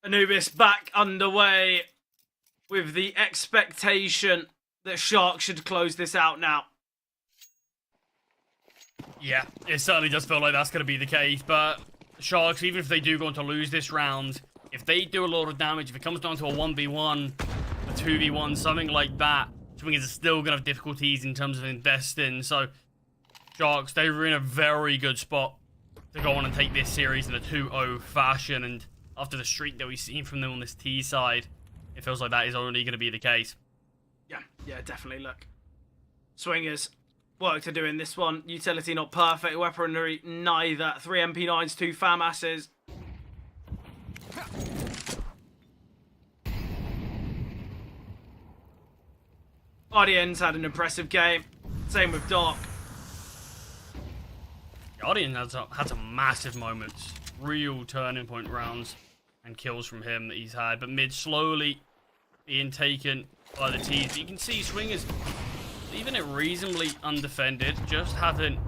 Anubis back underway with the expectation that Sharks should close this out now. Yeah, it certainly does feel like that's going to be the case, but Sharks, even if they do go on to lose this round, if they do a lot of damage, if it comes down to a 1v1, a 2v1, something like that, Swingers are still going to have difficulties in terms of investing, so Sharks, they were in a very good spot to go on and take this series in a 2-0 fashion, and after the streak that we've seen from them on this T side, it feels like that is only going to be the case. Yeah, definitely. Look, Swingers, work to do in this one. Utility not perfect, weaponry neither. 3 MP9s, 2 FAMASs. Guardians had an impressive game. Same with Doc. Guardian had some massive moments. Real turning point rounds and kills from him that he's had. But mid slowly being taken by the T's. You can see Swingers leaving it reasonably undefended. Just having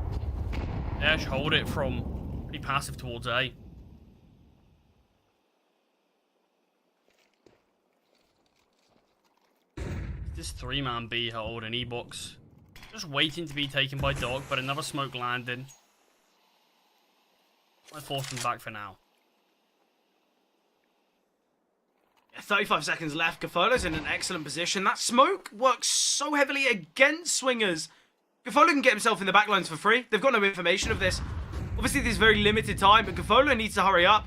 Dash hold it from pretty passive towards A. This 3-man B hold and E-Box just waiting to be taken by Dog, but another smoke landed. I force them back for now. 35 seconds left. Gafolo's in an excellent position. That smoke works so heavily against Swingers. Gafolo can get himself in the backlines for free. They've got no information of this. Obviously, there's very limited time, but Gafolo needs to hurry up.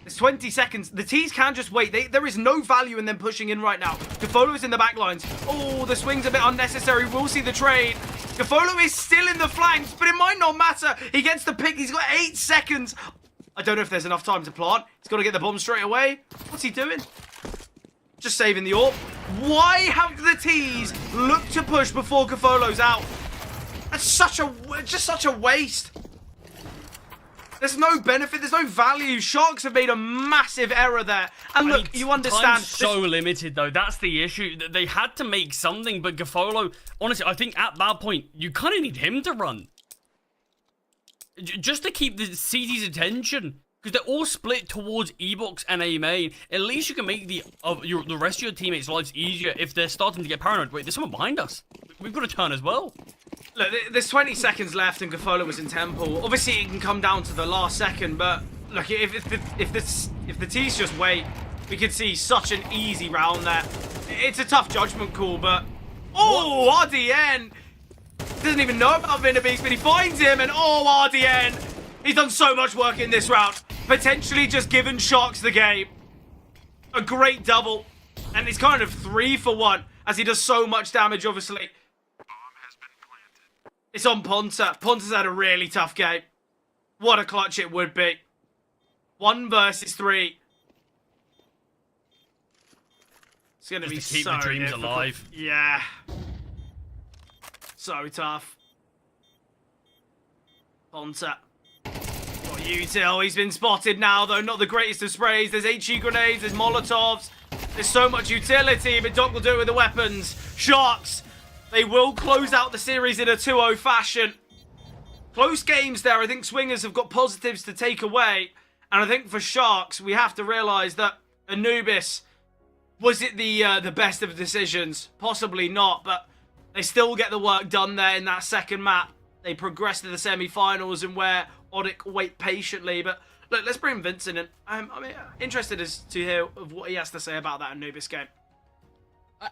It's 20 seconds. The T's can just wait. There is no value in them pushing in right now. Gafolo is in the backlines. Oh, the swing's a bit unnecessary. We'll see the trade. Gafolo is still in the flanks, but it might not matter. He gets the pick. He's got 8 seconds. I don't know if there's enough time to plant. He's got to get the bomb straight away. What's he doing? Just saving the orb. Why have the T's looked to push before Gafolo's out? That's just such a waste. There's no benefit. There's no value. Sharks have made a massive error there. And look, you understand. Time's so limited, though. That's the issue. They had to make something, but Gafolo, honestly, I think at that point, you kind of need him to run. Just to keep the CT's attention. Because they're all split towards E-Box and A main. At least you can make the rest of your teammates' lives easier if they're starting to get paranoid. Wait, there's someone behind us. We've got to turn as well. Look, there's 20 seconds left and Gafolo was in Temple. Obviously, it can come down to the last second, but look, if the T's just wait, we could see such an easy round there. It's a tough judgment call, but... Oh, RDN! Doesn't even know about Vinabeast, but he finds him, and oh, RDN! He's done so much work in this round. Potentially just given Sharks the game. A great double. And it's kind of 3 for 1, as he does so much damage, obviously. It's on Ponta. Ponta's had a really tough game. What a clutch it would be. 1 versus 3. It's going to be keep so the dreams difficult. alive. Yeah. So tough. Ponta. Got Util. He's been spotted now, though. Not the greatest of sprays. There's HE grenades. There's Molotovs. There's so much utility, but Doc will do it with the weapons. Sharks. They will close out the series in a 2-0 fashion. Close games there. I think Swingers have got positives to take away. And I think for Sharks, we have to realise that Anubis, was it the best of decisions? Possibly not, but they still get the work done there in that second map. They progress to the semi-finals and where Odic wait patiently. But look, let's bring Vincent in. I'm interested as to hear of what he has to say about that Anubis game.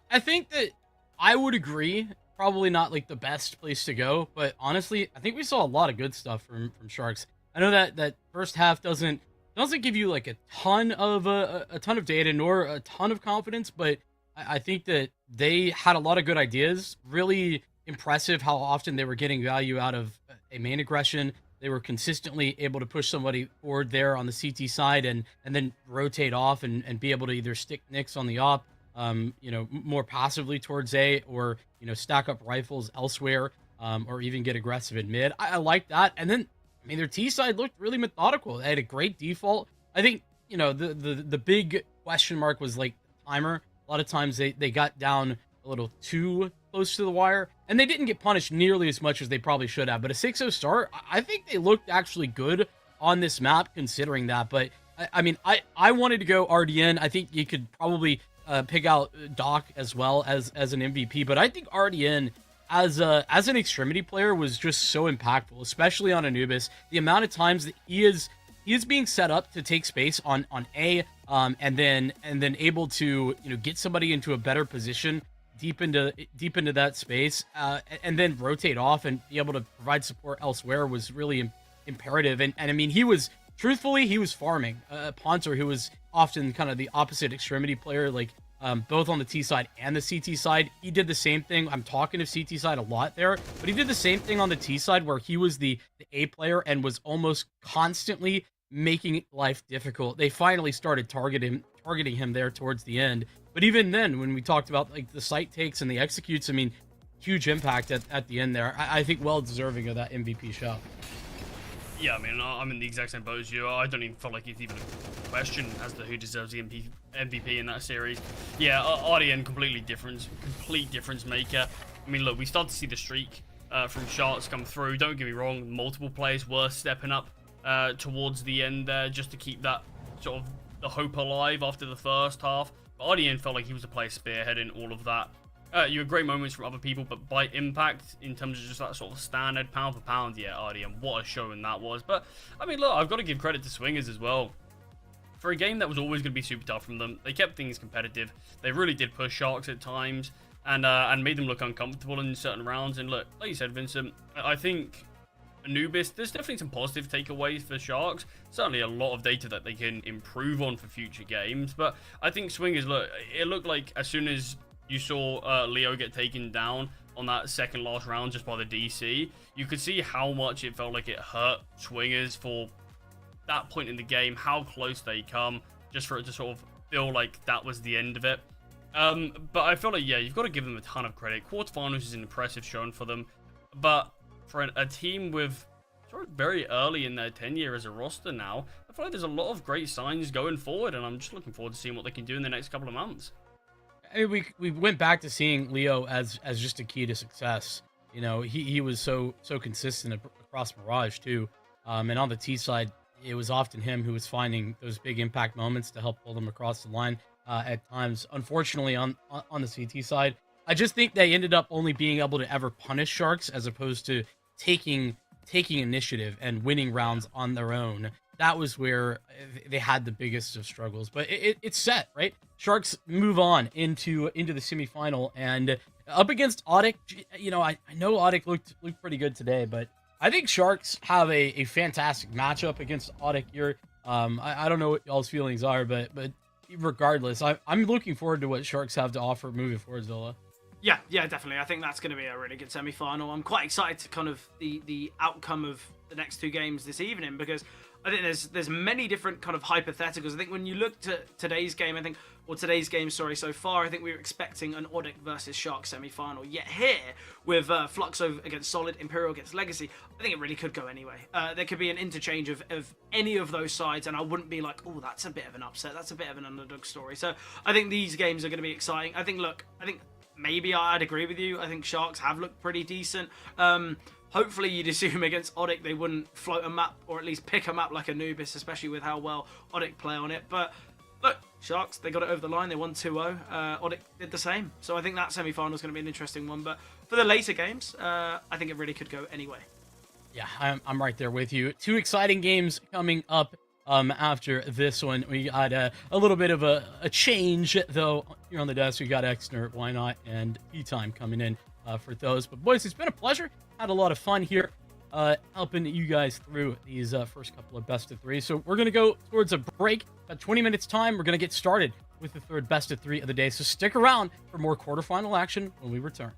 I think that I would agree. Probably not like the best place to go, but honestly, I think we saw a lot of good stuff from Sharks. I know that first half doesn't give you like a ton of data nor a ton of confidence, but I think that they had a lot of good ideas. Really impressive how often they were getting value out of a main aggression. They were consistently able to push somebody forward there on the CT side and then rotate off and be able to either stick nicks on the op, more passively towards A, or, stack up rifles elsewhere, or even get aggressive in mid. I like that. And then, their T side looked really methodical. They had a great default. I think, the big question mark was like timer. A lot of times they got down a little too close to the wire, and they didn't get punished nearly as much as they probably should have. But a 6-0 start, I think they looked actually good on this map considering that. But I mean, I wanted to go RDN. I think you could probably pick out Doc as well as an MVP, but I think RDN as an extremity player was just so impactful, especially on Anubis. The amount of times that he is being set up to take space on A, and then able to get somebody into a better position deep into that space, and then rotate off and be able to provide support elsewhere was really imperative. And I mean, he was farming Ponter, who was often kind of the opposite extremity player, like both on the T side and the CT side. He did the same thing. I'm talking to CT side a lot there, but he did the same thing on the T side where he was the A player and was almost constantly making life difficult. They finally started targeting him there towards the end. But even then, when we talked about like the site takes and the executes, I mean, huge impact at the end there. I think well deserving of that MVP shout. Yeah, I mean, I'm in the exact same boat as you. I don't even feel like it's even a question as to who deserves the MVP in that series. Yeah, RDN, complete difference maker. I mean, look, we start to see the streak from Sharks come through. Don't get me wrong, multiple players were stepping up towards the end there just to keep that sort of the hope alive after the first half. But RDN felt like he was a player spearheading all of that. You had great moments from other people, but by impact, in terms of just that sort of standard pound for pound, yeah, RDM, what a showing that was. But, I mean, look, I've got to give credit to Swingers as well. For a game that was always going to be super tough from them, they kept things competitive. They really did push Sharks at times, and made them look uncomfortable in certain rounds. And look, like you said, Vincent, I think Anubis, there's definitely some positive takeaways for Sharks. Certainly a lot of data that they can improve on for future games. But I think Swingers, look, it looked like as soon as you saw Leo get taken down on that second last round just by the DC, you could see how much it felt like it hurt Swingers for that point in the game, how close they come, just for it to sort of feel like that was the end of it. But I feel like, yeah, you've got to give them a ton of credit. Quarterfinals is an impressive showing for them, but for a team with sort of very early in their tenure as a roster now, I feel like there's a lot of great signs going forward, and I'm just looking forward to seeing what they can do in the next couple of months. I mean, we went back to seeing Leo as just a key to success. You know, he was so consistent across Mirage too, and on the T side, it was often him who was finding those big impact moments to help pull them across the line at times. Unfortunately, on the CT side, I just think they ended up only being able to ever punish Sharks as opposed to taking initiative and winning rounds on their own. That was where they had the biggest of struggles. But it's set, right? Sharks move on into the semifinal, and up against Audic. You know, I know Audic looked pretty good today, but I think Sharks have a fantastic matchup against Audic here. I don't know what y'all's feelings are, but regardless, I'm looking forward to what Sharks have to offer moving forward, Zola. Yeah, definitely. I think that's going to be a really good semi-final. I'm quite excited to kind of the outcome of the next two games this evening, because I think there's many different kind of hypotheticals. I think when you look to today's game, so far, I think we were expecting an Audic versus Shark semi-final. Yet here, with Fluxo against Solid, Imperial against Legacy, I think it really could go anyway. There could be an interchange of any of those sides, and I wouldn't be like, oh, that's a bit of an upset. That's a bit of an underdog story. So I think these games are going to be exciting. I think maybe I'd agree with you. I think Sharks have looked pretty decent. Hopefully you'd assume against Audic they wouldn't float a map, or at least pick a map like Anubis, especially with how well Audic play on it. But look, Sharks, they got it over the line. They won 2-0. Audic did the same. So I think that semi-final is going to be an interesting one. But for the later games, I think it really could go anyway. Yeah, I'm right there with you. Two exciting games coming up. After this one, we got a little bit of a change, though. Here on the desk, we got Exner, Why Not, and E-Time coming in for those. But boys, it's been a pleasure. Had a lot of fun here helping you guys through these first couple of best of three. So we're going to go towards a break. About 20 minutes time, we're going to get started with the third best of three of the day. So stick around for more quarterfinal action when we return.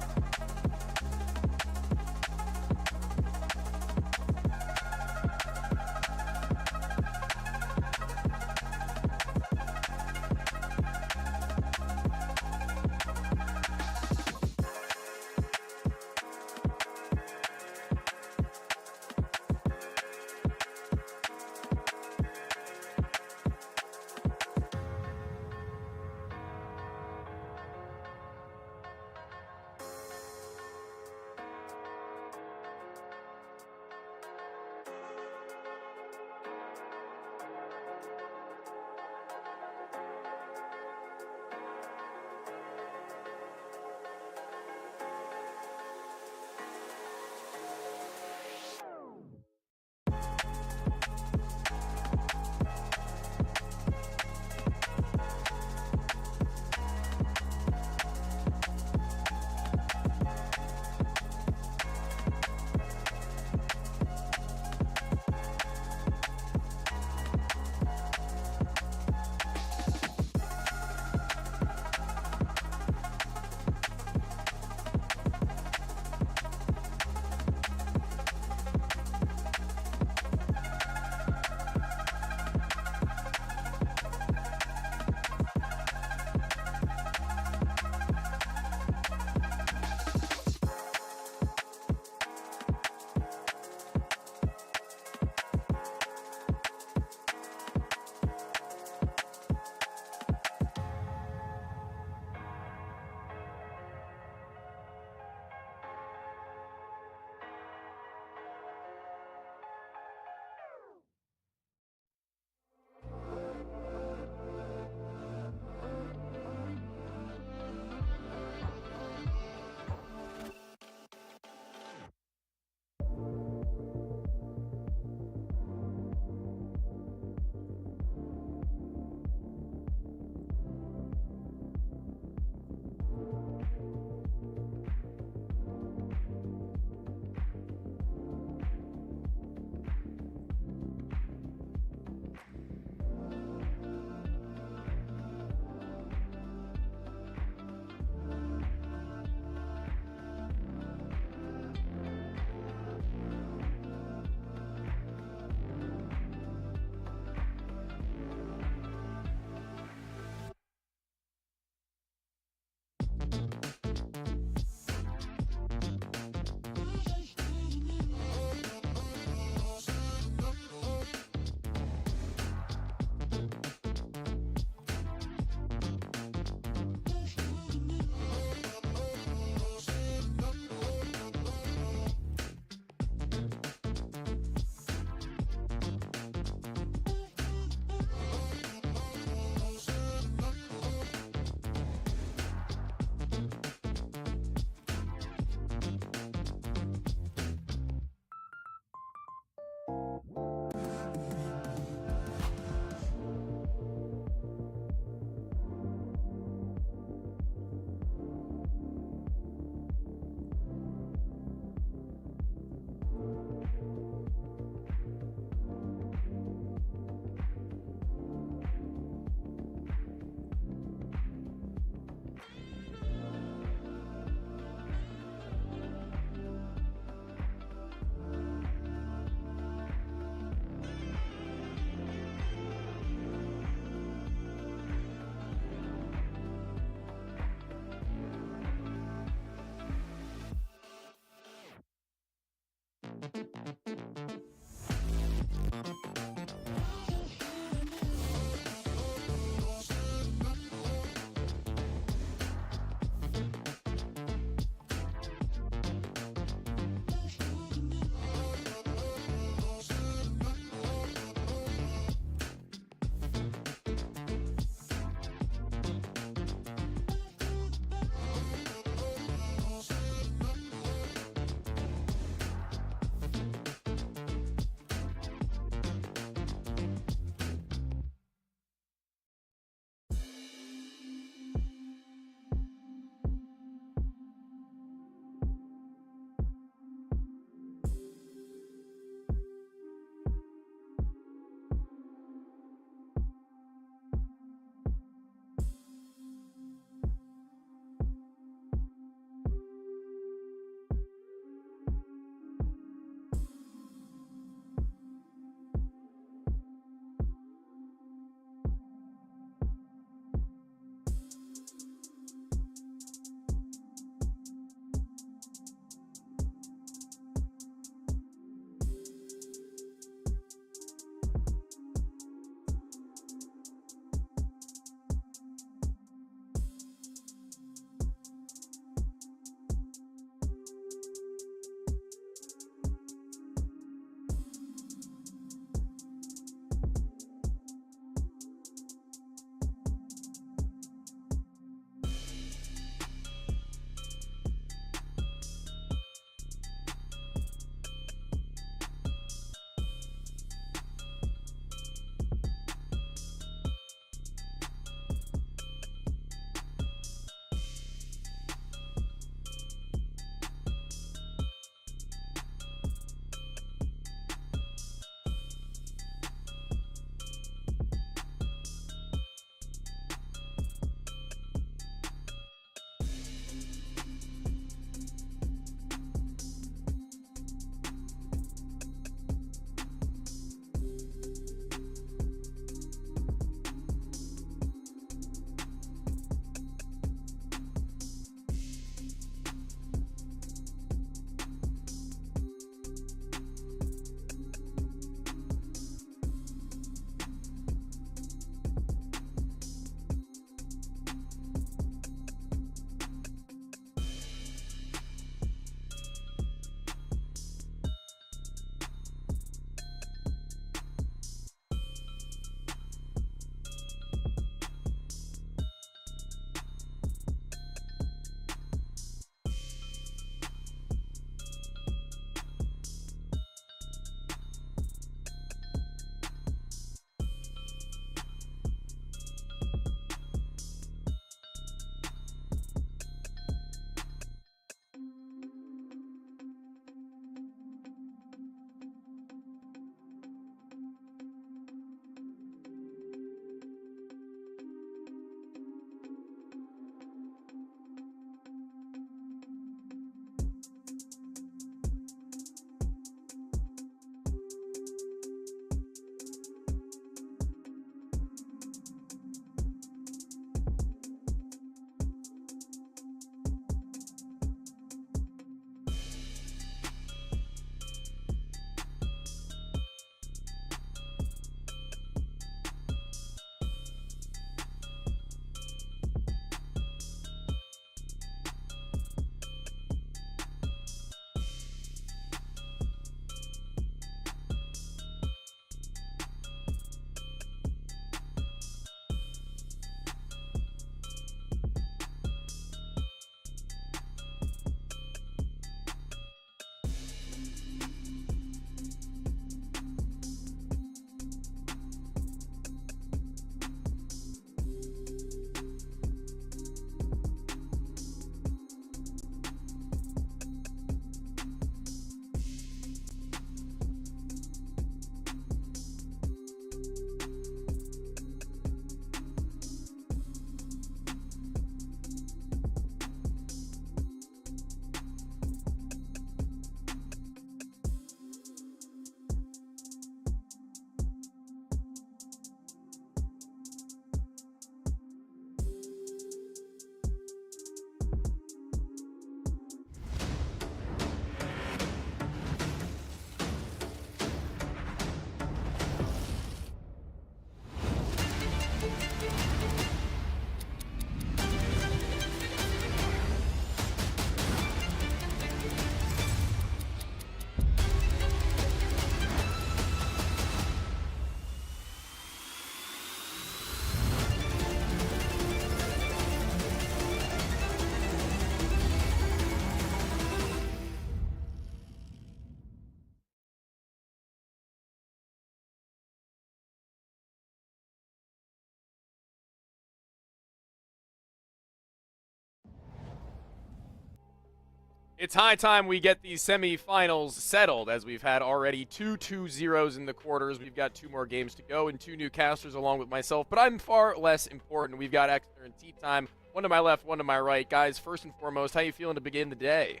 It's high time we get these semifinals settled, as we've had already 2-2-0s in the quarters. We've got 2 more games to go and 2 new casters along with myself, but I'm far less important. We've got Exner and Tea Time, one to my left, one to my right. Guys, first and foremost, how you feeling to begin the day?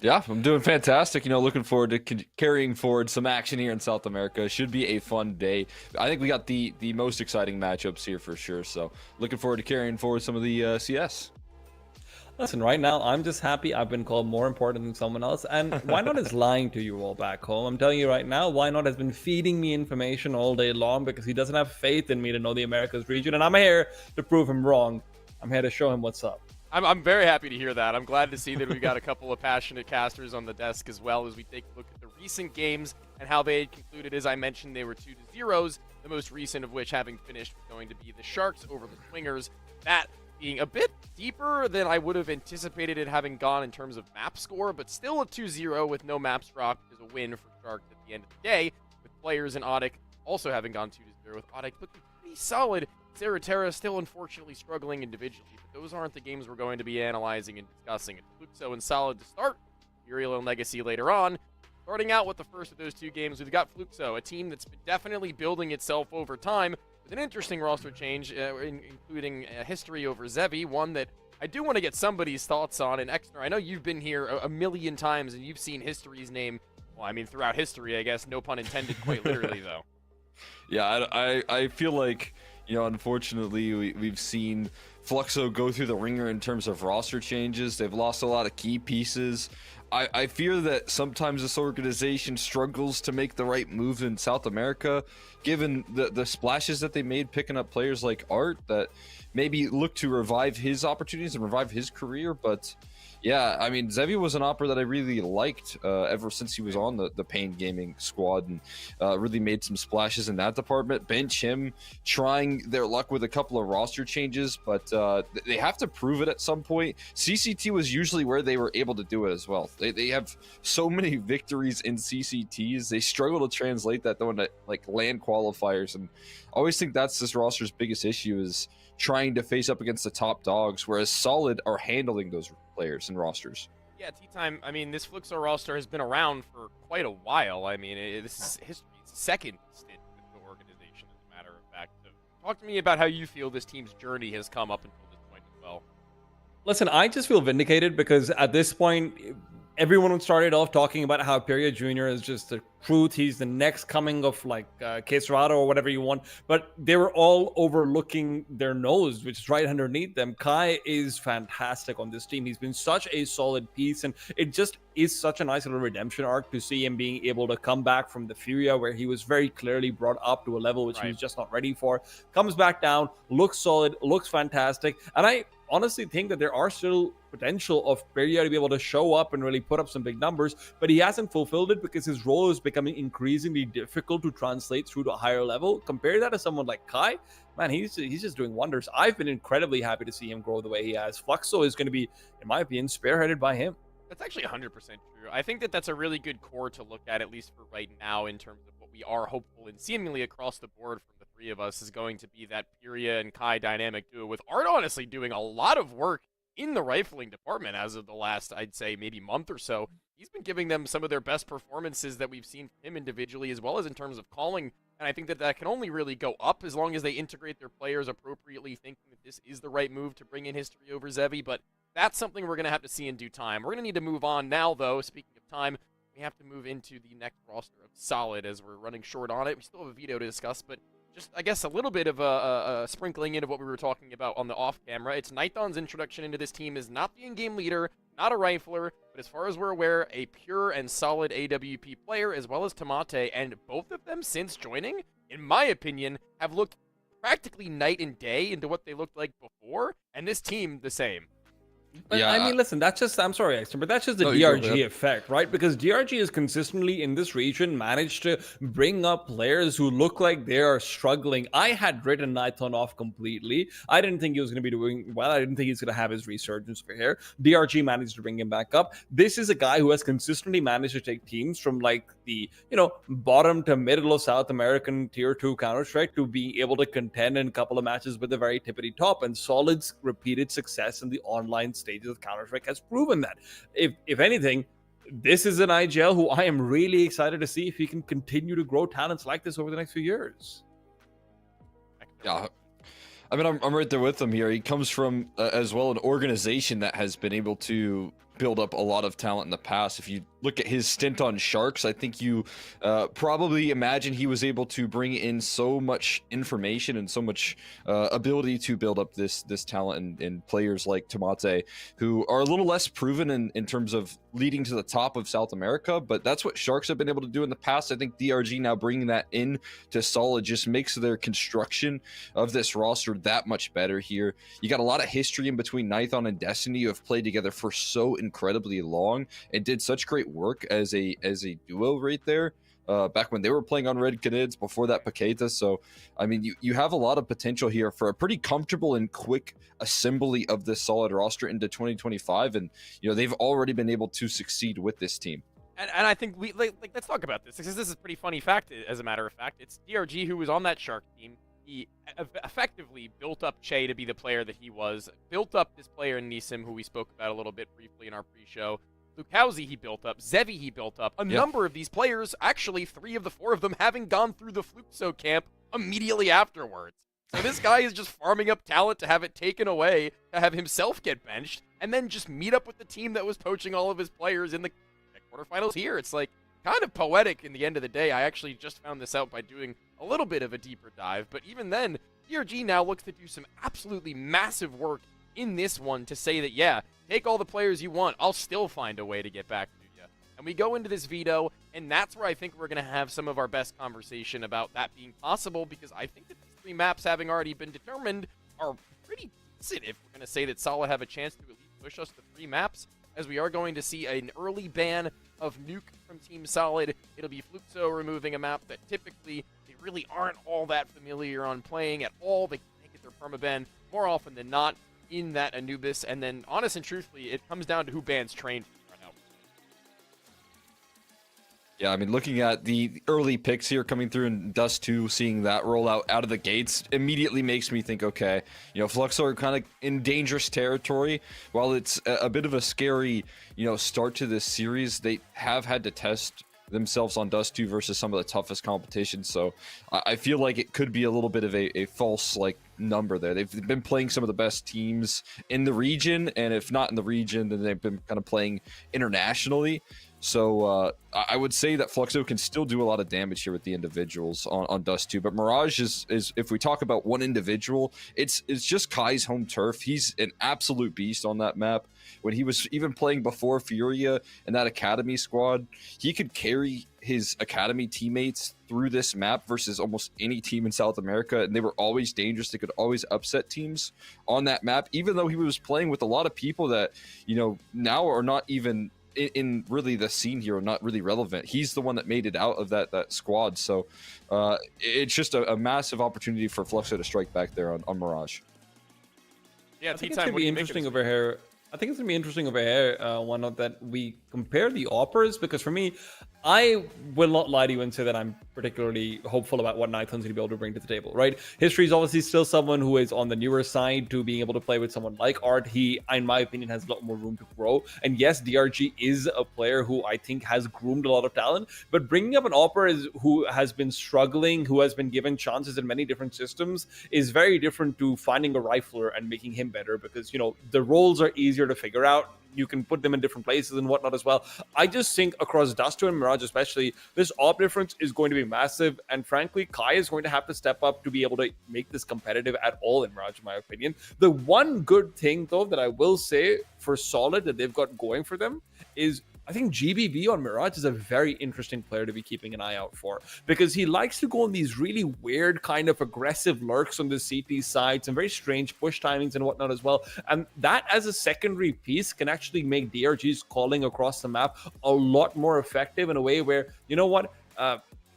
Yeah, I'm doing fantastic. Looking forward to carrying forward some action here in South America. Should be a fun day. I think we got the most exciting matchups here for sure. So looking forward to carrying forward some of the CS. Listen, right now, I'm just happy I've been called more important than someone else. And Why Not is lying to you all back home. I'm telling you right now, Why Not has been feeding me information all day long because he doesn't have faith in me to know the Americas region. And I'm here to prove him wrong. I'm here to show him what's up. I'm very happy to hear that. I'm glad to see that we've got a couple of passionate casters on the desk as well as we take a look at the recent games and how they had concluded. As I mentioned, they were 2-0s, the most recent of which having finished was going to be the Sharks over the Swingers. That being a bit deeper than I would have anticipated it having gone in terms of map score, but still a 2-0 with no maps dropped is a win for Sharks at the end of the day, with players in Audic also having gone 2-0, with Audic looking pretty solid. Terra still unfortunately struggling individually, but those aren't the games we're going to be analyzing and discussing. It's Fluxo and Solid to start, Uriel and Legacy later on. Starting out with the first of those 2 games, we've got Fluxo, a team that's been definitely building itself over time, with an interesting roster change, including history over Zevi, one that I do want to get somebody's thoughts on. And Exner, I know you've been here a million times and you've seen history's name, well, I mean, throughout history, I guess, no pun intended, quite literally, though. Yeah, I feel like, unfortunately, we've seen Fluxo go through the ringer in terms of roster changes. They've lost a lot of key pieces. I fear that sometimes this organization struggles to make the right move in South America, given the splashes that they made picking up players like Art that maybe look to revive his opportunities and revive his career. But yeah, I mean, Zevi was an opera that I really liked ever since he was on the Pain Gaming squad, and really made some splashes in that department. Bench him, trying their luck with a couple of roster changes, but they have to prove it at some point. CCT was usually where they were able to do it as well. They have so many victories in CCTs. They struggle to translate that though into like land qualifiers, and I always think that's this roster's biggest issue is trying to face up against the top dogs, whereas Solid are handling those players and rosters. Yeah, Tea Time, I mean, this Fluxo roster has been around for quite a while. I mean, this is history's second stint with the organization, as a matter of fact. So talk to me about how you feel this team's journey has come up until this point as well. Listen, I just feel vindicated because at this point, everyone started off talking about how Peria Jr. is just the truth. He's the next coming of like Queserado or whatever you want. But they were all overlooking their nose, which is right underneath them. Kai is fantastic on this team. He's been such a solid piece. And it just is such a nice little redemption arc to see him being able to come back from the Furia, where he was very clearly brought up to a level which he was just not ready for. Comes back down, looks solid, looks fantastic. And I honestly think that there are still potential of Peria to be able to show up and really put up some big numbers, but he hasn't fulfilled it because his role is becoming increasingly difficult to translate through to a higher level. Compare that to someone like Kai, man, he's just doing wonders. I've been incredibly happy to see him grow the way he has. Fluxo is going to be, in my opinion, spearheaded by him. That's actually 100% true. I think that that's a really good core to look at least for right now, in terms of what we are hopeful and seemingly across the board from the three of us is going to be that Pyria and Kai dynamic duo, with Art honestly doing a lot of work in the rifling department as of the last, I'd say, maybe month or so. He's been giving them some of their best performances that we've seen from him individually, as well as in terms of calling. And I think that that can only really go up as long as they integrate their players appropriately, thinking that this is the right move to bring in history over Zevi. But that's something we're going to have to see in due time. We're going to need to move on now, though. Speaking of time, we have to move into the next roster of Solid, as we're running short on it. We still have a veto to discuss, but just, I guess, a little bit of a sprinkling in of what we were talking about on the off-camera. It's Nithon's introduction into this team is not the in-game leader, not a rifler, but as far as we're aware, a pure and solid AWP player, as well as Tamate, and both of them since joining, in my opinion, have looked practically night and day into what they looked like before, and this team the same. But Yeah, I mean, listen, that's just, I'm sorry, Extra, but that's just the No, you go DRG ahead. effect, right? Because DRG has consistently in this region managed to bring up players who look like they are struggling. I had written Nithon off completely. I didn't think he was going to be doing well. I didn't think he's going to have his resurgence for here. DRG managed to bring him back up. This is a guy who has consistently managed to take teams from like the, bottom to middle of South American tier 2 Counter-Strike to be able to contend in a couple of matches with the very tippity top. And Solid's repeated success in the online stages of Counter-Strike has proven that. If anything, this is an IGL who I am really excited to see if he can continue to grow talents like this over the next few years. Yeah, I mean, I'm right there with him here. He comes from, as well, an organization that has been able to build up a lot of talent in the past. If you look at his stint on Sharks, I think you probably imagine he was able to bring in so much information and so much ability to build up this talent in players like Tamate, who are a little less proven in terms of leading to the top of South America, but that's what Sharks have been able to do in the past. I think DRG now bringing that in to Solid just makes their construction of this roster that much better here. You got a lot of history in between Nithon and Destiny, who have played together for so incredibly long and did such great work as a duo right there. Back when they were playing on Red Canids, before that Paqueta. So, I mean, you have a lot of potential here for a pretty comfortable and quick assembly of this Solid roster into 2025. And, they've already been able to succeed with this team. And I think let's talk about this, because this is a pretty funny fact, as a matter of fact. It's DRG who was on that Shark team. He effectively built up Che to be the player that he was, built up this player in Nisim, who we spoke about a little bit briefly in our pre-show. Lukowski he built up, Zevi he built up, a number of these players, actually 3 of the 4 of them having gone through the Fluxo camp immediately afterwards. So this guy is just farming up talent to have it taken away, to have himself get benched, and then just meet up with the team that was poaching all of his players in the quarterfinals here. It's like kind of poetic in the end of the day. I actually just found this out by doing a little bit of a deeper dive, but even then, DRG now looks to do some absolutely massive work in this one to say that, yeah, take all the players you want, I'll still find a way to get back to you. And we go into this veto, and that's where I think we're going to have some of our best conversation about that being possible, because I think that these 3 maps having already been determined are pretty decent if we're going to say that Solid have a chance to at least push us to 3 maps, as we are going to see an early ban of Nuke from Team Solid. It'll be Fluxo removing a map that typically they really aren't all that familiar on playing at all. They get their permaban more often than not in that Anubis, and then honest and truthfully, it comes down to who bans Train from run out. Yeah, I mean, looking at the early picks here coming through in Dust 2, seeing that roll out of the gates immediately makes me think, okay, Fluxo are kind of in dangerous territory. While it's a bit of a scary, start to this series, they have had to test themselves on Dust 2 versus some of the toughest competition. So I feel like it could be a little bit of a false number there. They've been playing some of the best teams in the region, and if not in the region, then they've been kind of playing internationally. So I would say that Fluxo can still do a lot of damage here with the individuals on Dust 2. But Mirage is if we talk about one individual, it's just Kai's home turf. He's an absolute beast on that map. When he was even playing before Furia and that Academy squad, he could carry his Academy teammates through this map versus almost any team in South America, and they were always dangerous. They could always upset teams on that map, even though he was playing with a lot of people that, now are not even in really the scene here, not really relevant. He's the one that made it out of that squad. So it's just a massive opportunity for Fluxo to strike back there on Mirage. Yeah, I think it's going to be interesting over here. I think it's gonna be interesting over here, one of that we compare the offers, because for me, I will not lie to you and say that I'm particularly hopeful about what Nighthorn's gonna be able to bring to the table, right? History is obviously still someone who is on the newer side to being able to play with someone like Art. He, in my opinion, has a lot more room to grow. And yes, DRG is a player who I think has groomed a lot of talent, but bringing up an Opera who has been struggling, who has been given chances in many different systems, is very different to finding a rifler and making him better, because, you know, the roles are easier to figure out. You can put them in different places and whatnot as well. I just think across Duster and Mirage especially, this op difference is going to be massive. And frankly, Kai is going to have to step up to be able to make this competitive at all in Mirage, in my opinion. The one good thing, though, that I will say for Solid that they've got going for them is I think GBB on Mirage is a very interesting player to be keeping an eye out for, because he likes to go on these really weird kind of aggressive lurks on the CT side, some very strange push timings and whatnot as well. And that as a secondary piece can actually make DRG's calling across the map a lot more effective in a way where, you know what,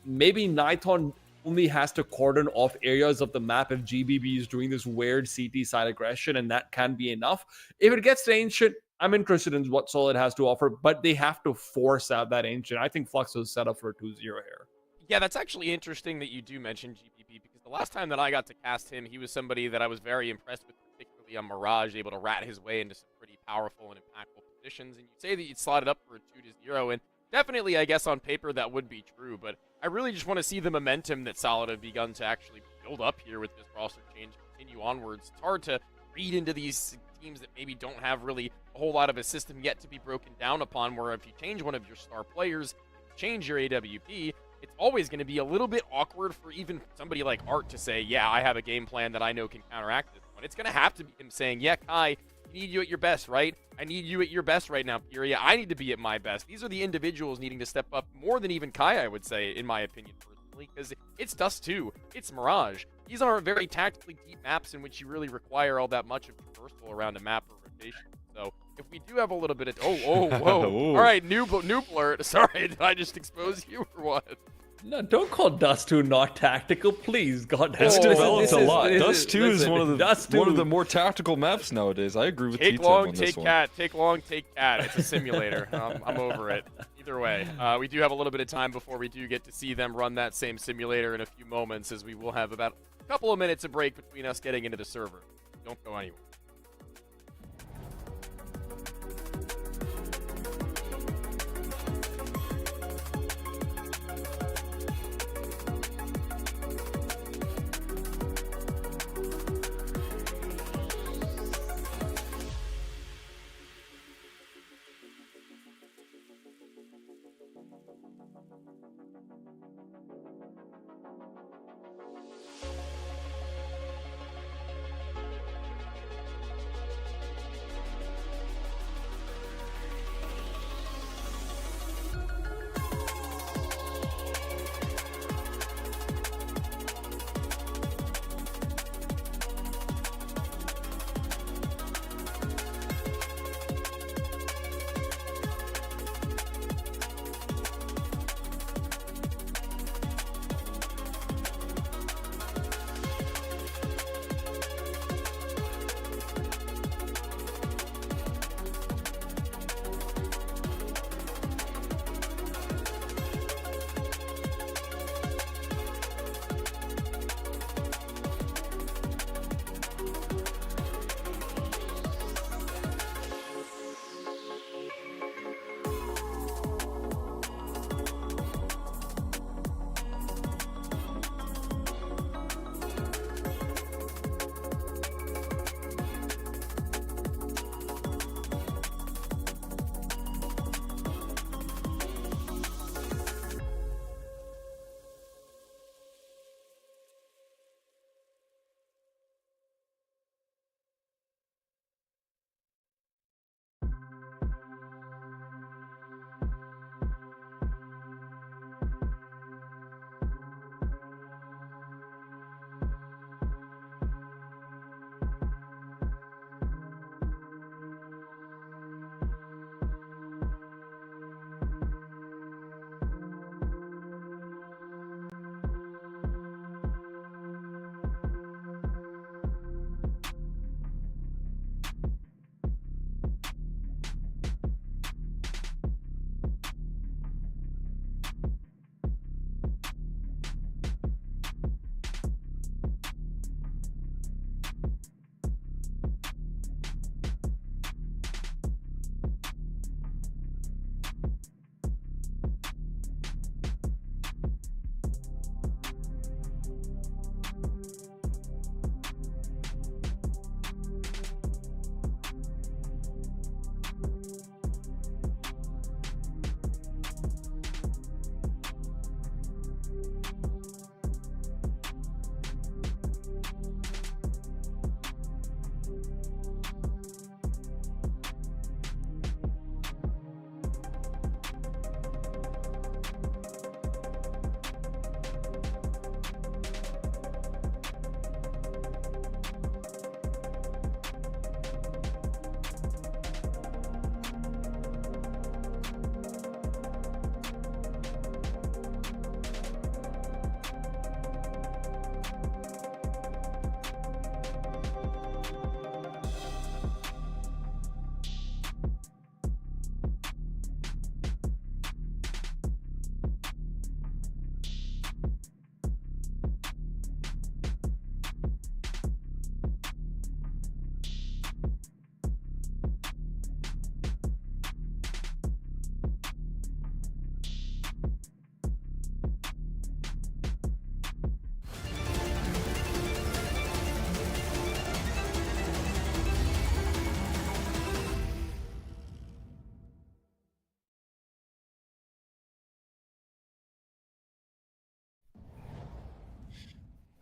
maybe Nighthorn only has to cordon off areas of the map if GBB is doing this weird CT side aggression, and that can be enough. If it gets to Ancient, I'm interested in what Solid has to offer, but they have to force out that Ancient. I think Fluxo is set up for a 2-0 here. Yeah, that's actually interesting that you do mention GBB, because the last time that I got to cast him, he was somebody that I was very impressed with, particularly on Mirage, able to rat his way into some pretty powerful and impactful positions. And you say that you'd slot it up for a 2-0, and definitely, I guess, on paper, that would be true, but I really just want to see the momentum that Solid have begun to actually build up here with this roster change continue onwards. It's hard to read into these teams that maybe don't have really a whole lot of a system yet to be broken down upon, where if you change one of your star players, change your AWP, it's always going to be a little bit awkward for even somebody like Art to say, yeah, I have a game plan that I know can counteract this one. It's going to have to be him saying, yeah, Kai, I need you at your best, right? I need you at your best right now, Furia. I need to be at my best. These are the individuals needing to step up more than even Kai, I would say, in my opinion, personally, because it's Dust 2, it's Mirage. These aren't very tactically deep maps in which you really require all that much of traversal around a map or rotation. So if we do have a little bit of... whoa. All right, new blurt. Sorry, did I just expose you or what? No, don't call Dust 2 not tactical, please. God, It's this developed a lot. Dust 2 is listen, one of Dust 2 the more tactical maps nowadays. I agree with Take T-Tim long, on take this one. cat. Take long, take cat. It's a simulator. I'm over it. Either way, we do have a little bit of time before we do get to see them run that same simulator in a few moments, as we will have about a couple of minutes of break between us getting into the server. Don't go anywhere.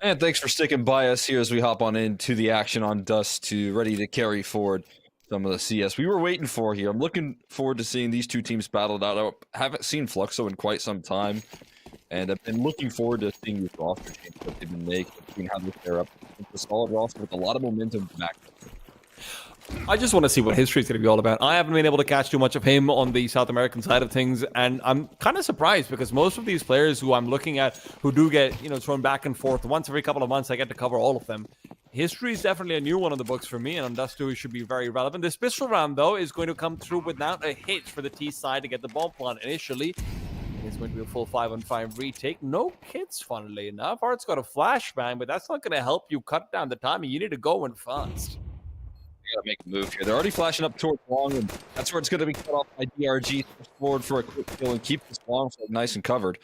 And thanks for sticking by us here as we hop on into the action on Dust to ready to carry forward some of the CS we were waiting for here. I'm looking forward to seeing these two teams battled out. I haven't seen Fluxo in quite some time, and I've been looking forward to seeing these roster changes that they've been making, seeing how they pair up. It's a solid roster with a lot of momentum back. I just want to see what history is going to be all about. I haven't been able to catch too much of him on the South American side of things, and I'm kind of surprised because most of these players who I'm looking at who do get, thrown back and forth once every couple of months, I get to cover all of them. History is definitely a new one on the books for me, and on Dust 2 should be very relevant. This pistol round, though, is going to come through without a hit for the T side to get the bomb plant initially. It's going to be a full 5-on-5 retake. No kits, funnily enough. Art's got a flashbang, but that's not going to help you cut down the timing. You need to go in fast. Gotta make a move here. They're already flashing up towards long, and that's where it's going to be cut off by DRG. Forward for a quick kill and keep this long so nice and covered.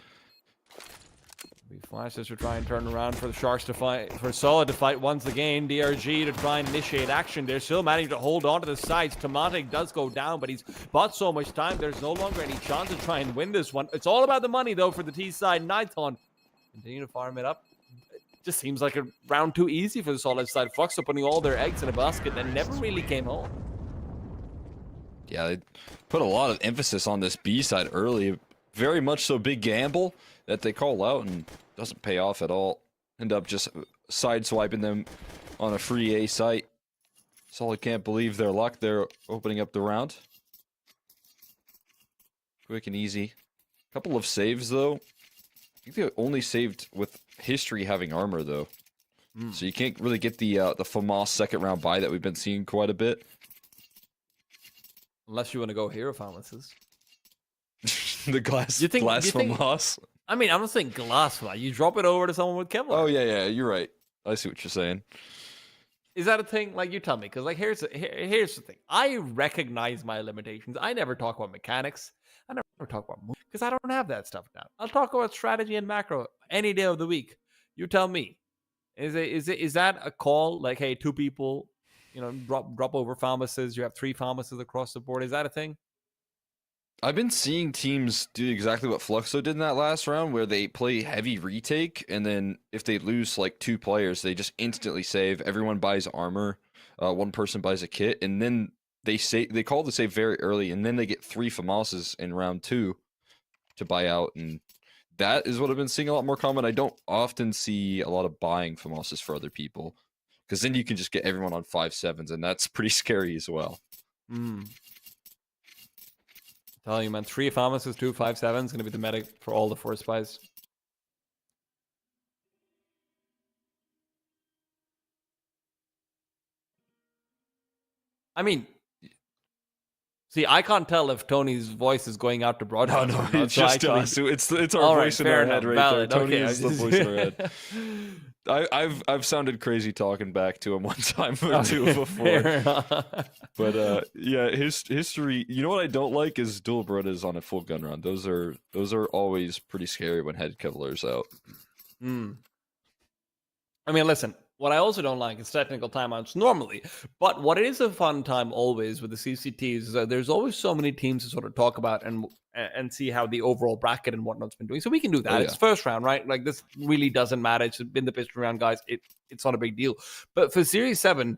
We flashes to try and turn around for the Sharks to fight, for Solid to fight once again. DRG to try and initiate action. They're still managing to hold on to the sides. Tomatic does go down, but he's bought so much time. There's no longer any chance to try and win this one. It's all about the money, though, for the T side. Nighton continue to farm it up. Just seems like a round too easy for the Solid side. Fluxo putting all their eggs in a basket and never really came home. Yeah, they put a lot of emphasis on this B side early. Very much so big gamble that they call out and doesn't pay off at all. End up just sideswiping them on a free A site. Solid can't believe their luck. They're opening up the round. Quick and easy. Couple of saves, though. I think they only saved with History having armor, though. So you can't really get the FAMAS second round buy that we've been seeing quite a bit. Unless you want to go hero pharmacists. The glass You think- FAMAS. I mean, I'm not saying glass fly. You drop it over to someone with Kevlar. Oh, yeah, you're right. I see what you're saying. Is that a thing? Like, you tell me. Because, like, here's the thing. I recognize my limitations. I never talk about mechanics. I never talk about moves because I don't have that stuff down. I'll talk about strategy and macro any day of the week. You tell me. Is that a call? Like, hey, two people, drop over pharmacists. You have 3 pharmacists across the board. Is that a thing? I've been seeing teams do exactly what Fluxo did in that last round, where they play heavy retake, and then if they lose like 2 players, they just instantly save. Everyone buys armor, one person buys a kit, and then they call the save very early, and then they get 3 FAMASs in round 2 to buy out, and that is what I've been seeing a lot more common. I don't often see a lot of buying FAMASs for other people, because then you can just get everyone on 5-7s, and that's pretty scary as well. Tell you, man, 3 pharmacists, 2 5-7s, going to be the medic for all the 4 spies. I mean, see, I can't tell if Tony's voice is going out to broadcast. No, or not, it's so just actually- us. It's our All right, voice in fair our head enough, right valid. there. Tony Okay, is the voice in our head. I've sounded crazy talking back to him one time or two before. Fair enough. But yeah, his history. You know what I don't like is dual Brothers on a full gun round. Those are always pretty scary when head Kevlar's out. I mean, listen, what I also don't like is technical timeouts normally, but what is a fun time always with the CCTs is that there's always so many teams to sort of talk about and see how the overall bracket and whatnot's been doing. So we can do that. Oh, yeah. It's first round, right? Like, this really doesn't matter. It's been the pistol round, guys. It's not a big deal. But for Series 7,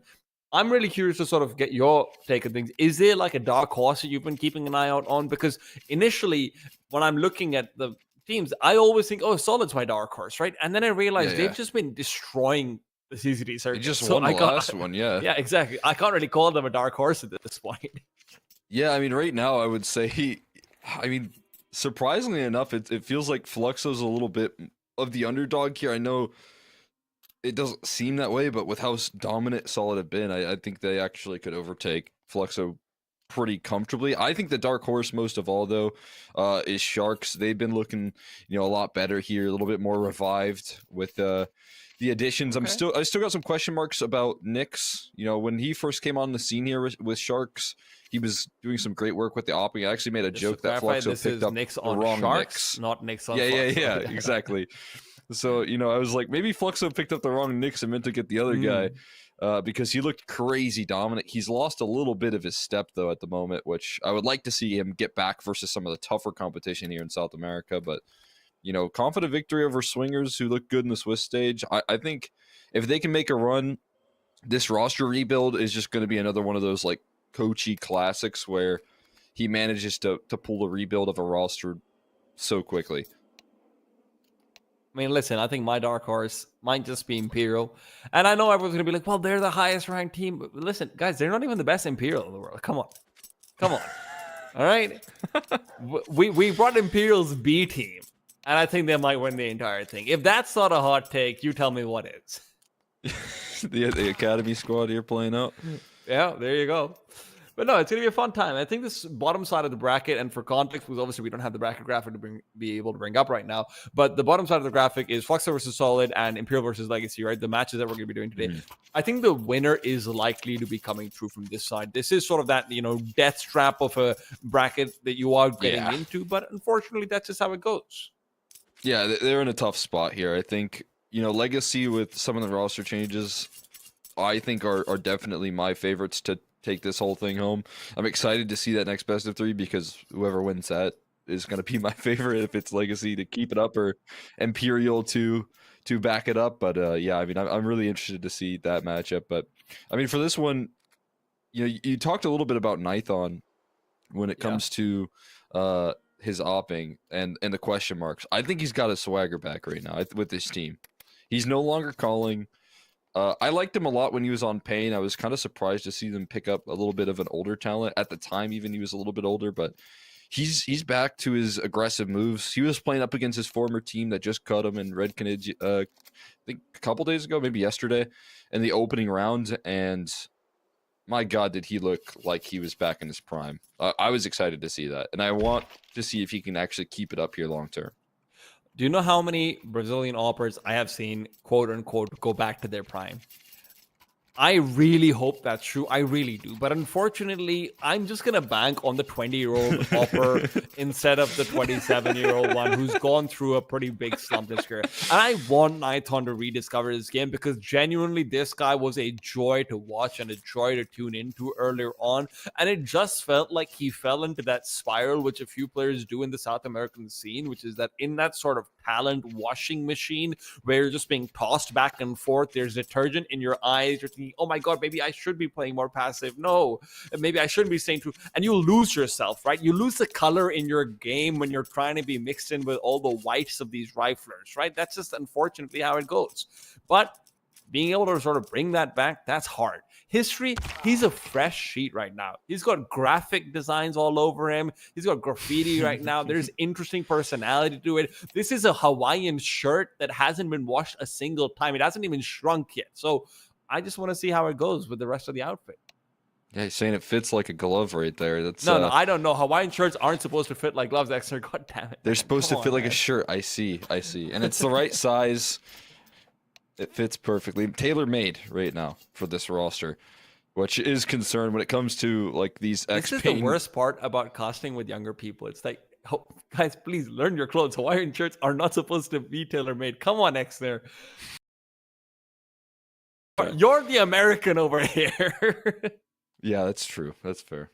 I'm really curious to sort of get your take on things. Is there like a dark horse that you've been keeping an eye out on? Because initially, when I'm looking at the teams, I always think, oh, Solid's my dark horse, right? And then I realized they've just been destroying the CCT circuit. They just won the last one, yeah. Yeah, exactly. I can't really call them a dark horse at this point. Yeah, I mean, right now I would say, surprisingly enough, it feels like Fluxo's a little bit of the underdog here. I know it doesn't seem that way, but with how dominant Solid have been, I think they actually could overtake Fluxo pretty comfortably. I think the dark horse most of all, though, is Sharks. They've been looking, a lot better here, a little bit more revived with the additions. Okay. I still got some question marks about Nyx. When he first came on the scene here with Sharks, he was doing some great work with the opping. I actually made a joke that Fluxo picked up Nyx the on wrong Sharks, Nyx. not Nyx on Yeah, Fluxo. exactly. So, I was like, maybe Fluxo picked up the wrong Nyx and meant to get the other guy because he looked crazy dominant. He's lost a little bit of his step, though, at the moment, which I would like to see him get back versus some of the tougher competition here in South America. But, confident victory over Swingers, who look good in the Swiss stage. I think if they can make a run, this roster rebuild is just going to be another one of those like coachy classics where he manages to pull a rebuild of a roster so quickly. I mean, listen, I think my dark horse might just be Imperial. And I know everyone's going to be like, well, they're the highest ranked team. But listen, guys, they're not even the best Imperial in the world. Come on. Come on. All right? we brought Imperial's B team, and I think they might win the entire thing. If that's not a hot take, you tell me what is. the Academy squad you're playing out. Yeah, there you go. But no, it's going to be a fun time. I think this bottom side of the bracket, and for context, because obviously we don't have the bracket graphic to be able to bring up right now, but the bottom side of the graphic is Fluxo versus Solid and Imperial versus Legacy, right? The matches that we're going to be doing today. I think the winner is likely to be coming through from this side. This is sort of that, death trap of a bracket that you are getting into, but unfortunately, that's just how it goes. Yeah, they're in a tough spot here. I think, Legacy with some of the roster changes, I think are definitely my favorites to take this whole thing home. I'm excited to see that next best of 3 because whoever wins that is going to be my favorite if it's Legacy to keep it up or Imperial to back it up. But I'm really interested to see that matchup. But I mean, for this one, you talked a little bit about Nython when it comes to his opping and the question marks. I think he's got his swagger back right now with this team. He's no longer calling. I liked him a lot when he was on Pain. I was kind of surprised to see them pick up a little bit of an older talent. At the time, even he was a little bit older, but he's back to his aggressive moves. He was playing up against his former team that just cut him in Red Canids, I think a couple days ago, maybe yesterday, in the opening round. And my God, did he look like he was back in his prime. I was excited to see that. And I want to see if he can actually keep it up here long term. Do you know how many Brazilian operas I have seen, quote unquote, go back to their prime? I really hope that's true. I really do. But unfortunately, I'm just going to bank on the 20-year-old hopper instead of the 27-year-old one who's gone through a pretty big slump this year. And I want Nython to rediscover this game because genuinely this guy was a joy to watch and a joy to tune into earlier on. And it just felt like he fell into that spiral, which a few players do in the South American scene, which is that in that sort of talent washing machine where you're just being tossed back and forth, there's detergent in your eyes, you're thinking, oh my God, maybe I should be playing more passive. No, maybe I shouldn't be staying true. And you lose yourself, right? You lose the color in your game when you're trying to be mixed in with all the whites of these riflers, right? That's just unfortunately how it goes. But being able to sort of bring that back, that's hard. History, he's a fresh sheet right now. He's got graphic designs all over him. He's got graffiti right now. There's interesting personality to it. This is a Hawaiian shirt that hasn't been washed a single time. It hasn't even shrunk yet. So I just want to see how it goes with the rest of the outfit. Yeah, he's saying it fits like a glove right there. That's no, I don't know. Hawaiian shirts aren't supposed to fit like gloves, Dexter. God damn it. They're supposed to fit like a shirt. I see. And it's the right size. It fits perfectly. Tailor-made right now for this roster, which is concerned when it comes to like these This is the worst part about casting with younger people. It's like, oh, guys, please learn your clothes. Hawaiian shirts are not supposed to be tailor-made. Come on, X there. You're the American over here. Yeah, that's true. That's fair.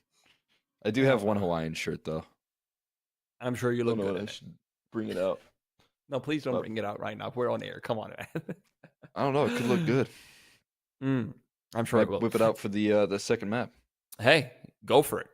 I do have one Hawaiian shirt though. I'm sure you look good. I should bring it out. No, please don't bring it out right now. We're on air. Come on, man. I don't know. It could look good. I'm sure I will. Whip it out for the second map. Hey, go for it.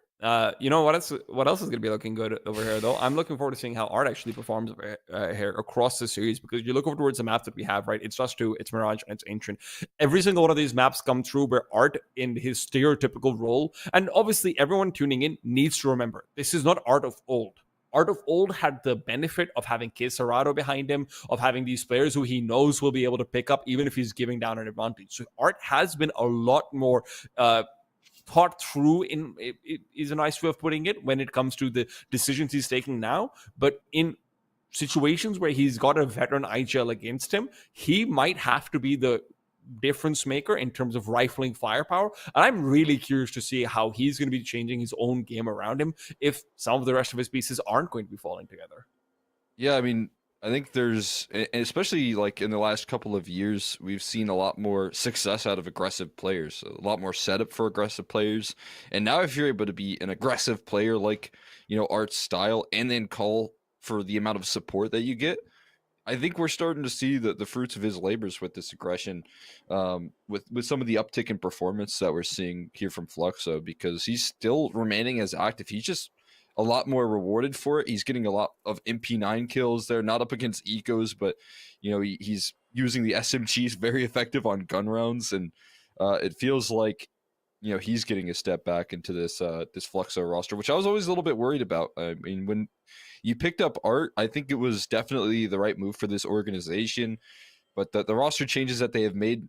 You know what else is going to be looking good over here, though? I'm looking forward to seeing how Art actually performs here across the series, because you look over towards the map that we have, right? It's Dust 2, it's Mirage, and it's Ancient. Every single one of these maps come through where Art, in his stereotypical role, and obviously everyone tuning in needs to remember, this is not Art of old. Art of old had the benefit of having Kesarado behind him, of having these players who he knows will be able to pick up even if he's giving down an advantage. So Art has been a lot more thought through is a nice way of putting it when it comes to the decisions he's taking now. But in situations where he's got a veteran IGL against him, he might have to be the difference maker in terms of rifling firepower. And I'm really curious to see how he's going to be changing his own game around him if some of the rest of his pieces aren't going to be falling together. Yeah, I mean, I think there's, especially like in the last couple of years, we've seen a lot more success out of aggressive players, a lot more setup for aggressive players. And now if you're able to be an aggressive player like, Art's style, and then call for the amount of support that you get. I think we're starting to see the fruits of his labors with this aggression, with some of the uptick in performance that we're seeing here from Fluxo, because he's still remaining as active. He's just a lot more rewarded for it. He's getting a lot of MP9 kills there, not up against ecos, but he's using the SMGs very effective on gun rounds, and it feels like he's getting a step back into this Fluxo roster, which I was always a little bit worried about. I mean, when you picked up Art, I think it was definitely the right move for this organization, but the roster changes that they have made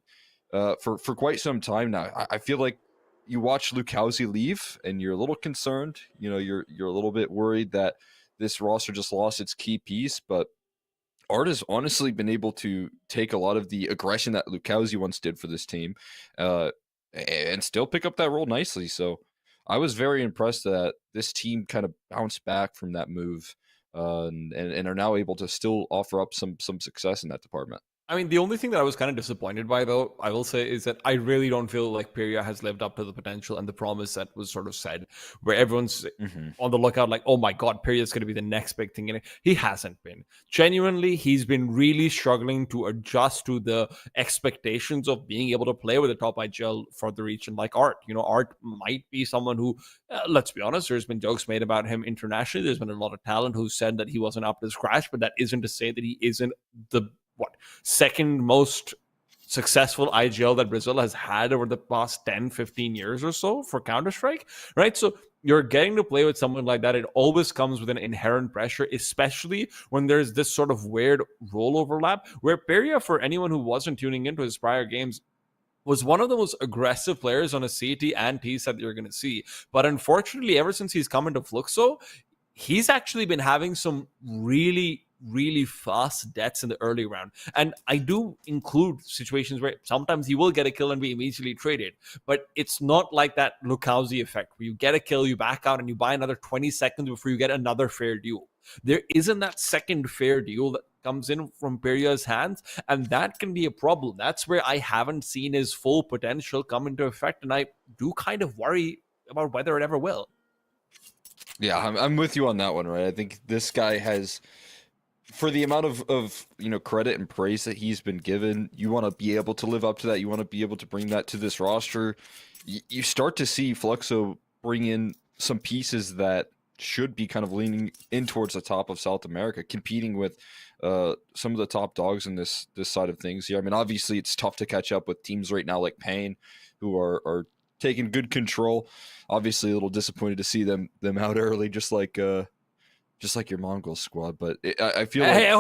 for quite some time now, I feel like you watch Lukowski leave and you're a little concerned. You're a little bit worried that this roster just lost its key piece, but Art has honestly been able to take a lot of the aggression that Lukowski once did for this team, and still pick up that role nicely. So I was very impressed that this team kind of bounced back from that move, and are now able to still offer up some success in that department. I mean, the only thing that I was kind of disappointed by, though, I will say, is that I really don't feel like Peria has lived up to the potential and the promise that was sort of said, where everyone's on the lookout, like, oh my God, Peria is going to be the next big thing. And he hasn't been. Genuinely, he's been really struggling to adjust to the expectations of being able to play with a top IGL for the region like Art. Art might be someone who, let's be honest, there's been jokes made about him internationally. There's been a lot of talent who said that he wasn't up to scratch, but that isn't to say that he isn't the second most successful IGL that Brazil has had over the past 10, 15 years or so for Counter-Strike, right? So you're getting to play with someone like that. It always comes with an inherent pressure, especially when there's this sort of weird role overlap where Peria, for anyone who wasn't tuning into his prior games, was one of the most aggressive players on a CT and T set that you're going to see. But unfortunately, ever since he's come into Fluxo, he's actually been having some really fast deaths in the early round. And I do include situations where sometimes he will get a kill and be immediately traded. But it's not like that Lukowski effect where you get a kill, you back out, and you buy another 20 seconds before you get another fair duel. There isn't that second fair duel that comes in from Peria's hands, and that can be a problem. That's where I haven't seen his full potential come into effect, and I do kind of worry about whether it ever will. Yeah, I'm with you on that one, right? I think this guy has, for the amount of credit and praise that he's been given, you want to be able to live up to that. You want to be able to bring that to this roster. You start to see Fluxo bring in some pieces that should be kind of leaning in towards the top of South America, competing with some of the top dogs in this side of things here. I mean, obviously it's tough to catch up with teams right now like Pain, who are taking good control. Obviously a little disappointed to see them out early, just like your Mongol squad, but I feel like hey,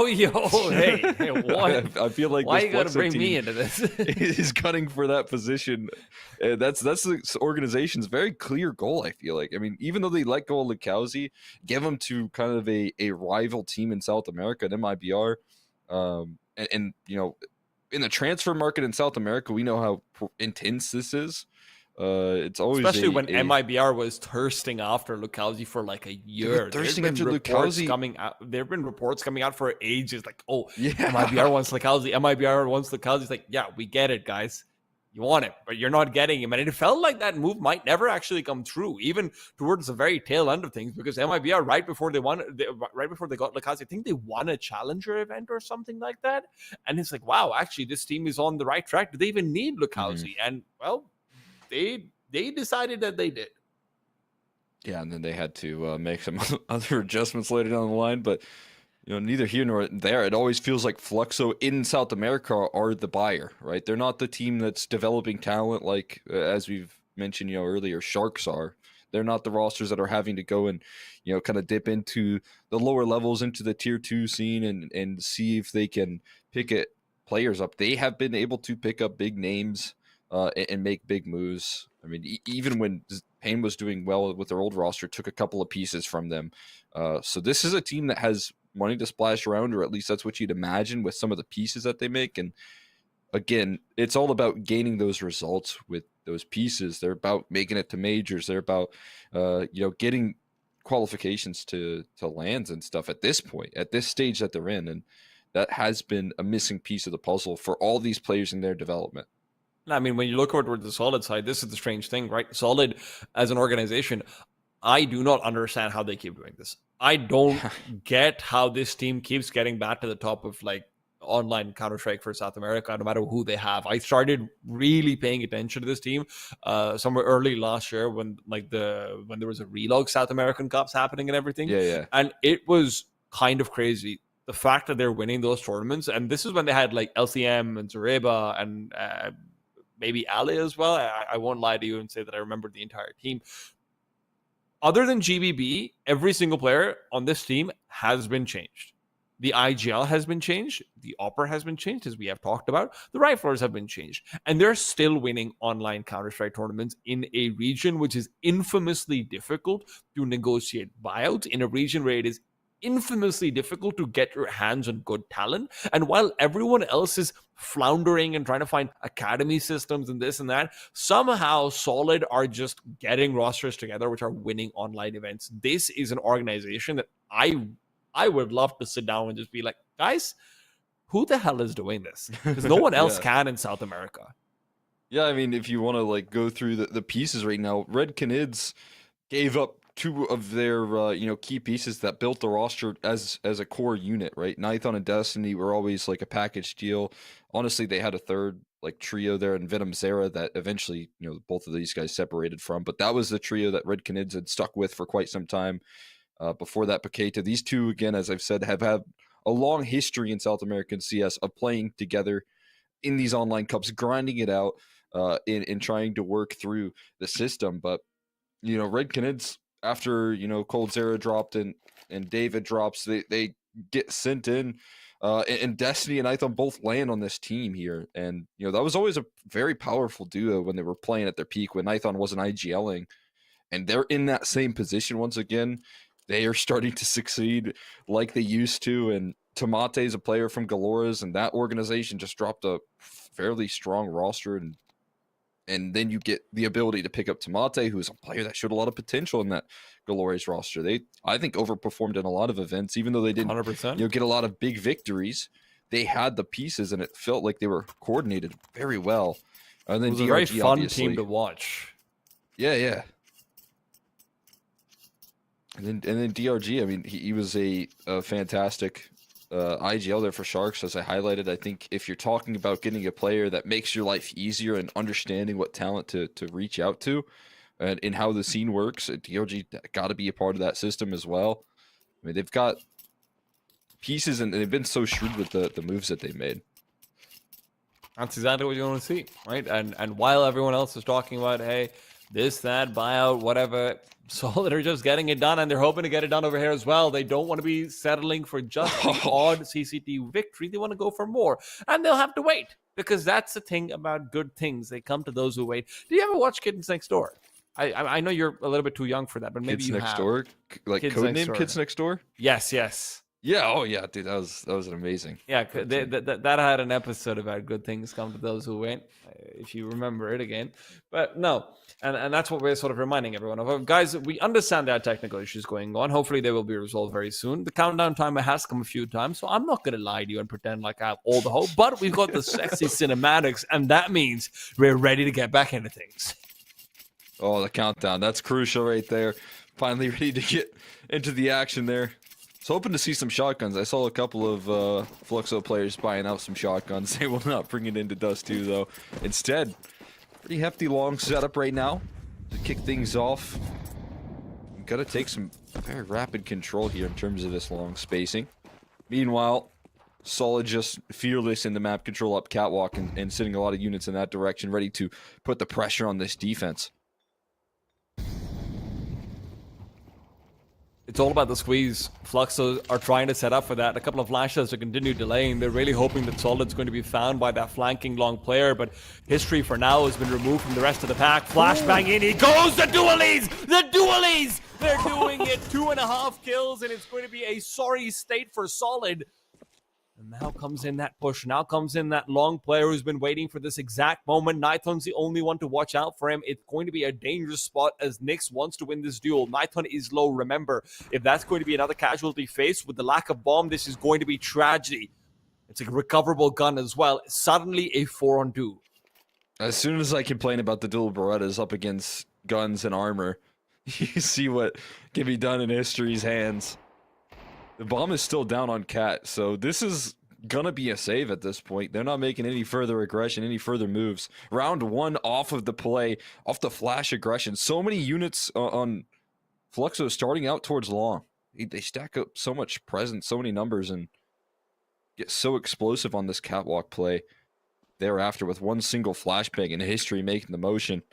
what? I feel like why this you gotta Fluxo bring team me into this? is gunning for that position. That's the organization's very clear goal. I feel like. I mean, even though they let go of Lukowski, give them to kind of a rival team in South America, an MIBR, and in the transfer market in South America, we know how intense this is. It's always especially when MIBR was thirsting after Lukowski for like a year. There's been reports coming out. There have been reports coming out for ages, like, oh, yeah, MIBR wants Lukowski. MIBR wants Lukowski. It's like, yeah, we get it, guys. You want it, but you're not getting him. And it felt like that move might never actually come true, even towards the very tail end of things, because MIBR right before they got Lukowski, I think they won a challenger event or something like that. And it's like, wow, actually, this team is on the right track. Do they even need Lukowski? And well, they decided that they did. Yeah, and then they had to make some other adjustments later down the line, but neither here nor there. It always feels like Fluxo in South America are the buyer, right? They're not the team that's developing talent like, as we've mentioned, earlier, Sharks are. They're not the rosters that are having to go and, kind of dip into the lower levels, into the tier 2 scene and see if they can pick players up. They have been able to pick up big names and make big moves. I mean, even when Pain was doing well with their old roster, took a couple of pieces from them. So this is a team that has money to splash around, or at least that's what you'd imagine with some of the pieces that they make. And again, it's all about gaining those results with those pieces. They're about making it to majors. They're about, getting qualifications to lands and stuff at this point, at this stage that they're in. And that has been a missing piece of the puzzle for all these players in their development. I mean, when you look over toward the Solid side, this is the strange thing, right? Solid, as an organization, I do not understand how they keep doing this. I don't get how this team keeps getting back to the top of like online Counter-Strike for South America, no matter who they have. I started really paying attention to this team somewhere early last year when there was a relog South American Cups happening and everything. Yeah. And it was kind of crazy. The fact that they're winning those tournaments, and this is when they had like LCM and Zareba and maybe Ali as well. I won't lie to you and say that I remember the entire team. Other than GBB, every single player on this team has been changed. The IGL has been changed. The Opera has been changed, as we have talked about. The Riflers have been changed. And they're still winning online Counter-Strike tournaments in a region which is infamously difficult to negotiate buyouts, in a region where it is infamously difficult to get your hands on good talent. And while everyone else is floundering and trying to find academy systems and this and that, somehow Solid are just getting rosters together which are winning online events. This is an organization that I would love to sit down and just be like, guys, who the hell is doing this? Because no one else can in South America. Yeah, I mean, if you want to like go through the pieces right now, Red Canids gave up two of their key pieces that built the roster as a core unit, right? Nithon and Destiny were always like a package deal. Honestly, they had a third like trio there in Venom Zera that eventually, both of these guys separated from, but that was the trio that Red Canids had stuck with for quite some time. Before that, Paqueta. These two, again, as I've said, have had a long history in South American CS of playing together in these online cups, grinding it out, in trying to work through the system. But Red Canids, after Cold Zera dropped and David drops, they get sent in, and Destiny and Ithon both land on this team here, and that was always a very powerful duo when they were playing at their peak, when Ithon wasn't IGLing, and they're in that same position once again. They are starting to succeed like they used to, and Tomate is a player from Galoras, and that organization just dropped a fairly strong roster, and then you get the ability to pick up Tomate, who is a player that showed a lot of potential in that Galoras roster. They, I think, overperformed in a lot of events, even though they didn't 100%. get a lot of big victories. They had the pieces, and it felt like they were coordinated very well. And then it was DRG, a very fun obviously. team to watch. Yeah. And then DRG, I mean, he was a fantastic IGL there for Sharks, as I highlighted. I think if you're talking about getting a player that makes your life easier and understanding what talent to reach out to and how the scene works, DRG got to be a part of that system as well. I mean, they've got pieces, and they've been so shrewd with the moves that they made. That's exactly what you want to see, right? And while everyone else is talking about, hey, this, that, buyout, whatever, Solid are just getting it done, and they're hoping to get it done over here as well. They don't want to be settling for just the odd CCT victory. They want to go for more, and they'll have to wait, because that's the thing about good things. They come to those who wait. Do you ever watch Kittens Next Door? I know you're a little bit too young for that, but maybe Kids you Next have. Door, like Kids codename Next Door. Kids Next Door. Yes. Yeah. Oh yeah, dude, that was an amazing. Yeah, that had an episode about good things come to those who wait, if you remember it again. But no, and that's what we're sort of reminding everyone of. Guys, we understand there are technical issues going on. Hopefully they will be resolved very soon. The countdown timer has come a few times, so I'm not going to lie to you and pretend like I have all the hope. But we've got the sexy cinematics, and that means we're ready to get back into things. Oh, the countdown. That's crucial right there. Finally ready to get into the action there. I was hoping to see some shotguns. I saw a couple of Fluxo players buying out some shotguns. They will not bring it into Dust 2, though. Instead, pretty hefty long setup right now to kick things off. We've got to take some very rapid control here in terms of this long spacing. Meanwhile, Solid just fearless in the map control up catwalk and sending a lot of units in that direction, ready to put the pressure on this defense. It's all about the squeeze. Fluxos are trying to set up for that. A couple of flashes to continue delaying. They're really hoping that Solid's going to be found by that flanking long player, but history for now has been removed from the rest of the pack. Flashbang in, he goes! The dualies! The dualies! They're doing it. 2.5 kills, and it's going to be a sorry state for Solid. And now comes in that push. Now comes in that long player who's been waiting for this exact moment. Nithon's the only one to watch out for him. It's going to be a dangerous spot as Nyx wants to win this duel. Nithon is low. Remember, if that's going to be another casualty faced with the lack of bomb, this is going to be tragedy. It's a recoverable gun as well. Suddenly a 4-on-2. As soon as I complain about the dual Berettas up against guns and armor, You see what can be done in history's hands. The bomb is still down on Cat, so this is gonna be a save at this point. They're not making any further aggression, any further moves. Round 1 off of the play, off the flash aggression. So many units on Fluxo starting out towards long. They stack up so much presence, so many numbers, and get so explosive on this catwalk play thereafter with one single flashbang and history making the motion.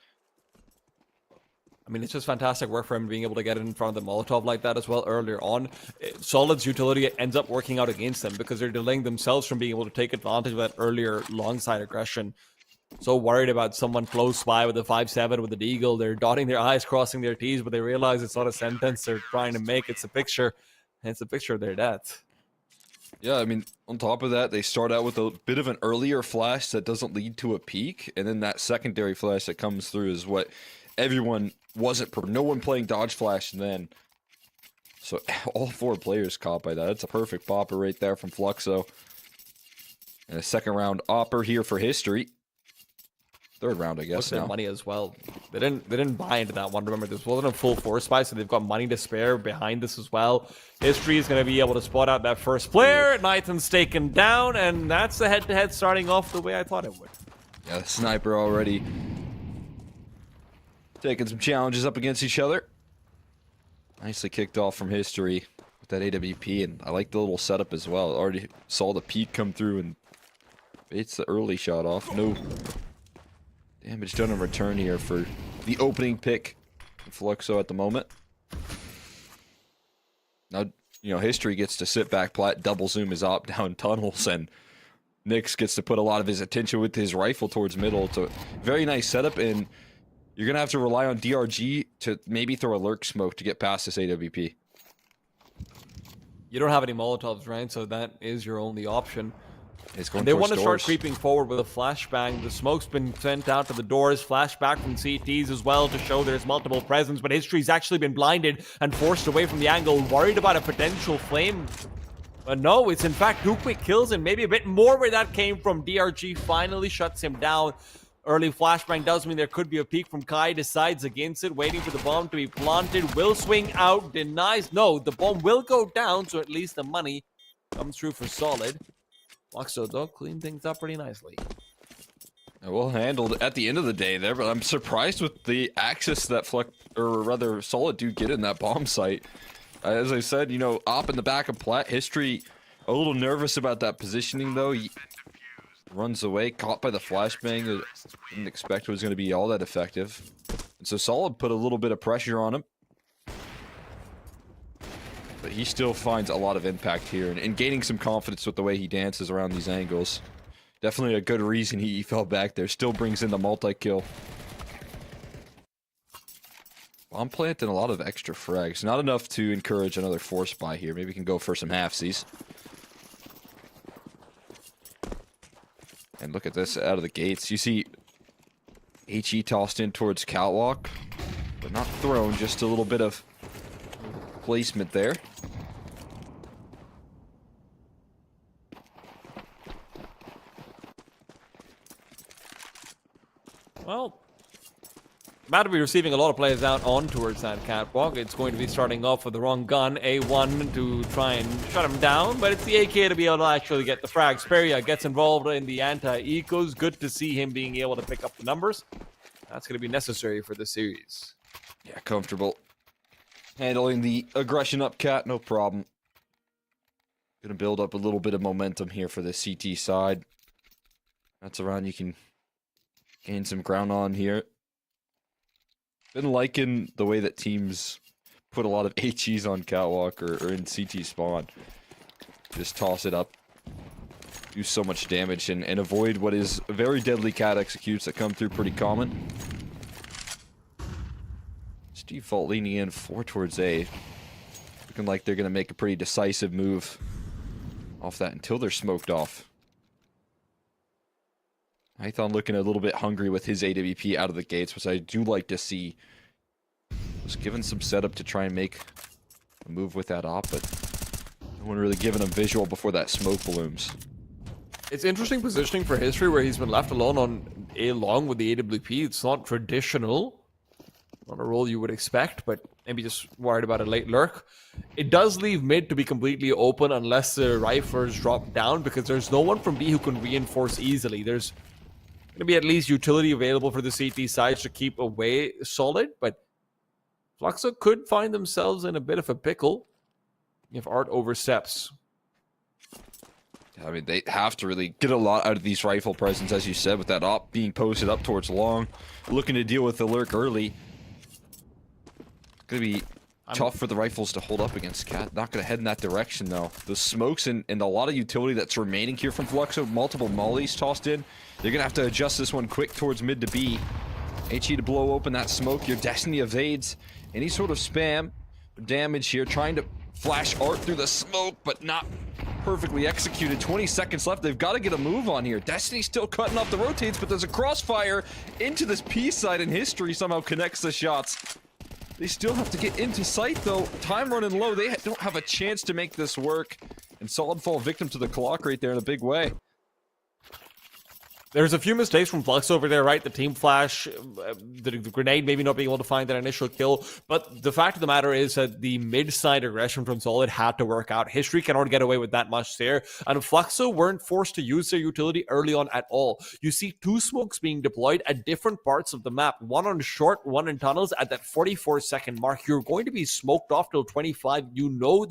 I mean, it's just fantastic work for him being able to get in front of the Molotov like that as well earlier on. Solid's utility ends up working out against them because they're delaying themselves from being able to take advantage of that earlier long side aggression. So worried about someone close by with a 5-7 with an eagle. They're dotting their I's, crossing their T's, but they realize it's not a sentence they're trying to make. It's a picture, and it's a picture of their death. Yeah, I mean, on top of that, they start out with a bit of an earlier flash that doesn't lead to a peak, and then that secondary flash that comes through is what everyone no one playing dodge flash then. So all 4 players caught by that. That's a perfect popper right there from Fluxo. And a second round opper here for history. Third round, I guess. What's their money as well? They didn't buy into that one. Remember, this wasn't a full force buy, so they've got money to spare behind this as well. History is going to be able to spot out that first player. Nathan's taken down, and that's the head-to-head starting off the way I thought it would. Yeah, the sniper already taking some challenges up against each other. Nicely kicked off from history with that AWP, and I like the little setup as well. Already saw the peak come through and baits the early shot off. No damage done in return here for the opening pick for Fluxo at the moment. Now, you know, history gets to sit back, plat, double zoom his op down tunnels, and Nyx gets to put a lot of his attention with his rifle towards middle. It's a very nice setup, and you're going to have to rely on DRG to maybe throw a lurk smoke to get past this AWP. You don't have any Molotovs, right? So that is your only option. It's going They want to doors. start creeping forward with a flashbang. The smoke's been sent out to the doors. Flashback from CTs as well to show there's multiple presence. But history's actually been blinded and forced away from the angle, worried about a potential flame. But no, it's in fact 2 quick kills and maybe a bit more where that came from. DRG finally shuts him down. Early flashbang does mean there could be a peek from Kai. Decides against it, waiting for the bomb to be planted. Will swing out, denies. No, the bomb will go down, so at least the money comes through for Solid. Fluxo, though, clean things up pretty nicely. Well handled at the end of the day there, but I'm surprised with the access that Solid do get in that bomb site. As I said, you know, op in the back of plat. History a little nervous about that positioning, though. He runs away, caught by the flashbang. Didn't expect it was going to be all that effective. And so Solid put a little bit of pressure on him. But he still finds a lot of impact here and gaining some confidence with the way he dances around these angles. Definitely a good reason he fell back there. Still brings in the multi-kill. Bomb plant and a lot of extra frags. Not enough to encourage another force buy here. Maybe we can go for some halfsies. And look at this out of the gates. You see HE tossed in towards catwalk, but not thrown. Just a little bit of placement there. Well, about to be receiving a lot of players out on towards that catwalk. It's going to be starting off with the wrong gun, A1, to try and shut him down, but it's the AK to be able to actually get the frag. Speria gets involved in the anti-ecos. Good to see him being able to pick up the numbers. That's going to be necessary for this series. Yeah, comfortable. Handling the aggression up, Cat, no problem. Gonna build up a little bit of momentum here for the CT side. That's around, you can gain some ground on here. Been liking the way that teams put a lot of HEs on catwalk or in CT spawn. Just toss it up. Do so much damage and avoid what is very deadly cat executes that come through pretty common. Default leaning in 4 towards A. Looking like they're going to make a pretty decisive move off that until they're smoked off. Python looking a little bit hungry with his AWP out of the gates, which I do like to see. Was given some setup to try and make a move with that op, but no one really giving him visual before that smoke blooms. It's interesting positioning for history where he's been left alone on A long with the AWP. It's not traditional. Not a role you would expect, but maybe just worried about a late lurk. It does leave mid to be completely open unless the rifles drop down, because there's no one from B who can reinforce easily. There's going to be at least utility available for the CT sides to keep away Solid, but Fluxo could find themselves in a bit of a pickle if Art oversteps. I mean, they have to really get a lot out of these rifle presence, as you said, with that op being posted up towards long, looking to deal with the lurk early. Gonna be tough for the rifles to hold up against Cat. Not gonna head in that direction though. The smokes and a lot of utility that's remaining here from Fluxo, multiple mollies tossed in. They're gonna have to adjust this one quick towards mid to B. HE to blow open that smoke. Your Destiny evades any sort of spam or damage here, trying to flash Art through the smoke, but not perfectly executed. 20 seconds left. They've got to get a move on here. Destiny still cutting off the rotates, but there's a crossfire into this P side, and History somehow connects the shots. They still have to get into sight though. Time running low. They don't have a chance to make this work. And Solid fall victim to the clock right there in a big way. There's a few mistakes from Flux over there, right? The team flash, the grenade maybe not being able to find that initial kill. But the fact of the matter is that the mid-side aggression from Solid had to work out. History cannot get away with that much there. And Fluxo weren't forced to use their utility early on at all. You see two smokes being deployed at different parts of the map. One on short, one in tunnels at that 44-second mark. You're going to be smoked off till 25. You know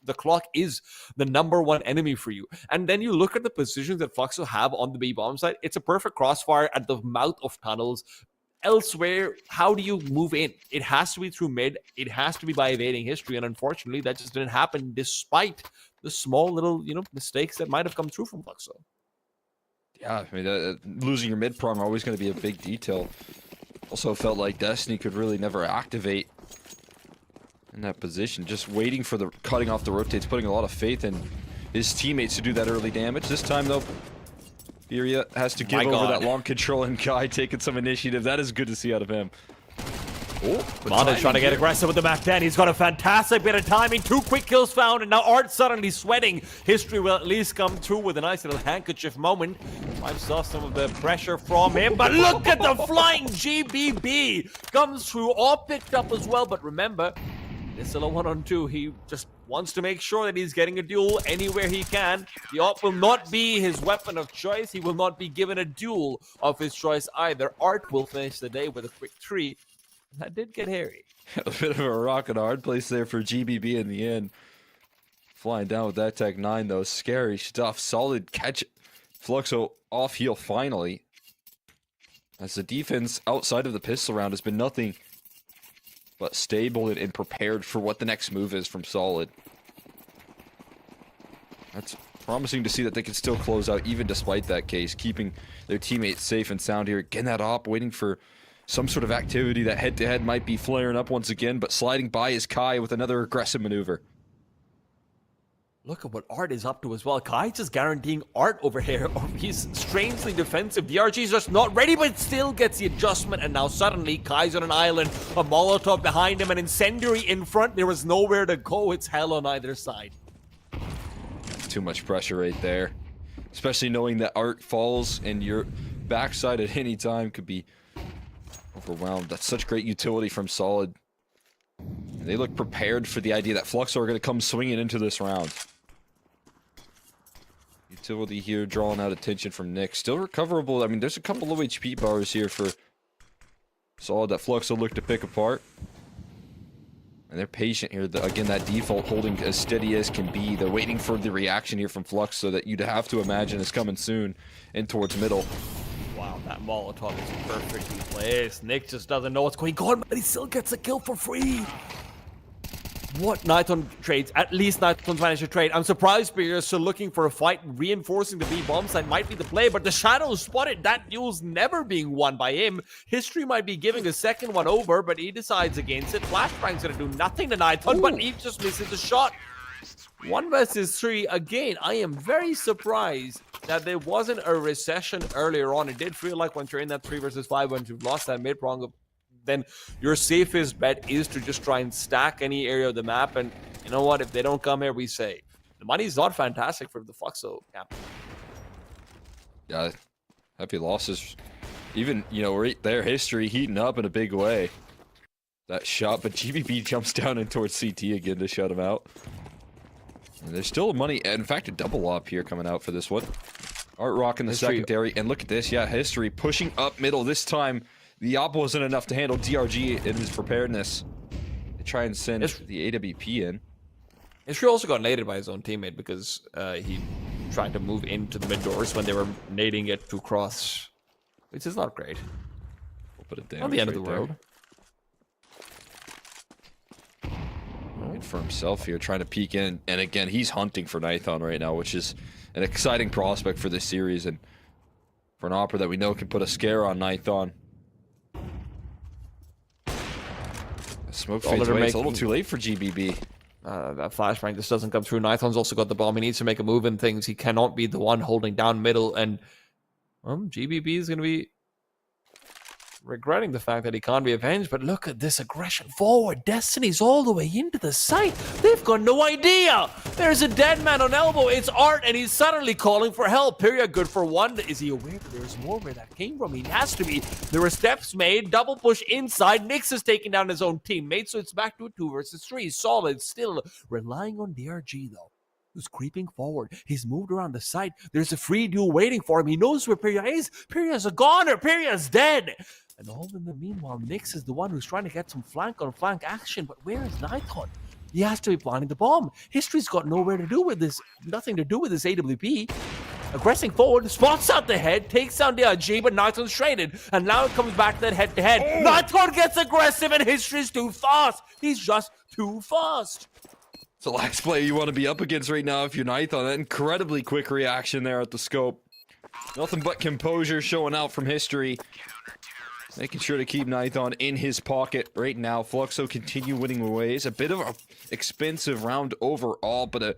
the clock is the #1 enemy for you. And then you look at the positions that Fluxo have on the B bomb side. It's a perfect crossfire at the mouth of tunnels. Elsewhere, how do you move in? It has to be through mid. It has to be by evading History. And unfortunately, that just didn't happen despite the small little, mistakes that might have come through from Fluxo. Yeah, I mean, losing your mid prong are always going to be a big detail. Also felt like Destiny could really never activate in that position, just waiting for the cutting off the rotates, putting a lot of faith in his teammates to do that early damage. This time though, Furia has to give over that long control, and Kai taking some initiative. That is good to see out of him. Oh, Monda's trying to get aggressive with the back 10. He's got a fantastic bit of timing. 2 quick kills found, and now Art suddenly sweating. History will at least come through with a nice little handkerchief moment. Wipes off some of the pressure from him, but look at the flying GBB. Comes through, all picked up as well, but remember, it's still a 1-on-2. He just wants to make sure that he's getting a duel anywhere he can. The AWP will not be his weapon of choice. He will not be given a duel of his choice either. Art will finish the day with a quick 3. That did get hairy. A bit of a rock and a hard place there for GBB in the end. Flying down with that Tech 9 though. Scary stuff. Solid catch. Fluxo off heal finally. As the defense outside of the pistol round has been nothing but stable and prepared for what the next move is from Solid. That's promising to see that they can still close out even despite that case, keeping their teammates safe and sound here. Getting that op, waiting for some sort of activity. That head-to-head might be flaring up once again, but sliding by is Kai with another aggressive maneuver. Look at what Art is up to as well. Kai just guaranteeing Art over here. He's strangely defensive. DRG's just not ready, but still gets the adjustment. And now suddenly, Kai's on an island. A Molotov behind him, an incendiary in front. There was nowhere to go. It's hell on either side. That's too much pressure right there. Especially knowing that Art falls and your backside at any time could be overwhelmed. That's such great utility from Solid. They look prepared for the idea that Fluxo are going to come swinging into this round. Utility here, drawing out attention from Nick. Still recoverable. I mean, there's a couple low HP bars here for Solid that Fluxo look to pick apart. And they're patient here. Again, that default holding as steady as can be. They're waiting for the reaction here from Fluxo that you'd have to imagine is coming soon in towards middle. Wow, that Molotov is perfectly placed. Nick just doesn't know what's going on, but he still gets a kill for free. What Nighton trades? At least Nighton's managed to trade. I'm surprised Spears still looking for a fight, reinforcing the B bombs. That might be the play, but the Shadow spotted. That duel's never being won by him. History might be giving a second one over, but he decides against it. Flashbang's gonna do nothing to Nighton, but he just misses the shot. 1 versus 3 again. I am very surprised that there wasn't a recession earlier on. It did feel like once you're in that 3 versus 5, once you've lost that mid prong, then your safest bet is to just try and stack any area of the map. And you know what? If they don't come here, we say the money's not fantastic for the Fluxo captain. Yeah, heavy losses. Even, right there, History heating up in a big way. that shot, but GBB jumps down in towards CT again to shut him out. And there's still money, in fact, a double op here coming out for this one. Art Rock in the secondary, and look at this, yeah, History pushing up middle. This time, the op wasn't enough to handle DRG in his preparedness. They try and send the AWP in. History also got naded by his own teammate because he tried to move into the mid doors when they were nading it to cross, which is not great. We'll put it down. Not the end of the world. Good for himself here, trying to peek in, and again, he's hunting for Nithon right now, which is an exciting prospect for this series, and for an Opera that we know can put a scare on Nithon. Smoke fades away. It's a little too late for GBB. That flashbang just doesn't come through. Nithon's also got the bomb. He needs to make a move and things. He cannot be the one holding down middle, and GBB is going to be regretting the fact that he can't be avenged. But look at this aggression forward. Destiny's all the way into the site. They've got no idea. There's a dead man on elbow. It's Art, and he's suddenly calling for help. Pyria good for one. Is he aware that there's more where that came from? He has to be. There were steps made. Double push inside. Nyx is taking down his own teammate, so it's back to a 2 versus 3. Solid still relying on DRG, though, who's creeping forward. He's moved around the site. There's a free duel waiting for him. He knows where Pyria is. Pyria's a goner. Pyria's dead. And all in the meanwhile, Nyx is the one who's trying to get some flank-on-flank action. But where is Nithon? He has to be planting the bomb. History's got nowhere to do with this. Nothing to do with this AWP. Aggressing forward, spots out the head, takes down DRG, but Nithon's traded. And now it comes back to that head-to-head. Nithon gets aggressive, and History's too fast. He's just too fast. It's the last player you want to be up against right now if you're Nithon. That incredibly quick reaction there at the scope. Nothing but composure showing out from History. Making sure to keep Nithon in his pocket right now. Fluxo continue winning ways. A bit of an expensive round overall, but a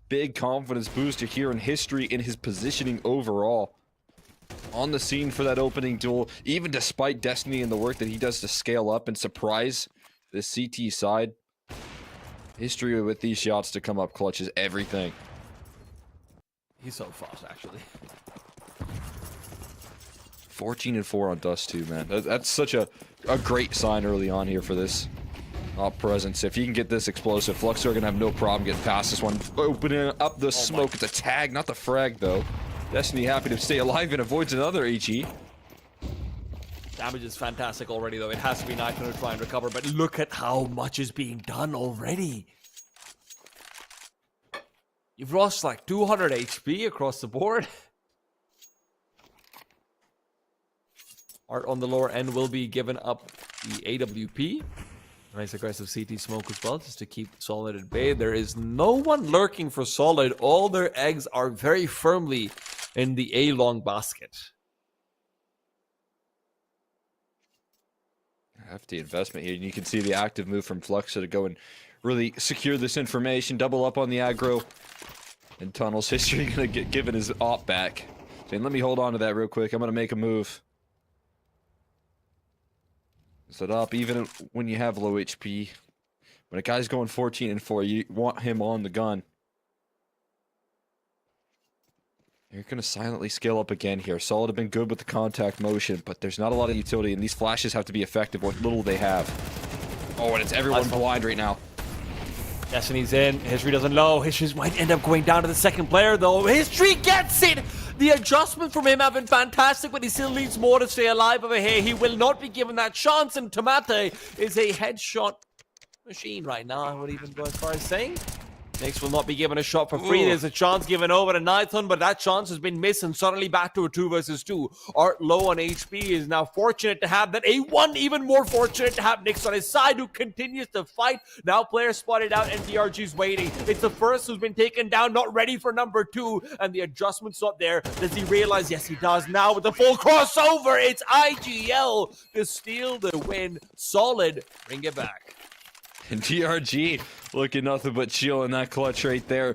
big confidence booster here in History in his positioning overall. On the scene for that opening duel, even despite Destiny and the work that he does to scale up and surprise the CT side. History with these shots to come up clutch is everything. He's so fast, actually. 14-4 on Dust 2, man. That's such a great sign early on here for this presence. If you can get this explosive, Fluxo are going to have no problem getting past this one. Opening up the smoke. It's a tag, not the frag, though. Destiny happy to stay alive and avoids another HE. Damage is fantastic already, though. It has to be Nithon to try and recover, but look at how much is being done already. You've lost like 200 HP across the board. Art on the lower end will be given up the AWP. Nice aggressive CT smoke as well, just to keep Solid at bay. There is no one lurking for Solid. All their eggs are very firmly in the A-long basket. Hefty investment here. And you can see the active move from Fluxo to go and really secure this information. Double up on the aggro. And Tunnel's History going to get given his op back. Saying, let me hold on to that real quick. I'm going to make a move. Set up, even when you have low HP. When a guy's going 14-4, you want him on the gun. You're going to silently scale up again here. Solid have been good with the contact motion, but there's not a lot of utility, and these flashes have to be effective with little they have. Oh, and it's everyone blind right now. Destiny's in. History doesn't know. History might end up going down to the second player, though. History gets it! The adjustment from him have been fantastic, but he still needs more to stay alive over here. He will not be given that chance, and Tomate is a headshot machine right now. I would even go as far as saying Nyx will not be given a shot for free. There's a chance given over to Nithon, but that chance has been missed, and suddenly back to a 2 versus 2. Art low on HP is now fortunate to have that. A1 even more fortunate to have Nyx on his side, who continues to fight. Now players spotted out, and DRG's waiting. It's the first who's been taken down, not ready for number 2, and the adjustment's not there. Does he realize? Yes, he does now with the full crossover. It's IGL to steal the win. Solid, bring it back. And DRG looking nothing but chill in that clutch right there.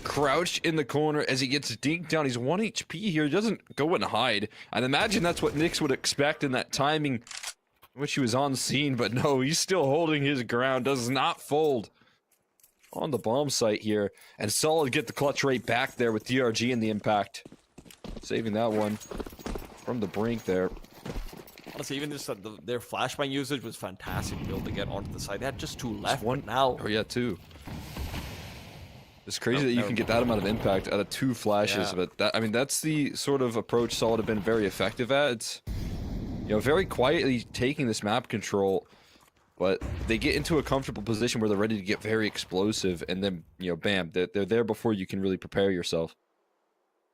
Crouched in the corner as he gets dinked down. He's 1 HP here. He doesn't go and hide. I'd imagine that's what Nyx would expect in that timing in which he was on scene. But no, he's still holding his ground. Does not fold on the bomb site here. And Solid get the clutch right back there with DRG in the impact. Saving that one from the brink there. honestly, even just their flashbang usage was fantastic to be able to get onto the side. They had just 2 left. one But now, Oh yeah, 2. It's crazy that you can get that amount of impact out of 2 flashes, Yeah. but that, I mean, that's the sort of approach Solid have been very effective at. It's, you know, very quietly taking this map control, but they get into a comfortable position where they're ready to get very explosive, and then, you know, bam, they're there before you can really prepare yourself.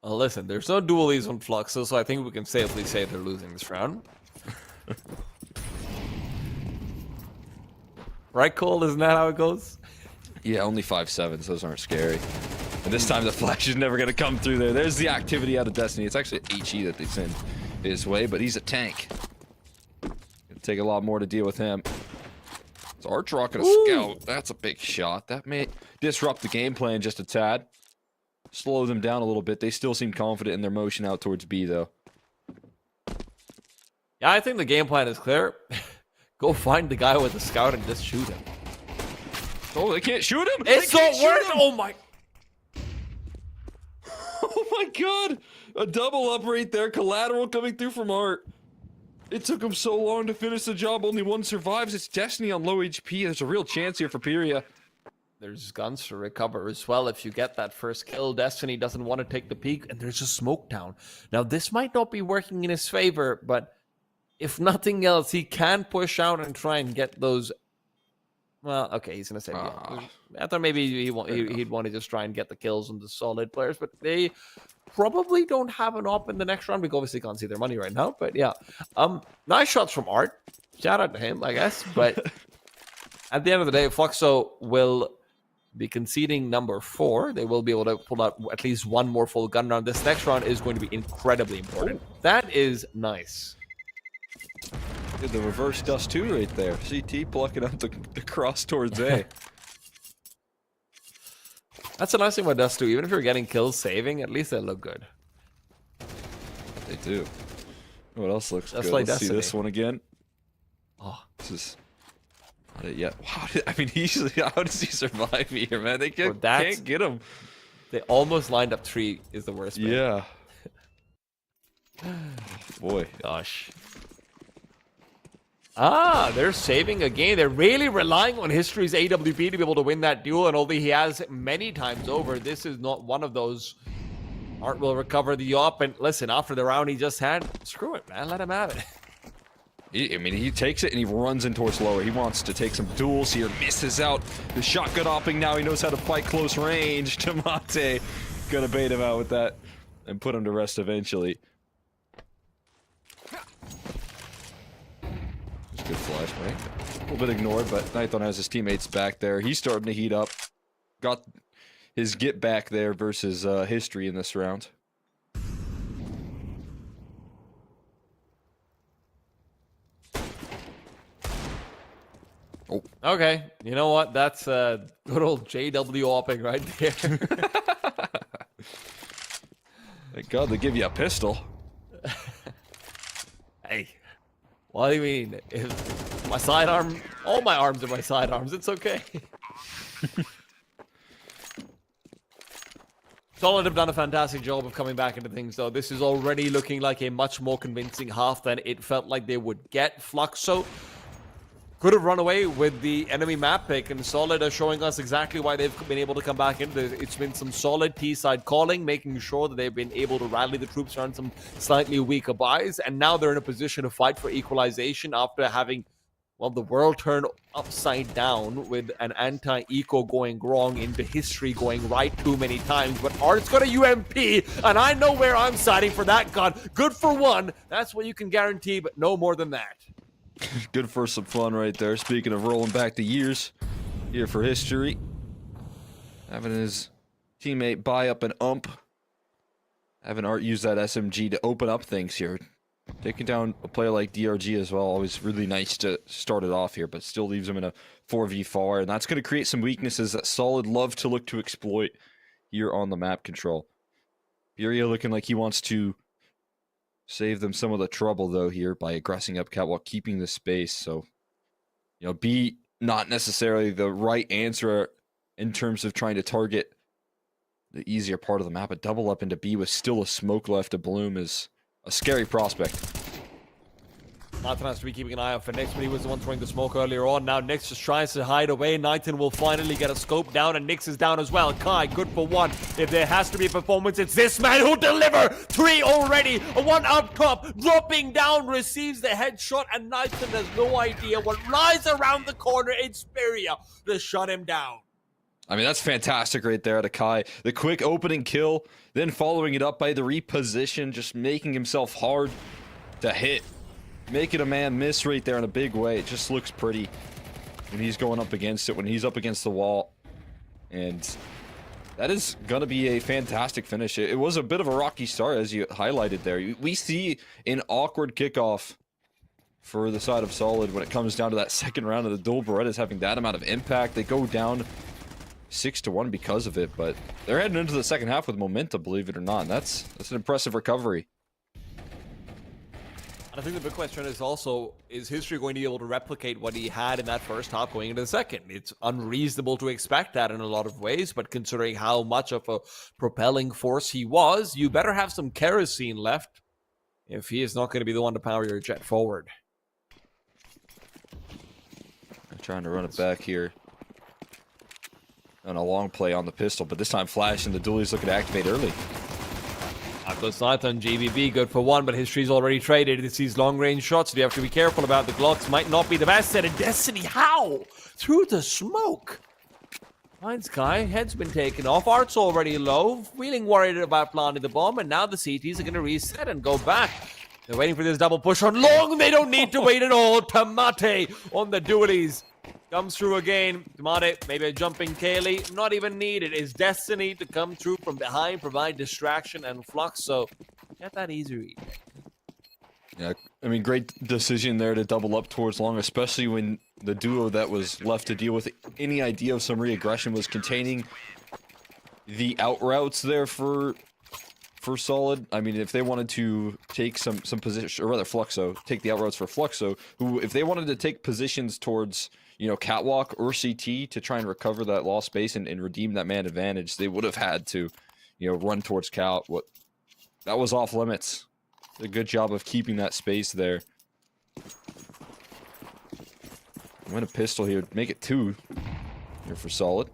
well, listen, there's no dualies on Fluxo, so I think we can safely say they're losing this round. Right, Cole? Isn't that how it goes? Yeah, only 5-7s. Those aren't scary. And this time the flash is never going to come through there. There's the activity out of Destiny. It's actually HE that they send his way, but he's a tank. It'll take a lot more to deal with him. It's Arch rocking a scout. That's a big shot. That may disrupt the game plan just a tad. Slow them down a little bit. They still seem confident in their motion out towards B, though. Yeah, I think the game plan is clear. Go find the guy with the scout and just shoot him. Oh, they can't shoot him! It's They can't not shoot working! him! Oh my... Oh my god! A double up right there. Collateral coming through from Art. It took him so long to finish the job. Only one survives. It's Destiny on low HP. There's a real chance here for Pyria. There's guns to recover as well if you get that first kill. Destiny doesn't want to take the peak, and there's a smoke down. Now, this might not be working in his favor, but if nothing else, he can push out and try and get those... Well, okay, he's going to say... Yeah. I thought maybe he'd want to just try and get the kills on the Solid players, but they probably don't have an op in the next round. We obviously can't see their money right now, but yeah. Nice shots from Art. Shout out to him, I guess, but at the end of the day, Fluxo will be conceding number 4. They will be able to pull out at least one more full gun round. This next round is going to be incredibly important. That is nice. Did the reverse dust too right there. CT plucking up the cross towards A. That's a nice thing about Dust too. Even if you're getting kills saving, at least they look good. They do. What else looks Just good? like Let's see Destiny. this one again. Oh, This is... Yeah. Wow. I mean, how does he survive here, man? They Well, that's- can't get him. they almost lined up 3 is the worst. Man. Yeah. Boy. Gosh. Ah, they're saving again. They're really relying on History's AWP to be able to win that duel, and although he has many times over, this is not one of those. Art will recover the op, and listen, after the round he just had, screw it, man, let him have it. I mean, he takes it and he runs in towards lower. He wants to take some duels here, misses out. The shotgun opping now. He knows how to fight close range. Tamate gonna bait him out with that and put him to rest eventually. Good flashbang. A little bit ignored, but Nighthorn has his teammates back there. He's starting to heat up. Got his get back there versus History in this round. Oh. Okay, you know what? That's good old JW opping right there. Thank God they give you a pistol. Hey, what do you mean? If my sidearm, all my arms are my sidearms. It's okay. Solid have done a fantastic job of coming back into things, though. This is already looking like a much more convincing half than it felt like they would get. Fluxo could have run away with the enemy map pick, and Solid are showing us exactly why they've been able to come back into this. It's been some solid T-side calling, making sure that they've been able to rally the troops around some slightly weaker buys, and now they're in a position to fight for equalization after having, well, the world turn upside down with an anti-eco going wrong into History going right too many times. But Art's got a UMP, and I know where I'm siding for that gun. Good for one. That's what you can guarantee, but no more than that. Good for some fun right there. Speaking of rolling back the years, here for History. Having his teammate buy up an ump. Having Art use that SMG to open up things here. Taking down a player like DRG as well. Always really nice to start it off here, but still leaves him in a 4v4. And that's going to create some weaknesses that Solid love to look to exploit here on the map control. Furia looking like he wants to save them some of the trouble, though, here by aggressing up cat while keeping the space. So, you know, B, not necessarily the right answer in terms of trying to target the easier part of the map. A double up into B with still a smoke left to bloom is a scary prospect. Nathan has to be keeping an eye out for Nyx, but he was the one throwing the smoke earlier on. Now Nyx just tries to hide away. Nathan will finally get a scope down, and Nyx is down as well. Kai, good for one. If there has to be a performance, it's this man who'll deliver. 3 already. A 1 up top, dropping down, receives the headshot, and Nathan has no idea what lies around the corner in Spiria to shut him down. I mean, that's fantastic right there out of Kai. The quick opening kill, then following it up by the reposition, just making himself hard to hit. Making a man miss right there in a big way. It just looks pretty when he's going up against it, when he's up against the wall. And that is going to be a fantastic finish. It was a bit of a rocky start, as you highlighted there. We see an awkward kickoff for the side of Solid when it comes down to that second round of the duel. Beretta's having that amount of impact. They go down 6-1 because of it, but they're heading into the second half with momentum, believe it or not. And that's an impressive recovery. And I think the big question is also, is history going to be able to replicate what he had in that first half going into the second? It's unreasonable to expect that in a lot of ways, but considering how much of a propelling force he was, you better have some kerosene left if he is not going to be the one to power your jet forward. I'm trying to run it back here. On a long play on the pistol, but this time Flash and the duelie's looking to activate early. Goes Nathan, GBB, good for one, but history's already traded. It's these long-range shots, so you have to be careful about. The Glocks might not be the best set in Destiny. How? Through the smoke. Finds Kai, head's been taken off, Art's already low, feeling worried about planting the bomb, and now the CTs are going to reset and go back. They're waiting for this double push on long. They don't need to wait at all. Tamate on the dualies. Comes through again. Tamate, maybe a jumping Kaylee. Not even needed. It's Destiny to come through from behind, provide distraction and flux. So, get that easy read. Yeah, I mean, great decision there to double up towards long, especially when the duo that was left to deal with any idea of some re-aggression was containing the out routes there for Solid. I mean, if they wanted to take some position, or rather Fluxo, take the out routes for Fluxo, who, if they wanted to take positions towards, you know, Catwalk or CT to try and recover that lost space and redeem that man advantage, they would have had to, you know, run towards Cat. That was off limits. A good job of keeping that space there. Win a pistol here, make it 2 here for Solid.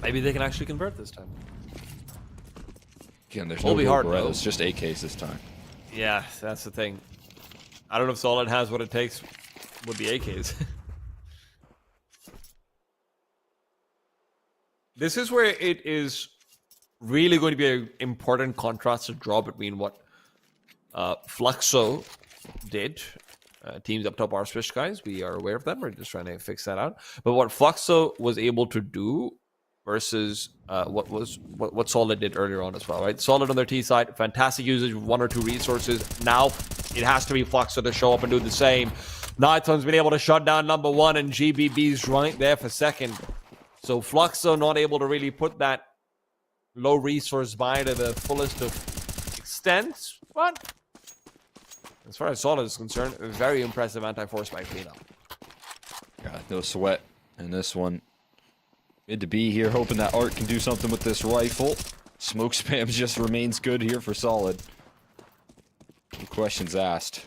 Maybe they can actually convert this time. Again, there's Will no be hard, Beretta, though. it's just AKs this time. Yeah, that's the thing. I don't know if Solid has what it takes with the AKs. This is where it is really going to be an important contrast to draw between what Fluxo did. Teams up top are Swish guys. We are aware of them. We're just trying to fix that out. But what Fluxo was able to do versus what Solid did earlier on as well, right? Solid on their T side, fantastic usage of 1 or 2 resources. Now it has to be Fluxo to show up and do the same. Nighton's been able to shut down number 1, and GBB's right there for second. So Fluxo not able to really put that low resource buy to the fullest of extent, but as far as Solid is concerned, a very impressive anti-force by cleanup. God, no sweat in this one. Good to be here, hoping that Art can do something with this rifle. Smoke spam just remains good here for Solid. No questions asked.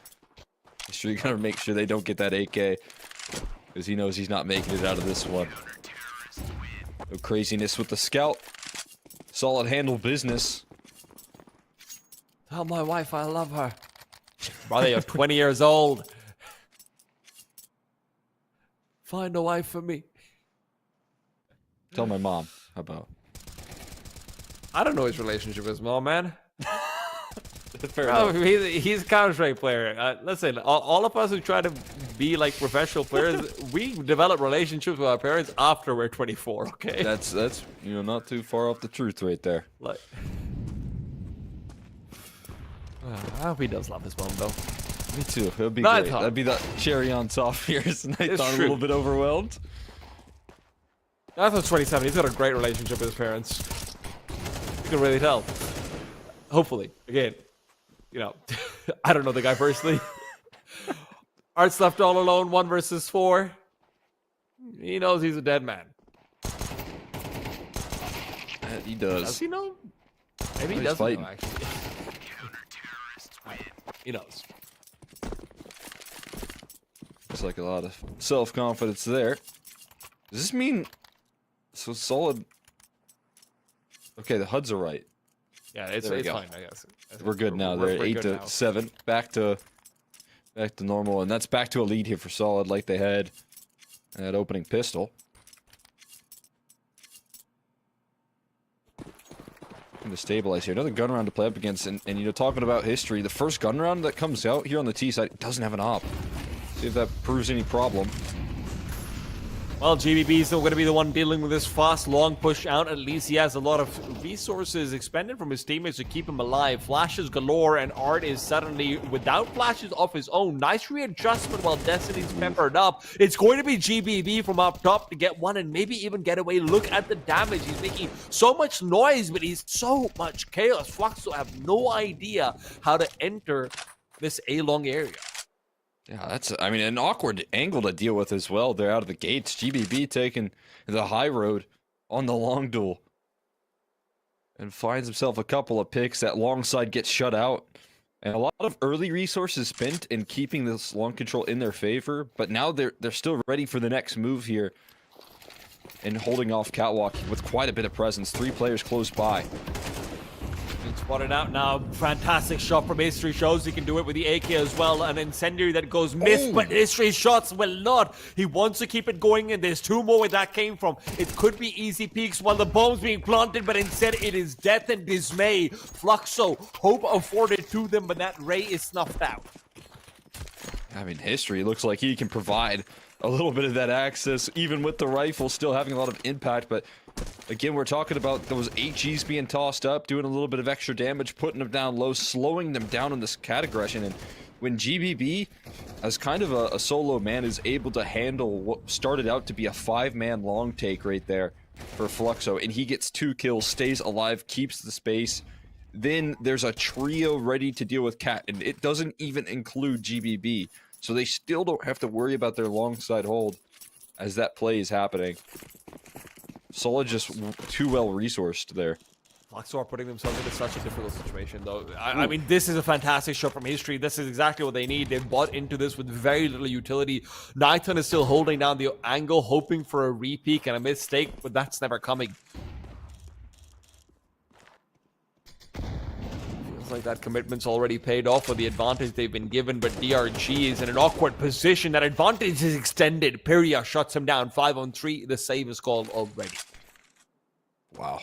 History gonna make sure they don't get that AK, because he knows he's not making it out of this one. No craziness with the scout. Solid handle business. Tell my wife I love her. Brother, you're 20 years old. Find a wife for me. Tell my mom. How about? I don't know his relationship with his mom, man. Fair Bro, enough. he's a Counter-Strike player. Listen, all of us who try to be like professional players, we develop relationships with our parents after we're 24, okay? That's you know, not too far off the truth right there. Like, I hope he does love his mom, though. Me too. It'll be Nighthawk. great. That'd be that cherry on top here. Is Nighthawk a true. little bit overwhelmed? I thought 27. He's got a great relationship with his parents. You can really tell. Hopefully. Again, you know, I don't know the guy personally. Art's left all alone, 1 versus 4. He knows he's a dead man. He does. Does he know? Maybe he He's doesn't fighting. know, actually. He knows. Looks like a lot of self-confidence there. Does this mean... So solid... Okay, the HUDs are right. Yeah, it's There we go. fine, I guess. We're good now. We're They're 8 good to now. 7. Back to normal, and that's back to a lead here for Solid, like they had that opening pistol. To stabilize here. Another gun round to play up against, and you know, talking about history, the first gun round that comes out here on the T side doesn't have an op. See if that proves any problem. Well, GBB is still going to be the one dealing with this fast, long push out. At least he has a lot of resources expended from his teammates to keep him alive. Flashes galore, and Art is suddenly without flashes of his own. Nice readjustment while Destiny's peppered up. It's going to be GBB from up top to get one and maybe even get away. Look at the damage. He's making so much noise, but he's so much chaos. Fluxo have no idea how to enter this A-long area. Yeah, that's, I mean, an awkward angle to deal with as well. They're out of the gates. GBB taking the high road on the long duel. And finds himself a couple of picks. That long side gets shut out. And a lot of early resources spent in keeping this long control in their favor. But now they're still ready for the next move here. And holding off Catwalk with quite a bit of presence. 3 players close by. Spotted out now. Fantastic shot from History. Shows he can do it with the AK as well. An incendiary that goes missed, but History's shots will not. He wants to keep it going, and there's 2 more where that came from. It could be easy peaks while the bomb's being planted, but instead it is death and dismay. Fluxo, hope afforded to them, but that ray is snuffed out. I mean, History looks like he can provide a little bit of that access, even with the rifle still having a lot of impact, but again, we're talking about those HEs being tossed up, doing a little bit of extra damage, putting them down low, slowing them down in this cat aggression. And when GBB, as kind of a solo man, is able to handle what started out to be a 5-man long take right there for Fluxo, and he gets 2 kills, stays alive, keeps the space, then there's a trio ready to deal with Cat, and it doesn't even include GBB. So they still don't have to worry about their long side hold as that play is happening. Solid just too well resourced there. Fluxo are putting themselves into such a difficult situation, though. I mean, this is a fantastic shot from History. This is exactly what they need. They've bought into this with very little utility. Nighton is still holding down the angle, hoping for a re-peek and a mistake, but that's never coming. Feels like that commitment's already paid off with the advantage they've been given, but DRG is in an awkward position. That advantage is extended. Pyria shuts him down 5-on-3. The save is called already. Wow.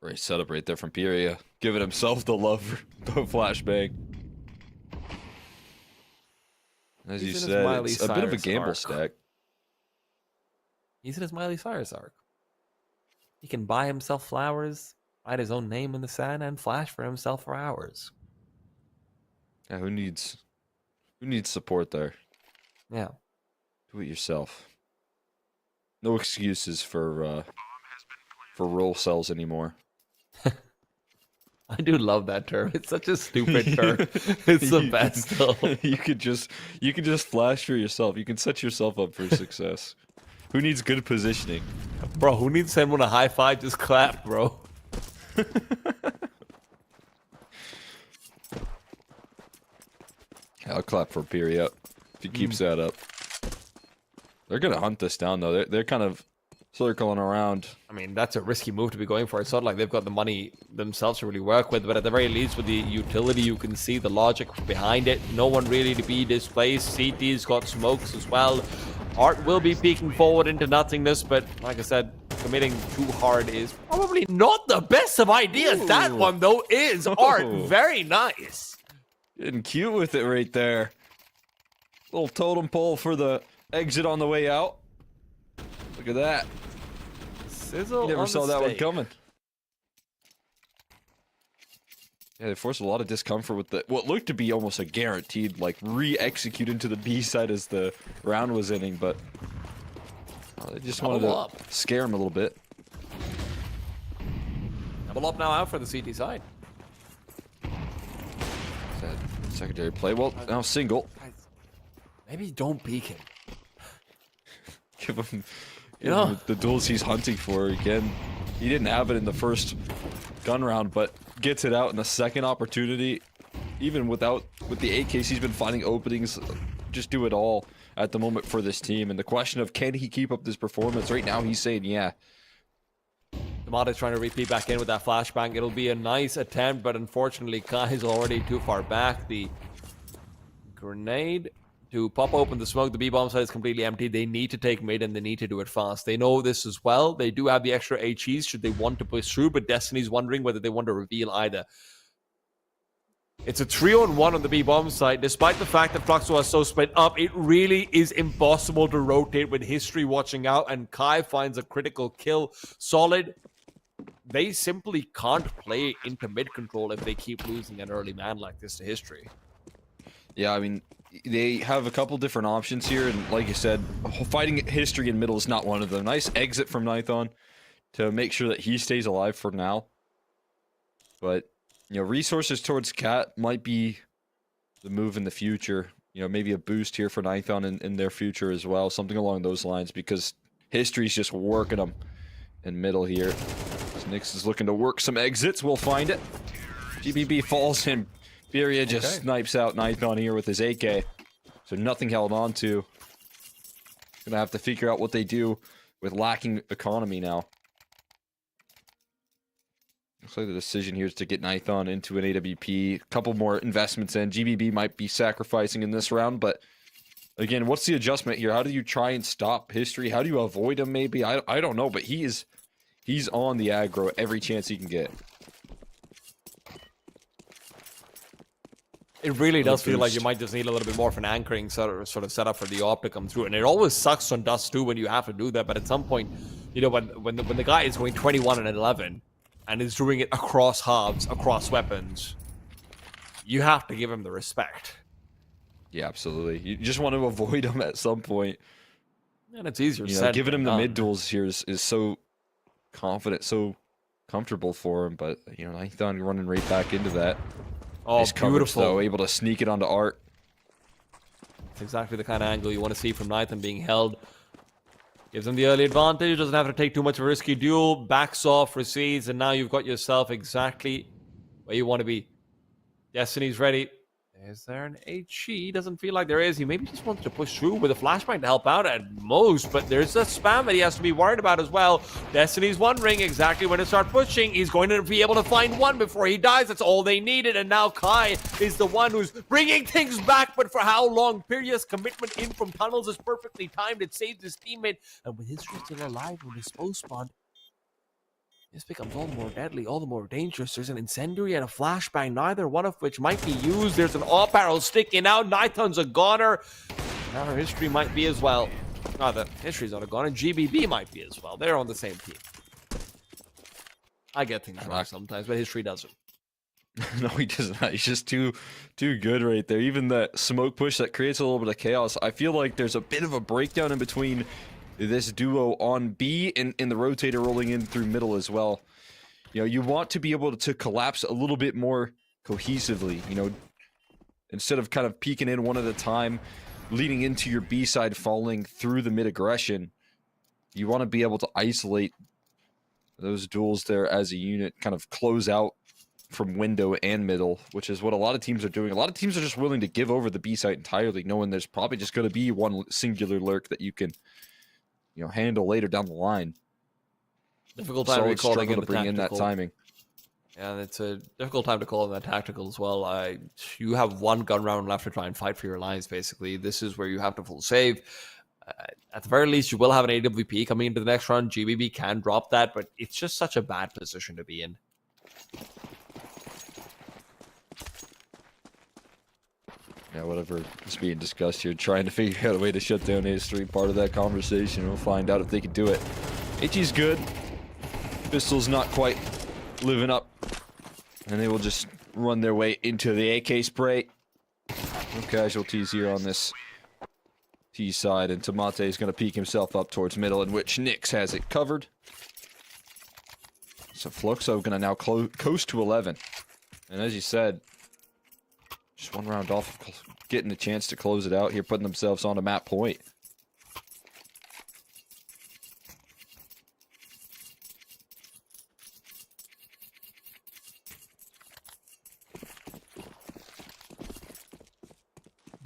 Great setup right there from Pyria. Giving himself the love the flashbang. As you He's in his said, Miley it's a bit of a Cyrus gamble arc. stack. He's in his Miley Cyrus arc. He can buy himself flowers, write his own name in the sand, and flash for himself for hours. Yeah, who needs support there? Yeah. Do it yourself. No excuses for roll cells anymore. I do love that term. It's such a stupid term. It's the best though. you could just flash for yourself. You can set yourself up for success. Who needs good positioning? Bro, who needs someone a high five? Just clap, bro. I'll clap for Pyria if he keeps that up. They're gonna hunt this down though. They're kind of circling around. I mean, that's a risky move to be going for. It's not like they've got the money themselves to really work with, but at the very least, with the utility, you can see the logic behind it. No one really to be displaced. CT's got smokes as well. Art will be peeking forward into nothingness, but like I said, committing too hard is probably not the best of ideas. Ooh. That one, though, is Art. Very nice. Getting cute with it right there. Little totem pole for the exit on the way out. Look at that. Sizzle You never on saw the that one steak. coming. Yeah, they forced a lot of discomfort with the what looked to be almost a guaranteed like re-execute into the B side as the round was ending, but they just wanted to scare him a little bit. Double up now out for the CT side. That secondary play. Well, now single. Maybe don't peek him. Give him, You know, the duels he's hunting for again. He didn't have it in the first gun round, but gets it out in the second opportunity. even with the AKs, he's been finding openings, just do it all at the moment for this team. And the question of can he keep up this performance right now, he's saying yeah. Tomate's trying to repeat back in with that flashbang. It'll be a nice attempt, but unfortunately, Kai is already too far back. The grenade to pop open the smoke. The B-bomb side is completely empty. They need to take mid, and they need to do it fast. They know this as well. They do have the extra HEs should they want to push through, but Destiny's wondering whether they want to reveal either. It's a 3-on-1 on the B-bomb side. Despite the fact that Fluxo is so split up, it really is impossible to rotate with History watching out, and Kai finds a critical kill. Solid. They simply can't play into mid control if they keep losing an early man like this to History. Yeah, I mean, they have a couple different options here, and like you said, fighting History in middle is not one of them. Nice exit from Nithon to make sure that he stays alive for now. But, you know, resources towards Cat might be the move in the future. You know, maybe a boost here for Nithon in their future as well, something along those lines, because History's just working them in middle here. Nyx is looking to work some exits. We'll find it. GBB falls in. Furia just snipes out Nithon here with his AK. So nothing held on to. Gonna have to figure out what they do with lacking economy now. Looks like the decision here is to get Nithon into an AWP. A couple more investments in. GBB might be sacrificing in this round, but again, what's the adjustment here? How do you try and stop History? How do you avoid him maybe? I don't know, but he's on the aggro every chance he can get. It really does feel like you might just need a little bit more of an anchoring sort of setup for the AWP to come through. And it always sucks on Dust too when you have to do that. But at some point, you know, when the guy is going 21 and 11 and is doing it across halves, across weapons, you have to give him the respect. Yeah, absolutely. You just want to avoid him at some point. And it's easier You know, said giving than him the done. mid duels here is so confident, so comfortable for him, but you know, Nithon running right back into that. Oh, Nice coverage, beautiful. though, able to sneak it onto Art. It's exactly the kind of angle you want to see from Nithon being held. Gives him the early advantage, doesn't have to take too much of a risky duel, backs off, recedes, and now you've got yourself exactly where you want to be. Destiny's ready. Is there an HE? Doesn't feel like there is. He maybe just wants to push through with a flashbang to help out at most, but there's a spam that he has to be worried about as well. Destiny's wondering exactly when to start pushing. He's going to be able to find one before he dies. That's all they needed, and now Kai is the one who's bringing things back, but for how long? Piria's commitment in from tunnels is perfectly timed. It saves his teammate, and with History still alive when his post spawned, this becomes all the more deadly, all the more dangerous. There's an incendiary and a flashbang, neither one of which might be used. There's an AWP arrow sticking out. Nithon's a goner. Now History might be as well. No, the History's not a goner. GBB might be as well. They're on the same team. I get things wrong sometimes, but History doesn't. No, he does not. He's just too good right there. Even that smoke push that creates a little bit of chaos. I feel like there's a bit of a breakdown in between this duo on B and the rotator rolling in through middle as well. You know, you want to be able to collapse a little bit more cohesively, you know, instead of kind of peeking in one at a time, leading into your B side, falling through the mid aggression. You want to be able to isolate those duels there as a unit, kind of close out from window and middle, which is what a lot of teams are doing. A lot of teams are just willing to give over the B site entirely, knowing there's probably just going to be one singular lurk that you can, you know, handle later down the line. Difficult time to call to bring in that timing. Yeah, it's a difficult time to call in that tactical as well. You have one gun round left to try and fight for your lives, basically. This is where you have to full save. At the very least, you will have an AWP coming into the next round. GBB can drop that, but it's just such a bad position to be in. Yeah, whatever is being discussed here, trying to figure out a way to shut down History. Part of that conversation. We'll find out if they can do it. HE's good. Pistol's not quite living up. And they will just run their way into the AK spray. No casualties here on this T side, and Tomate is going to peek himself up towards middle, in which Nyx has it covered. So Fluxo going to now coast to 11. And as you said, just one round off, getting a chance to close it out here, putting themselves on a map point.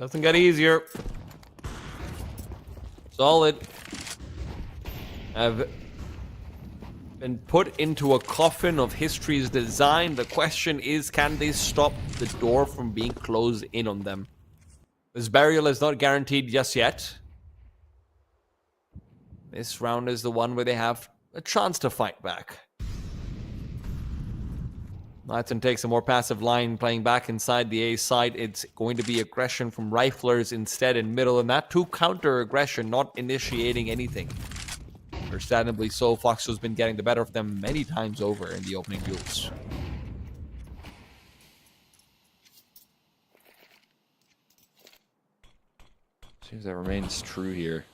Doesn't get easier. Solid have been put into a coffin of history's design. The question is, can they stop the door from being closed in on them? This burial is not guaranteed just yet. This round is the one where they have a chance to fight back. Knighton takes a more passive line, playing back inside the A side. It's going to be aggression from riflers instead in middle, and that too counter-aggression, not initiating anything. Understandably so, Foxo's been getting the better of them many times over in the opening duels. Seems that remains true here.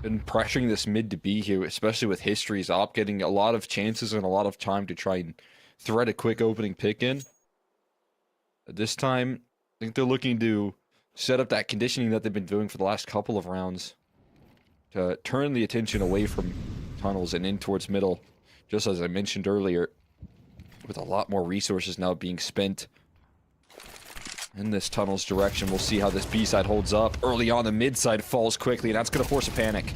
Been pressuring this mid to B here, especially with History's op getting a lot of chances and a lot of time to try and thread a quick opening pick in. At this time, I think they're looking to set up that conditioning that they've been doing for the last couple of rounds to turn the attention away from tunnels and in towards middle, just as I mentioned earlier, with a lot more resources now being spent in this tunnel's direction. We'll see how this B side holds up. Early on, the mid side falls quickly, and that's going to force a panic.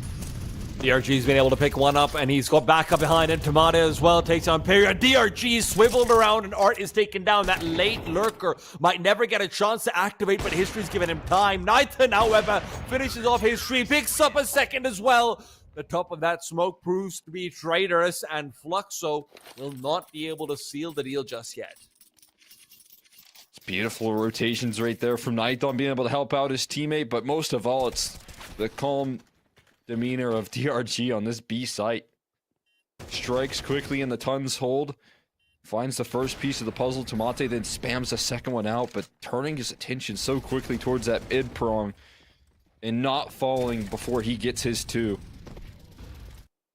DRG's been able to pick one up, and he's got back up behind him. Tamada as well takes on Period. DRG swiveled around, and Art is taken down. That late lurker might never get a chance to activate, but History's given him time. Nathan, however, finishes off History, picks up a second as well. The top of that smoke proves to be traitorous, and Fluxo will not be able to seal the deal just yet. Beautiful rotations right there from Nighton being able to help out his teammate, but most of all, it's the calm demeanor of DRG on this B site. Strikes quickly in the Tun's hold, finds the first piece of the puzzle. Tomate then spams the second one out, but turning his attention so quickly towards that mid prong and not falling before he gets his two.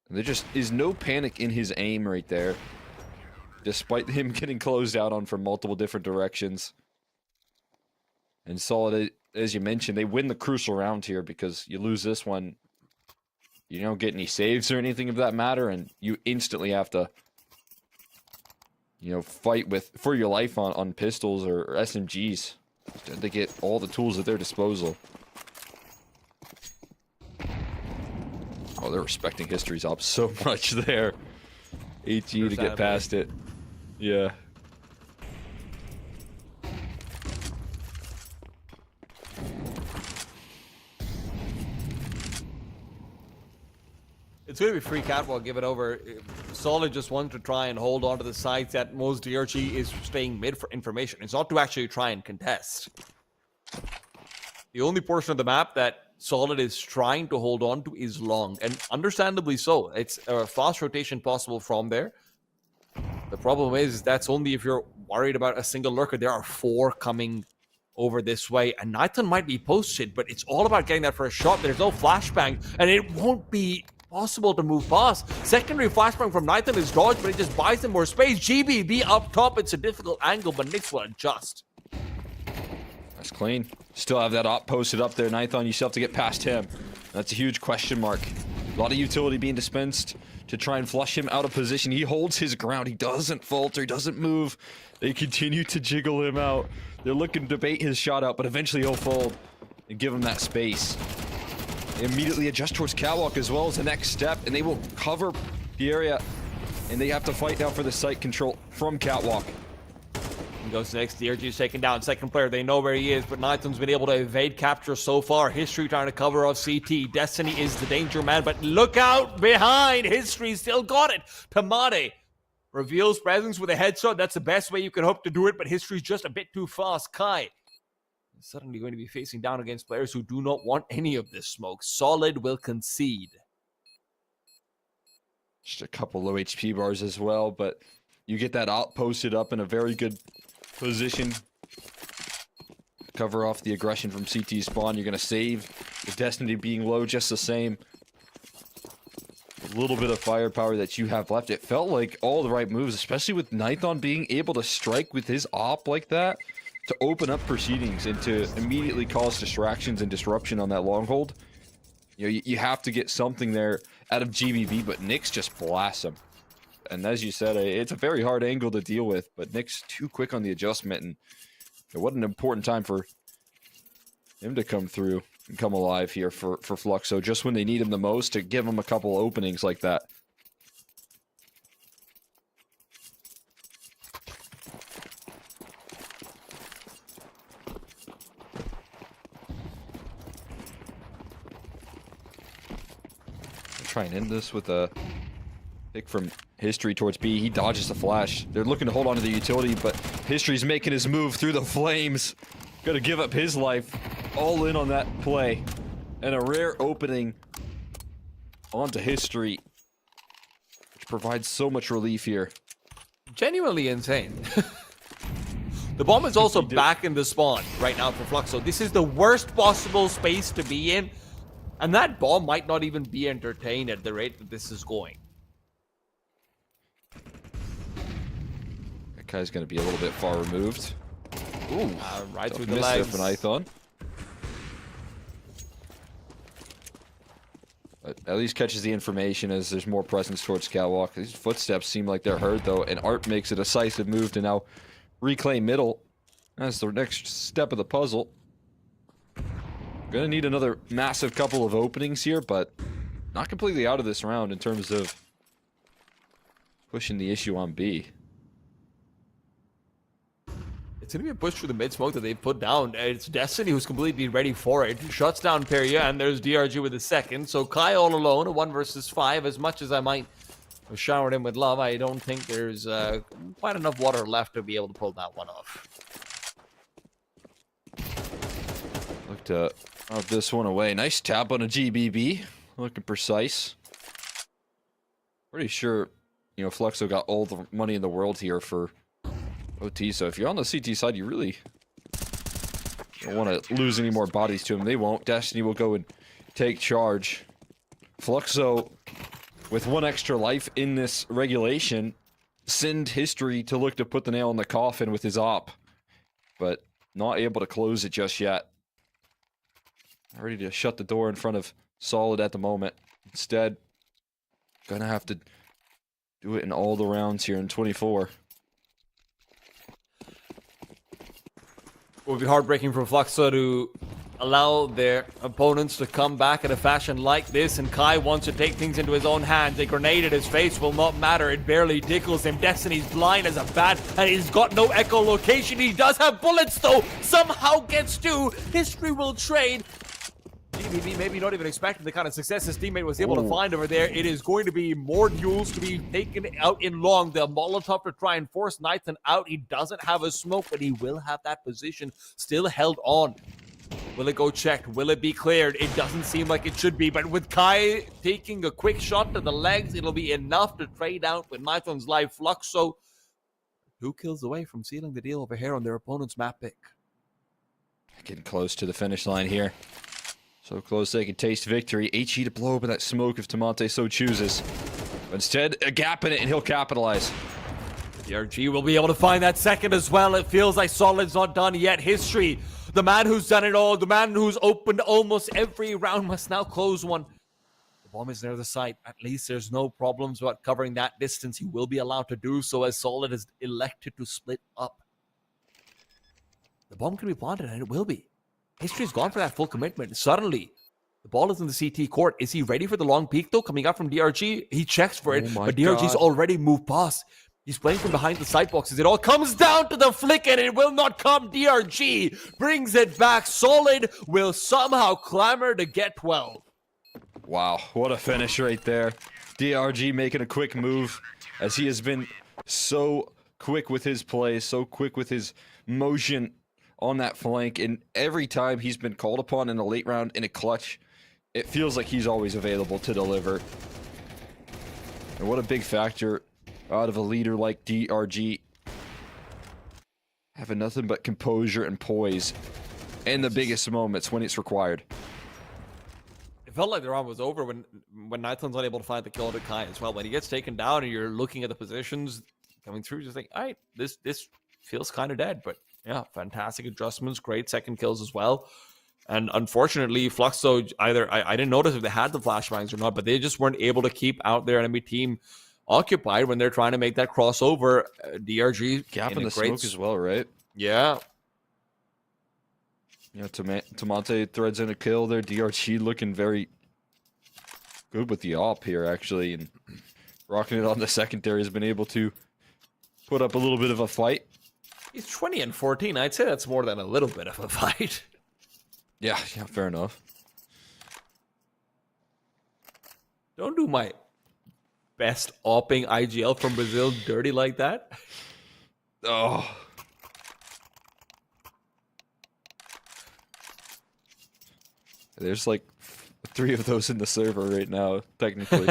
There just is no panic in his aim right there, despite him getting closed out on from multiple different directions. And Solid, as you mentioned, they win the crucial round here because you lose this one, you don't get any saves or anything of that matter, and you instantly have to, fight for your life on pistols or SMGs. They get all the tools at their disposal. Oh, they're respecting History's op so much there. AT to get past it. Yeah. It's going to be free catwalk, give it over. Solid just wants to try and hold on to the sides that most DRG is staying mid for information. It's not to actually try and contest. The only portion of the map that Solid is trying to hold on to is long, and understandably so. It's a fast rotation possible from there. The problem is that's only if you're worried about a single lurker. There are 4 coming over this way, and Nathan might be posted, but it's all about getting that first shot. There's no flashbang, and it won't be possible to move past. Secondary flashbang from Nathan is dodged, but it just buys him more space. GBB up top, it's a difficult angle, but Nyx will adjust. That's clean. Still have that op posted up there, Nathan. You still have to get past him. That's a huge question mark. A lot of utility being dispensed to try and flush him out of position. He holds his ground. He doesn't falter. He doesn't move. They continue to jiggle him out. They're looking to bait his shot out, but eventually he'll fold and give him that space. They immediately adjust towards catwalk as well as the next step, and they will cover the area, and they have to fight now for the site control from catwalk. He goes next. DRG's taken down. Second player, they know where he is, but Nathan's been able to evade capture so far. History trying to cover off CT. Destiny is the danger man, but look out behind. History still got it. Tamade reveals presence with a headshot. That's the best way you can hope to do it, but History's just a bit too fast. Kai is suddenly going to be facing down against players who do not want any of this smoke. Solid will concede. Just a couple low HP bars as well, but you get that op posted up in a very good position. Cover off the aggression from CT spawn. You're going to save the Destiny being low just the same. A little bit of firepower that you have left. It felt like all the right moves, especially with Nathan being able to strike with his op like that to open up proceedings and to immediately cause distractions and disruption on that long hold. You have to get something there out of GBB, but Nyx just blasts him. And as you said, it's a very hard angle to deal with, but Nyx too quick on the adjustment, and what an important time for him to come through and come alive here for Fluxo, just when they need him the most, to give him a couple openings like that. Try and end this with a pick from History towards B. He dodges the flash. They're looking to hold on to the utility, but History's making his move through the flames. Gonna give up his life. All in on that play. And a rare opening onto History, which provides so much relief here. Genuinely insane. The bomb is also back in the spawn right now for Fluxo. This is the worst possible space to be in. And that bomb might not even be entertained at the rate that this is going. That guy's going to be a little bit far removed. Ooh, right through the legs. For Python. But at least catches the information as there's more presence towards Catwalk. These footsteps seem like they're heard, though, and Art makes a decisive move to now reclaim middle. That's the next step of the puzzle. Gonna need another massive couple of openings here, but not completely out of this round in terms of pushing the issue on B. It's gonna be a push through the mid smoke that they've put down. It's Destiny who's completely ready for it. Shuts down Peria, and there's DRG with the second. So Kai all alone, a 1 versus 5. As much as I might have showered him with love, I don't think there's quite enough water left to be able to pull that one off. Look to out this one away. Nice tap on a GBB. Looking precise. Pretty sure, you know, Fluxo got all the money in the world here for OT. So if you're on the CT side, you really don't want to lose any more bodies to him. They won't. Destiny will go and take charge. Fluxo, with 1 extra life in this regulation, send History to look to put the nail in the coffin with his op, but not able to close it just yet. Ready to shut the door in front of Solid at the moment. Instead, gonna have to do it in all the rounds here in 24. It would be heartbreaking for Fluxo to allow their opponents to come back in a fashion like this, and Kai wants to take things into his own hands. A grenade at his face will not matter. It barely tickles him. Destiny's blind as a bat, and he's got no echolocation. He does have bullets, though. Somehow gets to. History will trade. GBB maybe not even expecting the kind of success his teammate was able to find over there. It is going to be more duels to be taken out in long. The Molotov to try and force Nathan out. He doesn't have a smoke, but he will have that position still held on. Will it go checked? Will it be cleared? It doesn't seem like it should be, but with Kai taking a quick shot to the legs, it'll be enough to trade out with Nathan's life. Fluxo 2 kills away from sealing the deal over here on their opponent's map pick. Getting close to the finish line here. So close they can taste victory. HE to blow open that smoke if Tamante so chooses. But instead, a gap in it, and he'll capitalize. DRG will be able to find that second as well. It feels like Solid's not done yet. History, the man who's done it all, the man who's opened almost every round, must now close one. The bomb is near the site. At least there's no problems about covering that distance. He will be allowed to do so as Solid is elected to split up. The bomb can be planted, and it will be. History's gone for that full commitment. Suddenly, the ball is in the CT court. Is he ready for the long peek, though, coming up from DRG? He checks for it, but DRG's already moved past. He's playing from behind the side boxes. It all comes down to the flick, and it will not come. DRG brings it back. Solid will somehow clamor to get 12. Wow, what a finish right there. DRG making a quick move, as he has been so quick with his play, so quick with his motion on that flank, and every time he's been called upon in a late round in a clutch, it feels like he's always available to deliver. And what a big factor out of a leader like DRG. Having nothing but composure and poise in the biggest moments when it's required. It felt like the round was over when Nathan's unable to find the kill to Kai as well. When he gets taken down and you're looking at the positions coming through, you just think, all right, this feels kind of dead, but yeah, fantastic adjustments, great second kills as well. And unfortunately, Fluxo, either I didn't notice if they had the flashbangs or not, but they just weren't able to keep out their enemy team occupied when they're trying to make that crossover. DRG Gap in the smoke as well, right? Yeah. Yeah, Tamante threads in a kill there. DRG looking very good with the op here, actually, and rocking it on the secondary has been able to put up a little bit of a fight. He's 20 and 14. I'd say that's more than a little bit of a fight. Yeah, fair enough. Don't do my best opping IGL from Brazil dirty like that. Oh. There's like 3 of those in the server right now, technically.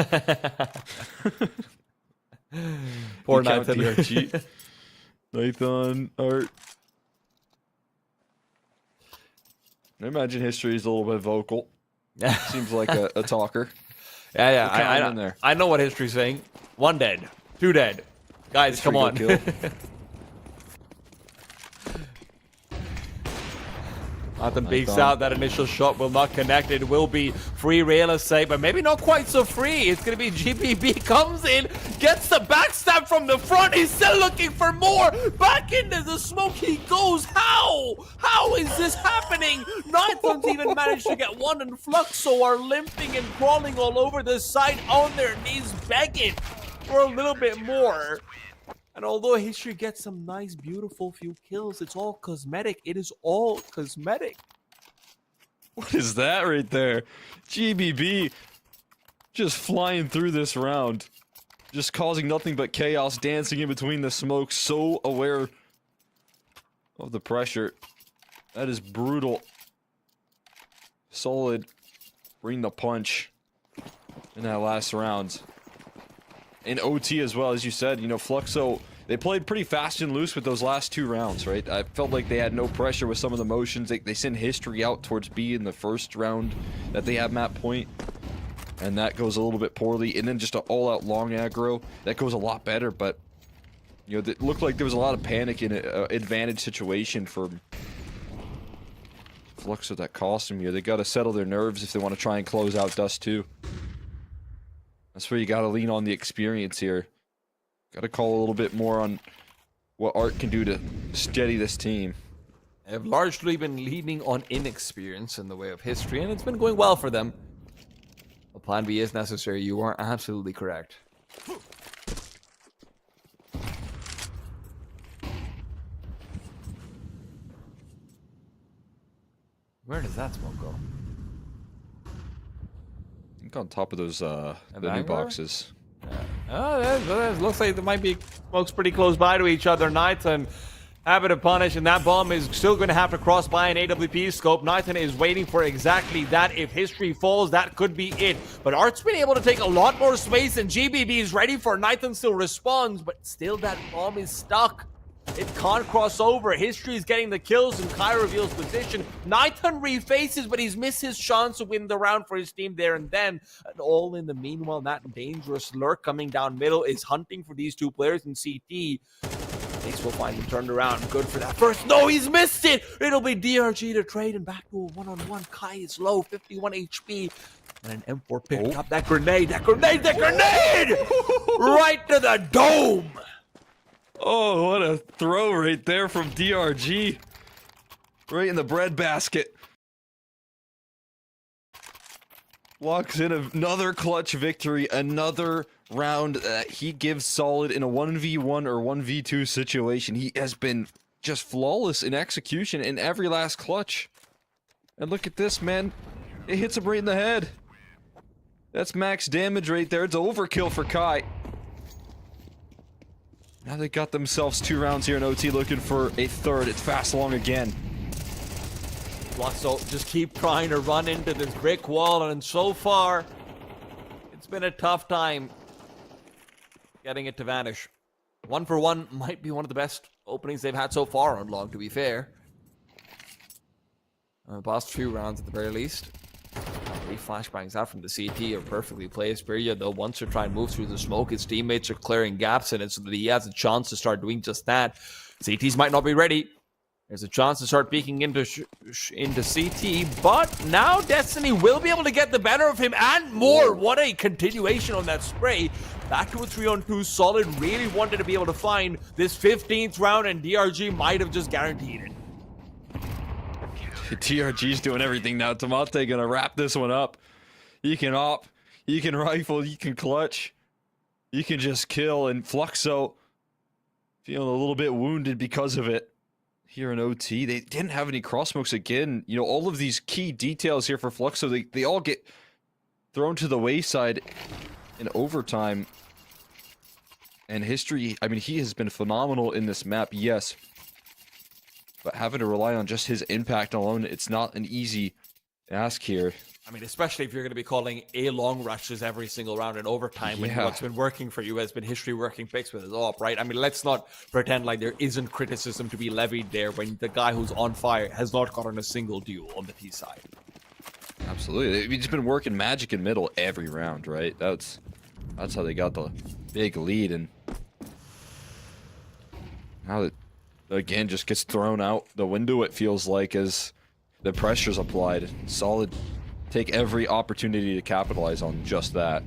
Poor You count Nathan. DRG. Nathan, Art. I imagine history is a little bit vocal. Seems like a talker. Yeah, We'll count him in there. I know what history's saying. 1 dead, 2 dead. Guys, History come on. go kill. Nathan beats Nathan. out. That initial shot will not connect. It will be free real estate, but maybe not quite so free. It's going to be GBB comes in, gets the backstab from the front. He's still looking for more. Back into the smoke he goes. How? How is this happening? Nathan's even managed to get one, and Fluxo are limping and crawling all over the site on their knees, begging for a little bit more. And although History gets some nice, beautiful few kills, it's all cosmetic. It is all cosmetic. What is that right there? GBB just flying through this round. Just causing nothing but chaos, dancing in between the smoke, so aware of the pressure. That is brutal. Solid. Bring the punch in that last round. In OT as well, as you said, you know, Fluxo, they played pretty fast and loose with those last 2 rounds, right? I felt like they had no pressure with some of the motions. They send History out towards B in the first round that they have map point, and that goes a little bit poorly. And then just an all-out long aggro, that goes a lot better, but, you know, it looked like there was a lot of panic in an advantage situation for Fluxo that cost them here. They got to settle their nerves if they want to try and close out Dust 2. That's where you got to lean on the experience here. Got to call a little bit more on what Art can do to steady this team. Have largely been leaning on inexperience in the way of History, and it's been going well for them. A plan B is necessary. You are absolutely correct. Where does that smoke go? I think on top of those the new Vanguard? boxes. Oh, that looks like there might be smokes pretty close by to each other. Nathan, happy to punish, and that bomb is still going to have to cross by an AWP scope. Nathan is waiting for exactly that. If History falls, that could be it. But Art's been able to take a lot more space, and GBB is ready for Nathan. Still responds, but still that bomb is stuck. It can't cross over. History is getting the kills, and Kai reveals position. Nathan refaces, but he's missed his chance to win the round for his team there and then. And all in the meanwhile, that dangerous lurk coming down middle is hunting for these 2 players in CT. Ace will find him turned around. Good for that first. No, he's missed it. It'll be DRG to trade and back to a one-on-one. Kai is low, 51 HP. And an M4 picked up that grenade. That grenade! Right to the dome. Oh, what a throw right there from DRG. Right in the breadbasket. Locks in another clutch victory, another round that he gives solid in a 1v1 or 1v2 situation. He has been just flawless in execution in every last clutch. And look at this, man. It hits him right in the head. That's max damage right there. It's overkill for Kai. Now they got themselves 2 rounds here in OT, looking for a third. It's fast along again. Fluxo just keep trying to run into this brick wall, and so far, it's been a tough time getting it to vanish. 1 for 1 might be one of the best openings they've had so far on long, to be fair. Past few rounds at the very least. 3 flashbangs out from the CT are perfectly placed. Period, though, wants to try and move through the smoke. His teammates are clearing gaps in it so that he has a chance to start doing just that. CTs might not be ready. There's a chance to start peeking into CT, but now Destiny will be able to get the better of him and more. What a continuation on that spray. Back to a 3-on-2 solid. Really wanted to be able to find this 15th round, and DRG might have just guaranteed it. TRG's doing everything now. Tamate gonna wrap this one up. You can op, you can rifle, you can clutch, you can just kill, and Fluxo feeling a little bit wounded because of it. Here in OT, they didn't have any cross smokes again. You know, all of these key details here for Fluxo, they all get thrown to the wayside in overtime. And History, I mean, he has been phenomenal in this map, yes. But having to rely on just his impact alone, it's not an easy ask here. I mean, especially if you're going to be calling A long rushes every single round in overtime when what's been working for you has been History working picks with his op, right? I mean, let's not pretend like there isn't criticism to be levied there when the guy who's on fire has not gotten a single duel on the T side. Absolutely. He's been working magic in middle every round, right? That's how they got the big lead, and now that again just gets thrown out the window, it feels like, as the pressure's applied. Solid take every opportunity to capitalize on just that.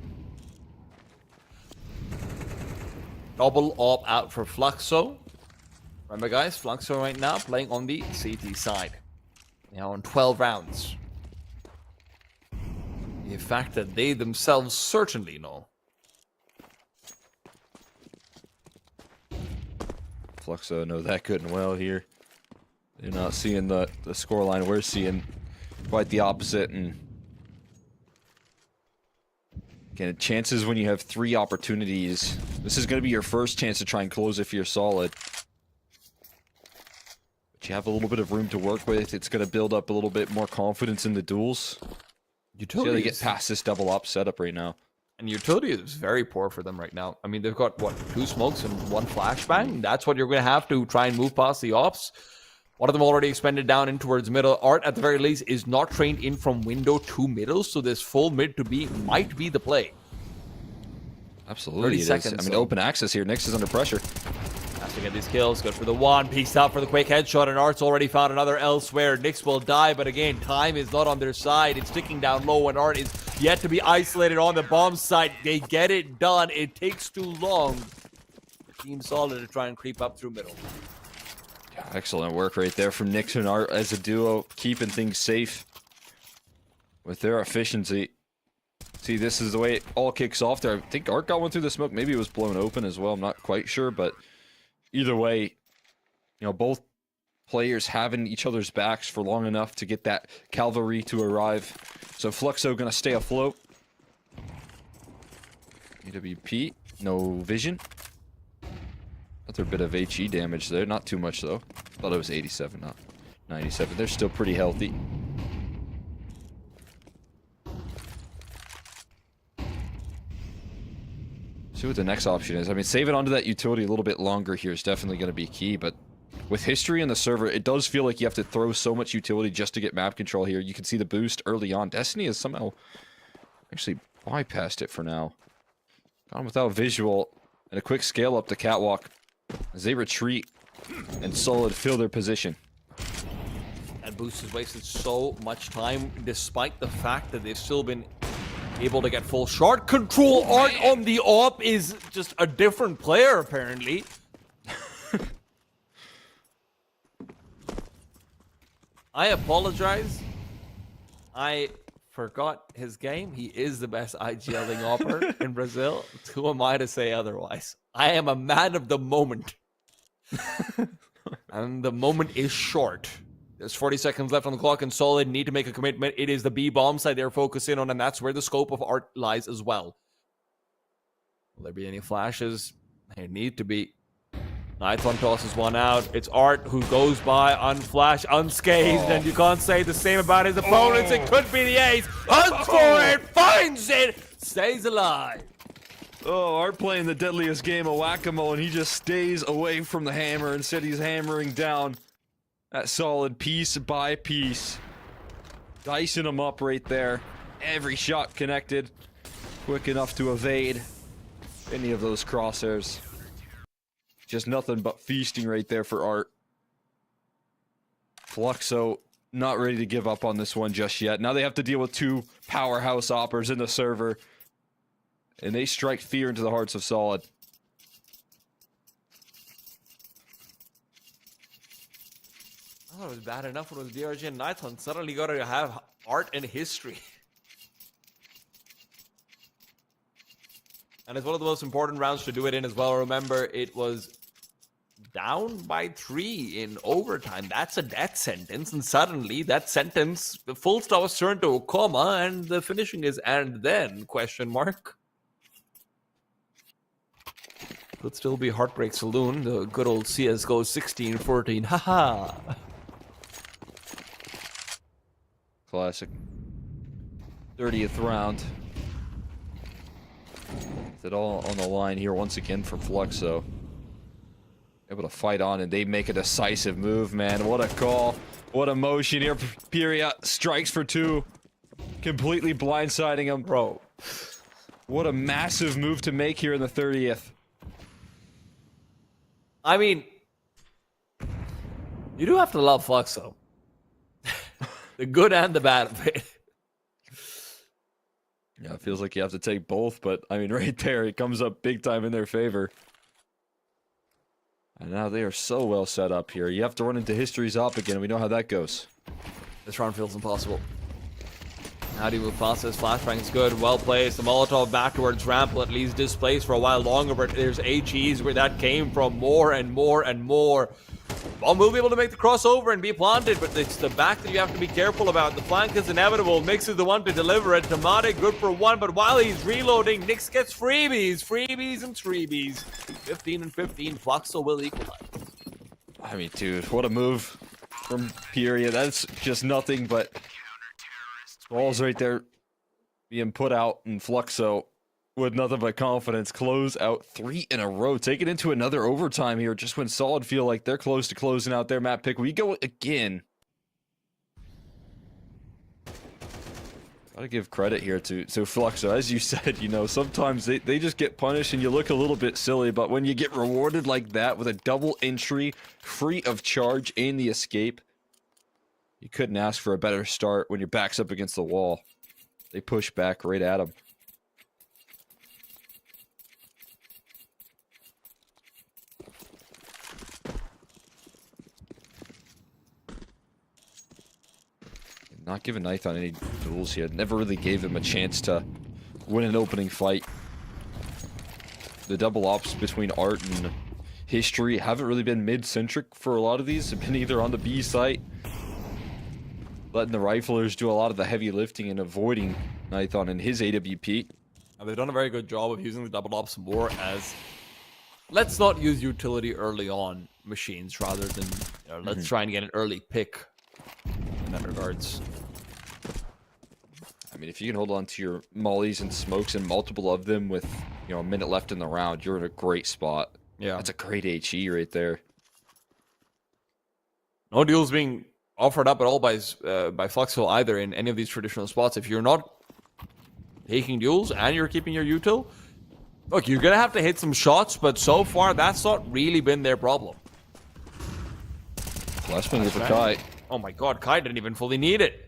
Double op out for Fluxo. Remember, guys, Fluxo right now playing on the CT side. Now on 12 rounds. The fact that they themselves certainly know. Fluxo know that good and well here. They're not seeing the scoreline we're seeing. Quite the opposite, and again, chances when you have 3 opportunities. This is going to be your first chance to try and close if you're solid. But you have a little bit of room to work with. It's going to build up a little bit more confidence in the duels. Utility, they get past this double op setup right now. And utility is very poor for them right now. I mean, they've got, what, 2 smokes and 1 flashbang? That's what you're going to have to try and move past the ops. One of them already expended down in towards middle. Art, at the very least, is not trained in from window to middle, so this full mid to B might be the play. Absolutely, 30 seconds. I mean, open access here. Nyx is under pressure. Has to get these kills. Good for the one. Peeks out for the quick headshot, and Art's already found another elsewhere. Nyx will die, but again, time is not on their side. It's ticking down low, and Art is yet to be isolated on the bomb site. They get it done. It takes too long. Team Solid to try and creep up through middle. Excellent work right there from Nyx and Art as a duo, keeping things safe with their efficiency. See, this is the way it all kicks off there. I think Art got one through the smoke. Maybe it was blown open as well. I'm not quite sure, but either way, you know, both players having each other's backs for long enough to get that cavalry to arrive. So Fluxo gonna stay afloat. AWP, no vision. Another bit of HE damage there. Not too much, though. Thought it was 87, not 97. They're still pretty healthy. See what the next option is. I mean, saving onto that utility a little bit longer here is definitely going to be key, but with History in the server, it does feel like you have to throw so much utility just to get map control here. You can see the boost early on. Destiny has somehow actually bypassed it for now. Gone without visual, and a quick scale up the catwalk as they retreat and Solid fill their position. That boost has wasted so much time, despite the fact that they've still been able to get full shot control. Art on the op is just a different player, apparently. I apologize. I forgot his game. He is the best IGLing opper in Brazil. Who am I to say otherwise? I am a man of the moment. And the moment is short. There's 40 seconds left on the clock, and Solid need to make a commitment. It is the B bomb side they're focusing on, and that's where the scope of Art lies as well. Will there be any flashes? There need to be. Nitron tosses one out. It's Art who goes by unflashed, unscathed, and you can't say the same about his opponents. It could be the ace. Hunts for it, finds it, stays alive. Oh, Art playing the deadliest game of whack-a-mole, and he just stays away from the hammer. Instead, he's hammering down that Solid piece by piece. Dicing him up right there. Every shot connected. Quick enough to evade any of those crosshairs. Just nothing but feasting right there for Art. Fluxo not ready to give up on this one just yet. Now they have to deal with 2 powerhouse oppers in the server. And they strike fear into the hearts of Solid. thought it was bad enough when it was DRG and Nighthon. Suddenly got to have art and history. And it's one of the most important rounds to do it in as well. Remember, it was down by 3 in overtime. That's a death sentence. And suddenly that sentence, the full stop was turned to a comma, and the finishing is "and then?" question mark. Could still be Heartbreak Saloon, the good old CSGO 16-14. Haha. Classic. 30th round. It all on the line here once again for Fluxo. Able to fight on, and they make a decisive move, man. What a call. What a motion here. Pyria strikes for 2. Completely blindsiding him. Bro. What a massive move to make here in the 30th. I mean, you do have to love Fluxo. The good and the bad of it. Yeah, it feels like you have to take both, but I mean, right there, it comes up big time in their favor. And now they are so well set up here. You have to run into history's up again. We know how that goes. This round feels impossible. How do you move past this? Flashbang is good, well placed. The Molotov back towards ramp will at least displace for a while longer, but there's HEs where that came from more and more and more. Bomb will be able to make the crossover and be planted, but it's the back that you have to be careful about. The flank is inevitable. Nix is the one to deliver it. Tamade good for 1, but while he's reloading, Nix gets freebies. Freebies and freebies. 15 and 15. Fluxo will equalize. I mean, dude, what a move from Pyria. That's just nothing but balls right there being put out, and Fluxo with nothing but confidence close out 3 in a row. Take it into another overtime here just when Solid feel like they're close to closing out their map pick. We go again. Gotta give credit here to Fluxo. As you said, you know, sometimes they just get punished and you look a little bit silly, but when you get rewarded like that with a double entry, free of charge and the escape, you couldn't ask for a better start when your back's up against the wall. They push back right at him. Not giving Nighthon any duels here. Never really gave him a chance to win an opening fight. The double ops between Art and History haven't really been mid-centric for a lot of these. They've been either on the B site, letting the riflers do a lot of the heavy lifting and avoiding Nighthon and his AWP. And they've done a very good job of using the double ops more as, let's not use utility early on machines rather than, you know, let's try and get an early pick in that regards. I mean, if you can hold on to your mollies and smokes and multiple of them with, you know, a minute left in the round, you're in a great spot. Yeah. That's a great HE right there. No deals being offered up at all by Fluxo either in any of these traditional spots. If you're not taking duels and you're keeping your util, look, you're gonna have to hit some shots, but so far that's not really been their problem. Last finger for Kai. Oh my god, Kai didn't even fully need it.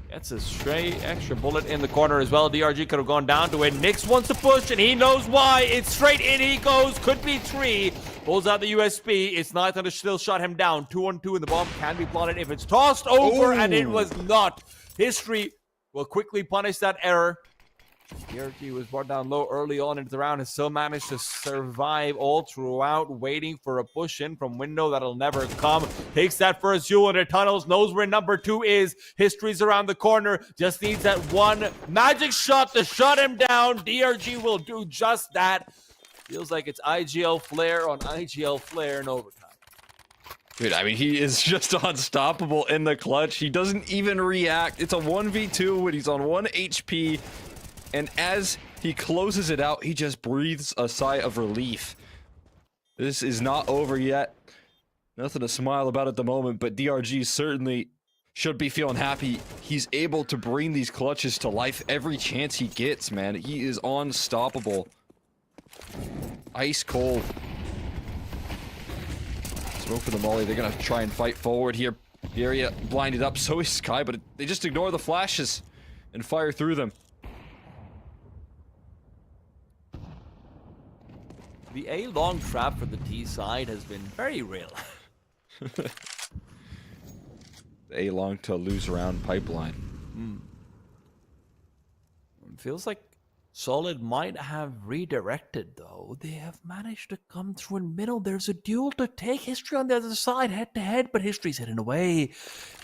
Gets a straight extra bullet in the corner as well. DRG could have gone down to it. Nix wants to push, and he knows why. It's straight in he goes. Could be 3. Pulls out the USB. It's not going to still shut him down. 2-on-2, and the bomb can be plotted if it's tossed over, and it was not. History will quickly punish that error. DRG was brought down low early on into the round and still managed to survive all throughout, waiting for a push in from window that'll never come. Takes that first duel into tunnels, knows where number 2 is. History's around the corner, just needs that one magic shot to shut him down. DRG will do just that. Feels like it's IGL Flare on IGL Flare in overtime. Dude, I mean, he is just unstoppable in the clutch. He doesn't even react. It's a 1v2 when he's on 1 HP. And as he closes it out, he just breathes a sigh of relief. This is not over yet. Nothing to smile about at the moment, but DRG certainly should be feeling happy. He's able to bring these clutches to life every chance he gets, man. He is unstoppable. Ice cold. Smoke for the molly. They're going to try and fight forward here. The area blinded up, so is Sky, but they just ignore the flashes and fire through them. The A long trap for the T side has been very real. the A-long to lose round pipeline. It feels like Solid might have redirected, though. They have managed to come through in middle. There's a duel to take. History on the other side, head-to-head, but History's heading away.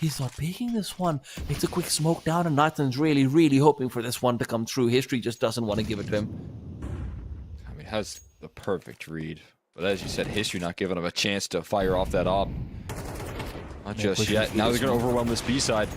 He's not peeking this one. It's a quick smoke down, and Nathan's really, really hoping for this one to come through. History just doesn't want to give it to him. I mean, has the perfect read. But as you said, History not giving him a chance to fire off that op. Not just yet. Now they're going to overwhelm this B side.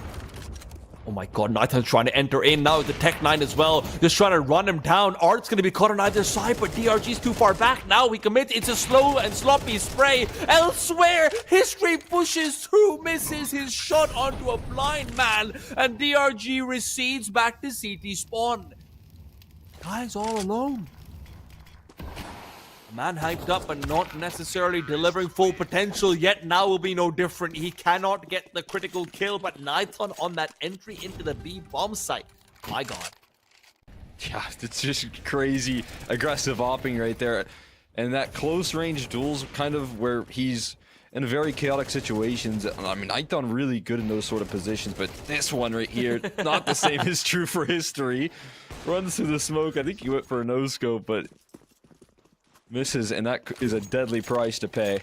Oh my god, Nathan's trying to enter in now with the Tech 9 as well. Just trying to run him down. Art's going to be caught on either side, but DRG's too far back now. He commits. It's a slow and sloppy spray. Elsewhere, History pushes through, misses his shot onto a blind man, and DRG recedes back to CT spawn. Guy's all alone. A man hyped up and not necessarily delivering full potential yet. Now will be no different. He cannot get the critical kill, but Nithon on that entry into the B bomb site. My god. Yeah, it's just crazy aggressive opping right there. And that close range duels kind of where he's in very chaotic situations. I mean, Nithon really good in those sort of positions, but this one right here, not the same is true for History. Runs through the smoke. I think he went for a no-scope, but misses, and that is a deadly price to pay.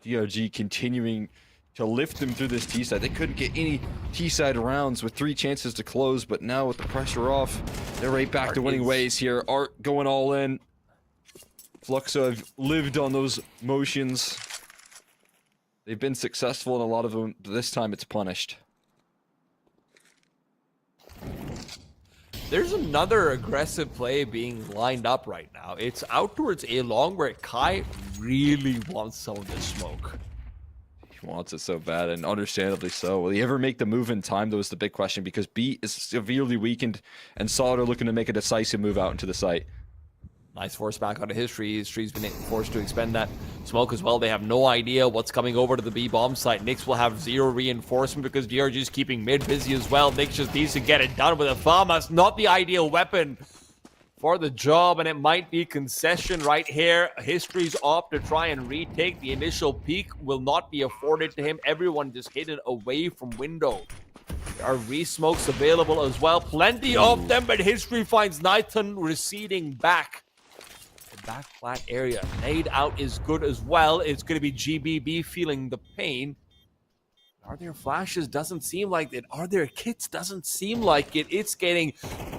DRG continuing to lift them through this T-side. They couldn't get any T-side rounds with 3 chances to close, but now with the pressure off, they're right back to winning ways here. Art going all in. Fluxo have lived on those motions. They've been successful in a lot of them, but this time it's punished. There's another aggressive play being lined up right now. It's out towards A-long where Kai really wants some of this smoke. He wants it so bad, and understandably so. Will he ever make the move in time, though, is the big question, because B is severely weakened, and Solid are looking to make a decisive move out into the site. Nice force back out of History. History's been forced to expend that smoke as well. They have no idea what's coming over to the B bomb site. Nyx will have 0 reinforcement because DRG is keeping mid busy as well. Nyx just needs to get it done with a FAMAS. Not the ideal weapon for the job, and it might be concession right here. History's opt to try and retake the initial peak will not be afforded to him. Everyone just hidden away from window. There are re-smokes available as well. Plenty of them, but History finds Nithon receding back. Back flat area. Nade out is good as well. It's going to be GBB feeling the pain. Are there flashes? Doesn't seem like it. Are there kits? Doesn't seem like it. It's getting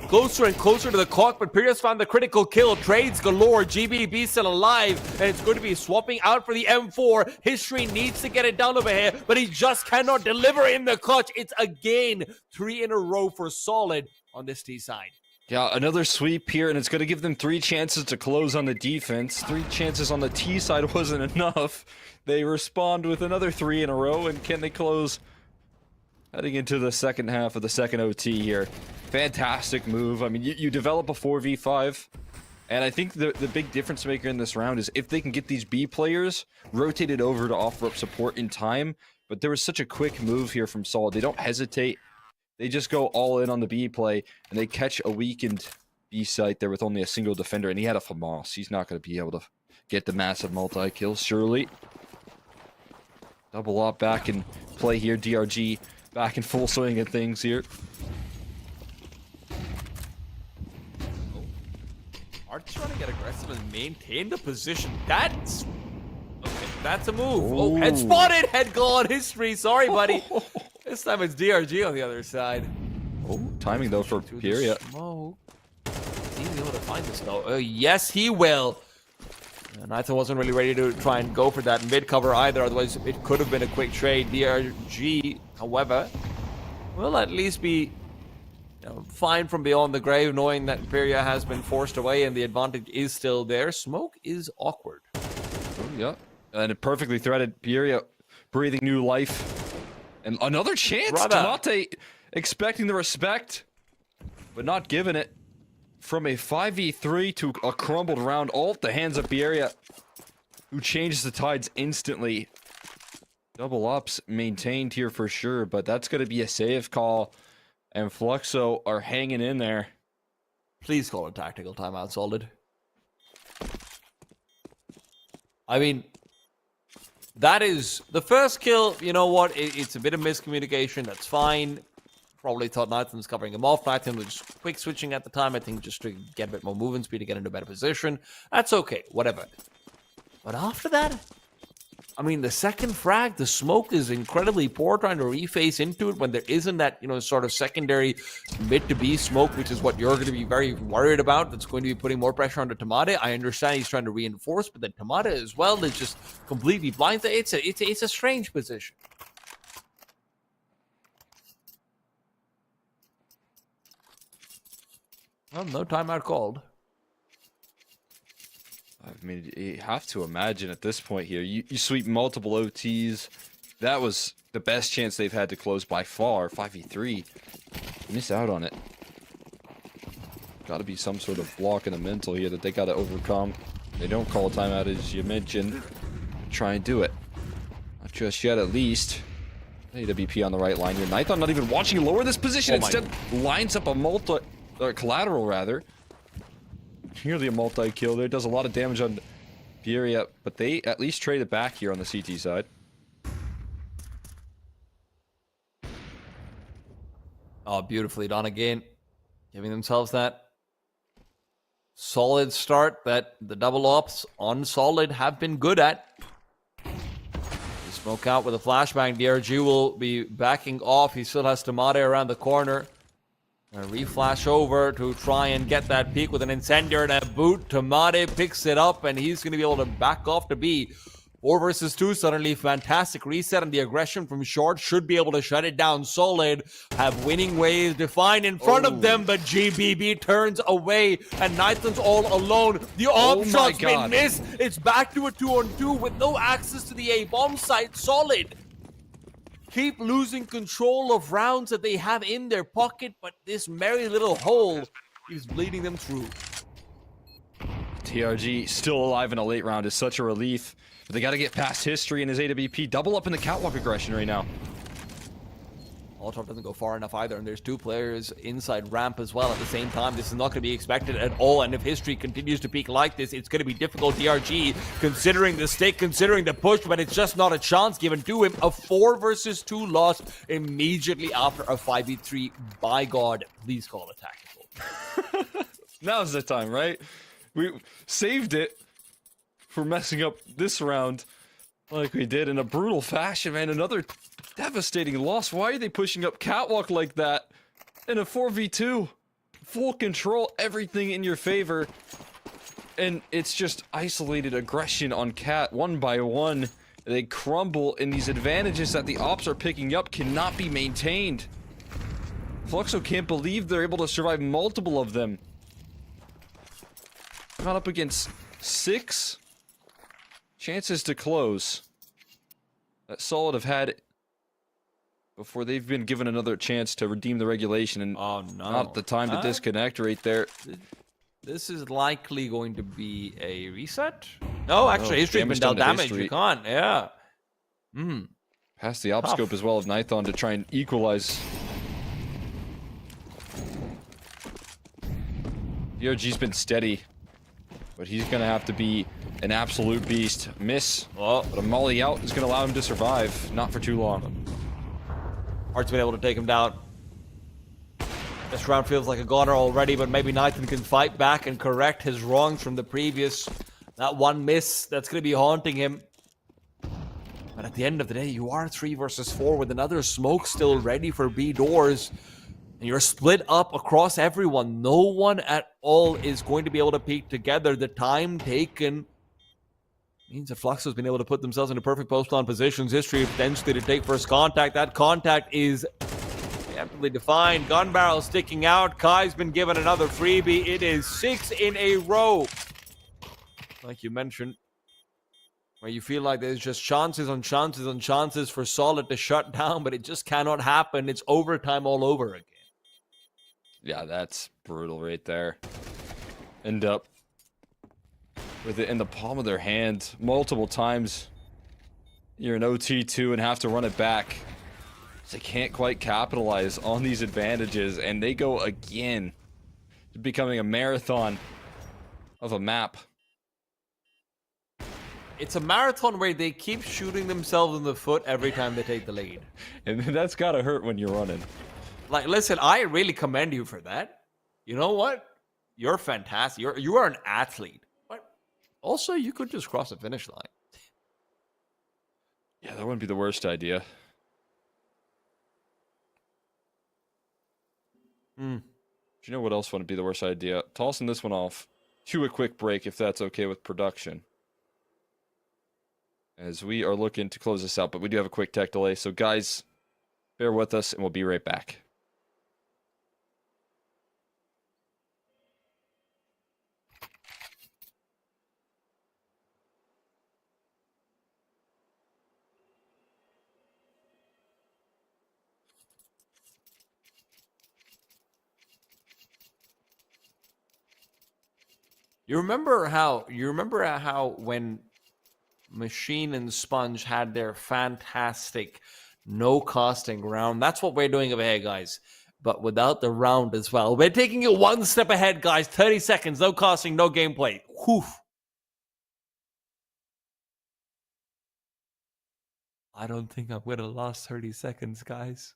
closer and closer to the clock, but Pirius found the critical kill. Trades galore. GBB still alive, and it's going to be swapping out for the M4. History needs to get it down over here, but he just cannot deliver in the clutch. It's again 3 in a row for Solid on this T side. Yeah, another sweep here, and it's going to give them 3 chances to close on the defense. 3 chances on the T side wasn't enough. They respond with another 3 in a row, and can they close? Heading into the second half of the second OT here. Fantastic move. I mean, you develop a 4v5, and I think the big difference maker in this round is if they can get these B players rotated over to offer up support in time, but there was such a quick move here from Solid. They don't hesitate. They just go all in on the B play, and they catch a weakened B site there with only a single defender, and he had a FAMAS. He's not going to be able to get the massive multi-kills, surely. Double up back in play here. DRG back in full swing of things here. Art's trying to get aggressive and maintain the position. That's... okay, that's a move. Oh, head spotted! Head gone. History. Sorry, buddy. This time it's DRG on the other side. Oh, timing though for Pyria. Is he able to find this though? Yes, he will. Nithon wasn't really ready to try and go for that mid cover either, otherwise it could have been a quick trade. DRG, however, will at least be fine from beyond the grave, knowing that Pyria has been forced away and the advantage is still there. Smoke is awkward. Oh, yeah. And it perfectly threaded. Pyria breathing new life. And another chance. Tamate expecting the respect, but not giving it. From a 5v3 to a crumbled round, all at the hands of Pyria, who changes the tides instantly. Double ups maintained here for sure, but that's going to be a save call. And Fluxo are hanging in there. Please call a tactical timeout, Solid. I mean, That is the first kill. You know what? It's a bit of miscommunication. That's fine. Probably thought Nathan's covering him off. Nathan was quick switching at the time, I think, just to get a bit more movement speed to get into a better position. That's okay. Whatever. But after that, I mean, the second frag, the smoke is incredibly poor trying to reface into it when there isn't that, sort of secondary mid to B smoke, which is what you're going to be very worried about. That's going to be putting more pressure onto Tamade. I understand he's trying to reinforce, but then Tamade as well is just completely blind. It's a strange position. Well, no timeout called. I mean, you have to imagine at this point here, you sweep multiple OTs. That was the best chance they've had to close by far, 5v3. Miss out on it. Got to be some sort of block in the mental here that they got to overcome. They don't call timeout, as you mentioned. Try and do it. Not just yet, at least. AWP on the right line here. Nighthawk not even watching lower this position. Instead, lines up a collateral, rather. Nearly a multi-kill there. Does a lot of damage on the area, but they at least trade it back here on the CT side. Oh, beautifully done again. Giving themselves that solid start that the double ops on solid have been good at. They smoke out with a flashbang. DRG will be backing off. He still has Tamade around the corner. Reflash over to try and get that peek with an incendiary and a boot. Tamade picks it up and he's going to be able to back off to B. 4 versus 2, suddenly fantastic reset, and the aggression from Short should be able to shut it down. Solid have winning ways defined in front of them, but GBB turns away and Nathan's all alone. The op shot's been missed. It's back to a 2-on-2 with no access to the A-bomb site. Solid keep losing control of rounds that they have in their pocket, but this merry little hole is bleeding them through. TRG still alive in a late round is such a relief, but they got to get past history and his AWP. Double up in the catwalk aggression right now. Molotov doesn't go far enough either, and there's 2 players inside ramp as well at the same time. This is not going to be expected at all, and if history continues to peak like this, it's going to be difficult. DRG, considering the stake, considering the push, but it's just not a chance given to him. A 4 versus 2 loss immediately after a 5v3. By God, please call it tactical. Now's the time, right? We saved it for messing up this round like we did in a brutal fashion, man. Another devastating loss. Why are they pushing up catwalk like that in a 4v2? Full control, everything in your favor. And it's just isolated aggression on Cat, 1 by 1. They crumble, and these advantages that the ops are picking up cannot be maintained. Fluxo can't believe they're able to survive multiple of them. Not up against 6 chances to close that Solid have had before they've been given another chance to redeem the regulation, and not the time to disconnect right there. This is likely going to be a reset. No, actually, history's been dealt damage. You can't, yeah. Past the op scope as well of Nithon to try and equalize. DRG's been steady, but he's gonna have to be an absolute beast. Miss, but a molly out is gonna allow him to survive. Not for too long. Hart's been able to take him down. This round feels like a goner already, but maybe Nathan can fight back and correct his wrongs from the previous. That one miss that's going to be haunting him. But at the end of the day, you are 3 versus 4 with another smoke still ready for B doors. And you're split up across everyone. No one at all is going to be able to peek together. The time taken means that Fluxo has been able to put themselves into perfect post-on positions. History potentially to take first contact. That contact is amply defined. Gun barrel sticking out. Kai's been given another freebie. It is 6 in a row. Like you mentioned, where you feel like there's just chances on chances on chances for Solid to shut down, but it just cannot happen. It's overtime all over again. Yeah, that's brutal right there. End up with it in the palm of their hand multiple times. You're an OT2 and have to run it back. They can't quite capitalize on these advantages, and they go again to becoming a marathon of a map. It's a marathon where they keep shooting themselves in the foot every time they take the lead. And that's gotta hurt when you're running. Like, listen, I really commend you for that. You know what? You're fantastic. You are an athlete. But also, you could just cross the finish line. Yeah, that wouldn't be the worst idea. Hmm. Do you know what else wouldn't be the worst idea? Tossing this one off to a quick break, if that's okay with production. As we are looking to close this out, but we do have a quick tech delay. So, guys, bear with us, and we'll be right back. You remember how when Machine and Sponge had their fantastic no costing round? That's what we're doing over here, guys. But without the round as well. We're taking it one step ahead, guys. 30 seconds, no costing, no gameplay. Whew. I don't think I'm gonna last 30 seconds, guys.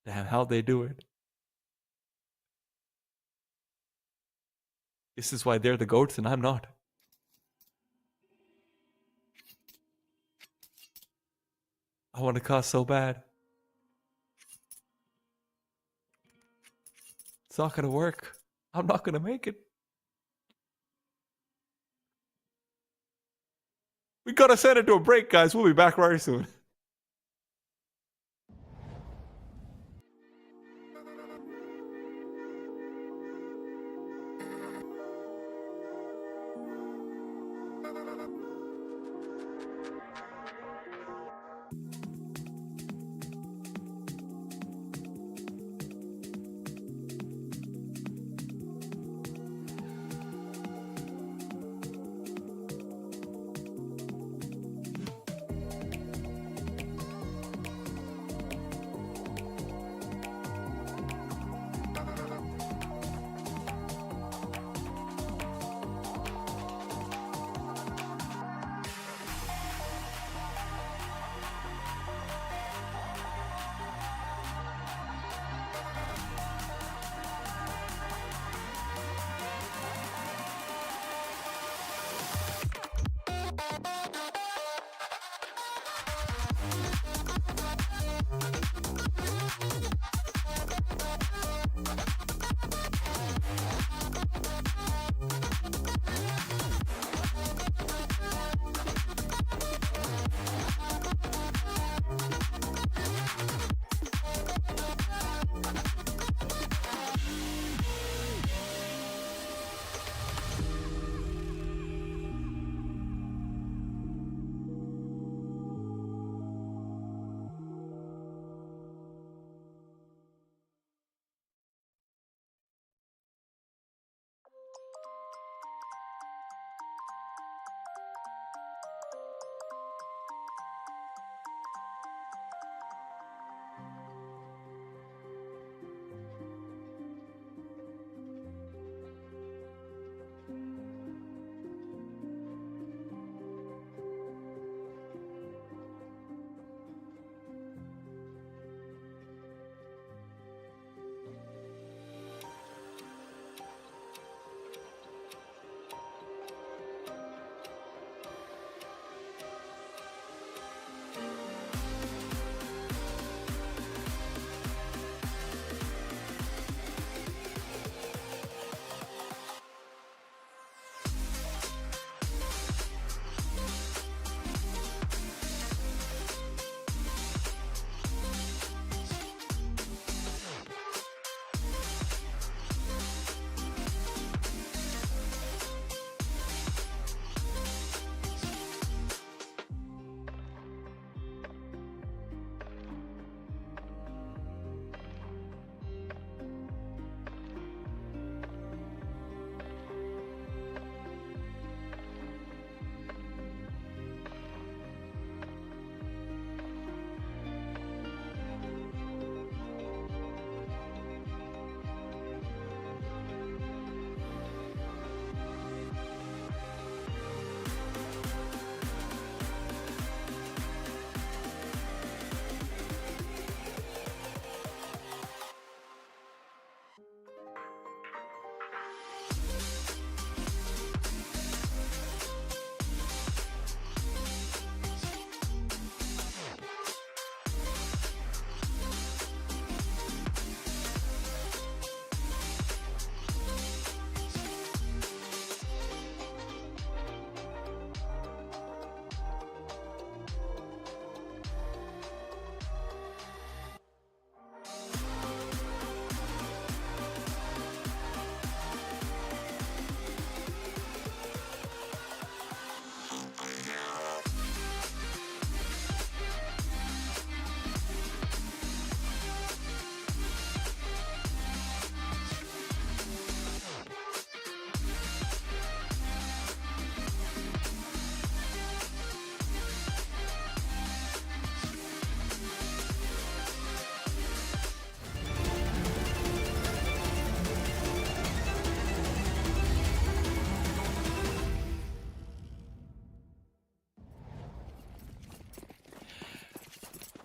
Damn, how'd they do it? This is why they're the GOATs and I'm not. I want to cost so bad. It's not gonna work. I'm not gonna make it. We gotta send it to a break, guys. We'll be back very soon.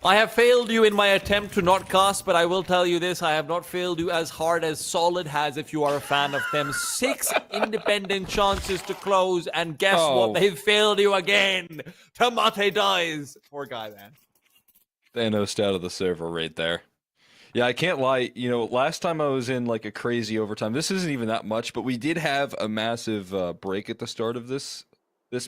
I have failed you in my attempt to not cast, but I will tell you this, I have not failed you as hard as Solid has if you are a fan of them. 6 independent chances to close, and guess what? They've failed you again. Tomate dies. Poor guy, man. Thanos out of the server right there. Yeah, I can't lie. You know, last time I was in like a crazy overtime, this isn't even that much, but we did have a massive break at the start of this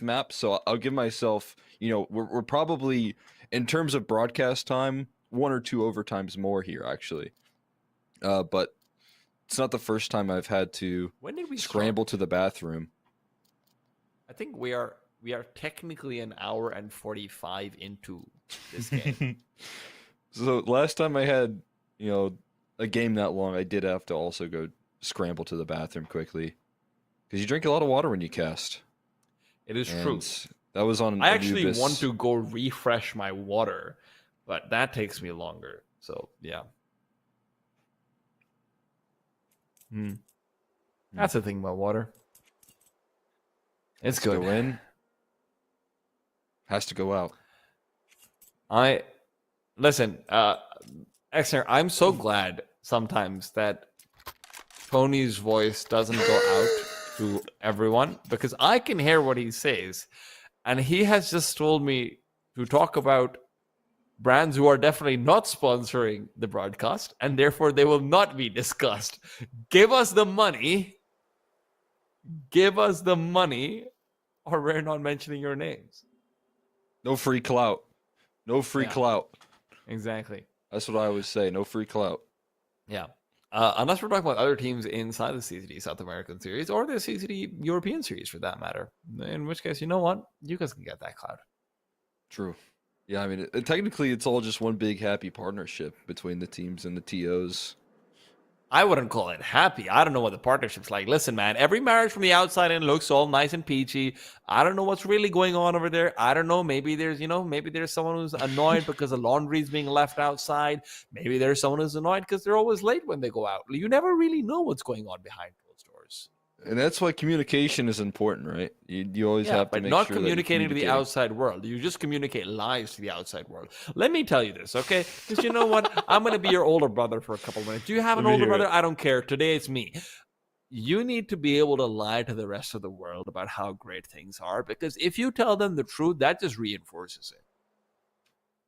map, so I'll give myself, you know, we're probably, in terms of broadcast time, 1 or 2 overtimes more here, actually. But it's not the first time I've had to When did we scramble start? to the bathroom. I think we are technically an hour and 45 into this game. So last time I had, you know, a game that long, I did have to also go scramble to the bathroom quickly. Because you drink a lot of water when you cast. It is true. And that was on I actually Anubis. want to go refresh my water, but that takes me longer. So, yeah. That's the thing about water. It's Has to good. go in. Has to go out. Listen, Exner, I'm so glad sometimes that Tony's voice doesn't go out to everyone, because I can hear what he says, and he has just told me to talk about brands who are definitely not sponsoring the broadcast, and therefore they will not be discussed. Give us the money. Give us the money, or we're not mentioning your names. No free clout. No free clout. Exactly. That's what I always say. No free clout. Yeah. Unless we're talking about other teams inside the CCT South American Series or the CCT European Series for that matter. In which case, you know what? You guys can get that cloud. True. Yeah, I mean, technically it's all just one big happy partnership between the teams and the TOs. I wouldn't call it happy. I don't know what the partnership's like. Listen, man, every marriage from the outside in looks all nice and peachy. I don't know what's really going on over there. I don't know. Maybe there's someone who's annoyed because the laundry's being left outside. Maybe there's someone who's annoyed because they're always late when they go out. You never really know what's going on behind closed doors. And that's why communication is important, right? You always have to but make not sure that communicating to the communicating. outside world. You just communicate lies to the outside world. Let me tell you this, okay? Because you know what? I'm going to be your older brother for a couple minutes. Do you have an older brother? I don't care. Today it's me. You need to be able to lie to the rest of the world about how great things are, because if you tell them the truth, that just reinforces it.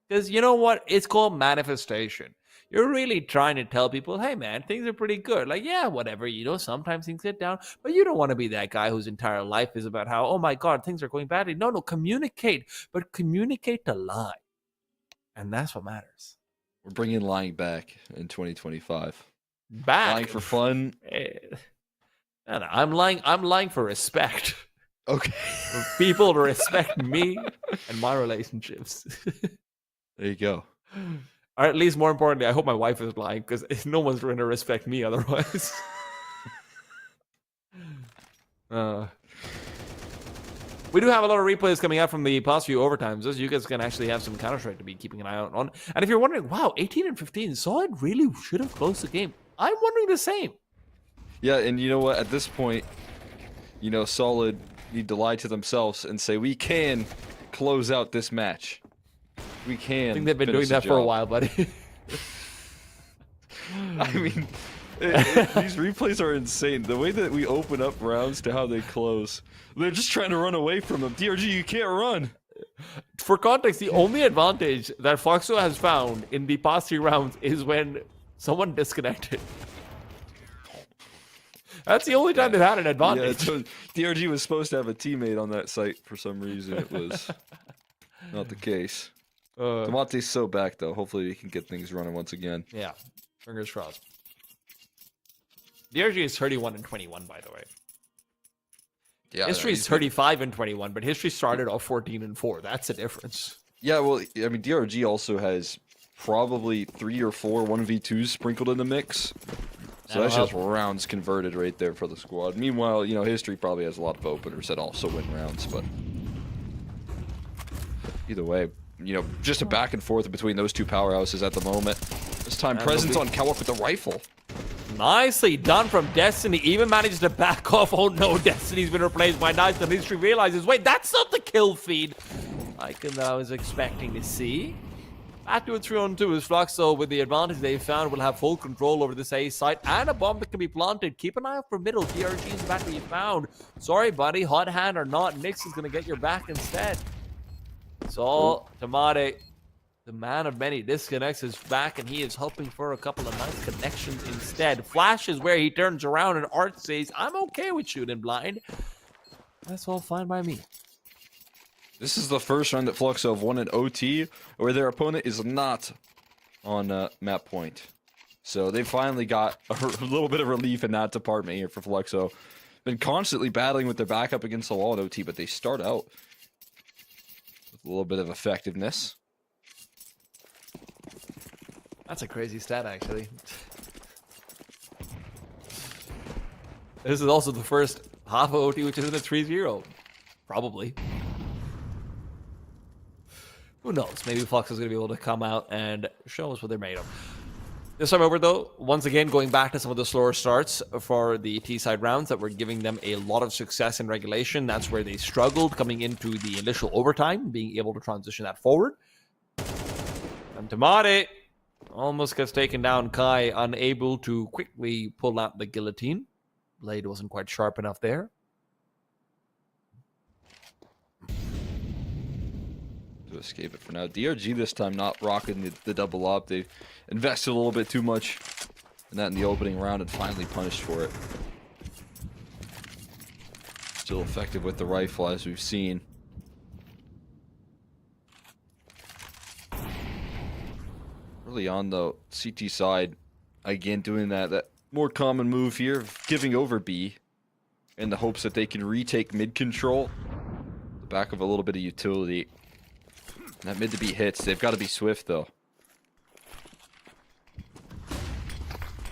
Because you know what? It's called manifestation. You're really trying to tell people, hey, man, things are pretty good. Like, yeah, whatever, sometimes things get down. But you don't want to be that guy whose entire life is about how, oh, my God, things are going badly. No, communicate. But communicate to lie. And that's what matters. We're bringing lying back in 2025. Back. Lying for fun. No, I'm lying for respect. Okay. For people to respect me and my relationships. There you go. Or at least, more importantly, I hope my wife is lying, because no one's going to respect me otherwise. We do have a lot of replays coming out from the past few overtimes. Those you guys can actually have some Counter-Strike to be keeping an eye out on. And if you're wondering, wow, 18 and 15, Solid really should have closed the game. I'm wondering the same. Yeah, and you know what? At this point, Solid need to lie to themselves and say, we can close out this match. We can. I think they've been doing that for a while, buddy. I mean, these replays are insane. The way that we open up rounds to how they close. They're just trying to run away from them. DRG, you can't run. For context, the only advantage that Foxo has found in the past 3 rounds is when someone disconnected. That's the only time they've had an advantage. Yeah, DRG was supposed to have a teammate on that site for some reason. It was not the case. Tomate's so back, though. Hopefully we can get things running once again. Yeah, fingers crossed. DRG is 31 and 21, by the way. Yeah, History is 35 and 21, but history started off 14 and 4. That's the difference. Yeah, well, I mean, DRG also has probably 3 or 4 1v2s sprinkled in the mix. So that's just rounds converted right there for the squad. Meanwhile, history probably has a lot of openers that also win rounds, but either way, just a back and forth between those two powerhouses at the moment. This time, Presence on Kawak with the rifle. Nicely done from Destiny. Even manages to back off. Oh no, Destiny's been replaced by Nice. And history realizes, wait, that's not the kill feed I was expecting to see. Back to a 3-on-2 is Fluxo with the advantage they found will have full control over this A site and a bomb that can be planted. Keep an eye out for middle. DRG is about to be found. Sorry, buddy. Hot hand or not, Nix is going to get your back instead. So, Tamade, the man of many disconnects, is back and he is hoping for a couple of nice connections instead. Flash is where he turns around and Art says, I'm okay with shooting blind. That's all fine by me. This is the first round that Fluxo have won an OT where their opponent is not on map point. So they finally got a little bit of relief in that department here for Fluxo. Been constantly battling with their backup against the wall in OT, but they start out with a little bit of effectiveness. That's a crazy stat, actually. This is also the first half of OT which isn't a 3-0. Probably. Who knows? Maybe Flux is going to be able to come out and show us what they're made of. This time over, though, once again, going back to some of the slower starts for the T-side rounds that were giving them a lot of success in regulation. That's where they struggled coming into the initial overtime, being able to transition that forward. And Tamade almost gets taken down. Kai unable to quickly pull out the guillotine. Blade wasn't quite sharp enough there. To escape it for now. DRG this time not rocking the double up. They invested a little bit too much in that in the opening round and finally punished for it. Still effective with the rifle as we've seen. Early on though, CT side again doing that more common move here of giving over B in the hopes that they can retake mid control. The back of a little bit of utility. That mid to B hits. They've got to be swift, though.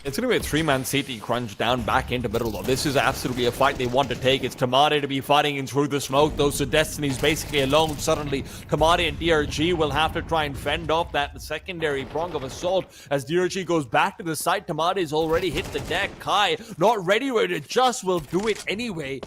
It's going to be a 3-man CT crunch down back into middle, though. This is absolutely a fight they want to take. It's Tamade to be fighting in through the smoke, though, so Destiny's basically alone. Suddenly, Tamade and DRG will have to try and fend off that secondary prong of assault. As DRG goes back to the site, Tamade's already hit the deck. Kai, not ready where it just will do it anyway.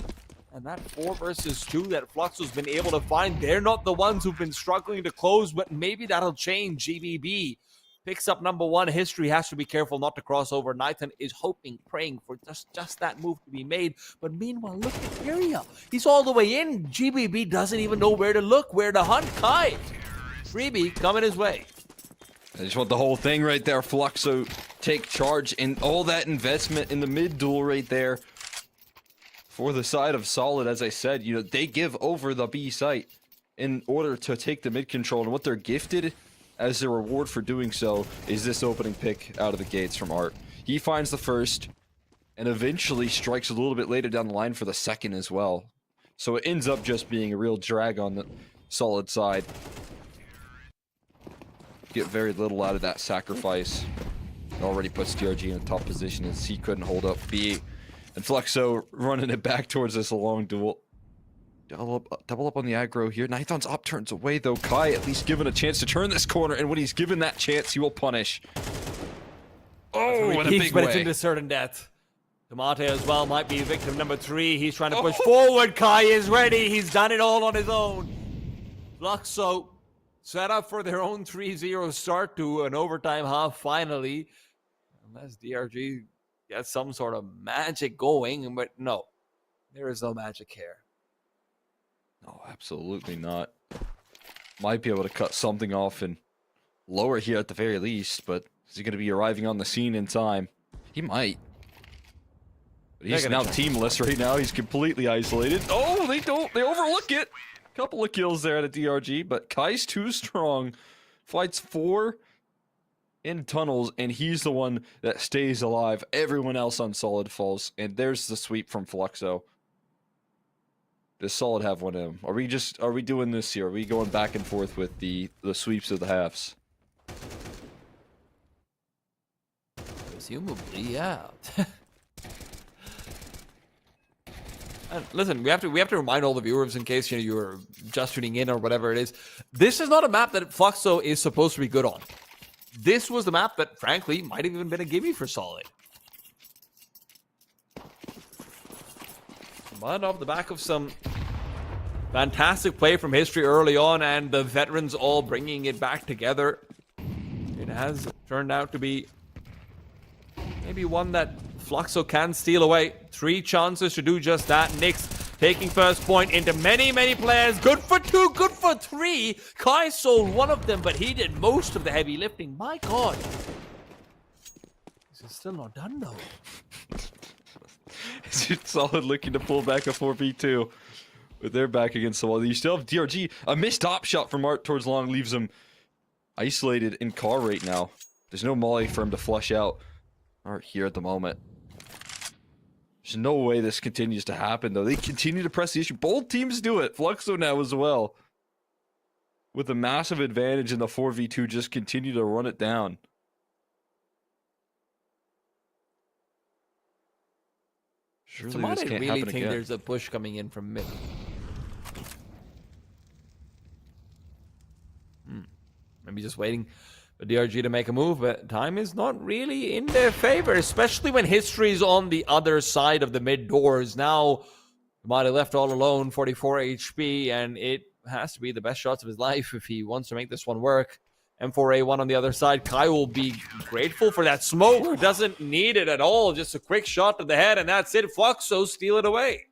And that 4 versus 2 that Fluxo's been able to find, they're not the ones who've been struggling to close, but maybe that'll change. GBB picks up number 1. History has to be careful not to cross over. Nathan is hoping, praying for just that move to be made. But meanwhile, look at Area. He's all the way in. GBB doesn't even know where to look, where to hunt. Kai, freebie coming his way. I just want the whole thing right there. Fluxo take charge and all that investment in the mid duel right there. For the side of Solid, as I said, you know, they give over the B site in order to take the mid control. And what they're gifted as a reward for doing so is this opening pick out of the gates from Art. He finds the first and eventually strikes a little bit later down the line for the second as well. So it ends up just being a real drag on the Solid side. Get very little out of that sacrifice. It already puts DRG in a tough position as he couldn't hold up B. And Fluxo running it back towards this long duel. Double up on the aggro here. Nithon's up turns away though. Kai at least given a chance to turn this corner, and when he's given that chance, he will punish. Oh, in a big but way. It's into certain death. Tamate as well might be victim number 3. He's trying to push forward. Kai is ready. He's done it all on his own. Fluxo set up for their own 3-0 start to an overtime half finally. Unless DRG gets some sort of magic going, but no, there is no magic here. No, absolutely not. Might be able to cut something off and lower here at the very least, but is he going to be arriving on the scene in time? He might. But he's now teamless right now. He's completely isolated. Oh, they overlook it. Couple of kills there at a DRG, but Kai's too strong. Fights 4 in tunnels, and he's the one that stays alive. Everyone else on Solid falls, and there's the sweep from Fluxo. Does Solid have one of them? Are we doing this here? Are we going back and forth with the sweeps of the halves? Presumably, yeah. And listen, we have to remind all the viewers in case you're just tuning in or whatever it is. This is not a map that Fluxo is supposed to be good on. This was the map that, frankly, might have even been a gimme for Solid. But off the back of some fantastic play from History early on, and the veterans all bringing it back together. has turned out to be maybe one that Fluxo can steal away. 3 chances to do just that. Nyx taking first point into many, many players. Good for 2, good for 3. Kai sold one of them, but he did most of the heavy lifting. My God. This is still not done, though. Solid looking to pull back a 4v2. But they're back against the wall. You still have DRG. A missed op shot from Art towards long leaves him isolated in car right now. There's no molly for him to flush out. Art here at the moment. There's no way this continues to happen, though. They continue to press the issue. Both teams do it. Fluxo now as well. With a massive advantage in the 4v2, just continue to run it down. Surely Someone this can't really happen think again. there's a push coming in from mid. Maybe just waiting for DRG to make a move, but time is not really in their favor, especially when history is on the other side of the mid doors. Now, Kamada left all alone, 44 HP, and it has to be the best shots of his life if he wants to make this one work. M4A1 on the other side. Kai will be grateful for that smoke. Doesn't need it at all. Just a quick shot to the head, and that's it. Fluxo steal it away.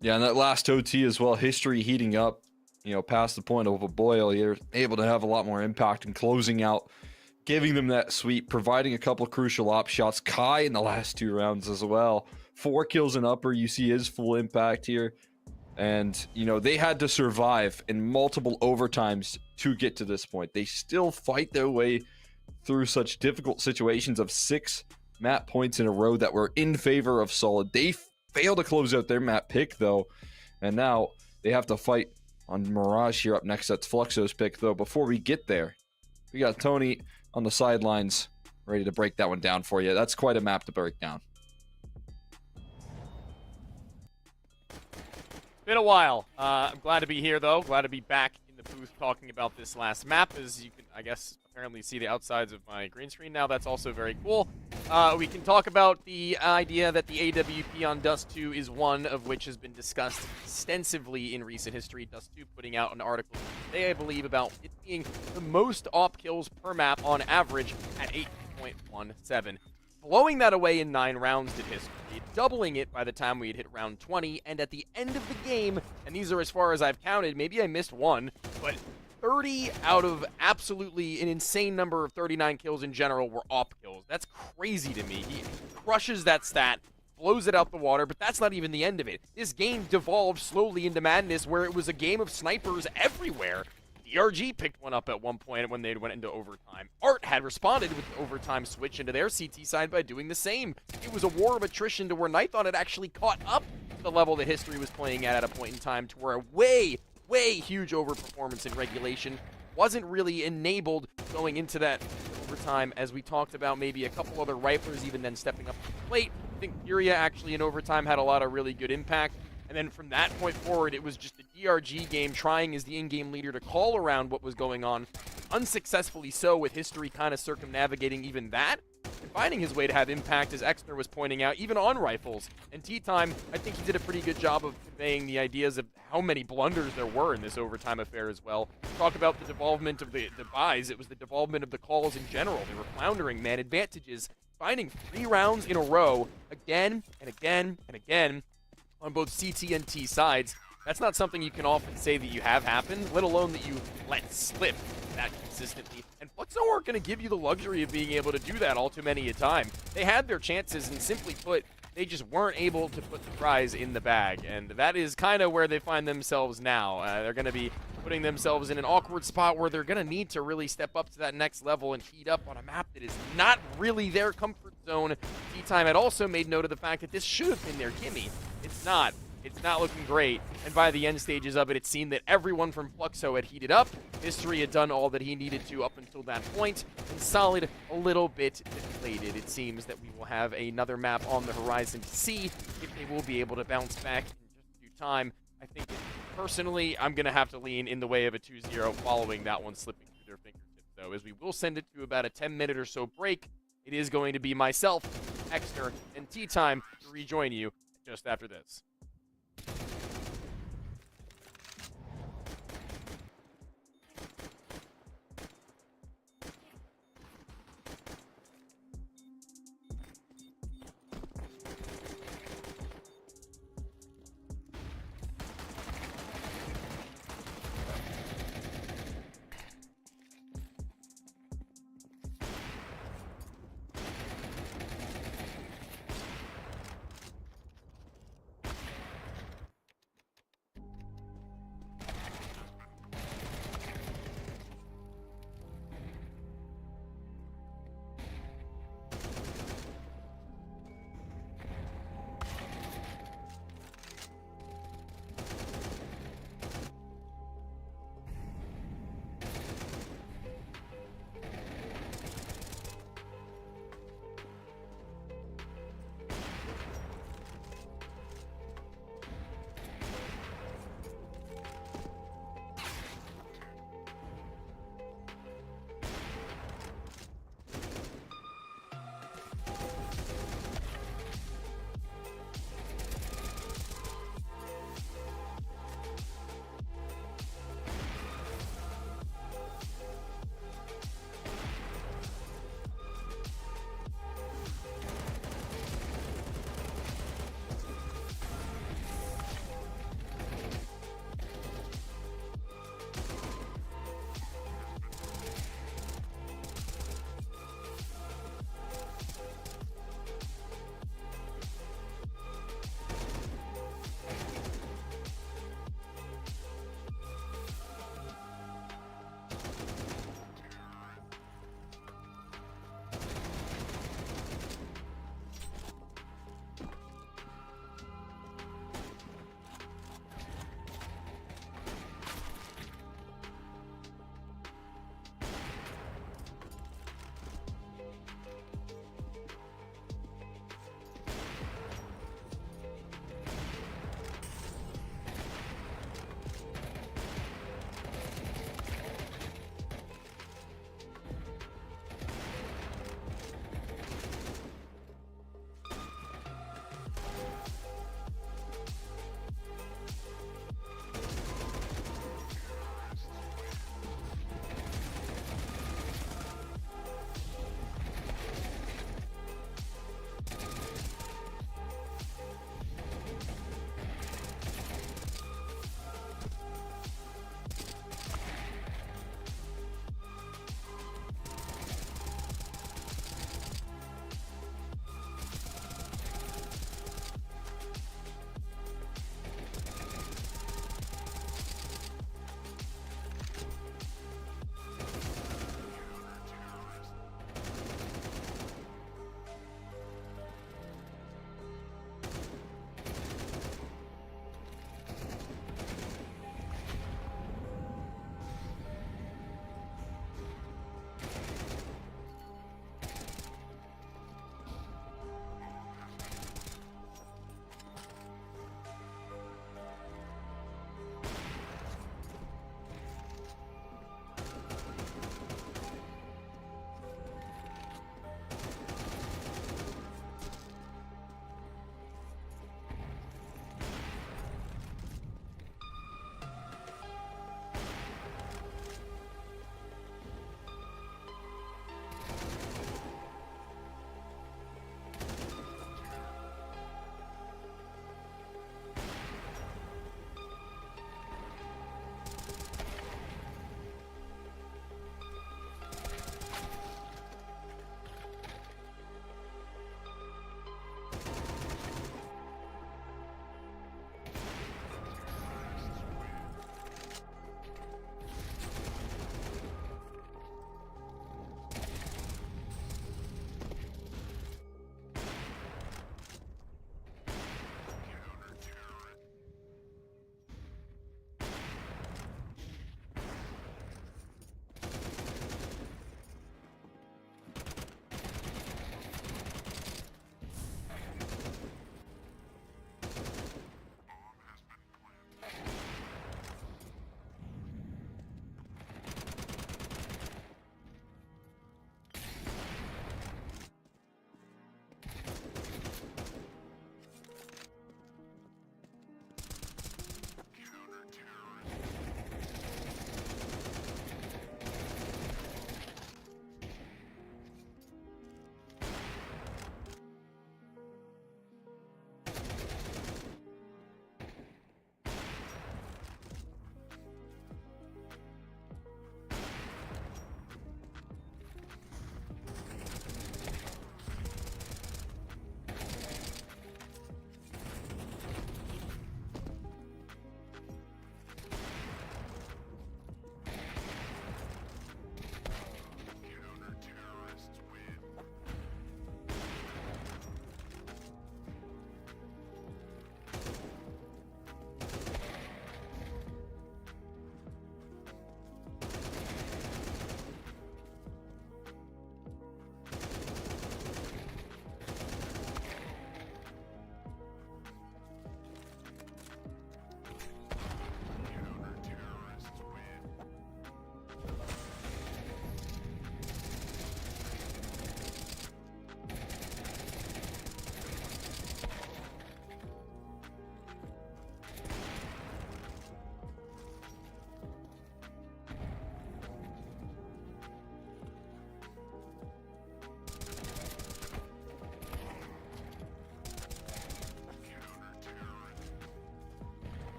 Yeah, and that last OT as well. History heating up. You know, past the point of a boil, you're able to have a lot more impact in closing out, giving them that sweep, providing a couple crucial op shots. Kai in the last 2 rounds as well. 4 kills and upper, you see his full impact here. And, you know, they had to survive in multiple overtimes to get to this point. They still fight their way through such difficult situations of 6 map points in a row that were in favor of Solid. They failed to close out their map pick, though. And now they have to fight on Mirage here up next. That's Fluxo's pick, though. Before we get there, we got Tony on the sidelines ready to break that one down for you. That's quite a map to break down. Been a while. I'm glad to be here, though. Glad to be back in the booth talking about this last map. As you can, I guess, apparently see the outsides of my green screen now. That's also very cool. We can talk about the idea that the AWP on Dust 2 is one of which has been discussed extensively in recent history. Dust 2 putting out an article today, I believe, about it being the most op kills per map on average at 8.17. Blowing that away in 9 rounds did history, doubling it by the time we had hit round 20, and at the end of the game, and these are as far as I've counted, maybe I missed one, but 30 out of absolutely an insane number of 39 kills in general were op kills. That's crazy to me. He crushes that stat, blows it out the water, but that's not even the end of it. This game devolved slowly into madness where it was a game of snipers everywhere. DRG picked one up at one point when they went into overtime. Art had responded with the overtime switch into their CT side by doing the same. It was a war of attrition to where Nighthon had actually caught up to the level that history was playing at a point in time, to where a way huge overperformance in regulation wasn't really enabled going into that overtime, as we talked about maybe a couple other riflers even then stepping up to the plate. I think Furia actually in overtime had a lot of really good impact. And then from that point forward, it was just a DRG game trying as the in-game leader to call around what was going on. Unsuccessfully so, with history kind of circumnavigating even that, and finding his way to have impact, as Exner was pointing out, even on rifles. And T-Time, I think he did a pretty good job of conveying the ideas of how many blunders there were in this overtime affair as well. Talk about the devolvement of the buys, it was the devolvement of the calls in general. They were floundering, man, advantages, finding 3 rounds in a row, again and again and again, on both CT and T sides. That's not something you can often say that you have happened, let alone that you let slip that consistently. And Fluxo aren't going to give you the luxury of being able to do that all too many a time. They had their chances, and simply put, they just weren't able to put the prize in the bag. And that is kind of where they find themselves now. They're going to be putting themselves in an awkward spot where they're going to need to really step up to that next level and heat up on a map that is not really their comfort zone. T-Time had also made note of the fact that this should have been their gimme. It's not. It's not looking great, and by the end stages of it, it seemed that everyone from Fluxo had heated up. History had done all that he needed to up until that point, and Solid a little bit deflated. It seems that we will have another map on the horizon to see if they will be able to bounce back in just due time. I think, personally, I'm going to have to lean in the way of a 2-0 following that one slipping through their fingertips, though, as we will send it to about a 10-minute or so break. It is going to be myself, Exner, and T-Time to rejoin you just after this.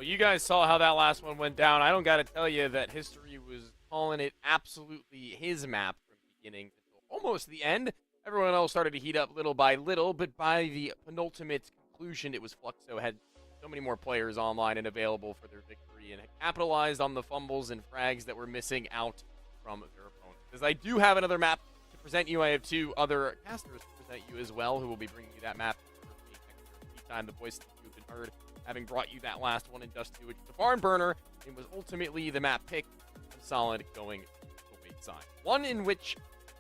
Well, you guys saw how that last one went down. I don't got to tell you that history was calling it absolutely his map from beginning to almost the end. Everyone else started to heat up little by little, but by the penultimate conclusion, it was Fluxo had so many more players online and available for their victory and capitalized on the fumbles and frags that were missing out from their opponents. Because I do have another map to present you. I have two other casters to present you as well, who will be bringing you that map for the extra time. The voice that you've been heard, having brought you that last one in Dust 2, which is the Barn Burner. It was ultimately the map pick, and Solid going to the wait side. One in which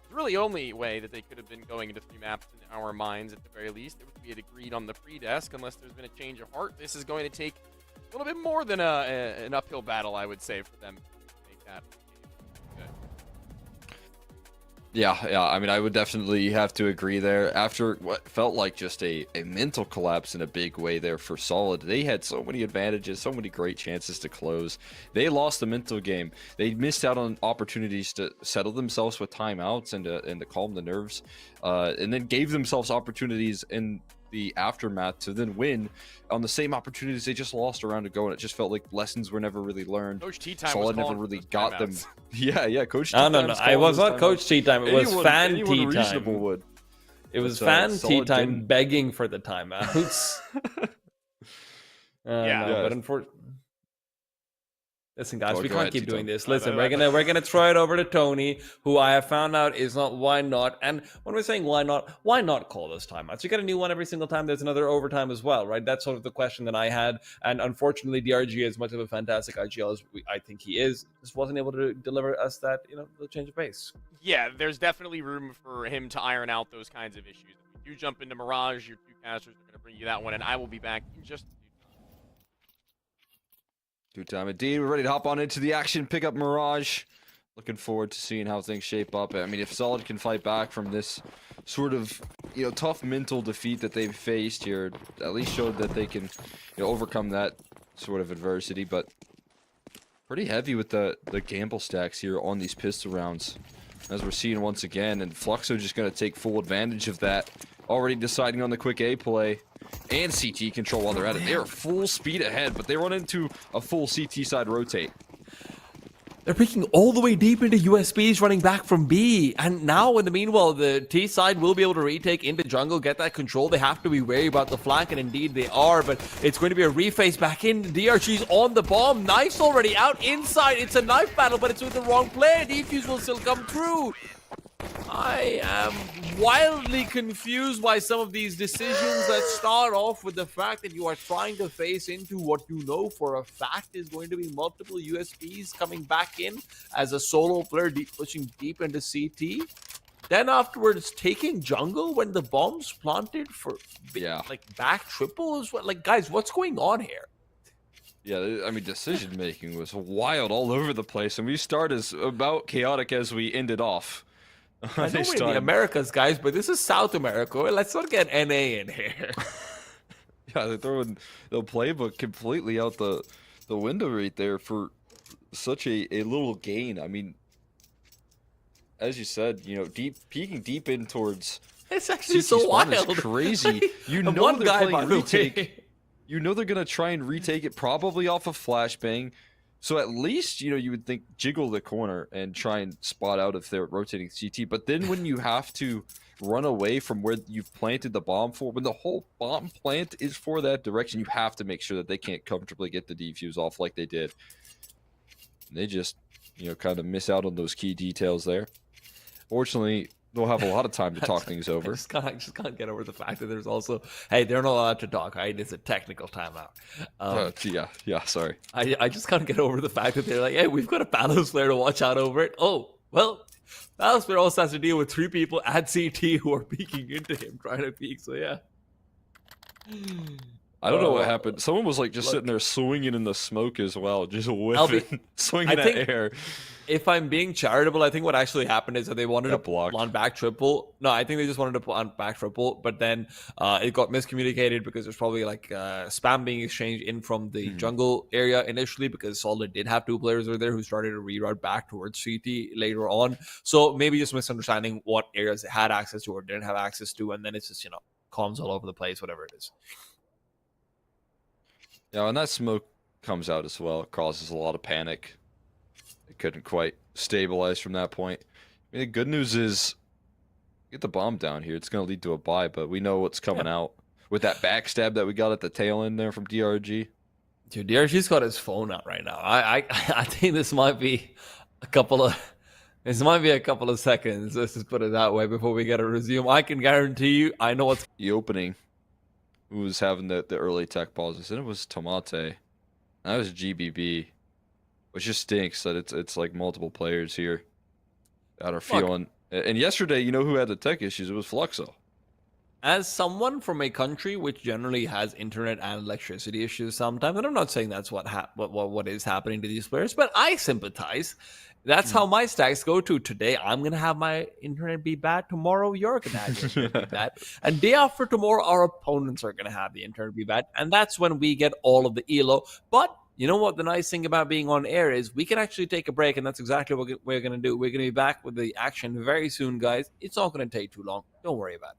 the really only way that they could have been going into 3 maps in our minds at the very least, if we had agreed on the pre-desk, unless there's been a change of heart. This is going to take a little bit more than an uphill battle, I would say, for them to make that. Yeah, I mean, I would definitely have to agree there. After what felt like just a mental collapse in a big way there for Solid, they had so many advantages, so many great chances to close. They lost the mental game. They missed out on opportunities to settle themselves with timeouts and to calm the nerves, and then gave themselves opportunities in the aftermath to then win on the same opportunities they just lost a round ago, and it just felt like lessons were never really learned. Coach Tea Time Solid was never really those got them. timeouts. Yeah, Coach Tea No, Time. it was not Coach Tea Time. It was fan Tea reasonable Time. would. It was But, fan Tea Solid Time didn't. begging for the timeouts. Yeah. No, but unfortunately. Listen, guys, we Go can't ahead, keep Tito. doing this. Listen, we're gonna throw it over to Tony, who I have found out is not why not. And when we're saying why not call those timeouts? You get a new one every single time. There's another overtime as well, right? That's sort of the question that I had. And unfortunately, DRG, as much of a fantastic IGL as I think he is, just wasn't able to deliver us that, the change of pace. Yeah, there's definitely room for him to iron out those kinds of issues. If you do jump into Mirage, your 2 casters are going to bring you that one, and I will be back in just Due time indeed. We're ready to hop on into the action, pick up Mirage. Looking forward to seeing how things shape up. I mean, if Solid can fight back from this sort of, tough mental defeat that they've faced here, at least showed that they can, overcome that sort of adversity. But pretty heavy with the gamble stacks here on these pistol rounds, as we're seeing once again. And Fluxo just going to take full advantage of that. Already deciding on the quick A play. And CT control while they're at it. They are full speed ahead, but they run into a full CT side rotate. They're peeking all the way deep into USBs, running back from B. And now, in the meanwhile, the T side will be able to retake into jungle, get that control. They have to be wary about the flank, and indeed they are. But it's going to be a reface back in. DRG's on the bomb. Knife's already out inside. It's a knife battle, but it's with the wrong player. Defuse will still come through. I am wildly confused by some of these decisions that start off with the fact that you are trying to face into what you know for a fact is going to be multiple USBs coming back in as a solo player pushing deep into CT. Then afterwards taking jungle when the bomb's planted for back triple as well. Like, guys, what's going on here? Yeah, I mean, decision making was wild all over the place, and we start as about chaotic as we ended off. I know we're in the Americas, guys, but this is South America. Let's not get NA in here. Yeah, they're throwing the playbook completely out the window right there for such a little gain. I mean, as you said, peeking deep in towards it's actually CT so spawn wild. is crazy. One They're guy, playing by the way. retake. They're gonna try and retake it probably off of flashbang. So at least, you would think jiggle the corner and try and spot out if they're rotating CT. But then when you have to run away from where you've planted the bomb for, when the whole bomb plant is for that direction, you have to make sure that they can't comfortably get the defuse off like they did. And they just, kind of miss out on those key details there. Fortunately, they'll have a lot of time to talk things over. I just can't get over the fact that there's also, hey, they're not allowed to talk, right? It's a technical timeout. Sorry. I just can't get over the fact that they're like, hey, we've got a Palos player to watch out over it. Oh, well, Palos player also has to deal with 3 people at CT who are peeking into him, trying to peek, so yeah. I don't know what happened. Someone was just sitting there swinging in the smoke as well, just whipping, swinging at air. If I'm being charitable, I think what actually happened is that they wanted to plant back triple. No, I think they just wanted to plant back triple, but then it got miscommunicated because there's probably spam being exchanged in from the jungle area initially, because Solid did have 2 players over there who started to reroute back towards CT later on. So maybe just misunderstanding what areas they had access to or didn't have access to, and then it's just, comms all over the place, whatever it is. Yeah, and that smoke comes out as well. It causes a lot of panic. They couldn't quite stabilize from that point. I mean, the good news is, get the bomb down here. It's going to lead to a buy, but we know what's coming out with that backstab that we got at the tail end there from DRG. Dude, DRG's got his phone out right now. I think this might be a couple of seconds. Let's just put it that way before we get to resume. I can guarantee you, I know what's The opening, who was having the early tech pauses, and it was Tomate. That was GBB, which just stinks that it's like multiple players here that are feeling. And yesterday, you know who had the tech issues? It was Fluxo. As someone from a country which generally has internet and electricity issues sometimes, and I'm not saying that's what is happening to these players, but I sympathize. That's how my stacks go to. Today, I'm going to have my internet be bad. Tomorrow, you're going to have your internet be bad. And day after tomorrow, our opponents are going to have the internet be bad. And that's when we get all of the elo. But you know what the nice thing about being on air is? We can actually take a break, and that's exactly what we're going to do. We're going to be back with the action very soon, guys. It's not going to take too long. Don't worry about it.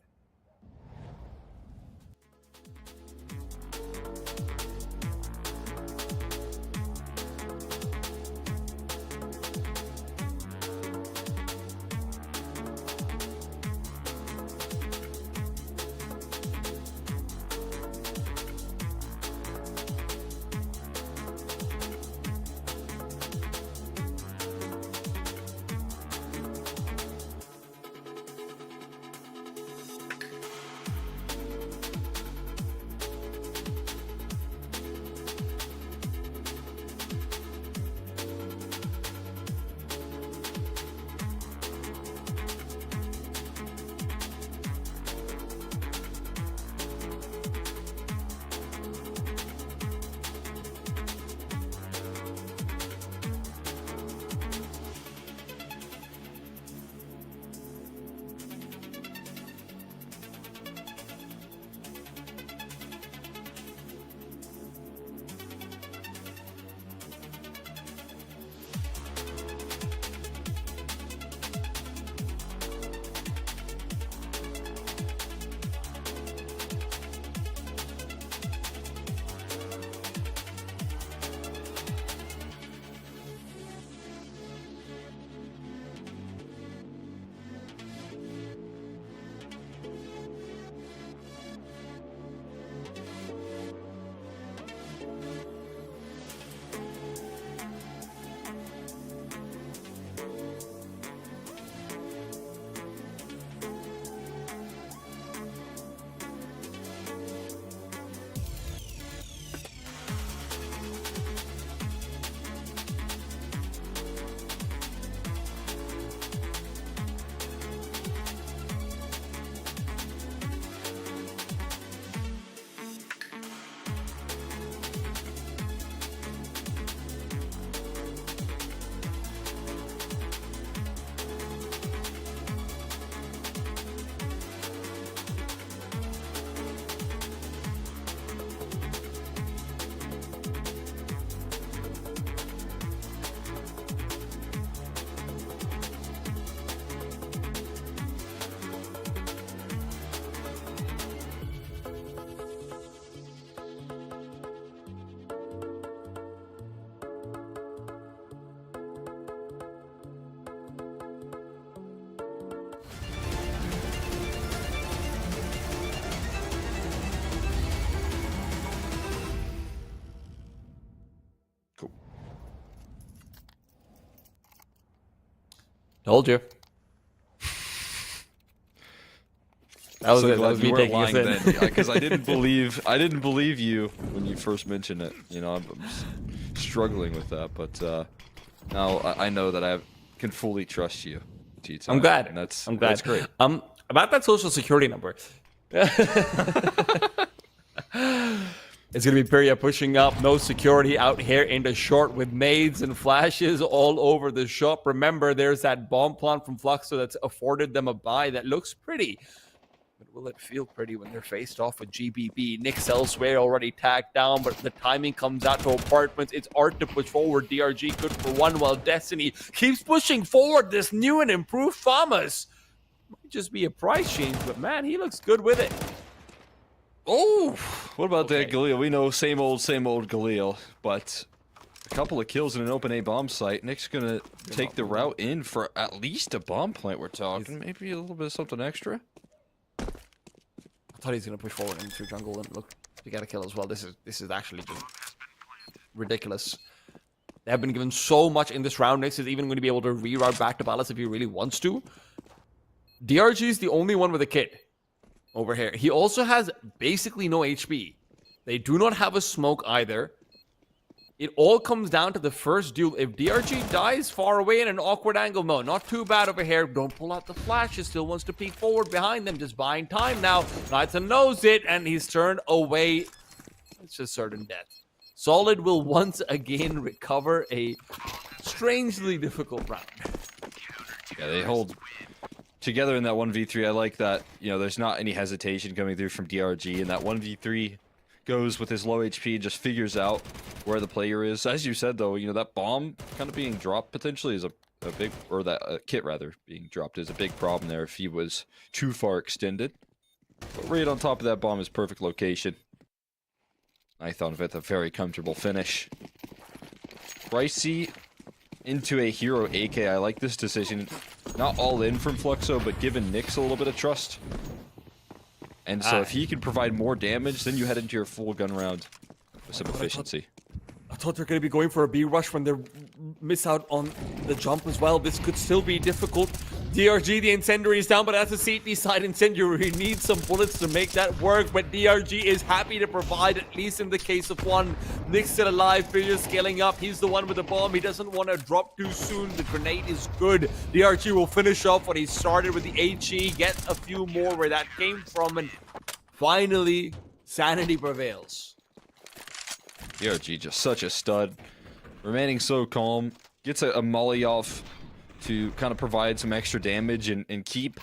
Told you. That was it. That was me taking us in. Because I didn't believe you when you first mentioned it. You know, I'm struggling with that, but now I know that I can fully trust you, T-Time. I'm glad. And that's great. great. About that social security number. It's going to be Peria pushing up. No security out here in the short with nades and flashes all over the shop. Remember, there's that bomb plant from Fluxo that's afforded them a buy that looks pretty. But will it feel pretty when they're faced off with GBB? Nick's elsewhere already tagged down, but the timing comes out to apartments. It's Art to push forward. DRG good for one, while Destiny keeps pushing forward this new and improved Famas. Might just be a price change, but man, he looks good with it. Oh, what about Okay. that Galil? We know same old Galil, but a couple of kills in an open A bomb site. Nick's gonna take the route in for at least a bomb plant. We're talking maybe a little bit of something extra. I thought he's gonna push forward into jungle and look to get a kill as well. This is actually just ridiculous. They have been given so much in this round. Nix is even going to be able to reroute back to Palace if he really wants to. DRG is the only one with a kit over here. He also has basically no HP. They do not have a smoke either. It all comes down to the first duel. If DRG dies far away in an awkward angle, no, not too bad over here. Don't pull out the flash. He still wants to peek forward behind them, just buying time now. Knighton knows it, and he's turned away. It's just certain death. Solid will once again recover a strangely difficult round. Yeah, they hold together in that 1v3. I like that, you know, there's not any hesitation coming through from DRG, and that 1v3 goes with his low HP, just figures out where the player is. As you said, though, you know, that bomb kind of being dropped potentially is a big, or that kit rather being dropped is a big problem there if he was too far extended. But right on top of that bomb is perfect location. Knighton with a very comfortable finish. Pricey into a hero AK. I like this decision. Not all in from Fluxo, but giving Nyx a little bit of trust. And so if he can provide more damage, then you head into your full gun round with some efficiency. I thought they're going to be going for a B rush when they miss out on the jump as well. This could still be difficult. DRG, the incendiary is down, but that's a CT side incendiary. He needs some bullets to make that work, but DRG is happy to provide, at least in the case of one. Nick's still alive, Figure scaling up. He's the one with the bomb. He doesn't want to drop too soon. The grenade is good. DRG will finish off what he started with the HE, get a few more where that came from, and finally, sanity prevails. DRG just such a stud. Remaining so calm. Gets a molly off to kind of provide some extra damage and keep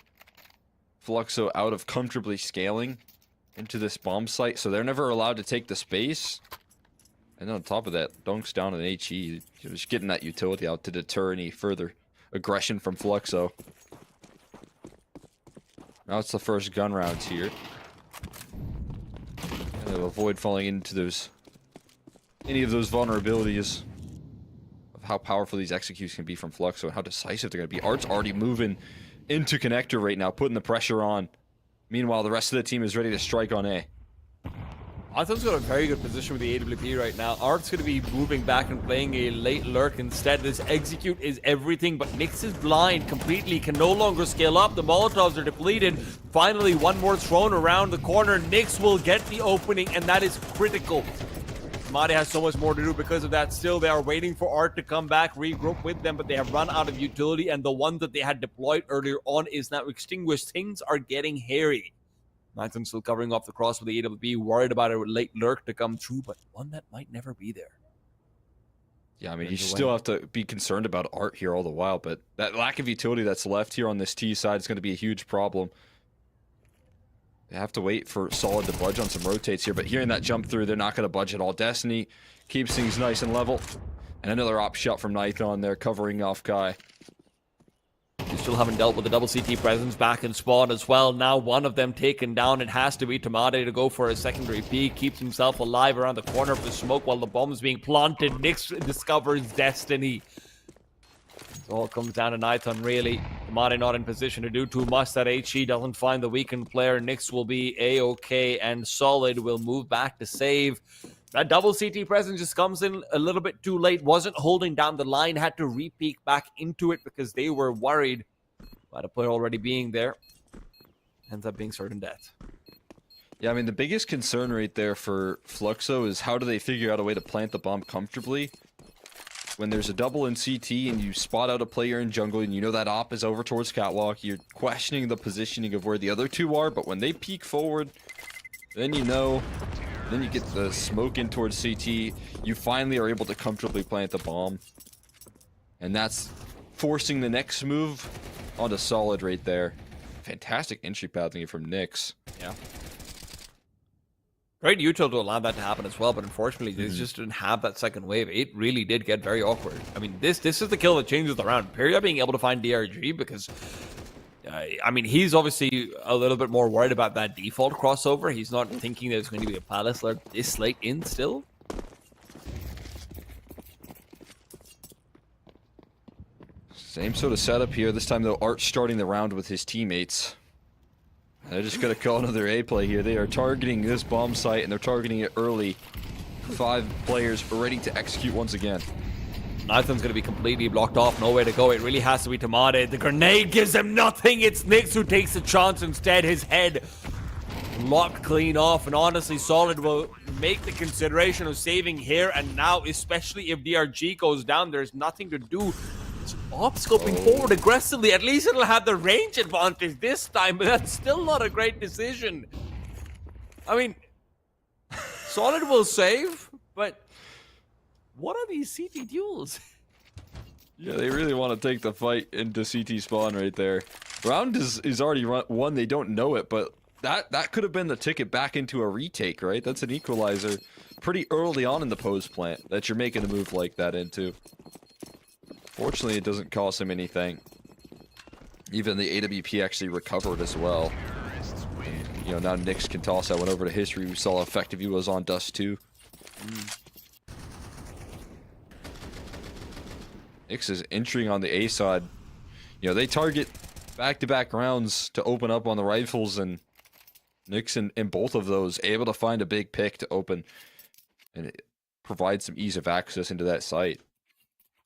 Fluxo out of comfortably scaling into this bomb site. So they're never allowed to take the space. And on top of that, dunks down an HE. Just getting that utility out to deter any further aggression from Fluxo. Now it's the first gun rounds here. And they'll avoid falling into those any of those vulnerabilities of how powerful these executes can be from Fluxo and how decisive they're going to be. Art's already moving into connector right now, putting the pressure on. Meanwhile, the rest of the team is ready to strike on A. Arthur's got a very good position with the AWP right now. Art's going to be moving back and playing a late lurk instead. This execute is everything, but Nyx is blind completely, can no longer scale up. The Molotovs are depleted. Finally, one more thrown around the corner. Nyx will get the opening, and that is critical. Madi has so much more to do because of that. Still, they are waiting for Art to come back, regroup with them, but they have run out of utility, and the one that they had deployed earlier on is now extinguished. Things are getting hairy. Knighton still covering off the cross with the AWP, worried about a late lurk to come through, but one that might never be there. Yeah, I mean, you still have to be concerned about Art here all the while, but that lack of utility that's left here on this T side is going to be a huge problem. They have to wait for Solid to budge on some rotates here, but hearing that jump through, they're not going to budge at all. Destiny keeps things nice and level. And another op shot from Knighton there, covering off Kai. You still haven't dealt with the double CT presence back in spawn as well. Now one of them taken down. It has to be Tamade to go for a secondary peek. Keeps himself alive around the corner of the smoke while the bomb is being planted. Nyx discovers Destiny. It all comes down to Knighton, really. Tamade not in position to do too much. That HE doesn't find the weakened player. Nyx will be A-okay, and Solid will move back to save. That double CT presence just comes in a little bit too late. Wasn't holding down the line. Had to re-peek back into it because they were worried about a player already being there. Ends up being certain death. Yeah, I mean, the biggest concern right there for Fluxo is how do they figure out a way to plant the bomb comfortably when there's a double in CT and you spot out a player in jungle and you know that op is over towards catwalk. You're questioning the positioning of where the other two are, but when they peek forward, then you know. Then you get the smoke in towards CT. You finally are able to comfortably plant the bomb. And that's forcing the next move onto Solid right there. Fantastic entry pathing from Nyx. Yeah. Great util to allow that to happen as well, but unfortunately they just didn't have that second wave. It really did get very awkward. I mean, this is the kill that changes the round. Peria being able to find DRG because I mean, he's obviously a little bit more worried about that default crossover. He's not thinking there's going to be a Palace lurk this late in still. Same sort of setup here. This time, though, Art's starting the round with his teammates. They're just going to call another A play here. They are targeting this bomb site, and they're targeting it early. 5 players ready to execute once again. Nathan's going to be completely blocked off. Nowhere to go. It really has to be Tamade. The grenade gives him nothing. It's Nyx who takes the chance instead. His head locked clean off. And honestly, Solid will make the consideration of saving here and now, especially if DRG goes down. There's nothing to do. It's scoping forward aggressively. At least it'll have the range advantage this time, but that's still not a great decision. I mean, Solid will save, but what are these CT duels? Yeah, they really want to take the fight into CT spawn right there. Round is already won. They don't know it, but that could have been the ticket back into a retake, right? That's an equalizer pretty early on in the post plant that you're making a move like that into. Fortunately, it doesn't cost him anything. Even the AWP actually recovered as well. And, you know, now Nyx can toss that one over to history. We saw how effective he was on Dust 2. Nyx is entering on the A side. You know, they target back-to-back rounds to open up on the rifles, and Nyx in both of those able to find a big pick to open and it provides some ease of access into that site.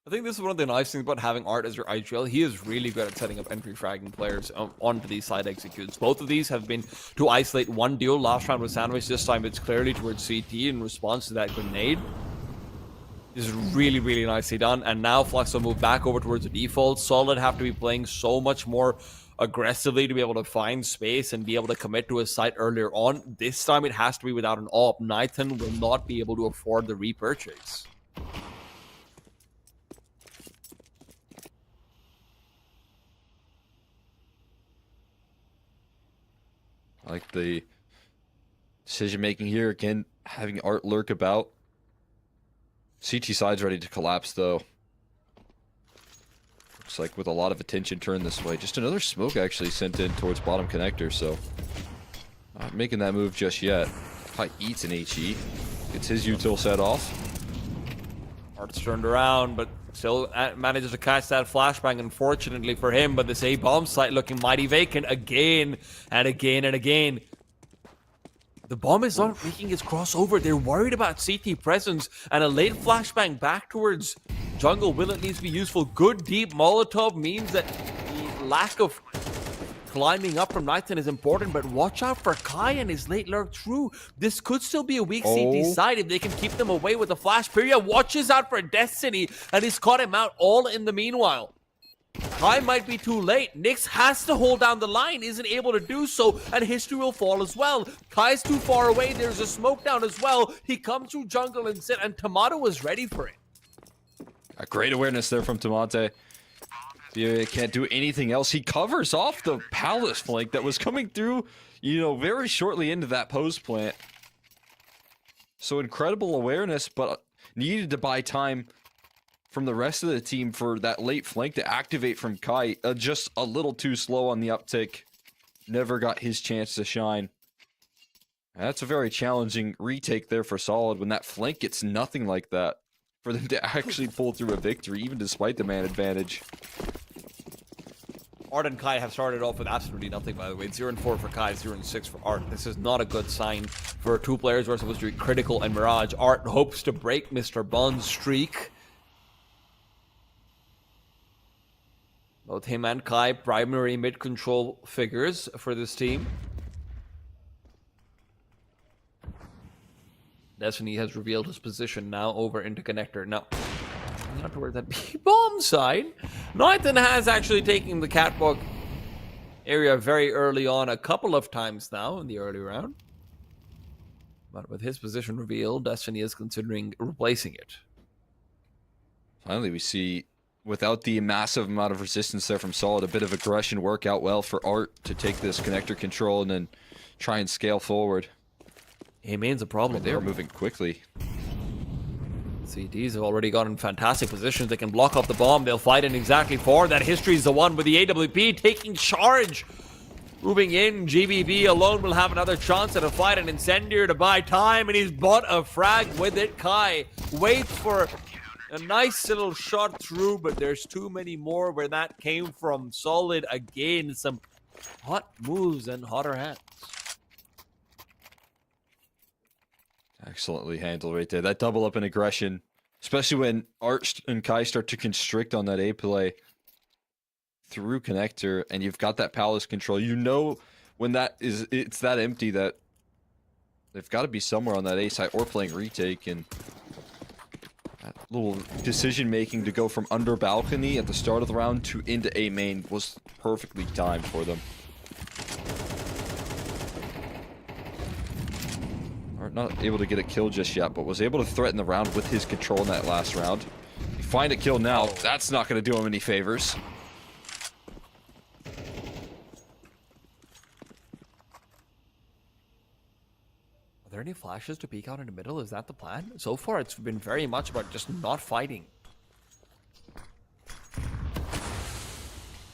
I think this is one of the nice things about having Art as your IGL. He is really good at setting up entry fragging players onto these side executes. Both of these have been to isolate one duel. Last round was Sandwich. This time it's clearly towards CT in response to that grenade. This is really, really nicely done. And now Flux will move back over towards the default. Solid have to be playing so much more aggressively to be able to find space and be able to commit to a site earlier on. This time it has to be without an AWP. Nathan will not be able to afford the repurchase. I like the decision making here. Again, having Art lurk about. CT side's ready to collapse, though. Looks like with a lot of attention turned this way. Just another smoke actually sent in towards bottom connector, so not making that move just yet. Kai eats an HE. Gets his util set off. Art's turned around, but still manages to catch that flashbang, unfortunately for him. But this A-bomb site looking mighty vacant again and again and again. The bomb is not making its crossover. They're worried about CT presence, and a late flashbang back towards jungle will at least be useful. Good deep Molotov means that the lack of climbing up from Nathan is important, but watch out for Kai and his late lurk through. This could still be a weak CT side if they can keep them away with the flash. Pyria watches out for Destiny, and he's caught him out all in the meanwhile. Kai might be too late. Nyx has to hold down the line, isn't able to do so, and history will fall as well. Kai's too far away. There's a smoke down as well. He comes through jungle and sit, and Tomato was ready for it. A great awareness there from Tamate. Yeah, can't do anything else. He covers off the Palace flank that was coming through, you know, very shortly into that post plant. So incredible awareness, but needed to buy time from the rest of the team for that late flank to activate from Kai. Just a little too slow on the uptick. Never got his chance to shine. That's a very challenging retake there for Solid when that flank gets nothing like that. For them to actually pull through a victory, even despite the man advantage. Art and Kai have started off with absolutely nothing, by the way. 0-4 for Kai, 0-6 for Art. This is not a good sign for two players who are supposed to be Critical and Mirage. Art hopes to break Mr. Bond's streak. Both him and Kai, primary mid-control figures for this team. Destiny has revealed his position now over into connector. Now, not towards that B-bomb side. Nathan has actually taken the catwalk area very early on a couple of times now in the early round. But with his position revealed, Destiny is considering replacing it. Finally, we see, without the massive amount of resistance there from Solid, a bit of aggression work out well for Art to take this connector control and then try and scale forward. He means a problem. They are moving quickly. CTs have already gotten fantastic positions. They can block off the bomb. They'll fight in exactly for that. History is the one with the AWP taking charge. Moving in, GBB alone will have another chance at a fight. An Incendiary to buy time, and he's bought a frag with it. Kai waits for a nice little shot through, but there's too many more where that came from. Solid again. Some hot moves and hotter hands. Excellently handled right there. That double up in aggression, especially when Art and Kai start to constrict on that A play through connector, and you've got that palace control. You know when it's that empty that they've got to be somewhere on that A side or playing retake, and that little decision making to go from under balcony at the start of the round to into A main was perfectly timed for them. Not able to get a kill just yet, but was able to threaten the round with his control in that last round. You find a kill now, that's not going to do him any favors. Are there any flashes to peek out in the middle? Is that the plan? So far, it's been very much about just not fighting.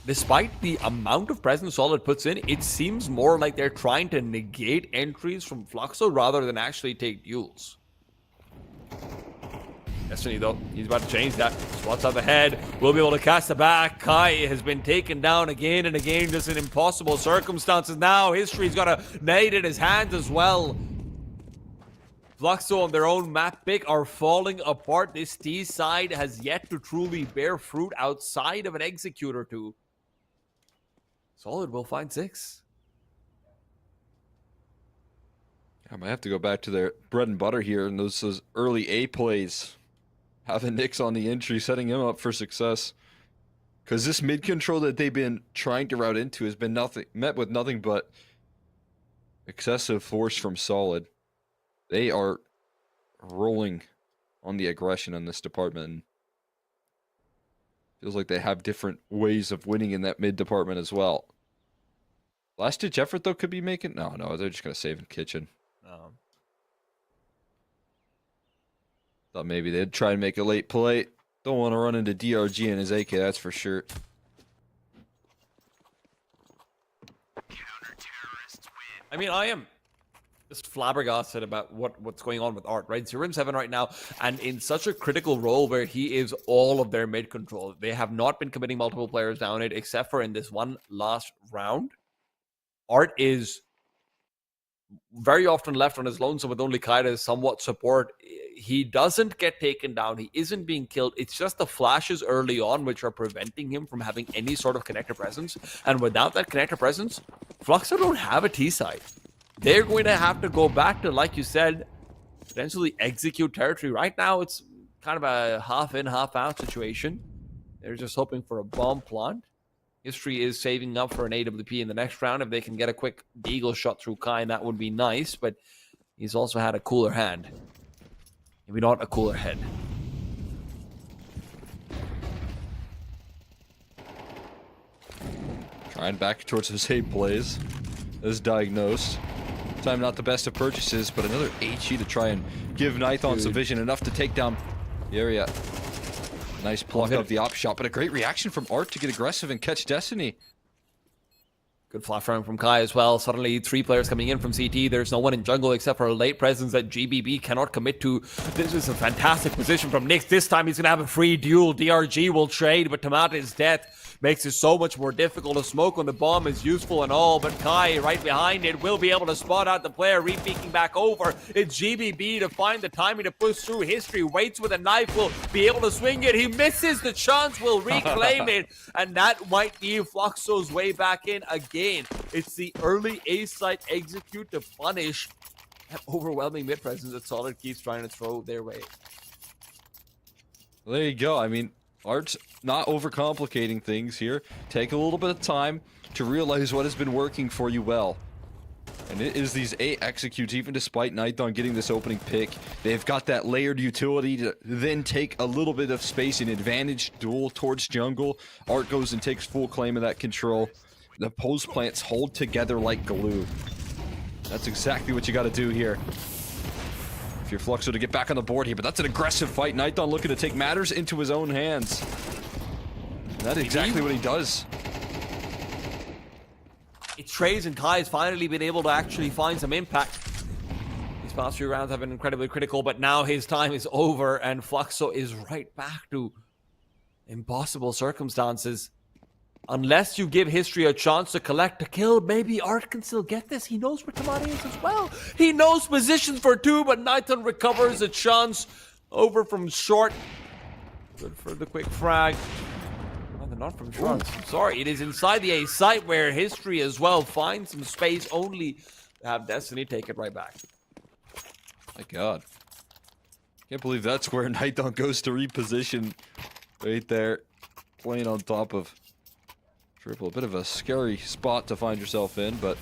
Despite the amount of presence Solid puts in, it seems more like they're trying to negate entries from Fluxo rather than actually take duels. Destiny, though, he's about to change that. Spots up ahead, will be able to cast the back. Kai has been taken down again and again, just in impossible circumstances. Now, History's got a nade in his hands as well. Fluxo on their own map pick are falling apart. This T side has yet to truly bear fruit outside of an execute or two. Solid will find 6. I might have to go back to their bread and butter here, and those early A plays. Having Nyx on the entry, setting him up for success. Because this mid control that they've been trying to route into has been met with nothing but excessive force from Solid. They are rolling on the aggression in this department. Feels like they have different ways of winning in that mid department as well. Last ditch effort though could be making no, they're just gonna save in kitchen. Thought maybe they'd try and make a late play. Don't want to run into DRG and his AK, that's for sure. I mean, I am just flabbergasted about what's going on with Art, right? 0-7 right now, and in such a critical role where he is all of their mid control. They have not been committing multiple players down it, except for in this one last round. Art is very often left on his lonesome with only Kaida as somewhat support. He doesn't get taken down. He isn't being killed. It's just the flashes early on which are preventing him from having any sort of connector presence. And without that connector presence, Fluxo don't have a T side. They're going to have to go back to, like you said, potentially execute territory. Right now, it's kind of a half in, half out situation. They're just hoping for a bomb plant. History is saving up for an AWP in the next round. If they can get a quick deagle shot through Kai, that would be nice. But he's also had a cooler hand. Maybe not a cooler head. Trying back towards his hate plays. As diagnosed. Time not the best of purchases, but another HE to try and give Nithon some vision enough to take down the area. Nice pluck of the op shot, but a great reaction from Art to get aggressive and catch Destiny. Good flash round from Kai as well. Suddenly 3 players coming in from CT. There's no one in jungle except for a late presence that GBB cannot commit to. This is a fantastic position from Nyx. This time he's going to have a free duel. DRG will trade, but Tamata's death makes it so much more difficult. A smoke on the bomb is useful and all, but Kai right behind it will be able to spot out the player, re-peeking back over. It's GBB to find the timing to push through. History waits with a knife, will be able to swing it. He misses the chance, will reclaim it, and that might be Fluxo's way back in again. It's the early A-site execute to punish that overwhelming mid-presence that Solid keeps trying to throw their way. Well, there you go. I mean, Art's not overcomplicating things here. Take a little bit of time to realize what has been working for you well. And it is these 8 executes, even despite Nithon getting this opening pick. They've got that layered utility to then take a little bit of space and advantage duel towards jungle. Art goes and takes full claim of that control. The post plants hold together like glue. That's exactly what you got to do here. you're Fluxo to get back on the board here, but that's an aggressive fight. Nighthon looking to take matters into his own hands. And that's exactly what he does. It's Trays and Kai has finally been able to actually find some impact. These past few rounds have been incredibly critical, but now his time is over and Fluxo is right back to impossible circumstances. Unless you give History a chance to collect a kill, maybe Art can still get this. He knows where Tamari is as well. He knows positions for 2, but Nighton recovers a chance over from short. Good for the quick frag. Oh, they're not from short. I'm sorry, it is inside the A site where History as well finds some space only to have Destiny take it right back. My God. Can't believe that's where Nighthon goes to reposition. Right there. Playing on top of Triple. A bit of a scary spot to find yourself in, but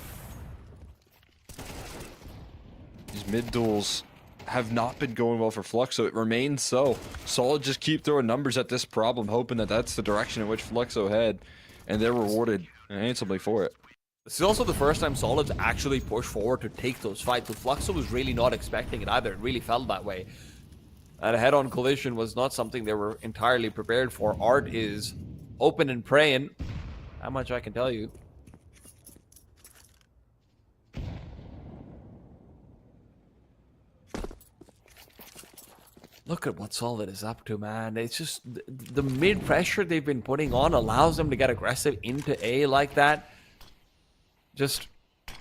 these mid duels have not been going well for Fluxo. It remains so. Solid just keep throwing numbers at this problem, hoping that that's the direction in which Fluxo head, and they're rewarded handsomely for it. This is also the first time Solid's actually pushed forward to take those fights, but Fluxo was really not expecting it either. It really felt that way. And a head-on collision was not something they were entirely prepared for. Art is open and praying. How much I can tell you. Look at what Solid is up to, man. It's just the mid pressure they've been putting on allows them to get aggressive into A like that. Just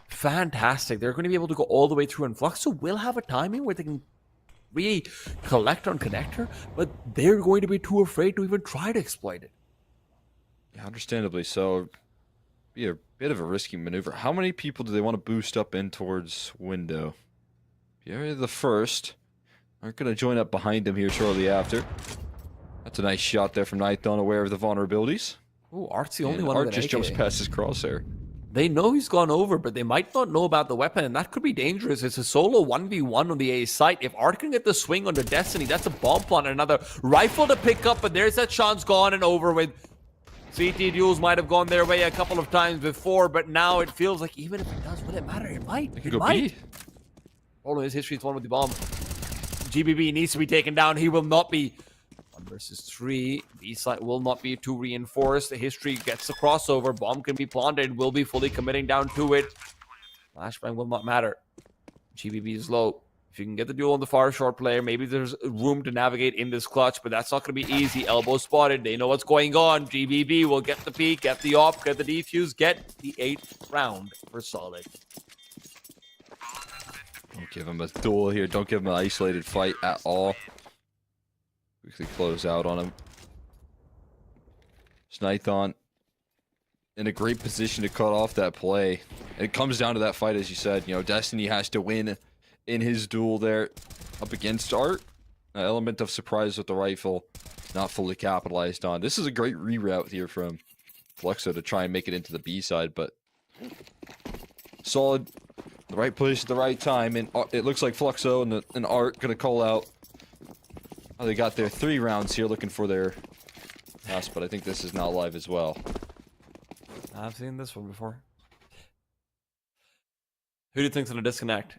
fantastic. They're going to be able to go all the way through, and Fluxo will have a timing where they can really collect on connector, but they're going to be too afraid to even try to exploit it. Yeah, understandably so. Be a bit of a risky maneuver. How many people do they want to boost up in towards window? Pierre the first. Aren't going to join up behind him here shortly after. That's a nice shot there from Nighthon, aware of the vulnerabilities. Oh, Art's the only And one Art with an just AK. jumps past his crosshair. They know he's gone over, but they might not know about the weapon, and that could be dangerous. It's a solo 1v1 on the A site. If Art can get the swing onto Destiny, that's a bomb plant, another rifle to pick up, but there's that chance gone and over with. CT duels might have gone their way a couple of times before, but now it feels like even if it does, would it matter? It might. It could It go might. B. Problem is, History's one with the bomb. GBB needs to be taken down. He will not be. 1 versus 3. B site will not be too reinforced. The History gets the crossover. Bomb can be planted. Will be fully committing down to it. Flashbang will not matter. GBB is low. If you can get the duel on the far short player, maybe there's room to navigate in this clutch, but that's not going to be easy. Elbow spotted. They know what's going on. GBB will get the peek, get the op, get the defuse, get the 8th round for Solid. Don't give him a duel here. Don't give him an isolated fight at all. Quickly close out on him. Nighthon in a great position to cut off that play. It comes down to that fight, as you said. You know, Destiny has to win in his duel there up against Art. An element of surprise with the rifle not fully capitalized on. This is a great reroute here from Fluxo to try and make it into the B side, but Solid, the right place at the right time, and it looks like Fluxo and Art gonna call out. Oh, they got their 3 rounds here, looking for their last, but I think this is now live as well. I've seen this one before. Who do you think's gonna disconnect?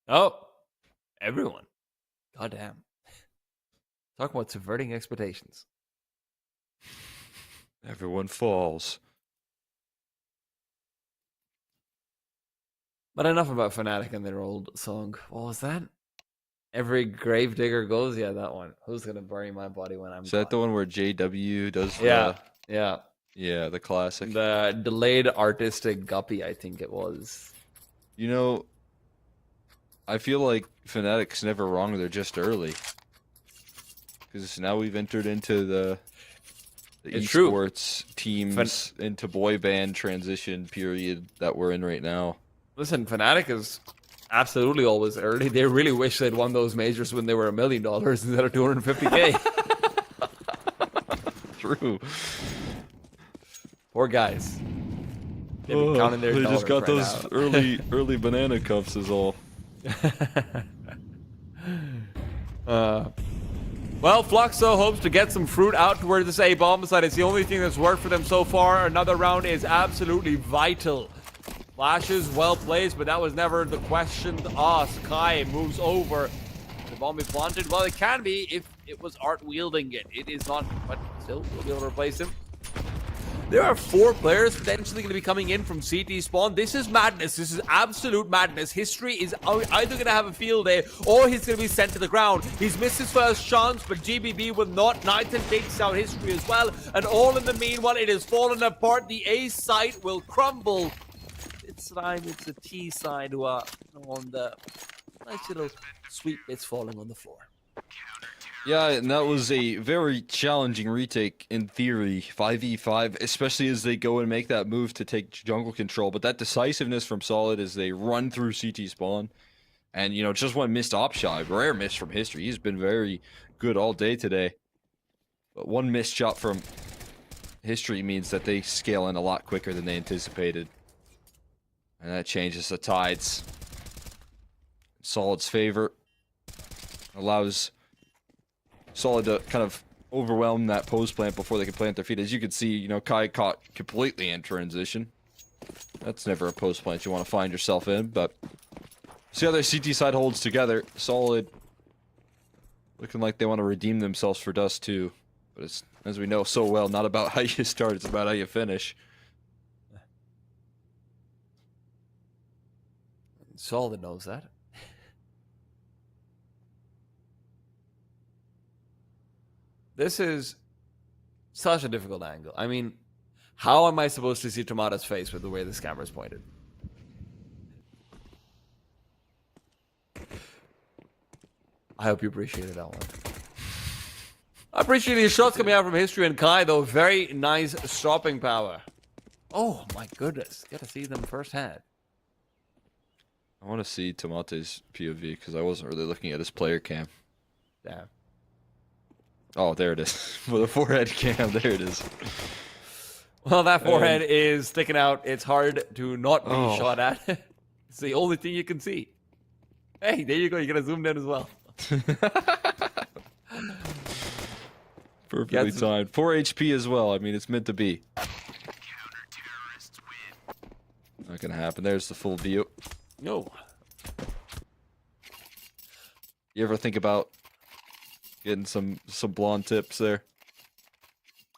Oh, everyone. Goddamn. Talk about subverting expectations. Everyone falls. But enough about Fnatic and their old song. What was that? Every gravedigger goes. Yeah, that one. Who's gonna bury my body when I'm Is that the one where JW does the... Yeah. Yeah, the classic. The delayed artistic guppy, I think it was. You know, I feel like Fnatic's never wrong, they're just early. Because now we've entered into the It's true. esports teams into boy band transition period that we're in right now. Listen, Fnatic is absolutely always early. They really wish they'd won those majors when they were $1 million instead of 250K. True. Poor guys. They've been counting their they just got dollars right those early banana cups is all. now. But Well, Fluxo hopes to get some fruit out towards this A bomb site. It's the only thing that's worked for them so far. Another round is absolutely vital. Flashes well placed, but that was never the question asked. Kai moves over. The bomb be planted? Well, it can be if it was Art wielding it. It is not, but still, we'll be able to replace him. There are 4 players potentially going to be coming in from CT spawn. This is madness. This is absolute madness. History is either going to have a field day or he's going to be sent to the ground. He's missed his first chance, but GBB will not. Nathan takes out History as well. And all in the meanwhile, it has fallen apart. The A site will crumble. It's a T side who are on the nice little sweet bits falling on the floor. Yeah, and that was a very challenging retake in theory, 5v5, especially as they go and make that move to take jungle control. But that decisiveness from Solid as they run through CT spawn. And, you know, just one missed op shot, rare miss from History. He's been very good all day today. But one missed shot from History means that they scale in a lot quicker than they anticipated. And that changes the tides. Solid's favor. Allows Solid to kind of overwhelm that post plant before they can plant their feet. As you can see, you know, Kai caught completely in transition. That's never a post plant you want to find yourself in, but see how their CT side holds together. Solid looking like they want to redeem themselves for Dust too. But it's, as we know so well, not about how you start, it's about how you finish. Solid knows that. This is such a difficult angle. I mean, how am I supposed to see Tomato's face with the way this camera is pointed? I hope you appreciated that one. I appreciate these shots coming out from History and Kai, though. Very nice stopping power. Oh my goodness. Get to see them firsthand. I want to see Tomate's POV because I wasn't really looking at his player cam. Damn. Oh, there it is. For the forehead cam, there it is. Well, that forehead is sticking out. It's hard to not be shot at. It's the only thing you can see. Hey, there you go. You gotta zoom in as well. Perfectly timed. 4 HP as well. I mean, it's meant to be. Not gonna happen. There's the full view. No. You ever think about getting some blonde tips there?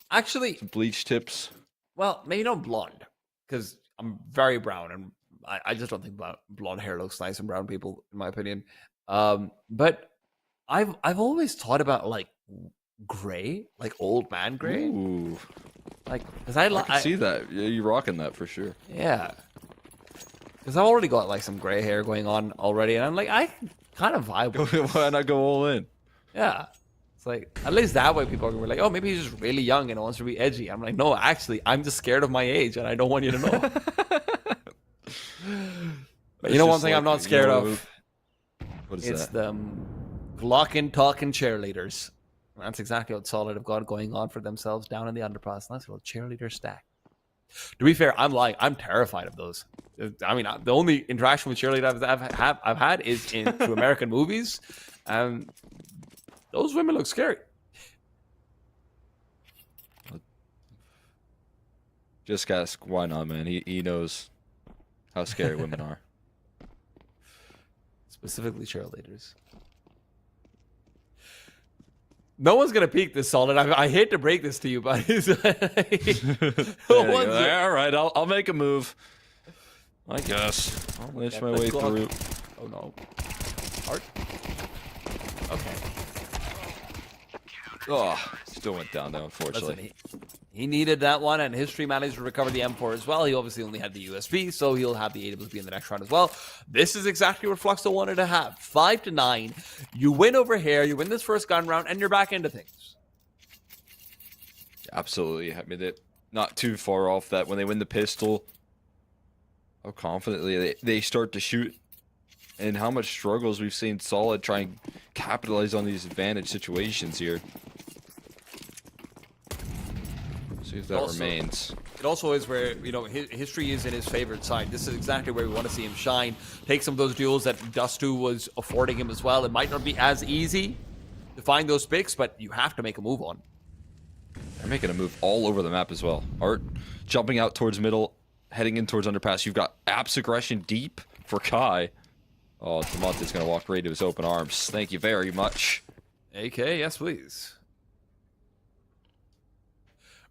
Actually, some bleach tips. Well, maybe not blonde, because I'm very brown, and I just don't think blonde hair looks nice on brown people, in my opinion. But I've always thought about like gray, like old man gray. Ooh. Like, because I can see that. Yeah, you're rocking that for sure. Yeah. Because I've already got like some gray hair going on already, and I'm like, I kind of vibe with it. Why not go all in? Yeah. It's like, at least that way people are going to be like, oh, maybe he's just really young and wants to be edgy. I'm like, no, actually, I'm just scared of my age, and I don't want you to know. But you know one thing I'm not scared of? What is it's that? them glocking, talking cheerleaders. That's exactly what Solid have got going on for themselves down in the underpass. Nice little cheerleader stack. To be fair, I'm lying. I'm terrified of those. I mean, the only interaction with cheerleaders I've had is in to American movies. Those women look scary. Just ask why not, man. He knows how scary women are. Specifically cheerleaders. No one's gonna peek this, Solid. I hate to break this to you, but all right, I'll make a move. I guess I'll inch my way through. Oh no! Hard. Okay. Oh, still went down though, unfortunately. Listen, he needed that one, and History managed to recover the M4 as well. He obviously only had the USP, so he'll have the AWP in the next round as well. This is exactly what Fluxo wanted to have. 5-9. You win over here, you win this first gun round, and you're back into things. Absolutely. I mean, not too far off that when they win the pistol, how confidently they start to shoot, and how much struggles we've seen Solid try and capitalize on these advantage situations here. See if that remains. It also is where, you know, History is in his favorite side. This is exactly where we want to see him shine. Take some of those duels that Dust2 was affording him as well. It might not be as easy, to find those picks, but you have to make a move on. They're making a move all over the map as well. Art jumping out towards middle, heading in towards underpass. You've got Apps aggression deep for Kai. Oh, Demonte's going to walk right to his open arms. Thank you very much. AK, yes please.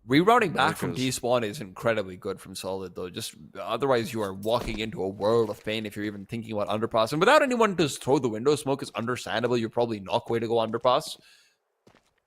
Rerouting back from despawn is incredibly good from Solid, though. Just otherwise, you are walking into a world of pain if you're even thinking about underpass. And without anyone to throw the window smoke, is understandable. You're probably not going to go underpass.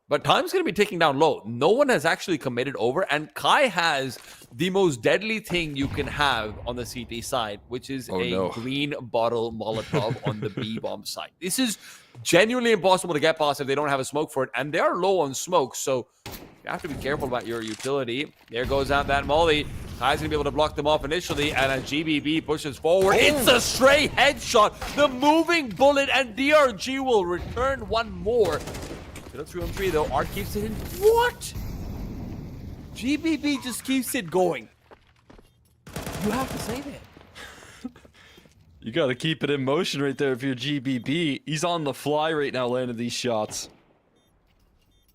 But time's going to be ticking down low. No one has actually committed over, and Kai has the most deadly thing you can have on the CT side, which is green bottle Molotov on the B-bomb side. This is genuinely impossible to get past if they don't have a smoke for it, and they are low on smoke, so you have to be careful about your utility. There goes out that molly. Kai's gonna be able to block them off initially, and as GBB pushes forward, it's a stray headshot, the moving bullet, and DRG will return one more. 3-on-3 though, Art keeps it in. What? GBB just keeps it going. You have to save it. You gotta keep it in motion right there if you're GBB. He's on the fly right now landing these shots.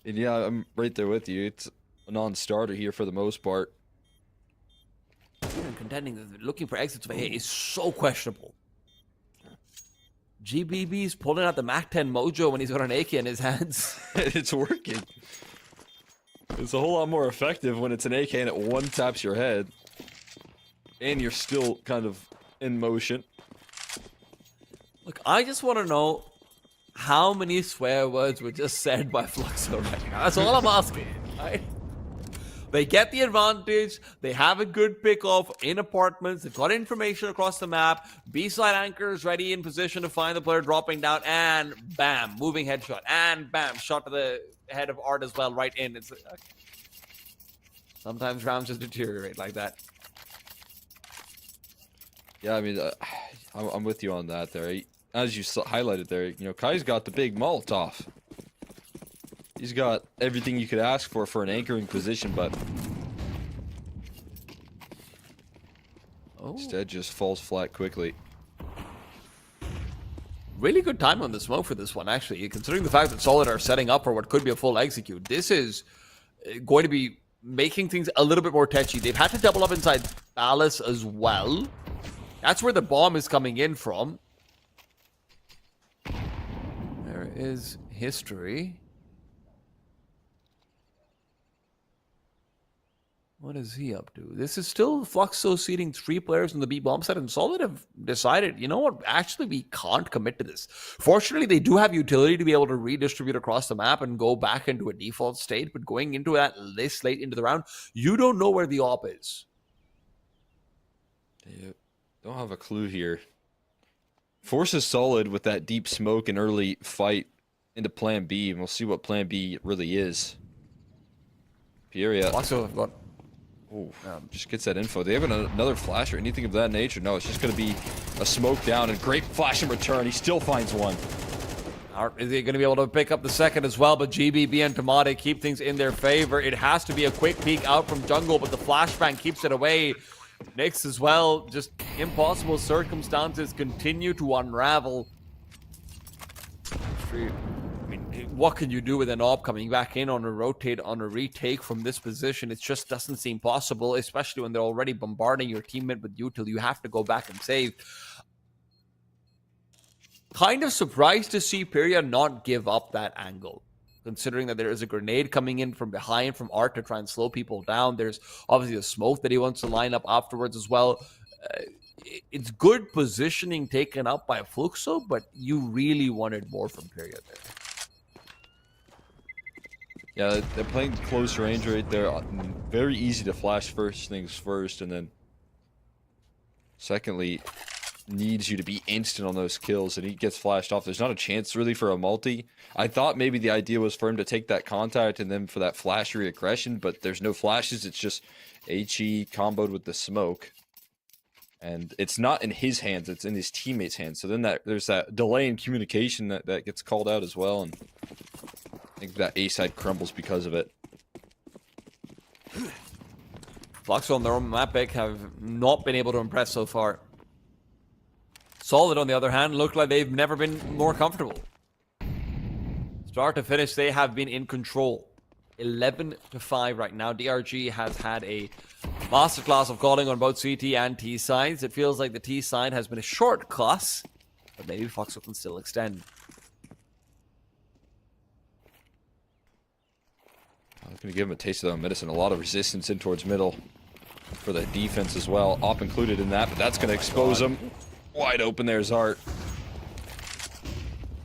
And yeah, I'm right there with you. It's a non-starter here for the most part. Even contending, looking for exits of A is so questionable. GBB's pulling out the MAC-10 mojo when he's got an AK in his hands. It's working. It's a whole lot more effective when it's an AK and it one taps your head. And you're still kind of in motion. Look, I just want to know how many swear words were just said by Fluxo right now. That's all I'm asking, right? They get the advantage. They have a good pickoff in apartments. They've got information across the map. B-side anchors ready in position to find the player dropping down. And bam, moving headshot. And bam, shot to the head of Art as well, right in. It's okay. Sometimes rounds just deteriorate like that. Yeah, I mean, I'm with you on that there. As you highlighted there, you know, Kai's got the big Molotov. He's got everything you could ask for an anchoring position, but instead just falls flat quickly. Really good time on the smoke for this one, actually. Considering the fact that Solid are setting up for what could be a full execute, this is going to be making things a little bit more touchy. They've had to double up inside Palace as well. That's where the bomb is coming in from. There is history. What is he up to? This is still Fluxo seating 3 players on the B-bomb side, and Solid have decided, you know what, actually we can't commit to this. Fortunately, they do have utility to be able to redistribute across the map and go back into a default state, but going into that this late into the round, you don't know where the op is. Yeah, don't have a clue here. Forces Solid with that deep smoke and early fight into plan B, and we'll see what plan B really is. Pieria. Fluxo have got... Oh, just gets that info. They have another flash or anything of that nature? No, it's just going to be a smoke down and great flash in return. He still finds one. Is he going to be able to pick up the second as well? But GBB and Tamade keep things in their favor. It has to be a quick peek out from jungle, but the flashbang keeps it away. Nyx as well. Just impossible circumstances continue to unravel. I mean, what can you do with an op coming back in on a rotate, on a retake from this position? It just doesn't seem possible, especially when they're already bombarding your teammate with util. You have to go back and save. Kind of surprised to see Pyria not give up that angle, considering that there is a grenade coming in from behind from Art to try and slow people down. There's obviously a smoke that he wants to line up afterwards as well. It's good positioning taken up by Fluxo, but you really wanted more from Pyria there. Yeah, they're playing close range right there. Very easy to flash first things first, and then secondly, needs you to be instant on those kills, and he gets flashed off. There's not a chance really for a multi. I thought maybe the idea was for him to take that contact and then for that flashery aggression, but there's no flashes. It's just HE comboed with the smoke. And it's not in his hands, it's in his teammates' hands. So then there's that delay in communication that gets called out as well, and I think that A side crumbles because of it. Fluxo on their own map pick have not been able to impress so far. Solid, on the other hand, look like they've never been more comfortable. start to finish, they have been in control. 11-5 right now. DRG has had a masterclass of calling on both CT and T sides. It feels like the T side has been a short class, but maybe Foxo can still extend. I'm going to give him a taste of their own medicine. A lot of resistance in towards middle for the defense as well. Op included in that, but that's going to expose him. Wide open there's Art.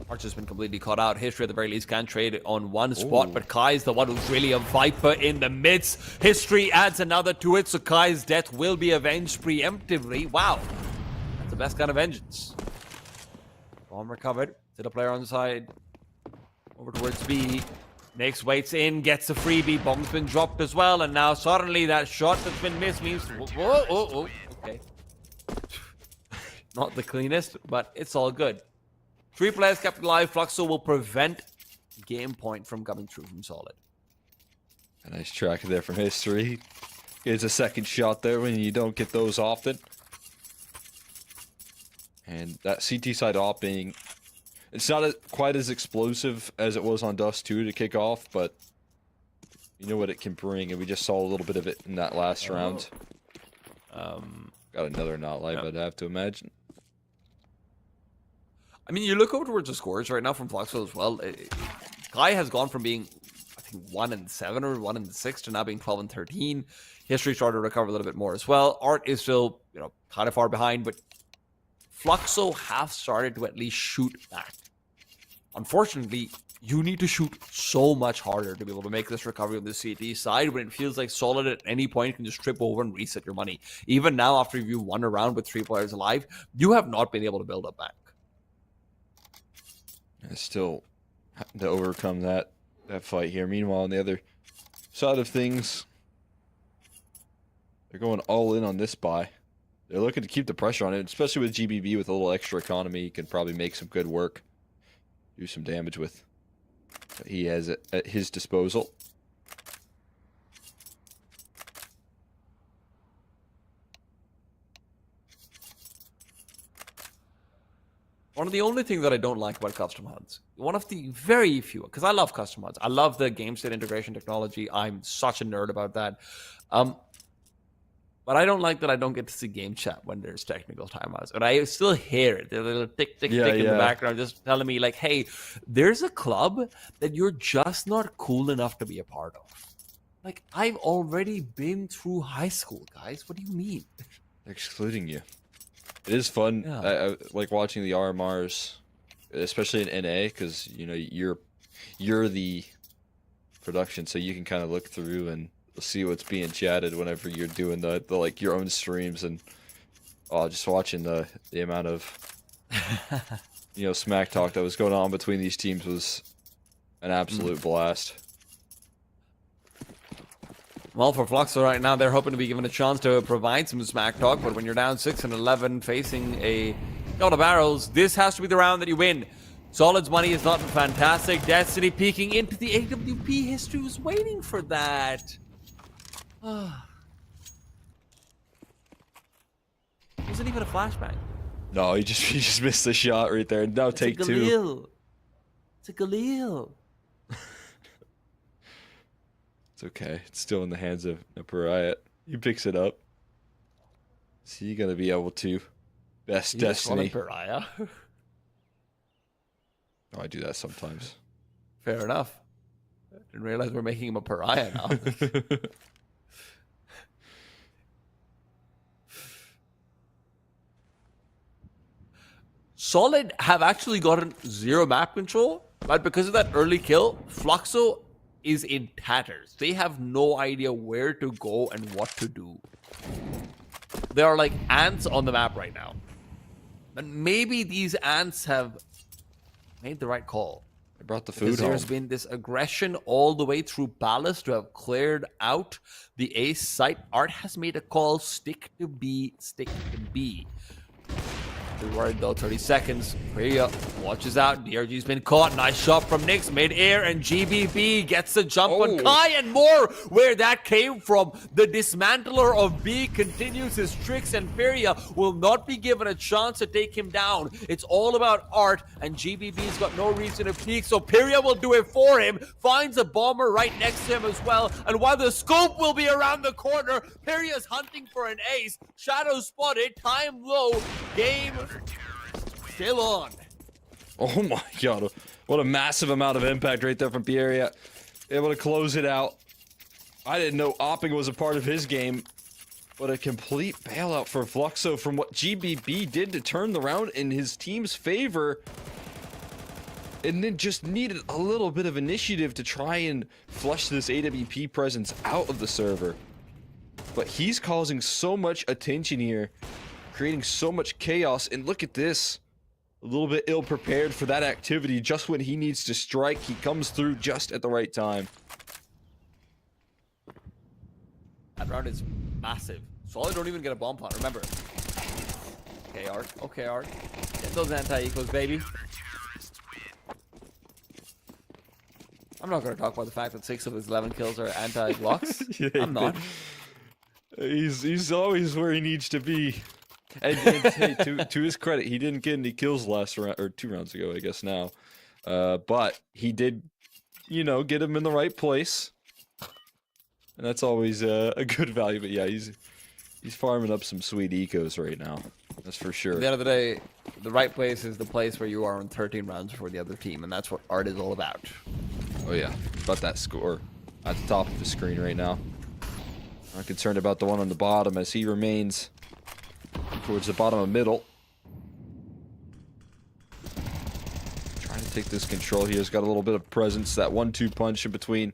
Arch has been completely caught out. History at the very least can trade on one spot, but Kai is the one who's really a Viper in the midst. History adds another to it, so Kai's death will be avenged preemptively. Wow. That's the best kind of vengeance. Bomb recovered. To the player on the side. Over towards B. Nyx waits in, gets a freebie. Bomb's been dropped as well, and now suddenly that shot that's been missed means... Whoa. Okay. Not the cleanest, but it's all good. 3 players kept alive. Fluxo will prevent game point from coming through from Solid. A nice track there from History. Gets a second shot there when you don't get those often. And that CT side op being... It's not quite as explosive as it was on Dust 2 to kick off, but you know what it can bring, and we just saw a little bit of it in that last round. Got another not live, I'd have to imagine. I mean, you look over towards the scores right now from Fluxo as well. Kai has gone from being, I think, 1-7 or 1-6 to now being 12-13. History started to recover a little bit more as well. Art is still, kind of far behind, but Fluxo have started to at least shoot back. Unfortunately, you need to shoot so much harder to be able to make this recovery on the CT side when it feels like Solid at any point can just trip over and reset your money. Even now, after you've won a round with 3 players alive, you have not been able to build up back. And still having to overcome that fight here. Meanwhile, on the other side of things, they're going all in on this buy. They're looking to keep the pressure on it, especially with GBB with a little extra economy. He can probably make some good work, do some damage with what he has at his disposal. One of the only things that I don't like about custom HUDs, one of the very few, because I love custom HUDs. I love the game state integration technology. I'm such a nerd about that. But I don't like that I don't get to see game chat when there's technical timeouts. And I still hear it. There's a little tick, tick, tick in the background just telling me, like, hey, there's a club that you're just not cool enough to be a part of. Like, I've already been through high school, guys. What do you mean? They're excluding you. It is fun. Yeah. I like watching the RMRs, especially in NA, because you're the production, so you can kind of look through and see what's being chatted whenever you're doing the like your own streams, and just watching the amount of smack talk that was going on between these teams was an absolute blast. Well, for Fluxo right now, they're hoping to be given a chance to provide some smack talk, but when you're down 6-11 facing a couple of barrels, this has to be the round that you win. Solid's money is not fantastic. Destiny peeking into the AWP. History was waiting for that. Wasn't even a flashbang. No, he just missed the shot right there. Now take 2. It's a Galil. It's okay. It's still in the hands of Pariah. He picks it up. Is he gonna be able to best Destiny? Pariah. Oh, I do that sometimes. Fair enough. Didn't realize we're making him a pariah now. Solid have actually gotten 0 map control, but because of that early kill, Fluxo is in tatters. They have no idea where to go and what to do. There are like ants on the map right now. And maybe these ants have made the right call. I brought the food Because home. there's been this aggression all the way through Palace to have cleared out the ace site. Art has made a call, stick to B, stick to B. Not too worried though, 30 seconds. Priya watches out. DRG's been caught. Nice shot from Nyx mid-air, and GBB gets the jump on Kai and more. Where that came from. The dismantler of B continues his tricks, and Priya will not be given a chance to take him down. It's all about art, and GBB's got no reason to peek, so Priya will do it for him. Finds a bomber right next to him as well, and while the scope will be around the corner, Priya's hunting for an ace. Shadow spotted, time low, game still on. Oh my god, what a massive amount of impact right there from Pierre. Able to close it out. I didn't know Opping was a part of his game, but a complete bailout for Fluxo from what GBB did to turn the round in his team's favor. And then just needed a little bit of initiative to try and flush this AWP presence out of the server. But he's causing so much attention here, creating so much chaos, and look at this. A little bit ill-prepared for that activity. Just when he needs to strike, he comes through just at the right time. That round is massive. Solid don't even get a bomb plant, remember. Okay, Art. Okay, Art. Get those anti-ecos, baby. I'm not going to talk about the fact that 6 of his 11 kills are anti-blocks. Yeah, I'm not. He's always where he needs to be. And hey, to his credit, he didn't get any kills last round, or 2 rounds ago, I guess now. But he did, you know, get him in the right place. And that's always a good value. But yeah, he's farming up some sweet ecos right now. That's for sure. At the end of the day, the right place is the place where you are in 13 rounds for the other team, and that's what Art is all about. Oh yeah, about that score at the top of the screen right now. Not concerned about the one on the bottom as he remains towards the bottom of middle. Trying to take this control here. He's got a little bit of presence. That 1-2 punch in between.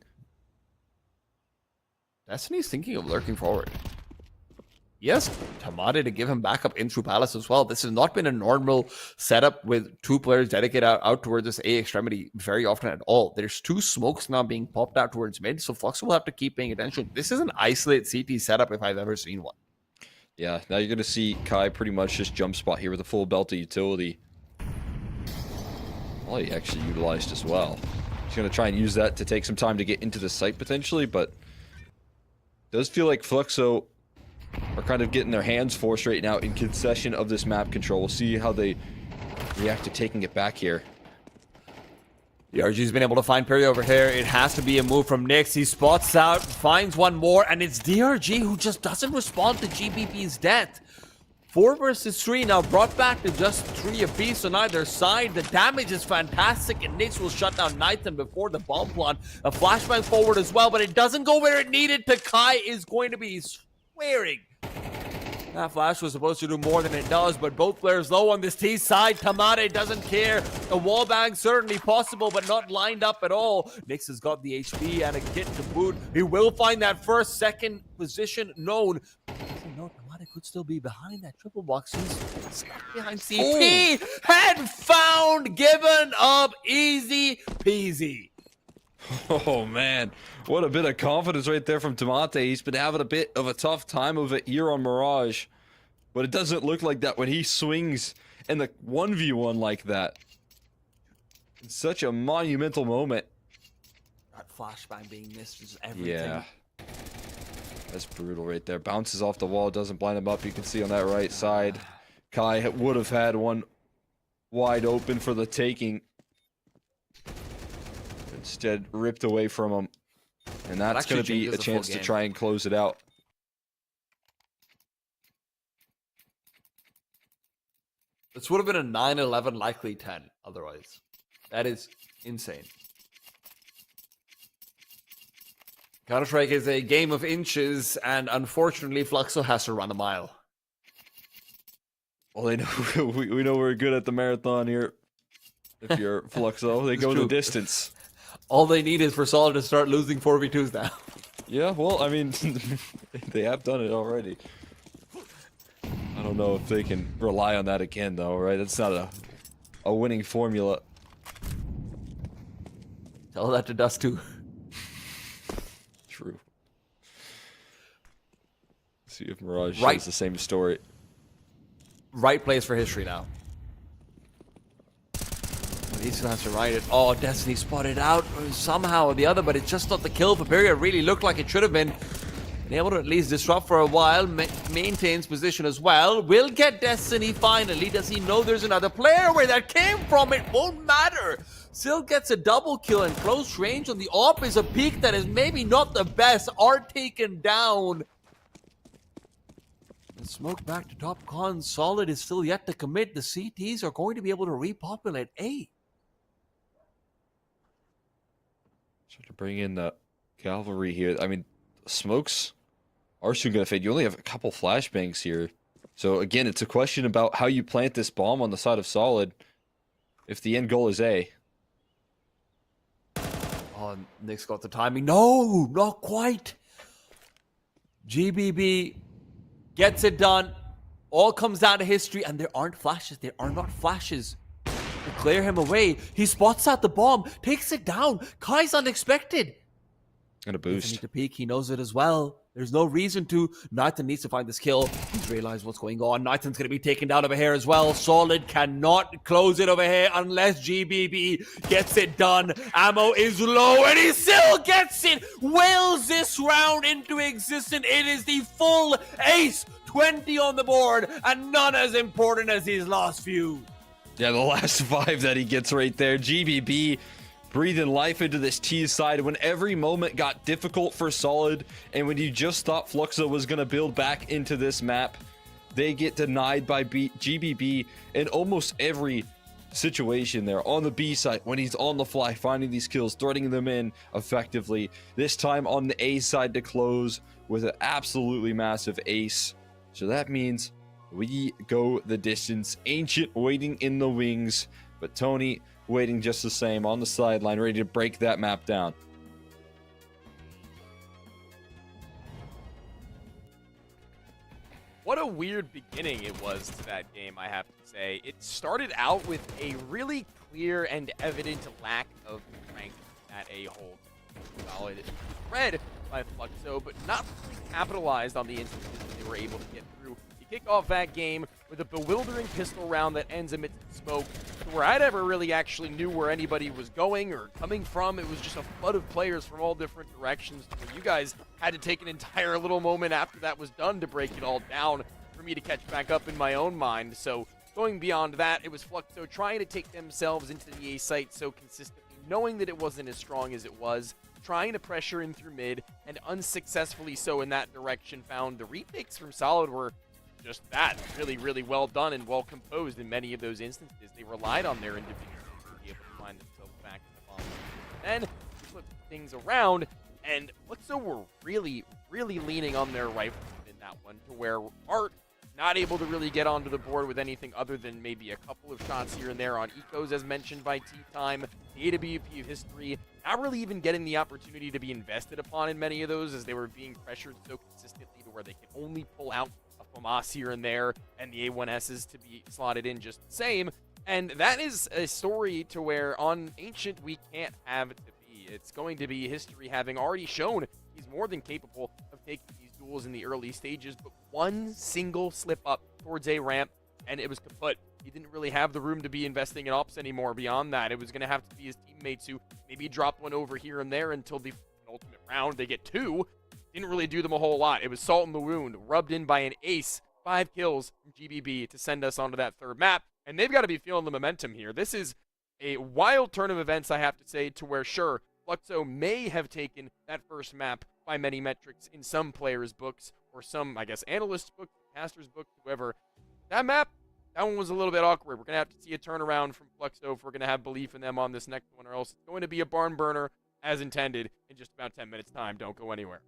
Destiny's thinking of lurking forward. Yes, Tamade to give him backup in through Palace as well. This has not been a normal setup with 2 players dedicated out towards this A extremity very often at all. There's 2 smokes now being popped out towards mid, so Flux will have to keep paying attention. This is an isolate CT setup if I've ever seen one. Yeah, now you're going to see Kai pretty much just jump spot here with a full belt of utility. Well, he actually utilized as well. He's going to try and use that to take some time to get into the site potentially, but does feel like Fluxo are kind of getting their hands forced right now in concession of this map control. We'll see how they react to taking it back here. DRG's been able to find Perry over here. It has to be a move from Nyx. He spots out, finds one more, and it's DRG who just doesn't respond to GBB's death. 4 versus 3 now brought back to just 3 apiece on either side. The damage is fantastic, and Nyx will shut down Nathan before the bomb plant. A flashbang forward as well, but it doesn't go where it needed to. Kai is going to be swearing. That flash was supposed to do more than it does, but both players low on this T side. Tamade doesn't care. A wallbang certainly possible, but not lined up at all. Nyx has got the HP and a kit to boot. He will find that first, second position known. No, Tamade could still be behind that triple box. He's stuck behind CT. Head found, given up, easy peasy. Oh man, what a bit of confidence right there from Tamate. He's been having a bit of a tough time of it here on Mirage, but it doesn't look like that when he swings in the 1v1 like that. It's such a monumental moment. That flashbang being missed is everything. Yeah, that's brutal right there. Bounces off the wall, doesn't blind him up. You can see on that right side, Kai would have had one wide open for the taking. Instead, ripped away from him. And that's going to be a chance to try and close it out. This would have been a 9-11, likely 10 otherwise. That is insane. Counter-Strike is a game of inches, and unfortunately, Fluxo has to run a mile. Well, they know we know we're good at the marathon here. If you're Fluxo, they go the distance. All they need is for Solid to start losing 4v2s now. Yeah, well, I mean, they have done it already. I don't know if they can rely on that again, though, right? That's not a winning formula. Tell that to Dust too. True. See if Mirage shows the same story. right place for history now. But he still has to ride it. Oh, Destiny spotted out somehow or the other, but it's just not the kill for Period. It really looked like it should have been. Been able to at least disrupt for a while, maintains position as well. Will get Destiny finally. Does he know there's another player? Where that came from, it won't matter. Still gets a double kill in close range on the AWP is a peak that is maybe not the best. Are taken down. And smoke back to top con. Solid is still yet to commit. The CTs are going to be able to repopulate A. Trying to bring in the cavalry here. I mean, smokes are soon going to fade. You only have a couple flashbangs here. So again, it's a question about how you plant this bomb on the side of Solid if the end goal is A. Oh, Nick's got the timing. No, not quite. GBB gets it done. All comes down to history, and there aren't flashes. There are not flashes to clear him away. He spots out the bomb, takes it down. Kai's unexpected. And a Doesn't boost. need to peek. He knows it as well. There's no reason to. Nathan needs to find this kill. He's realized what's going on. Nathan's going to be taken down over here as well. Solid cannot close it over here unless GBB gets it done. Ammo is low and he still gets it. Wills this round into existence. It is the full ace. 20 on the board and none as important as his last few. Yeah, the last 5 that he gets right there. GBB breathing life into this T side when every moment got difficult for Solid, and when you just thought Fluxo was going to build back into this map, they get denied by GBB in almost every situation there. On the B side, when he's on the fly, finding these kills, threading them in effectively. This time on the A side to close with an absolutely massive ace. So that means we go the distance. Ancient waiting in the wings, but Tony waiting just the same on the sideline, ready to break that map down. What a weird beginning it was to that game, I have to say. It started out with a really clear and evident lack of strength at a hold. Solid spread by Fluxo, but not really capitalized on the instances that they were able to get through. You kick off that game with a bewildering pistol round that ends amidst smoke, to where I never really actually knew where anybody was going or coming from. It was just a flood of players from all different directions. You guys had to take an entire little moment after that was done to break it all down for me to catch back up in my own mind. So going beyond that, it was Fluxo trying to take themselves into the A site so consistently, knowing that it wasn't as strong as it was, trying to pressure in through mid, and unsuccessfully so in that direction. Found the retakes from Solid were just that, really, really well done and well composed in many of those instances. They relied on their individuals to be able to find themselves back in the bomb. Then flip things around, and Fluxo were really, really leaning on their rifle in that one, to where Art not able to really get onto the board with anything other than maybe a couple of shots here and there on ecos, as mentioned by T-Time. The AWP of history, not really even getting the opportunity to be invested upon in many of those, as they were being pressured so consistently to where they could only pull out a FAMAS here and there, and the A1Ss to be slotted in just the same. And that is a story to where on Ancient we can't have it to be. It's going to be history having already shown he's more than capable of taking these duels in the early stages, but one single slip up towards A ramp and it was kaput. He didn't really have the room to be investing in ops anymore. Beyond that, it was going to have to be his teammates who maybe dropped one over here and there until the ultimate round. They get 2. Didn't really do them a whole lot. It was salt in the wound, rubbed in by an ace. 5 kills from GBB to send us onto that third map. And they've got to be feeling the momentum here. This is a wild turn of events, I have to say, to where, sure, Fluxo may have taken that first map by many metrics in some players' books, or some, I guess, analysts' books, casters' books, whoever. That map, that one was a little bit awkward. We're going to have to see a turnaround from Fluxo if we're going to have belief in them on this next one, or else it's going to be a barn burner as intended in just about 10 minutes' time. Don't go anywhere.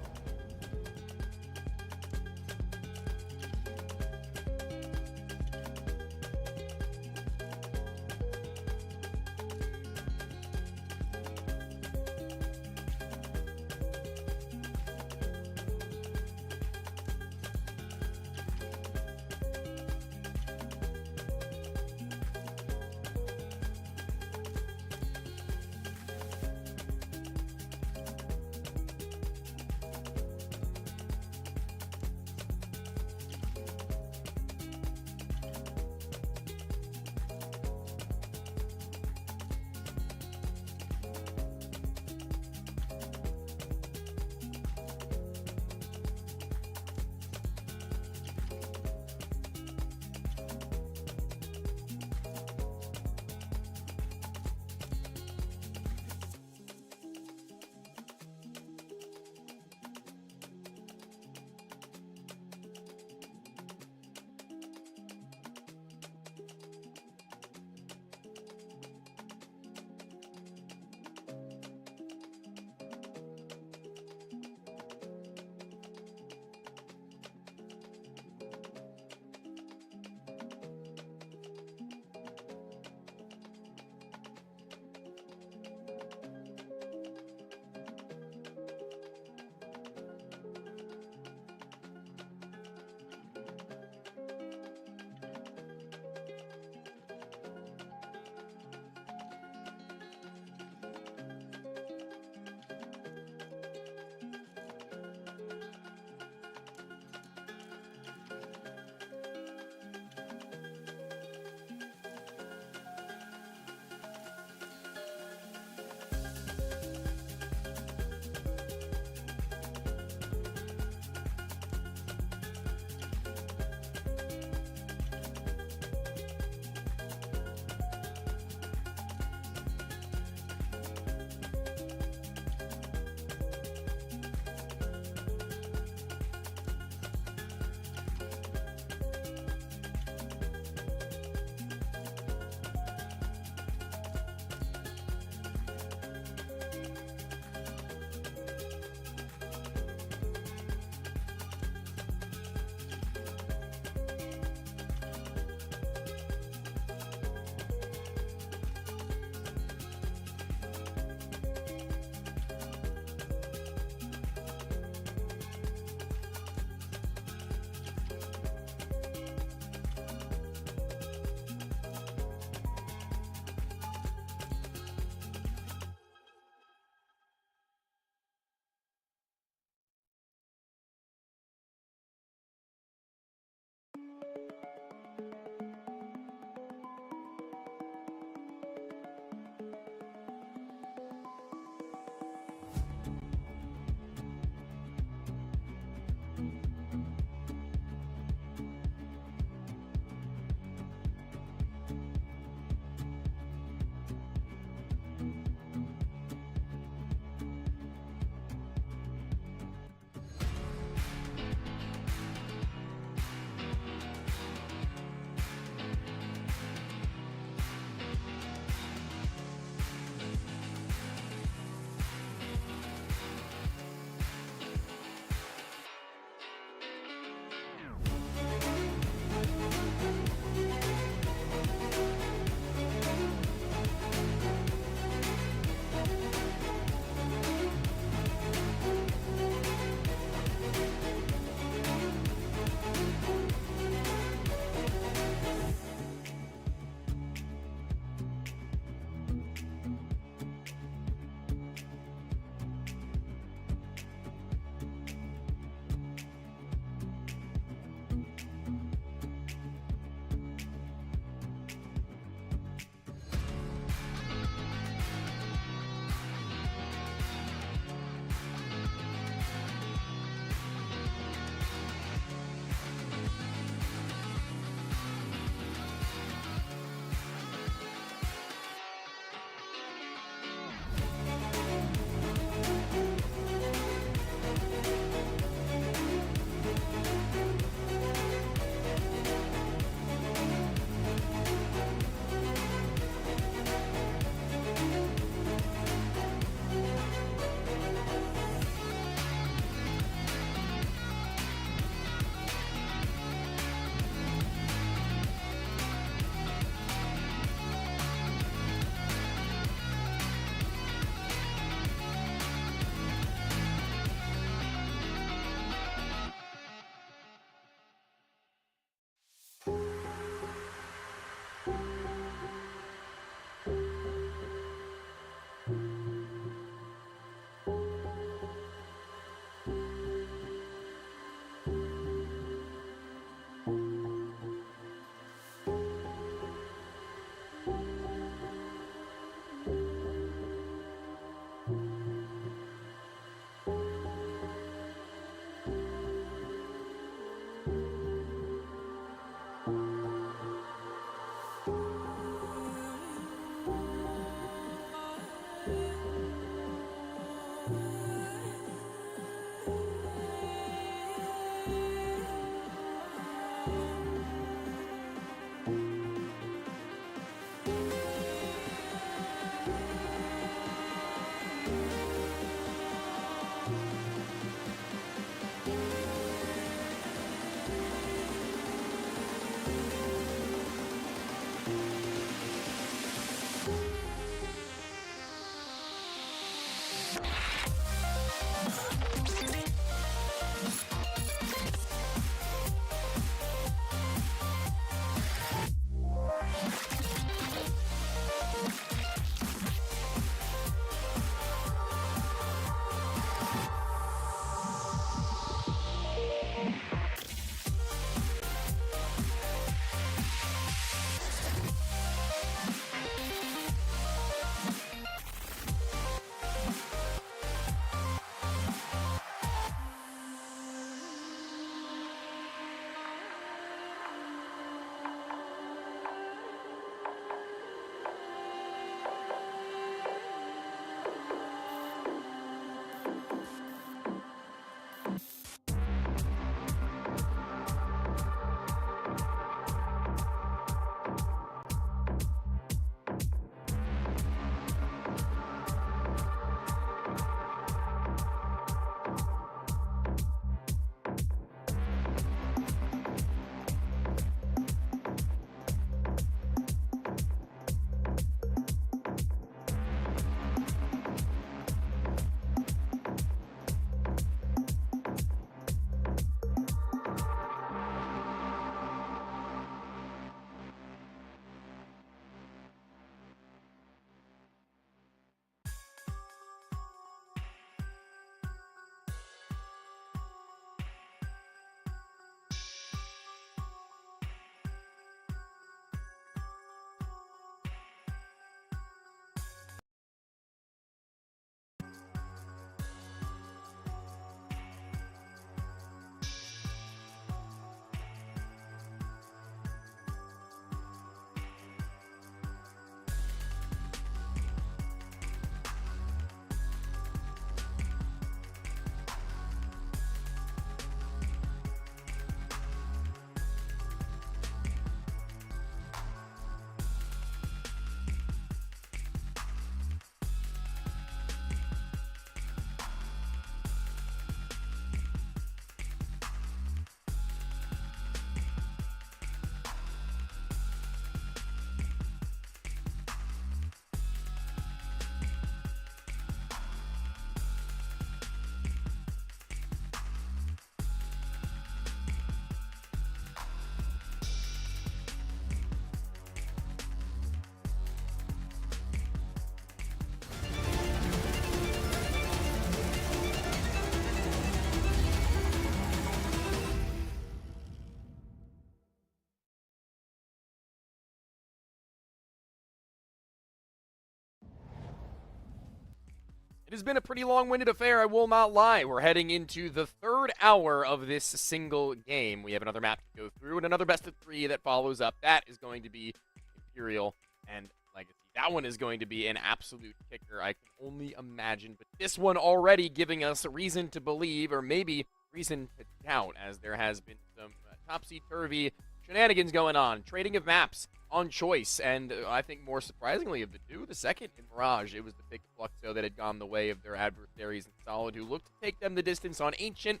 It has been a pretty long-winded affair, I will not lie. We're heading into the third hour of this single game. We have another map to go through and another best of 3 that follows up. That is going to be Imperial and Legacy. That one is going to be an absolute kicker, I can only imagine. But this one already giving us a reason to believe, or maybe reason to doubt, as there has been some topsy-turvy shenanigans going on. Trading of maps on choice, and I think more surprisingly of the two, the second in Mirage, it was the pick of Fluxo that had gone the way of their adversaries in Solid, who looked to take them the distance on Ancient.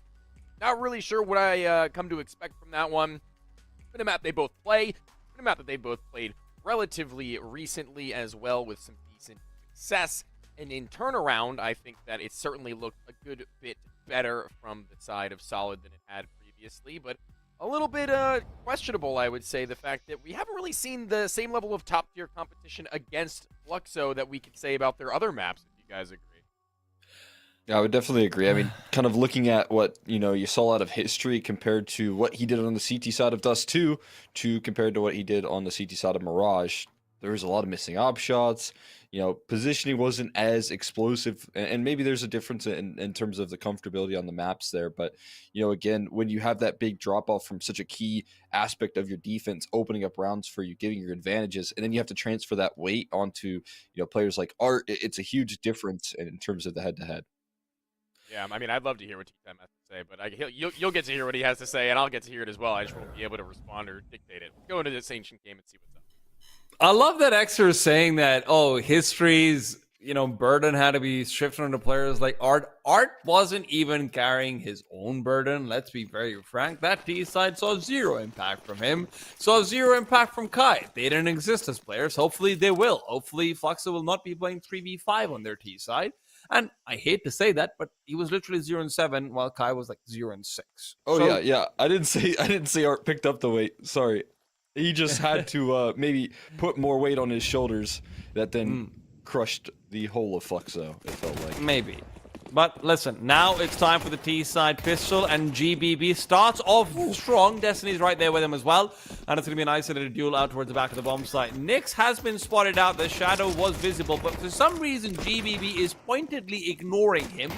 Not really sure what I come to expect from that one. It's been a map they both play. It's been a map that they both played relatively recently as well, with some decent success. And in turnaround, I think that it certainly looked a good bit better from the side of Solid than it had previously, but a little bit questionable, I would say, the fact that we haven't really seen the same level of top-tier competition against Fluxo that we could say about their other maps, if you guys agree. Yeah, I would definitely agree. I mean, kind of looking at what, you saw out of history compared to what he did on the CT side of Dust 2 to compared to what he did on the CT side of Mirage, there was a lot of missing op shots. Positioning wasn't as explosive, and maybe there's a difference in terms of the comfortability on the maps there. But, again, when you have that big drop off from such a key aspect of your defense, opening up rounds for you, giving your advantages, and then you have to transfer that weight onto, players like Art, it's a huge difference in terms of the head-to-head. Yeah, I mean, I'd love to hear what T-Time has to say, but you'll get to hear what he has to say, and I'll get to hear it as well. I just won't be able to respond or dictate it. Go into this Ancient game and see what's up. I love that Exer is saying that, history's, burden had to be shifted onto players like Art. Art wasn't even carrying his own burden. Let's be very frank. That T side saw zero impact from him. Saw zero impact from Kai. They didn't exist as players. Hopefully they will. Hopefully Fluxo will not be playing 3v5 on their T side. And I hate to say that, but he was literally 0-7 while Kai was like 0-6. Oh, So, yeah. I didn't say Art picked up the weight. Sorry. He just had to maybe put more weight on his shoulders that then crushed the whole of Fluxo, it felt like. Maybe. But listen, now it's time for the T-side pistol, and GBB starts off strong. Destiny's right there with him as well. And it's going to be an isolated duel out towards the back of the bomb site. Nyx has been spotted out. The shadow was visible, but for some reason, GBB is pointedly ignoring him.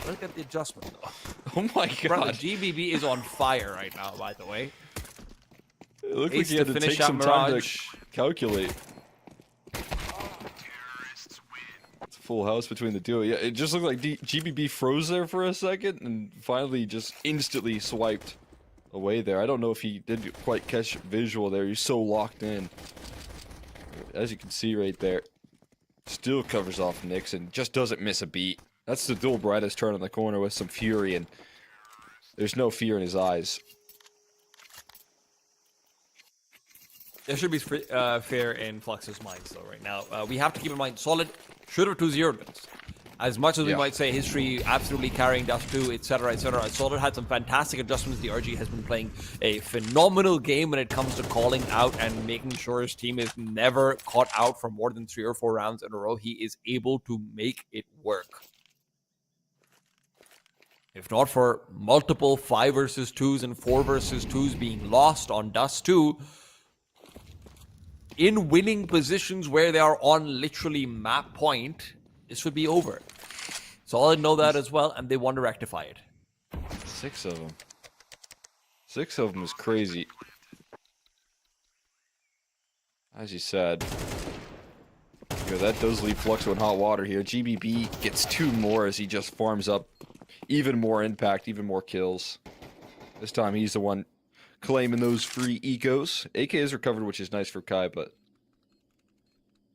Look at the adjustment, though. Oh my god. Brother, GBB is on fire right now, by the way. It looked like Ace he had to to finish take some time Mirage. to calculate. It's a full house between the duo. Yeah, it just looked like GBB froze there for a second and finally just instantly swiped away there. I don't know if he did quite catch visual there. He's so locked in. As you can see right there, still covers off Nyx and just doesn't miss a beat. That's the dual brightest turn on the corner with some fury, and there's no fear in his eyes. There should be fear in Flux's minds, though, right now. We have to keep in mind, Solid should have 2-0 wins. As much as we might say history absolutely carrying Dust 2, etc., Solid had some fantastic adjustments. The RG has been playing a phenomenal game when it comes to calling out and making sure his team is never caught out for more than 3 or 4 rounds in a row. He is able to make it work. If not for multiple 5 versus 2s and 4 versus 2s being lost on Dust 2, in winning positions where they are on literally map point, this would be over. Solid know that as well, and they want to rectify it. 6 of them. 6 of them is crazy. As you said, that does leave Fluxo in hot water here. GBB gets 2 more as he just farms up even more impact, even more kills. This time he's the one claiming those free ecos. AK is recovered, which is nice for Kai, but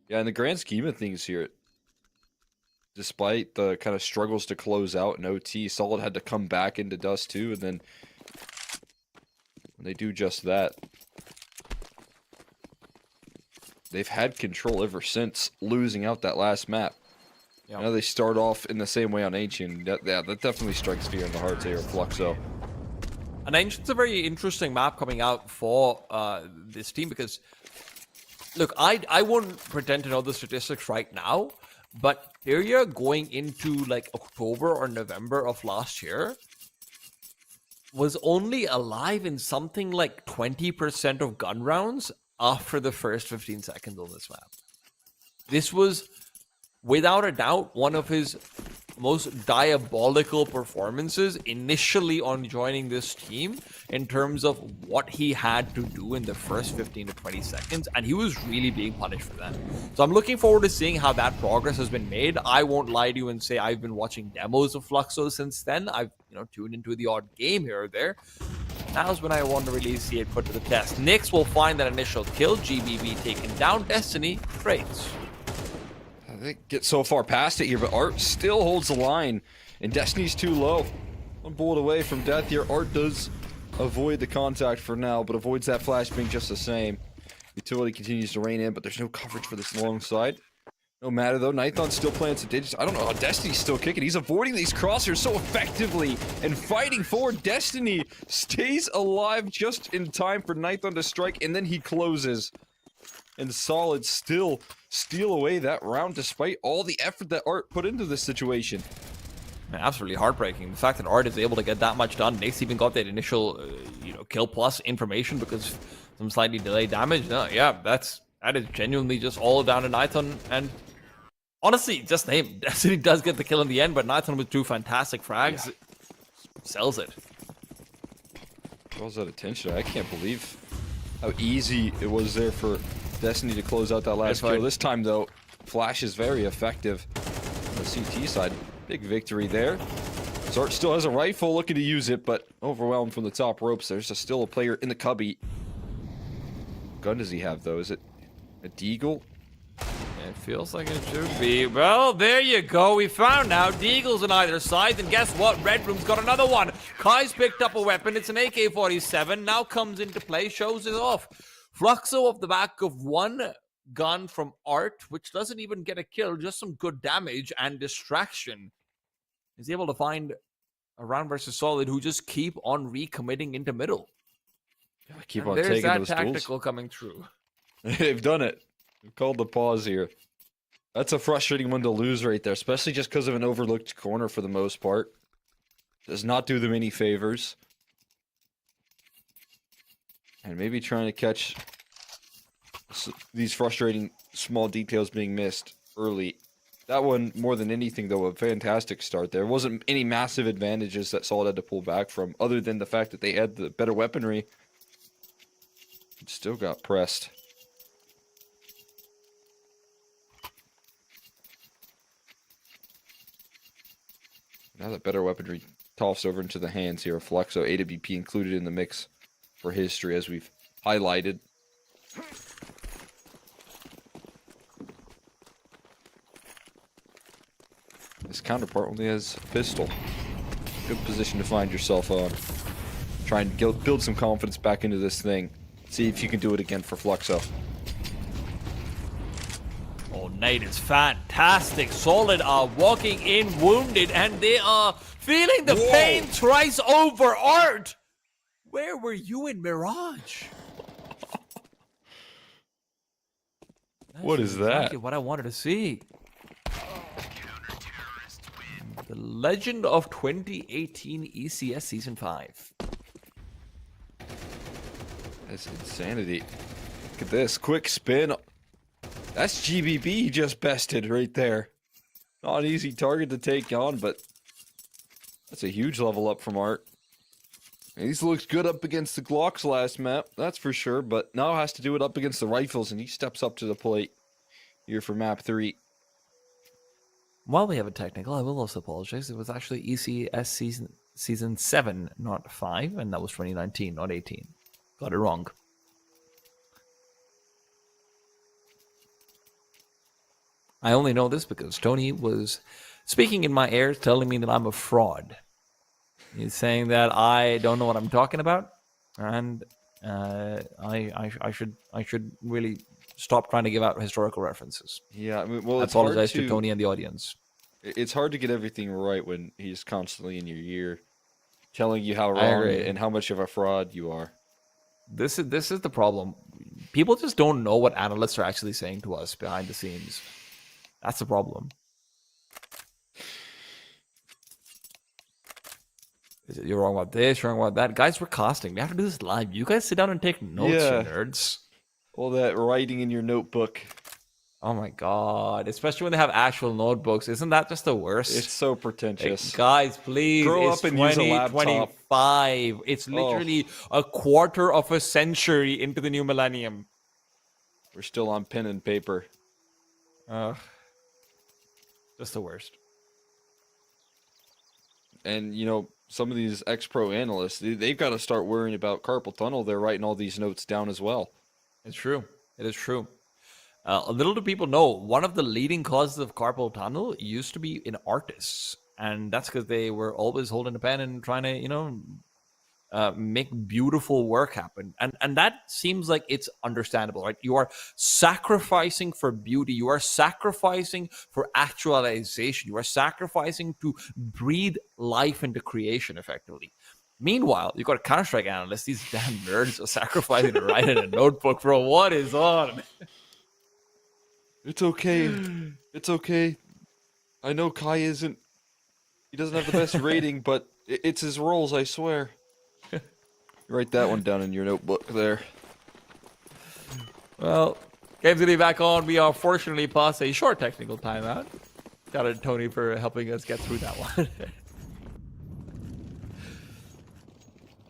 yeah, in the grand scheme of things here, despite the kind of struggles to close out in OT, Solid had to come back into Dust 2, and then when they do just that, they've had control ever since losing out that last map. Yep. Now they start off in the same way on Ancient. That definitely strikes fear in the hearts here of Fluxo. And Ancient's a very interesting map coming out for this team because, look, I wouldn't pretend to know the statistics right now, but area going into like October or November of last year was only alive in something like 20% of gun rounds after the first 15 seconds on this map. This was, without a doubt, one of his most diabolical performances initially on joining this team in terms of what he had to do in the first 15 to 20 seconds, and he was really being punished for that. So I'm looking forward to seeing how that progress has been made. I won't lie to you and say I've been watching demos of Fluxo since then. I've tuned into the odd game here or there. Now's when I want to really see it put to the test. Nyx will find that initial kill. GBB taken down. Destiny trades. They get so far past it here, but Art still holds the line, and Destiny's too low. One bullet away from death here. Art does avoid the contact for now, but avoids that flashbang just the same. Utility continues to rein in, but there's no coverage for this long side. No matter though, Nithon still plants a digits. I don't know how Destiny's still kicking. He's avoiding these crosshairs so effectively and fighting forward. Destiny stays alive just in time for Nithon to strike, and then he closes. And Solid still steal away that round despite all the effort that Art put into this situation. Absolutely heartbreaking. The fact that Art is able to get that much done. Nyx even got that initial, kill plus information because some slightly delayed damage. No, yeah, that is genuinely just all down to Nithon. And honestly, just him. Destiny does get the kill in the end, but Nithon with 2 fantastic frags sells it. Draws that attention. I can't believe how easy it was there for Destiny to close out that last kill. This time, though, Flash is very effective on the CT side. Big victory there. Zart still has a rifle, looking to use it, but overwhelmed from the top ropes. There's still a player in the cubby. What gun does he have, though? Is it a Deagle? It feels like it should be. Well, there you go. We found out Deagle's on either side, and guess what? Red Room's got another one. Kai's picked up a weapon. It's an AK-47. Now comes into play, shows it off. Fluxo off the back of one gun from Art, which doesn't even get a kill, just some good damage and distraction. Is able to find a round versus Solid, who just keep on recommitting into middle. Keep and on there's taking that those tactical coming through. They've done it. They've called the pause here. That's a frustrating one to lose right there, especially just because of an overlooked corner for the most part. Does not do them any favors. And maybe trying to catch these frustrating small details being missed early. That one, more than anything, though, a fantastic start. There wasn't any massive advantages that Solid had to pull back from, other than the fact that they had the better weaponry. It still got pressed. Now that better weaponry tossed over into the hands here of Fluxo, AWP included in the mix for history, as we've highlighted. His counterpart only has a pistol. Good position to find yourself on. Try and build some confidence back into this thing. See if you can do it again for Fluxo. Oh, Nate is fantastic. Solid are walking in wounded, and they are feeling the pain thrice over. Art, where were you in Mirage? What is that? Exactly what I wanted to see. The Legend of 2018 ECS Season 5. That's insanity. Look at this. Quick spin. That's GBB he just bested right there. Not an easy target to take on, but that's a huge level up from Art. He's looked good up against the Glocks last map, that's for sure, but now has to do it up against the rifles, and he steps up to the plate here for map 3. While we have a technical, I will also apologize. It was actually ECS season 7, not 5, and that was 2019, not 18. Got it wrong. I only know this because Tony was speaking in my ear, telling me that I'm a fraud. He's saying that I don't know what I'm talking about, and I should really stop trying to give out historical references. Yeah, I mean, well, I it's hard apologize to Tony and the audience. It's hard to get everything right when he's constantly in your ear, telling you how wrong and how much of a fraud you are. This is the problem. People just don't know what analysts are actually saying to us behind the scenes. That's the problem. You're wrong about this, you're wrong about that. Guys, we're casting. We have to do this live. You guys sit down and take notes, you nerds. All that writing in your notebook. Oh my god. Especially when they have actual notebooks. Isn't that just the worst? It's so Like, pretentious. guys, please. Grow it's up and use a laptop. 2025. It's literally a quarter of a century into the new millennium. We're still on pen and paper. Just the worst. And, you know, some of these ex-pro analysts, they've got to start worrying about carpal tunnel. They're writing all these notes down as well. It's true. It is true. Little do people know, one of the leading causes of carpal tunnel used to be in artists. And that's because they were always holding a pen and trying to, you know, make beautiful work happen. And that seems like it's understandable, right? You are sacrificing for beauty. You are sacrificing for actualization. You are sacrificing to breathe life into creation, effectively. Meanwhile, you've got a Counter-Strike analyst. These damn nerds are sacrificing to write in a notebook, bro. What is on? It's okay. It's okay. I know Kai isn't... He doesn't have the best rating, but it's his rolls, I swear. Write that one down in your notebook there. Well, game's gonna be back on. We are fortunately past a short technical timeout. Shout out to Tony for helping us get through that one.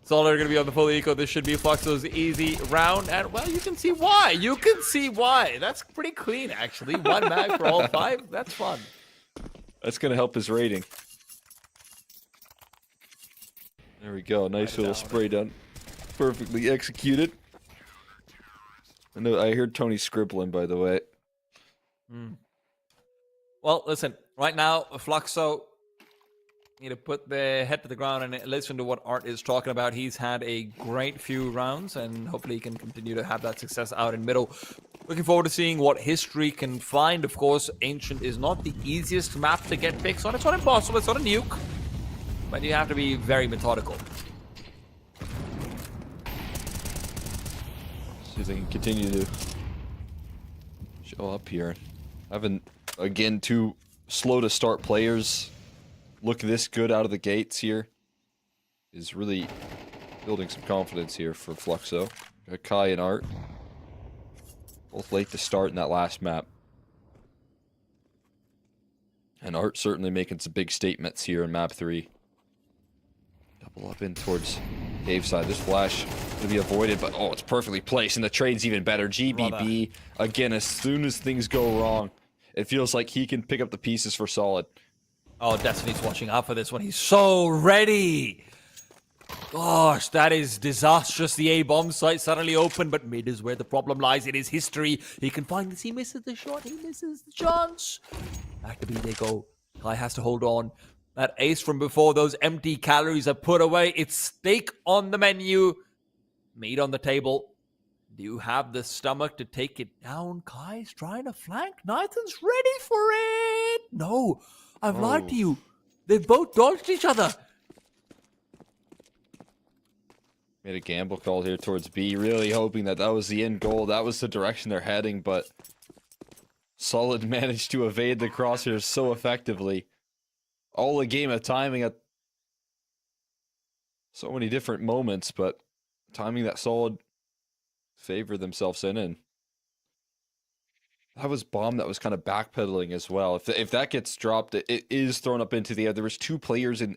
Solid are gonna be on the full eco. This should be Fluxo's easy round, and well, you can see why. You can see why. That's pretty clean, actually. One mag for all 5. That's fun. That's gonna help his rating. There we go. Nice little spray down. Perfectly executed. I know. I heard Tony scribbling, by the way. Well, listen. Right now, Fluxo need to put the head to the ground and listen to what Art is talking about. He's had a great few rounds, and hopefully he can continue to have that success out in middle. Looking forward to seeing what history can find. Of course, Ancient is not the easiest map to get picks on. It's not impossible. It's not a nuke. But you have to be very methodical. See if they can continue to show up here. Having, again, 2 slow to start players look this good out of the gates here is really building some confidence here for Fluxo. Got Kai and Art. Both late to start in that last map. And Art certainly making some big statements here in map 3. Double up in towards Dave's side. This flash to be avoided, but oh, it's perfectly placed, and the trade's even better. GBB, again, as soon as things go wrong, it feels like he can pick up the pieces for Solid. Oh, Destiny's watching out for this one. He's so ready. Gosh, that is disastrous. The A-bomb site suddenly open, but mid is where the problem lies. It is history. He can find this. He misses the shot. He misses the chance. Back to B they go. Kai has to hold on. That ace from before, those empty calories are put away. It's steak on the menu. Meat on the table. Do you have the stomach to take it down? Kai's trying to flank. Nathan's ready for it. No, I've lied to you. They've both dodged each other. Made a gamble call here towards B, really hoping that that was the end goal. That was the direction they're heading, but Solid managed to evade the crosshairs so effectively. All a game of timing at so many different moments, but timing that Solid favored themselves in. That was bomb that was kind of backpedaling as well. If that gets dropped, it is thrown up into the air. There was 2 players in,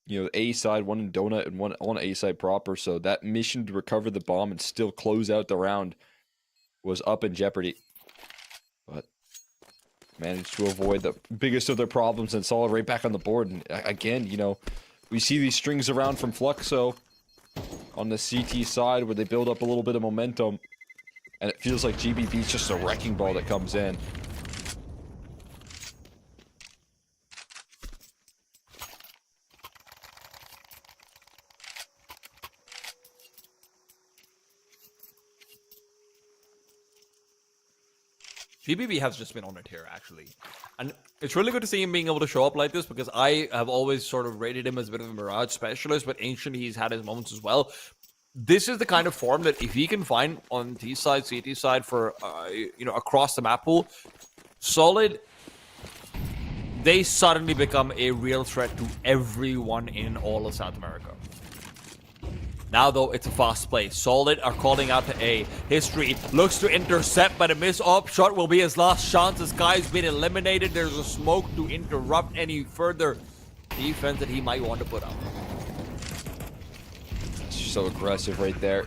you know, A side, one in Donut and one on A side proper. So that mission to recover the bomb and still close out the round was up in jeopardy. But managed to avoid the biggest of their problems and Solid right back on the board. And again, you know, we see these strings around from Fluxo on the CT side where they build up a little bit of momentum. And it feels like GBB is just a wrecking ball that comes in. GBB has just been on it here, actually. And it's really good to see him being able to show up like this, because I have always sort of rated him as a bit of a Mirage specialist, but Ancient, he's had his moments as well. This is the kind of form that if he can find on T side, CT side for, you know, across the map pool, Solid, they suddenly become a real threat to everyone in all of South America. Now, though, it's a fast play. Solid are calling out to A. History looks to intercept, but a miss up shot will be his last chance. This guy's been eliminated. There's a smoke to interrupt any further defense that he might want to put up. So aggressive right there.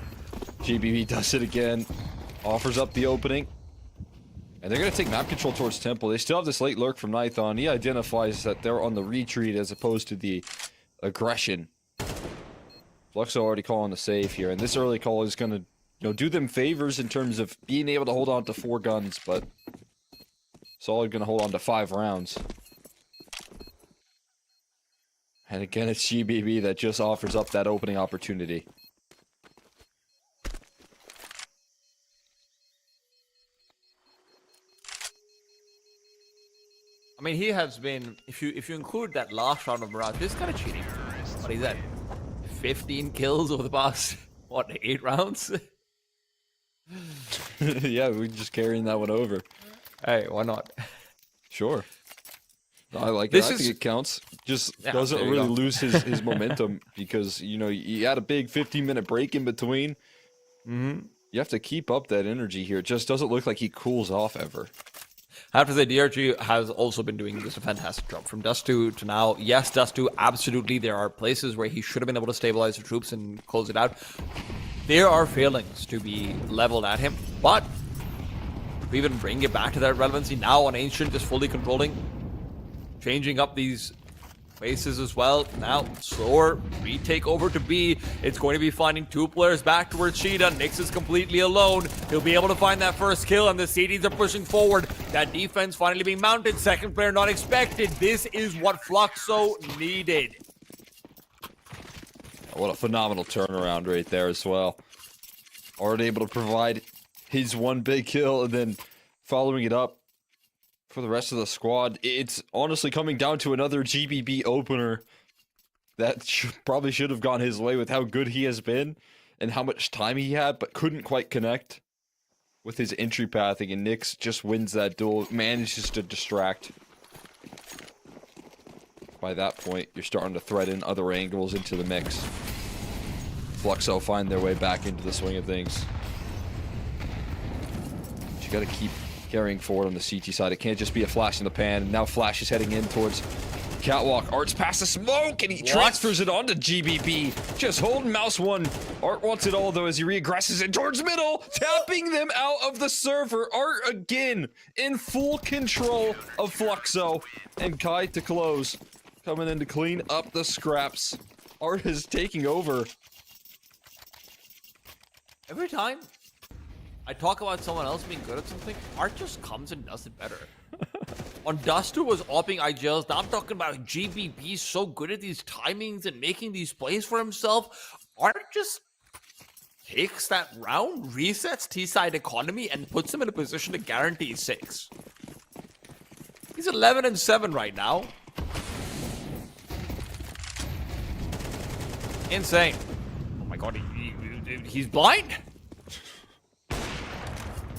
GBB does it again. Offers up the opening. And they're going to take map control towards Temple. They still have this late lurk from Nithon. He identifies that they're on the retreat as opposed to the aggression. Fluxo already calling the save here. And this early call is going to, do them favors in terms of being able to hold on to 4 guns. But Solid going to hold on to 5 rounds. And again, it's GBB that just offers up that opening opportunity. I mean, he has been, if you include that last round of Mirage, this is kind of cheating. What is that? 15 kills over the past, 8 rounds? Yeah, we're just carrying that one over. Hey, why not? Sure. I like This it. I is- think it counts. Just Yeah, doesn't there you really go. lose his momentum because, you had a big 15-minute break in between. Mm-hmm. You have to keep up that energy here. It just doesn't look like he cools off ever. I have to say, DRG has also been doing this a fantastic job. From Dust 2 to now, yes, Dust 2, absolutely, there are places where he should have been able to stabilize the troops and close it out. There are failings to be leveled at him, but we even bring it back to that relevancy now on Ancient, just fully controlling, changing up these bases as well. Now, slower retake over to B. It's going to be finding 2 players back towards Cheetah. Nyx is completely alone. He'll be able to find that first kill, and the CDs are pushing forward. That defense finally being mounted. Second player not expected. This is what Fluxo needed. What a phenomenal turnaround right there as well. Already able to provide his one big kill and then following it up for the rest of the squad. It's honestly coming down to another GBB opener that probably should have gone his way with how good he has been and how much time he had, but couldn't quite connect with his entry pathing, and Nyx just wins that duel, manages to distract. By that point, you're starting to thread in other angles into the mix. Fluxo find their way back into the swing of things. But you gotta keep carrying forward on the CT side. It can't just be a flash in the pan. And now Flash is heading in towards Catwalk. Art's past the smoke, and he transfers it onto GBB. Just holding mouse 1. Art wants it all, though, as he reaggresses it towards middle, tapping them out of the server. Art again in full control of Fluxo. And Kai to close. Coming in to clean up the scraps. Art is taking over. Every time I talk about someone else being good at something, Art just comes and does it better. On Dust 2 was opping IGLs. Now I'm talking about GBB so good at these timings and making these plays for himself. Art just takes that round, resets T-side economy, and puts him in a position to guarantee 6. He's 11-7 right now. Insane. Oh my god, he's blind.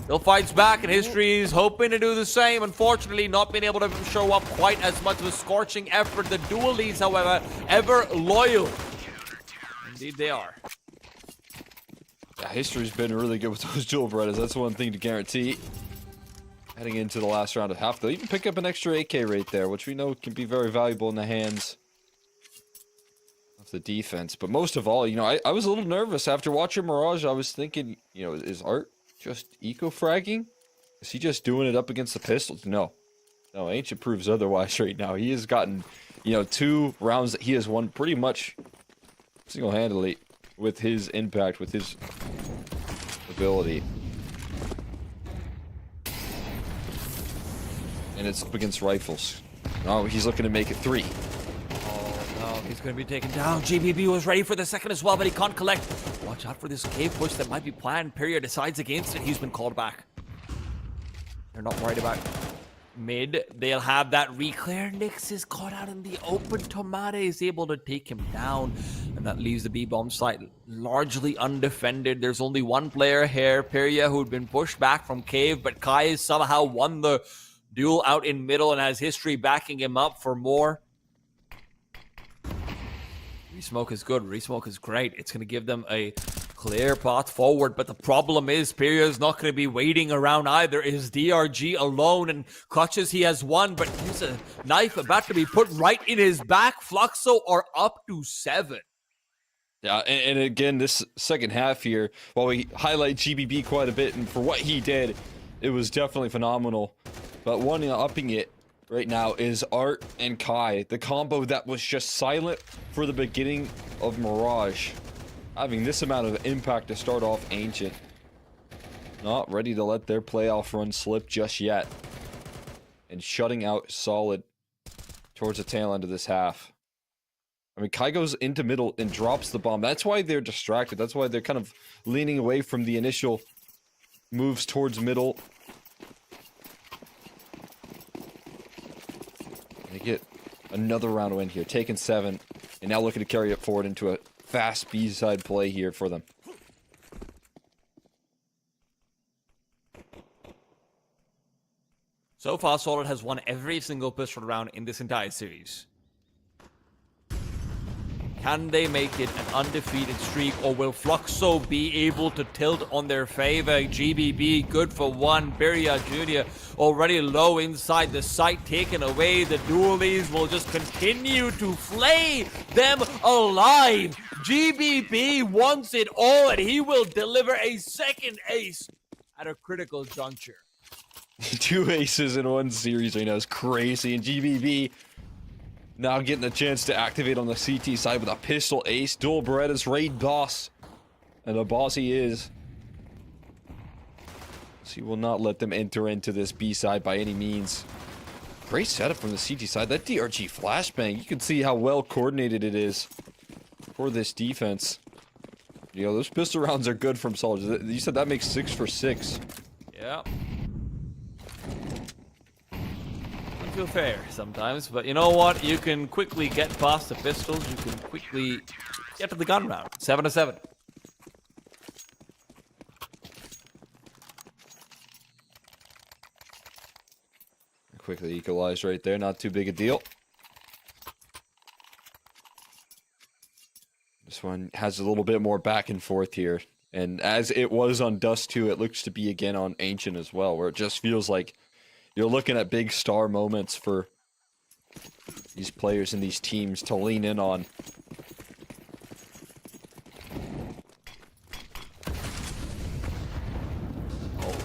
Still fights back, and History is hoping to do the same. Unfortunately, not being able to show up quite as much of a scorching effort. The dual leads, however, ever loyal. Indeed they are. Yeah, History's been really good with those dual Berettas. That's one thing to guarantee. Heading into the last round of half, they'll even pick up an extra AK right there, which we know can be very valuable in the hands of the defense. But most of all, I was a little nervous after watching Mirage. I was thinking, is Art just eco-fragging? Is he just doing it up against the pistols? No, Ancient proves otherwise right now. He has gotten, 2 rounds that he has won pretty much single-handedly with his impact, with his ability. And it's up against rifles. Oh, he's looking to make it 3. Oh no, he's going to be taken down. GBB was ready for the second as well, but he can't collect. Watch out for this cave push that might be planned. Period decides against it. He's been called back. They're not worried about mid. They'll have that reclear. Nyx is caught out in the open. Tomate is able to take him down. And that leaves the B-bomb site largely undefended. There's only one player here, Peria, who'd been pushed back from cave, but Kai has somehow won the duel out in middle and has History backing him up for more. Resmoke is good. Resmoke is great. It's going to give them a clear path forward. But the problem is, Pyria is not going to be waiting around either. Is DRG alone and clutches he has one, but here's a knife about to be put right in his back. Fluxo are up to 7. Yeah, and again, this second half here, while we highlight GBB quite a bit, and for what he did, it was definitely phenomenal. But one upping it right now is Art and Kai, the combo that was just silent for the beginning of Mirage. Having this amount of impact to start off Ancient. Not ready to let their playoff run slip just yet. And shutting out Solid towards the tail end of this half. I mean, Kai goes into middle and drops the bomb. That's why they're distracted. That's why they're kind of leaning away from the initial moves towards middle. They get another round win here, taking 7, and now looking to carry it forward into a fast B-side play here for them. So far, Solid has won every single pistol round in this entire series. Can they make it an undefeated streak, or will Fluxo be able to tilt on their favor? GBB good for 1. Pyria Jr. already low inside the site, taken away. The dualies will just continue to flay them alive. GBB wants it all, and he will deliver a second ace at a critical juncture. 2 aces in one series right now is crazy, and GBB now getting a chance to activate on the CT side with a pistol ace. Dual Beretta's raid boss. And a boss he is. So he will not let them enter into this B side by any means. Great setup from the CT side. That DRG flashbang, you can see how well coordinated it is for this defense. You know, those pistol rounds are good from Soldiers. You said that makes 6 for 6. Yeah. Feel fair sometimes, but you know what? You can quickly get past the pistols. You can quickly get to the gun round. 7-7. Quickly equalized right there. Not too big a deal. This one has a little bit more back and forth here. And as it was on Dust 2, it looks to be again on Ancient as well, where it just feels like you're looking at big star moments for these players and these teams to lean in on. Oh.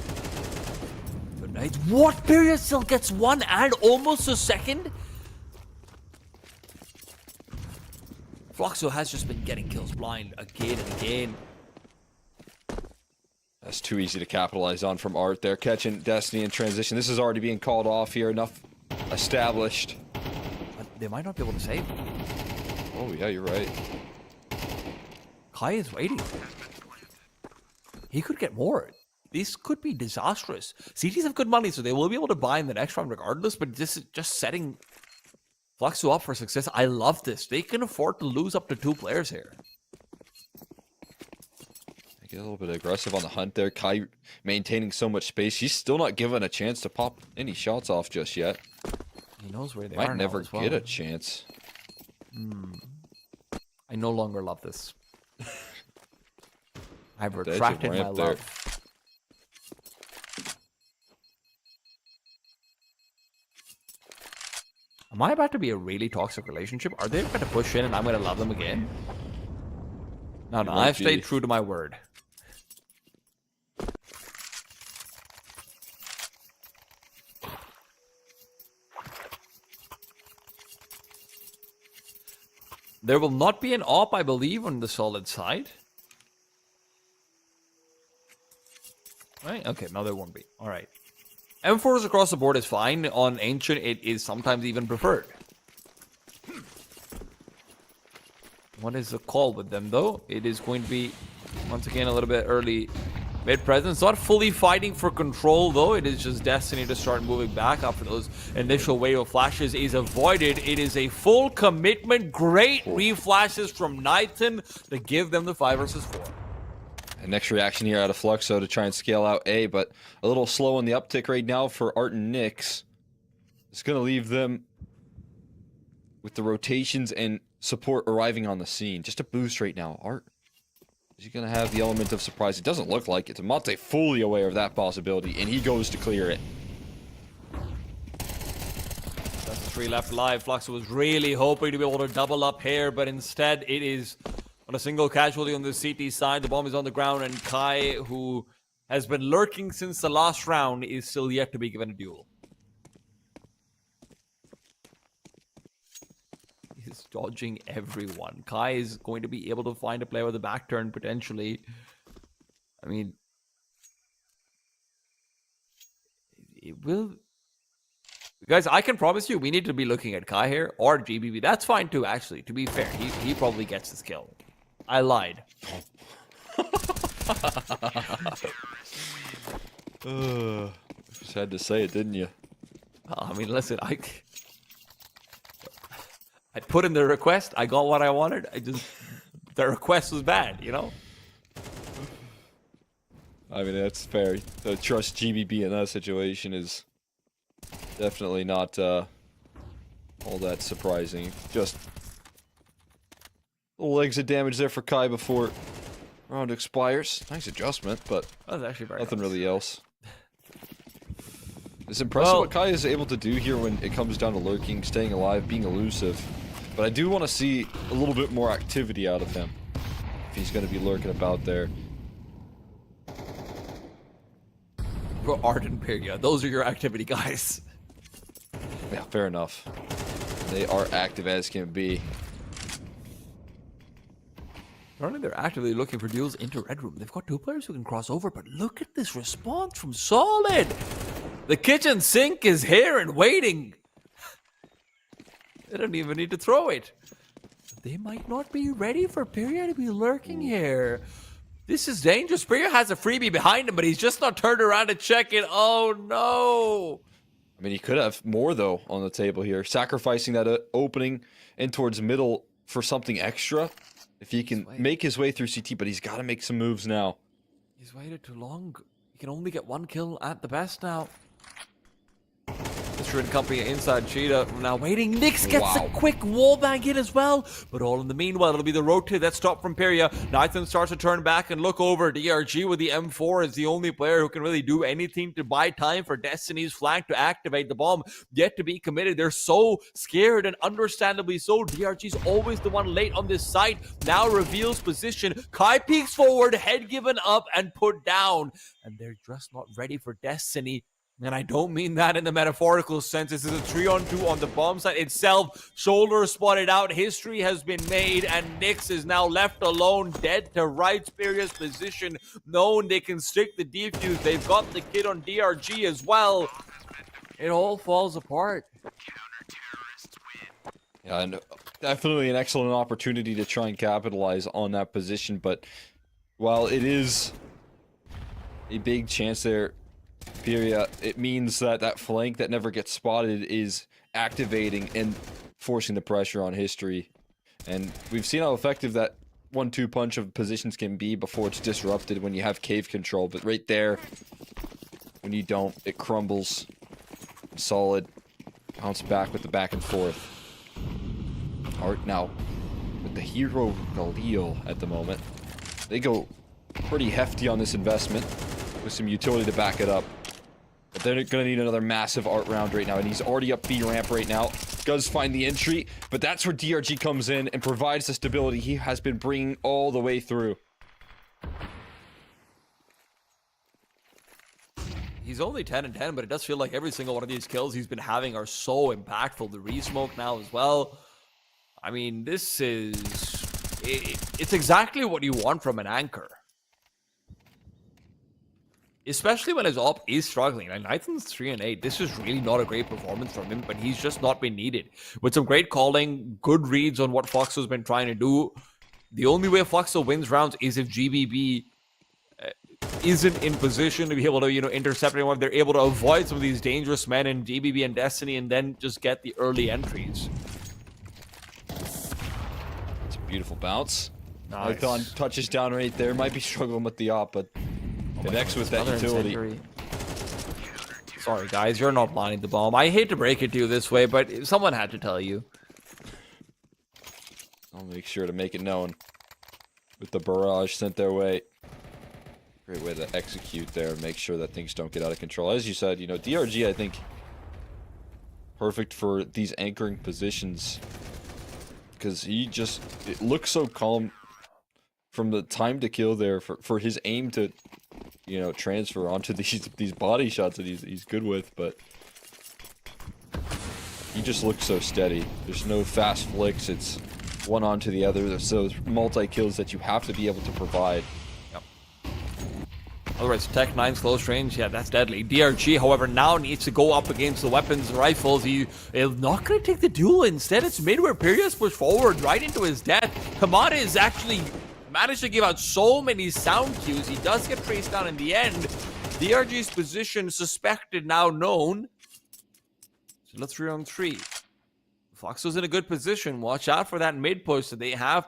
Good night. What? Pyria still gets 1 and almost a second? Fluxo has just been getting kills blind again and again. That's too easy to capitalize on from Art there. Catching Destiny in transition. This is already being called off here. Enough established. But they might not be able to save. Oh, yeah, you're right. Kai is waiting. He could get more. This could be disastrous. CTs have good money, so they will be able to buy in the next round regardless, but this is just setting Fluxo up for success. I love this. They can afford to lose up to 2 players here. Get a little bit aggressive on the hunt there. Kai maintaining so much space. He's still not given a chance to pop any shots off just yet. He knows where they Might are never now as well. get a chance. I no longer love this. I've The edge of retracted my ramp there. love. Am I about to be a really toxic relationship? Are they going to push in and I'm going to love them again? No, might I've stayed be. true to my word. There will not be an op, I believe, on the Solid side. Right? Okay, no, there won't be. All right. M4s across the board is fine. On Ancient, it is sometimes even preferred. What is the call with them, though? It is going to be, once again, a little bit early mid-presence. Not fully fighting for control, though. It is just Destiny to start moving back after those initial wave of flashes is avoided. It is a full commitment. Great reflashes from Nighton to give them the 5 versus 4. And next reaction here out of Fluxo to try and scale out A, but a little slow on the uptick right now for Art and Nyx. It's going to leave them with the rotations and support arriving on the scene. Just a boost right now. Art, is he going to have the element of surprise? It doesn't look like it. Monte fully aware of that possibility, and he goes to clear it. That's the 3 left alive. Fluxo was really hoping to be able to double up here, but instead it is on a single casualty on the CT side. The bomb is on the ground, and Kai, who has been lurking since the last round, is still yet to be given a duel. He's dodging everyone. Kai is going to be able to find a player with a back turn, potentially. I mean, it will... Guys, I can promise you we need to be looking at Kai here, or GBB. That's fine too, actually. To be fair, he probably gets this kill. I lied. Just had to say it, didn't you? I mean, listen, I put in the request. I got what I wanted. The request was bad, you know? I mean, that's fair. To trust GBB in that situation is definitely not all that surprising. Just little legs of damage there for Kai before round expires. Nice adjustment, but That was actually very nothing nice. really else. It's impressive what Kai is able to do here when it comes down to lurking, staying alive, being elusive. But I do want to see a little bit more activity out of him if he's going to be lurking about there. For Art and Pyria, those are your activity guys. Yeah, fair enough. They are active as can be. Not only they're actively looking for duels into Red Room, they've got 2 players who can cross over, but look at this response from Solid! The kitchen sink is here and waiting. They don't even need to throw it. They might not be ready for Pyria to be lurking here. This is dangerous. Pyria has a freebie behind him, but he's just not turned around to check it. Oh no! I mean, he could have more, though, on the table here. Sacrificing that opening in towards middle for something extra. If he can make his way through CT, but he's got to make some moves now. He's waited too long. He can only get 1 kill at the best now. Mr. and company inside Cheetah now waiting. Nyx gets a quick wallbang in as well. But all in the meanwhile, it'll be the rotate that stopped from Pyria. Nathan starts to turn back and look over. DRG with the M4 is the only player who can really do anything to buy time for Destiny's flank to activate the bomb. Yet to be committed. They're so scared, and understandably so. DRG's always the one late on this site. Now reveals position. Kai peeks forward, head given up and put down. And they're just not ready for Destiny. And I don't mean that in the metaphorical sense. This is a 3-on-2 on the bomb site itself. Shoulder spotted out. History has been made. And Nyx is now left alone, dead to right. Pyria's position known. They can stick the defuse. They've got the kid on DRG as well. It all falls apart. Yeah, and definitely an excellent opportunity to try and capitalize on that position. But while it is a big chance there, Pyria, it means that that flank that never gets spotted is activating and forcing the pressure on History. And we've seen how effective that 1-2 punch of positions can be before it's disrupted when you have cave control. But right there, when you don't, it crumbles. Solid. Bounce back with the back and forth. Art now with the hero Galil at the moment. They go pretty hefty on this investment, with some utility to back it up. But they're going to need another massive Art round right now, and he's already up B ramp right now. Does find the entry, but that's where DRG comes in and provides the stability he has been bringing all the way through. He's only 10-10, but it does feel like every single one of these kills he's been having are so impactful. The re-smoke now as well. I mean, this is... It's exactly what you want from an anchor. Especially when his op is struggling. Like, Nathan's 3-8. This is really not a great performance from him, but he's just not been needed. With some great calling, good reads on what Fluxo's been trying to do. The only way Fluxo wins rounds is if GBB isn't in position to be able to, intercept anyone. They're able to avoid some of these dangerous men in GBB and Destiny and then just get the early entries. It's a beautiful bounce. Nice. Icon touches down right there. Might be struggling with the op, but connects with that utility. Sorry, guys, you're not planting the bomb. I hate to break it to you this way, but someone had to tell you. I'll make sure to make it known with the barrage sent their way. Great way to execute there and make sure that things don't get out of control. As you said, you know, DRG, I think, perfect for these anchoring positions. Because it looks so calm from the time to kill there for his aim to, you know, transfer onto these body shots that he's good with, but he just looks so steady. There's no fast flicks, it's one onto the other. There's those multi-kills that you have to be able to provide. Alright, so Tech 9's close range, yeah, that's deadly. DRG, however, now needs to go up against the weapons, rifles. He's not going to take the duel. Instead, it's mid where Perios push forward right into his death. Kamada is actually managed to give out so many sound cues. He does get traced down in the end. DRG's position suspected, now known. So let's 3-on-3. Fluxo's in a good position. Watch out for that mid push that they have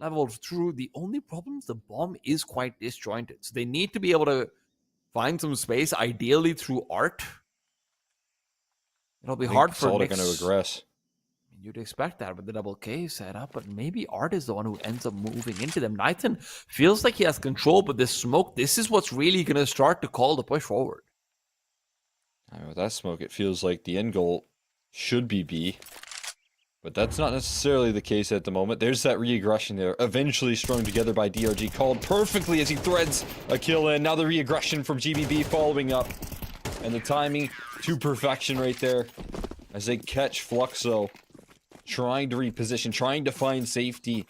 leveled through. The only problem is the bomb is quite disjointed. So they need to be able to find some space, ideally through art. It'll be hard for Solid Nyx. going to aggress. You'd expect that with the double K setup, but maybe Art is the one who ends up moving into them. Nathan feels like he has control, but this smoke, this is what's really going to start to call the push forward. With that smoke, it feels like the end goal should be B. But that's not necessarily the case at the moment. There's that re-aggression there, eventually strung together by DRG, called perfectly as he threads a kill in. Now the re-aggression from GBB following up. And the timing to perfection right there as they catch Fluxo. Trying to reposition, trying to find safety.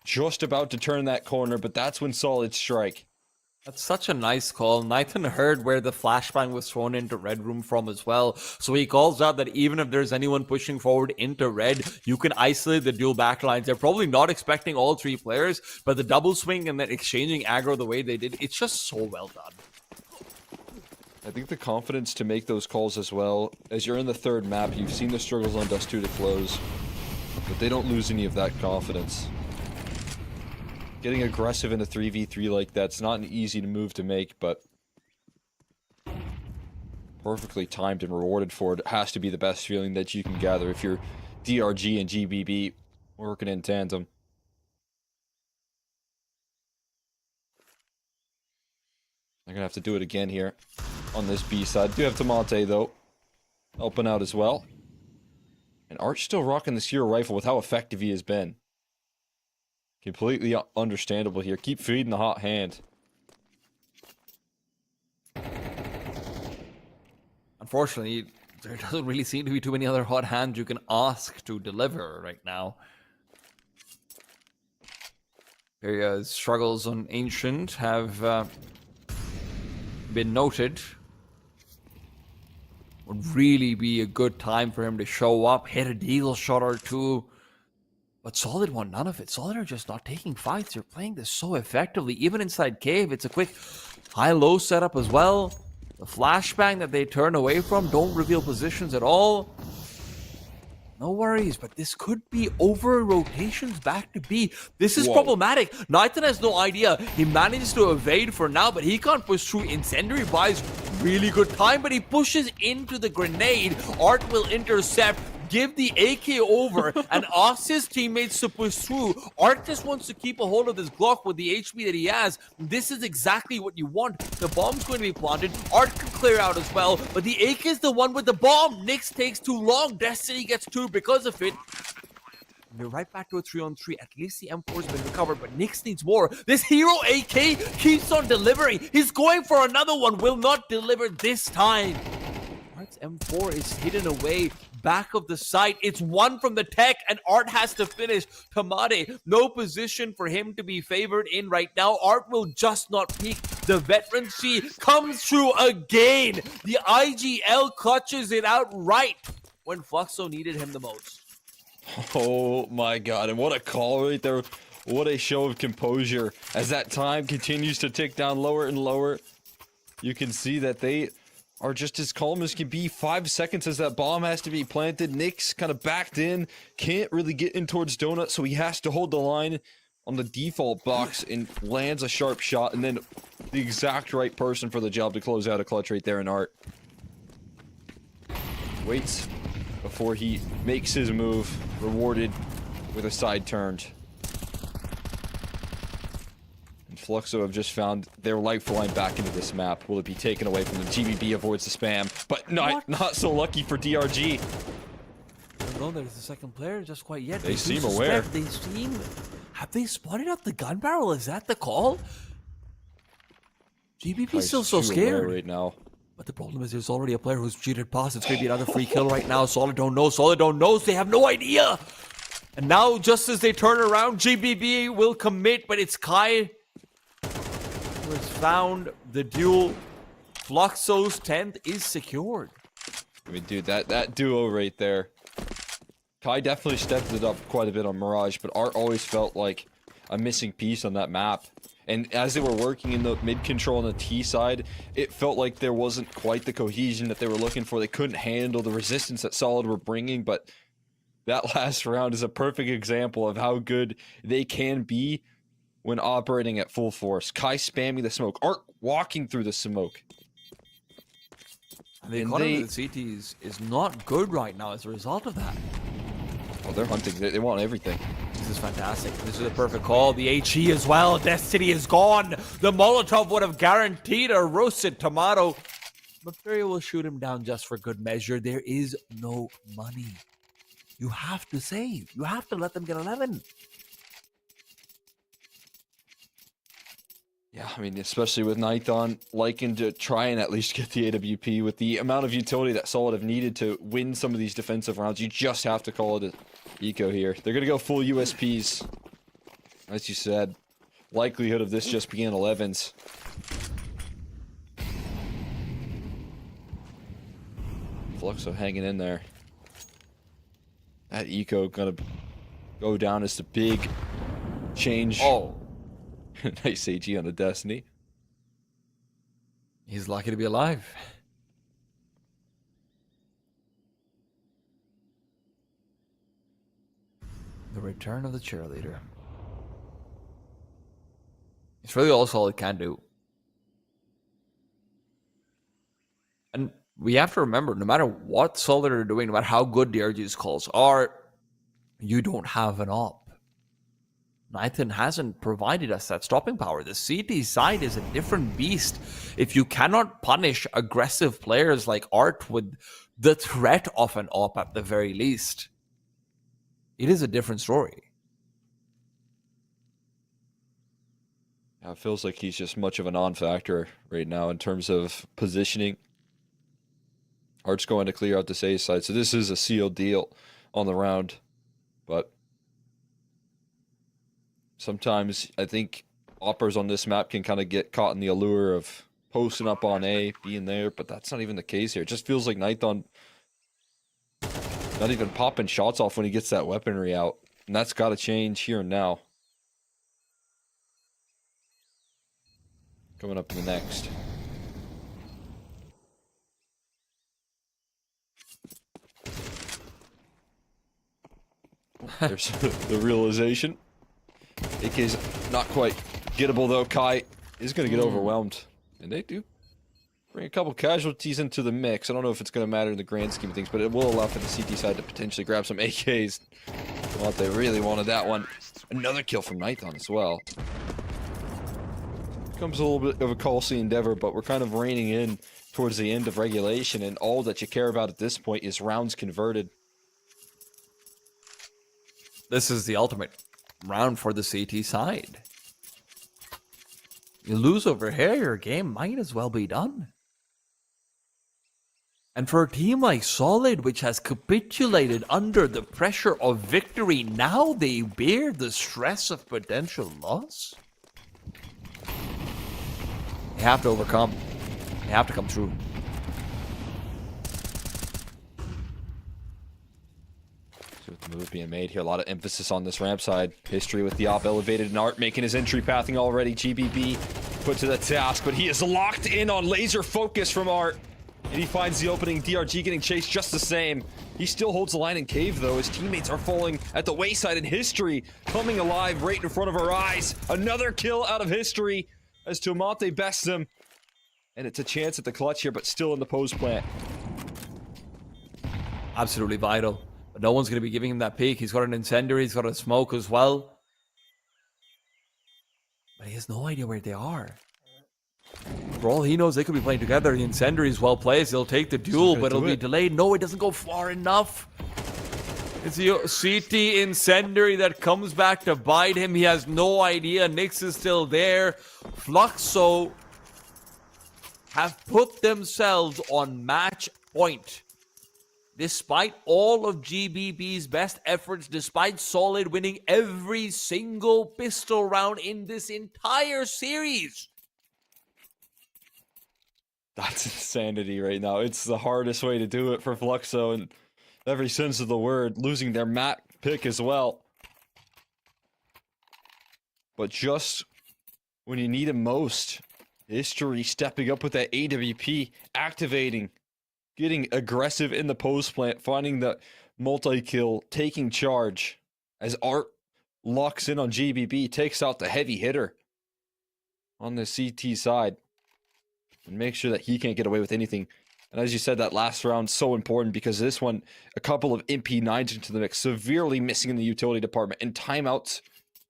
Just about to turn that corner, but that's when Solid strike. That's such a nice call. Nathan heard where the flashbang was thrown into Red Room from as well. So he calls out that even if there's anyone pushing forward into Red, you can isolate the dual backlines. They're probably not expecting all three players, but the double swing and then exchanging aggro the way they did, it's just so well done. I think the confidence to make those calls as well. As you're in the third map, you've seen the struggles on Dust 2 to close, but they don't lose any of that confidence. Getting aggressive in a 3v3 like that's not an easy move to make, but perfectly timed and rewarded for it. It has to be the best feeling that you can gather if you're DRG and GBB working in tandem. They're gonna have to do it again here on this B side. Do have Tamate though, helping out as well. And Arch still rocking the Sierra rifle with how effective he has been. Completely understandable here. Keep feeding the hot hand. Unfortunately, there doesn't really seem to be too many other hot hands you can ask to deliver right now. Peria's struggles on Ancient have been noted. Would really be a good time for him to show up, hit a deagle shot or two. But Solid won none of it. Solid are just not taking fights. They're playing this so effectively. Even inside cave, it's a quick high-low setup as well. The flashbang that they turn away from don't reveal positions at all. No worries, but this could be over rotations back to B. This is problematic. Nathan has no idea. He manages to evade for now, but he can't push through. Incendiary buys really good time, but he pushes into the grenade. Art will intercept, give the AK over, and asks his teammates to push through. Art just wants to keep a hold of this Glock with the HP that he has. This is exactly what you want. The bomb's going to be planted. Art can clear out as well, but the AK is the one with the bomb. Nyx takes too long. Destiny gets two because of it. We're right back to a 3-on-3. At least the M4's been recovered, but Nyx needs more. This hero AK keeps on delivering. He's going for another one. Will not deliver this time. Art's M4 is hidden away back of the site. It's one from the tech, and Art has to finish. Tamade, no position for him to be favored in right now. Art will just not peek. The veterancy comes through again. The IGL clutches it out right when Fluxo needed him the most. Oh my god, and what a call right there. What a show of composure as that time continues to tick down lower and lower. You can see that they are just as calm as can be. 5 seconds as that bomb has to be planted. Nyx kind of backed in, can't really get in towards Donut, so he has to hold the line on the default box and lands a sharp shot, and then the exact right person for the job to close out a clutch right there in Art. Waits before he makes his move, rewarded with a side turned. And Fluxo have just found their lifeline back into this map. Will it be taken away from them? GBB avoids the spam, but not so lucky for DRG. No, there's a second player just quite yet. They do seem suspect- aware. They seem. Have they spotted out the gun barrel? Is that the call? GBP's still so Too aware scared. right now. But the problem is there's already a player who's cheated past. It's going to be another free kill right now. Solid don't know. Solid don't know. They have no idea. And now, just as they turn around, GBB will commit. But it's Kai who has found the duel. Fluxo's 10th is secured. I mean, dude, that duo right there. Kai definitely stepped it up quite a bit on Mirage, but Art always felt like a missing piece on that map. And as they were working in the mid control on the T side, it felt like there wasn't quite the cohesion that they were looking for. They couldn't handle the resistance that Solid were bringing, but that last round is a perfect example of how good they can be when operating at full force. Kai spamming the smoke, Art walking through the smoke. And the And economy of the CT is not good right now as a result of that. Oh, they're hunting. They want everything. This is fantastic. This is a perfect call. The HE as well. Destiny is gone. The Molotov would have guaranteed a roasted tomato. But Fury will shoot him down just for good measure. There is no money. You have to save. You have to let them get 11. Yeah, I mean, especially with Nithon liking to try and at least get the AWP with the amount of utility that Solid have needed to win some of these defensive rounds. You just have to call it an eco here. They're going to go full USPs. As you said, likelihood of this just being 11s. Fluxo hanging in there. That eco going to go down as the big change. Oh, Nice AG on the Destiny. he's lucky to be alive. The return of the cheerleader. It's really all Solid can do. And we have to remember, no matter what Solid are doing, no matter how good DRG's calls are, you don't have an op. Nathan hasn't provided us that stopping power. The CT side is a different beast. If you cannot punish aggressive players like Art with the threat of an op at the very least, it is a different story. Yeah, it feels like he's just much of a non-factor right now in terms of positioning. Art's going to clear out this A side, so this is a sealed deal on the round. But sometimes I think oppers on this map can kind of get caught in the allure of posting up on A, being there, but that's not even the case here. It just feels like Nithon not even popping shots off when he gets that weaponry out. And that's got to change here and now. Coming up in the next. There's the realization. AK's not quite gettable though. Kai is going to get overwhelmed. And they do bring a couple casualties into the mix. I don't know if it's going to matter in the grand scheme of things, but it will allow for the CT side to potentially grab some AKs. Well, they really wanted that one. Another kill from Nithon as well. Comes a little bit of a costly endeavor, but we're kind of reining in towards the end of regulation, and all that you care about at this point is rounds converted. This is the ultimate round for the CT side. You lose over here, your game might as well be done. And for a team like Solid, which has capitulated under the pressure of victory, now they bear the stress of potential loss. They have to overcome. They have to come through. So with the move being made here, a lot of emphasis on this ramp side. History with the op elevated and Art making his entry pathing already. GBB put to the task, but he is locked in on laser focus from Art. And he finds the opening. DRG getting chased just the same. He still holds the line in cave though. His teammates are falling at the wayside, in History coming alive right in front of our eyes. Another kill out of History as Tomate bests him. And it's a chance at the clutch here, but still in the post plant. Absolutely vital. But no one's going to be giving him that peek. He's got an incendiary. He's got a smoke as well. But he has no idea where they are. For all he knows, they could be playing together. The incendiary is well placed. He'll take the duel, but it'll be delayed. No, it doesn't go far enough. It's the CT incendiary that comes back to bite him. He has no idea. Nyx is still there. Fluxo have put themselves on match point. Despite all of GBB's best efforts, despite Solid winning every single pistol round in this entire series. That's insanity right now. It's the hardest way to do it for Fluxo in every sense of the word, losing their map pick as well. But just when you need him most, History stepping up with that AWP, activating, getting aggressive in the post plant, finding the multi-kill, taking charge as Art locks in on GBB, takes out the heavy hitter on the CT side and make sure that he can't get away with anything. And as you said, that last round so important because this one, a couple of MP9s into the mix, severely missing in the utility department, and timeouts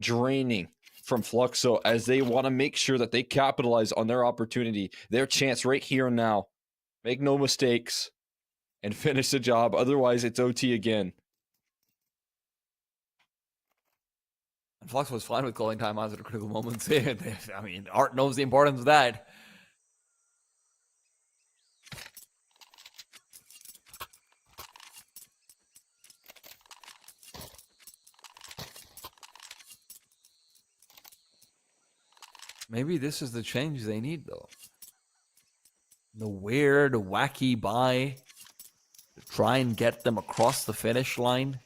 draining from Fluxo as they want to make sure that they capitalize on their opportunity, their chance right here and now. Make no mistakes and finish the job. Otherwise, it's OT again. And Flux was fine with calling timeouts at critical moments. I mean, Art knows the importance of that. Maybe this is the change they need, though. The weird, wacky buy to try and get them across the finish line.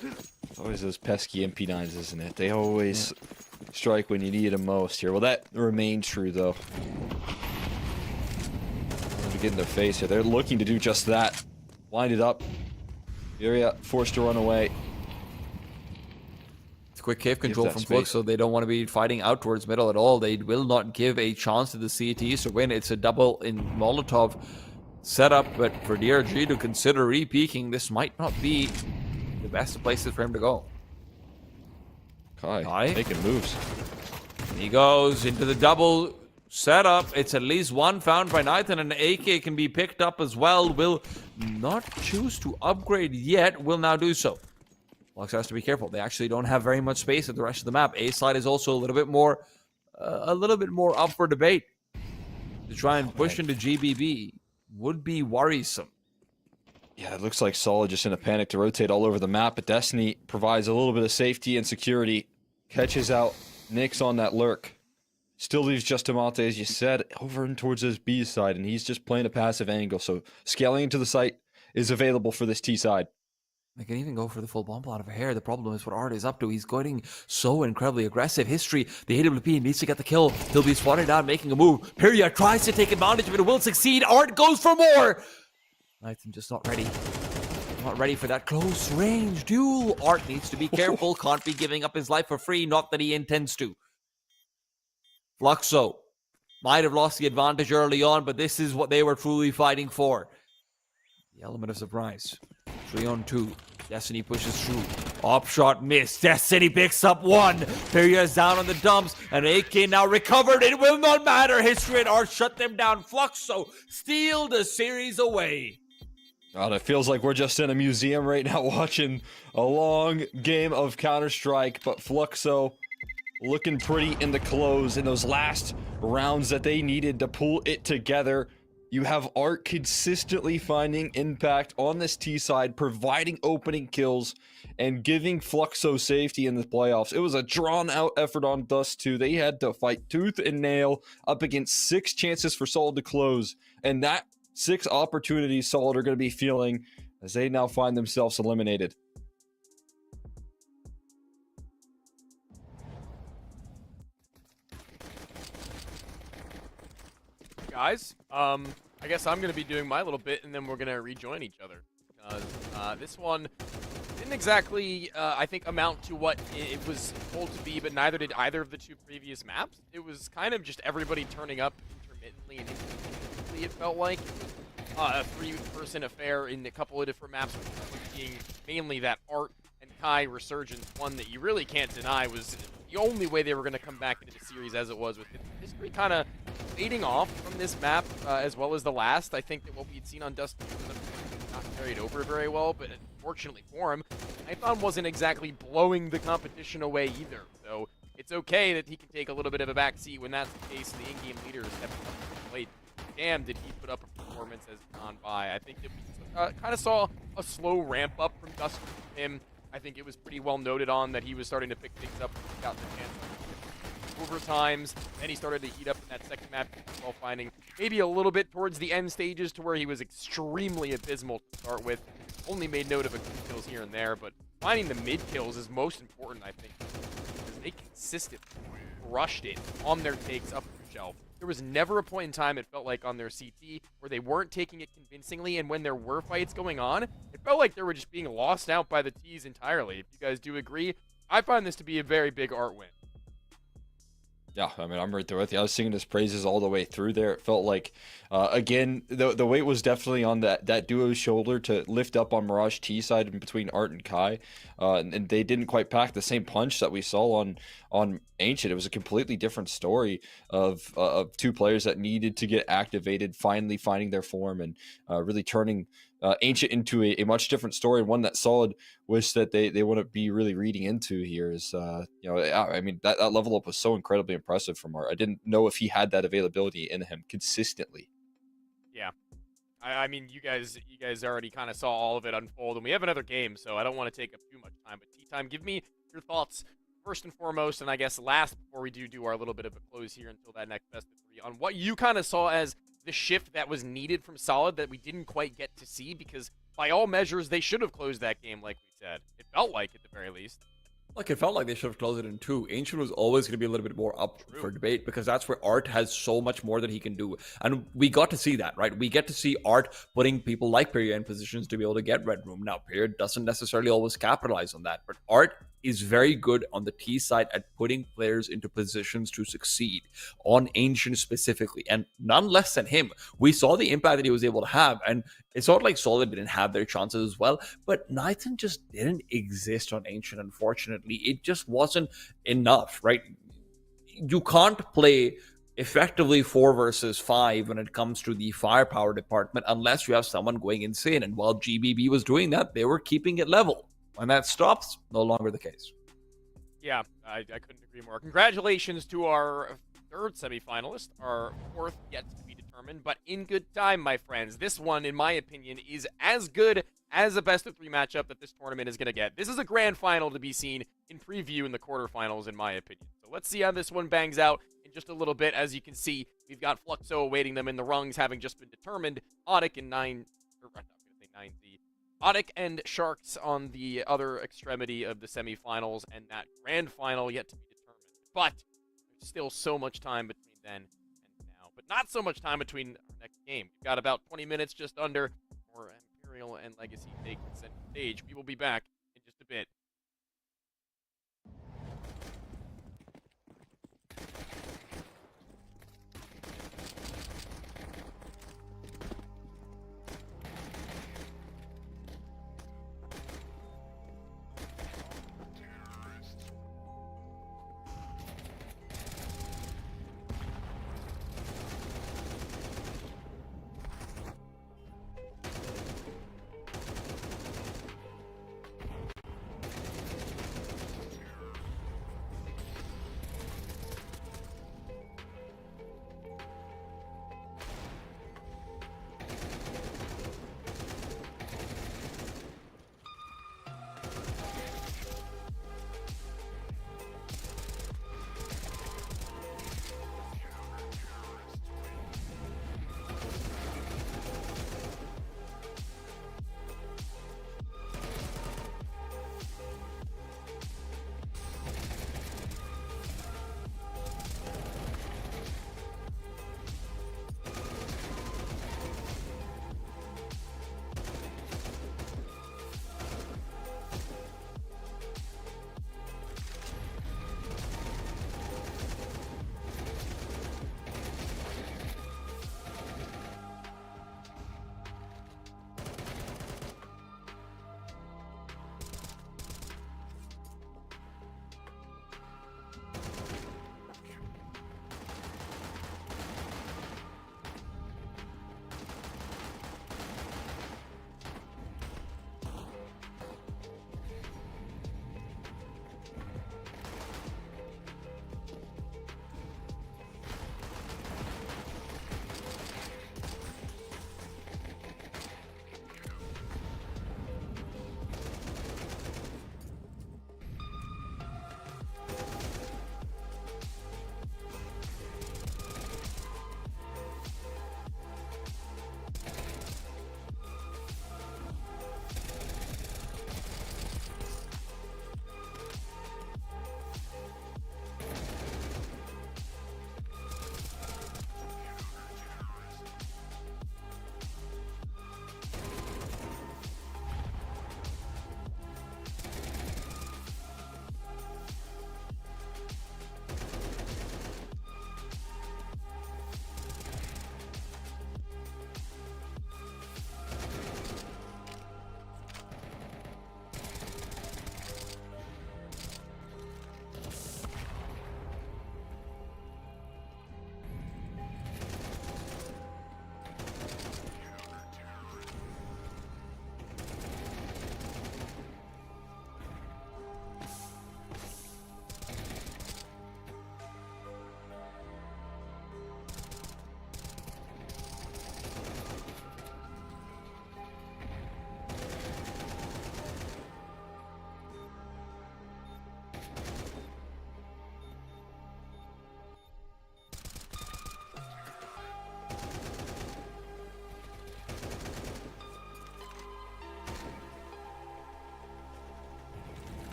It's always those pesky MP9s, isn't it? They always strike when you need them most here. Well, that remains true, though. To get in their face here. They're looking to do just that. Wind it up. Furia forced to run away. Quick cave control from space. Flux, so they don't want to be fighting out towards middle at all. They will not give a chance to the CTs to win. It's a double in Molotov setup, but for DRG to consider re-peaking, this might not be the best places for him to go. Kai making moves. He goes into the double setup. It's at least one found by Nathan, and AK can be picked up as well. Will not choose to upgrade yet. Will now do so. Flux has to be careful. They actually don't have very much space at the rest of the map. A side is also a little bit more up for debate. To try and push into GBB would be worrisome. Yeah, it looks like Solid just in a panic to rotate all over the map, but Destiny provides a little bit of safety and security. Catches out Nyx on that lurk. Still leaves Justamante, as you said, over and towards his B side, and he's just playing a passive angle. So scaling into the site is available for this T side. They can even go for the full bomb plot of hair. The problem is what Art is up to. He's going so incredibly aggressive. History, the AWP needs to get the kill. He'll be spotted out making a move. Pyria tries to take advantage of it. Will succeed. Art goes for more. Nathan just not ready. Not ready for that close range duel. Art needs to be careful. Can't be giving up his life for free. Not that he intends to. Fluxo might have lost the advantage early on, but this is what they were truly fighting for. The element of surprise. 3-on-2. Destiny pushes through. Op shot missed. Destiny picks up one. Pyria is down on the dumps. And AK now recovered. It will not matter. History and Art shut them down. Fluxo steal the series away. God, it feels like we're just in a museum right now watching a long game of Counter-Strike. But Fluxo looking pretty in the close in those last rounds that they needed to pull it together. You have Art consistently finding impact on this T side, providing opening kills, and giving Fluxo safety in the playoffs. It was a drawn-out effort on Dust 2. They had to fight tooth and nail up against 6 chances for Solid to close. And that 6 opportunities Solid are going to be feeling as they now find themselves eliminated. Guys, I guess I'm going to be doing my little bit, and then we're going to rejoin each other. Because this one didn't exactly, I think, amount to what it was told to be, but neither did either of the 2 previous maps. It was kind of just everybody turning up intermittently and inconsistently, it felt like. a three-person affair in a couple of different maps, being mainly that Art and Kai resurgence one that you really can't deny was the only way they were going to come back into the series as it was, with history kind of fading off from this map as well as the last. I think that what we'd seen on Dust was not carried over very well, but unfortunately for him, Python wasn't exactly blowing the competition away either. So it's okay that he can take a little bit of a backseat when that's the case, and the in-game leader is stepping up to the plate. Damn, did he put up a performance as gone by. I think that we kind of saw a slow ramp up from Dust from him. I think it was pretty well noted on that he was starting to pick things up when he got the chance overtimes. Then he started to heat up in that second map while finding maybe a little bit towards the end stages to where he was extremely abysmal to start with. Only made note of a few kills here and there, but finding the mid kills is most important, I think, because they consistently crushed it on their takes up the shelf. There was never a point in time, it felt like, on their CT where they weren't taking it convincingly, and when there were fights going on, it felt like they were just being lost out by the T's entirely. If you guys do agree, I find this to be a very big Art win. Yeah, I mean, I'm right there with you. I was singing his praises all the way through there. It felt like, again, the weight was definitely on that duo's shoulder to lift up on Mirage T side in between Art and Kai, and they didn't quite pack the same punch that we saw on Ancient. It was a completely different story of two players that needed to get activated, finally finding their form, and really turning Ancient into a much different story, and one that Solid wish that they wouldn't be really reading into here. Is I mean, that level up was so incredibly impressive from Art. I didn't know if he had that availability in him consistently. Yeah, I mean, you guys already kind of saw all of it unfold, and we have another game, so I don't want to take up too much time. But T-Time, give me your thoughts first and foremost, and I guess last before we do our little bit of a close here until that next best of 3, on what you kind of saw as the shift that was needed from Solid that we didn't quite get to see, because by all measures they should have closed that game like we said. It felt like, at the very least. Like, it felt like they should have closed it in 2. Ancient was always going to be a little bit more up for debate, because that's where Art has so much more that he can do. And we got to see that, right? We get to see Art putting people like Peria in positions to be able to get Red Room. Now, Peria doesn't necessarily always capitalize on that, but Art is very good on the T side at putting players into positions to succeed, on Ancient specifically, and none less than him. We saw the impact that he was able to have, and it's not like Solid didn't have their chances as well, but Nathan just didn't exist on Ancient, unfortunately. It just wasn't enough, right? You can't play effectively 4 versus 5 when it comes to the firepower department unless you have someone going insane, and while GBB was doing that, they were keeping it level. When that stops, no longer the case. Yeah, I couldn't agree more. Congratulations to our 3rd semifinalist, our 4th yet to be determined, but in good time, my friends. This one, in my opinion, is as good as a best-of-3 matchup that this tournament is going to get. This is a grand final to be seen in preview in the quarterfinals, in my opinion. So let's see how this one bangs out in just a little bit. As you can see, we've got Fluxo awaiting them in the rungs, having just been determined. Audic and 9Z. Audic and Sharks on the other extremity of the semifinals, and that grand final yet to be determined. But there's still so much time between then and now. But not so much time between our next game. We've got about 20 minutes just under for Imperial and Legacy take center stage. We will be back in just a bit.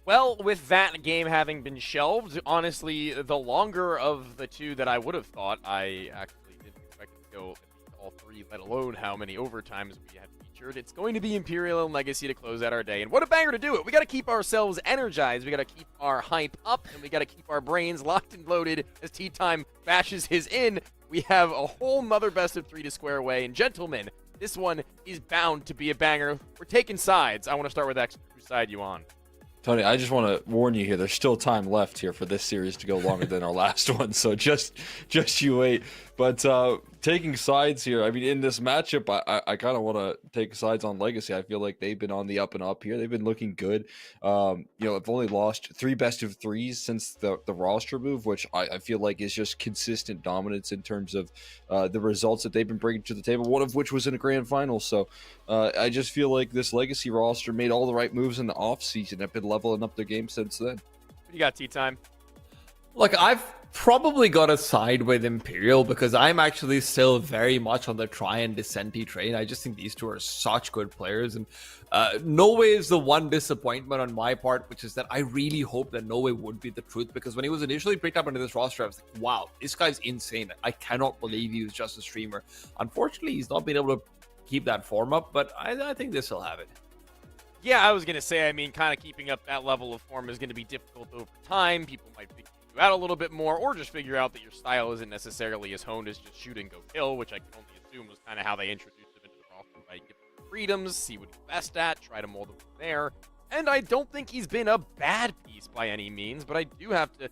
Well, with that game having been shelved, honestly, the longer of the two that I would have thought, I actually didn't expect it to go all three, let alone how many overtimes we had featured. It's going to be Imperial and Legacy to close out our day, and what a banger to do it! We got to keep ourselves energized, we got to keep our hype up, and we got to keep our brains locked and loaded as Tea Time bashes his in. We have a whole nother best of 3 to square away, and gentlemen, this one is bound to be a banger. We're taking sides. I want to start with X. Whose side you on? Tony, I just want to warn you here. There's still time left here for this series to go longer than our last one, so just you wait. But taking sides here, I mean, in this matchup, I kind of want to take sides on Legacy. I feel like they've been on the up and up here. They've been looking good. I've only lost 3 best of 3s since the roster move, which I feel like is just consistent dominance in terms of the results that they've been bringing to the table, one of which was in a grand final. So I just feel like this Legacy roster made all the right moves in the offseason. Have been leveling up their game since then. What do you got, Tea Time? Look, I've probably got to side with Imperial because I'm actually still very much on the Try and Dissenti train. I just think these two are such good players, and No Way is the one disappointment on my part, which is that I really hope that No Way would be the truth, because when he was initially picked up into this roster, I was like, wow, this guy's insane. I cannot believe he was just a streamer. Unfortunately, he's not been able to keep that form up, but I think this will have it. Yeah, I was going to say, I mean, kind of keeping up that level of form is going to be difficult over time. People might figure you out a little bit more, or just figure out that your style isn't necessarily as honed as just shoot and go kill, which I can only assume was kind of how they introduced him into the roster, right? Give him freedoms, see what he's best at, try to mold him from there. And I don't think he's been a bad piece by any means, but I do have to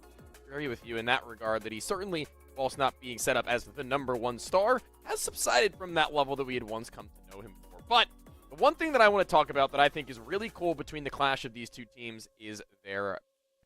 agree with you in that regard that he certainly, whilst not being set up as the #1 star, has subsided from that level that we had once come to know him for. But the one thing that I want to talk about that I think is really cool between the clash of these two teams is their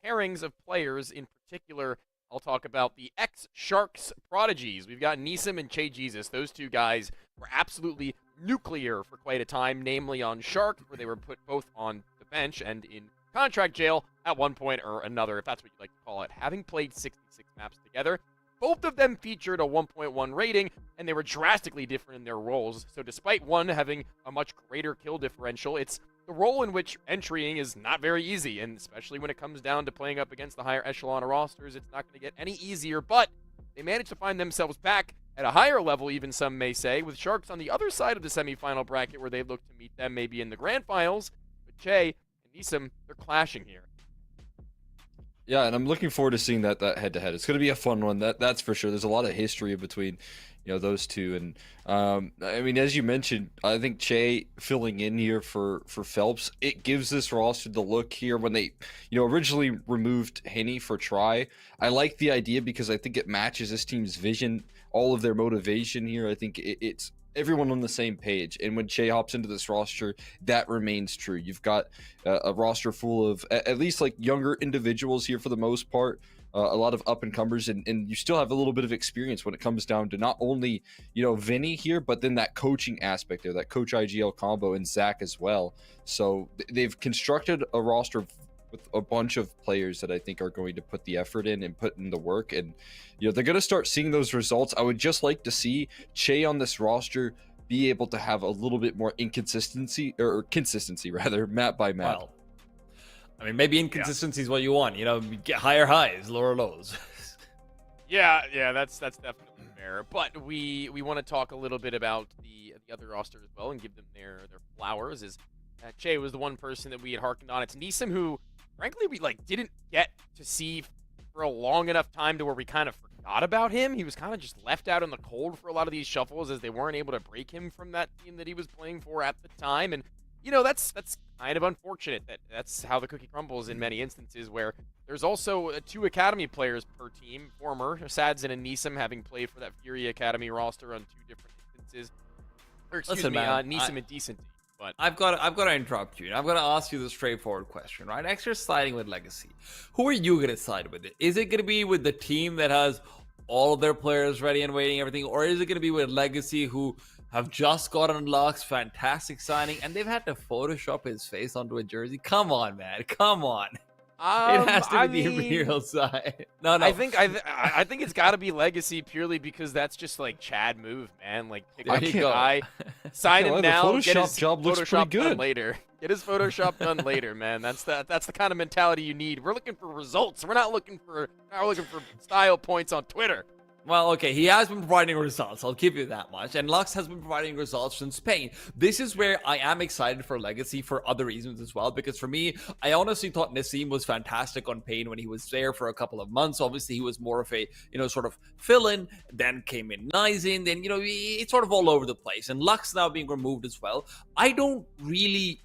pairings of players. In particular, I'll talk about the ex-Sharks prodigies. We've got Neesim and Che Jesus. Those two guys were absolutely nuclear for quite a time, namely on Shark, where they were put both on the bench and in contract jail at one point or another, if that's what you'd like to call it, having played 66 maps together. Both of them featured a 1.1 rating, and they were drastically different in their roles. So despite one having a much greater kill differential, it's the role in which entering is not very easy, and especially when it comes down to playing up against the higher echelon of rosters, it's not going to get any easier. But they managed to find themselves back at a higher level, even some may say, with Sharks on the other side of the semifinal bracket where they look to meet them maybe in the grand finals. But Che and Neesim, they're clashing here. Yeah, and I'm looking forward to seeing that head-to-head. It's going to be a fun one, that's for sure. There's a lot of history between, those two. And, I mean, as you mentioned, I think Che filling in here for Phelps, it gives this roster the look here when they, originally removed Henny for Try. I like the idea because I think it matches this team's vision, all of their motivation here. I think it's everyone on the same page, and when Che hops into this roster, that remains true. You've got a roster full of at least like younger individuals here for the most part, a lot of up-and-comers, and you still have a little bit of experience when it comes down to not only Vinny here, but then that coaching aspect there, that coach IGL combo, and Zach as well. So they've constructed a roster with a bunch of players that I think are going to put the effort in and put in the work, and they're going to start seeing those results. I would just like to see Che on this roster be able to have a little bit more consistency rather, map by map. Well, I mean, maybe inconsistency is what you want. You get higher highs, lower lows. Yeah, that's definitely fair. But we want to talk a little bit about the other roster as well and give them their flowers. Che was the one person that we had harkened on. It's Neesim, who, frankly, we didn't get to see for a long enough time to where we kind of forgot about him. He was kind of just left out in the cold for a lot of these shuffles as they weren't able to break him from that team that he was playing for at the time. And that's kind of unfortunate. That's how the cookie crumbles in many instances, where there's also 2 academy players per team, former Sadson and Neesim, having played for that Fury Academy roster on 2 different instances. Or excuse me, Neesim and Decent. But I've got to interrupt you, and I'm going to ask you the straightforward question, right? Extra siding with Legacy. Who are you going to side with? Is it going to be with the team that has all of their players ready and waiting, everything, or is it going to be with Legacy, who have just gotten Lux, fantastic signing, and they've had to Photoshop his face onto a jersey? Come on, man. Come on. It has to be the real side. No. I think it's got to be Legacy purely because that's just Chad move, man. Pick up the guy, sign him now, the get his Photoshop job looks Photoshop pretty good done later. Get his Photoshop done later, man. That's the kind of mentality you need. We're looking for results. We're not looking for style points on Twitter. Well, okay, he has been providing results, I'll give you that much, and Lux has been providing results since Spain. This is where I am excited for Legacy for other reasons as well, because for me, I honestly thought Nassim was fantastic on Pain when he was there for a couple of months. Obviously, he was more of a, sort of fill-in, then came in Nizin, then, it's sort of all over the place, and Lux now being removed as well. I don't really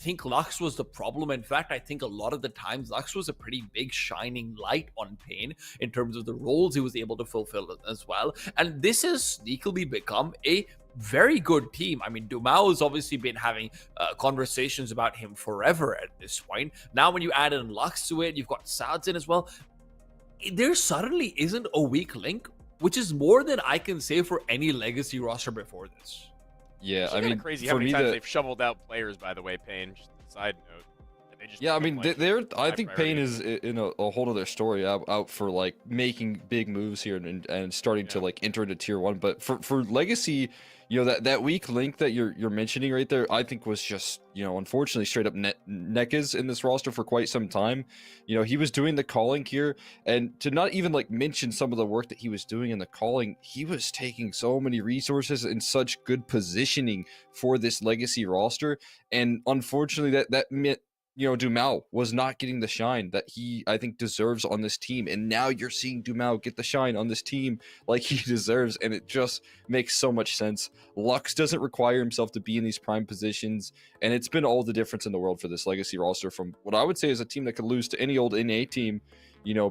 think Lux was the problem. In fact, I think a lot of the times Lux was a pretty big shining light on Pain in terms of the roles he was able to fulfill as well. And this has sneakily become a very good team. I mean, Dumao has obviously been having conversations about him forever at this point. Now, when you add in Lux to it, you've got Sadsin as well. There suddenly isn't a weak link, which is more than I can say for any Legacy roster before this. Yeah, I mean, crazy how many times they've shoveled out players. By the way, Payne. Just a side note. They just I mean, they're. I think Payne priority. is in a whole other story out for like making big moves here and starting to like enter into tier 1. But for Legacy, that weak link that you're mentioning right there, I think was just unfortunately straight up Nekaz in this roster for quite some time. He was doing the calling here, and to not even like mention some of the work that he was doing in the calling, he was taking so many resources and such good positioning for this Legacy roster, and unfortunately that meant Dumao was not getting the shine that he, I think, deserves on this team. And now you're seeing Dumao get the shine on this team like he deserves. And it just makes so much sense. Lux doesn't require himself to be in these prime positions. And it's been all the difference in the world for this Legacy roster from what I would say is a team that could lose to any old NA team,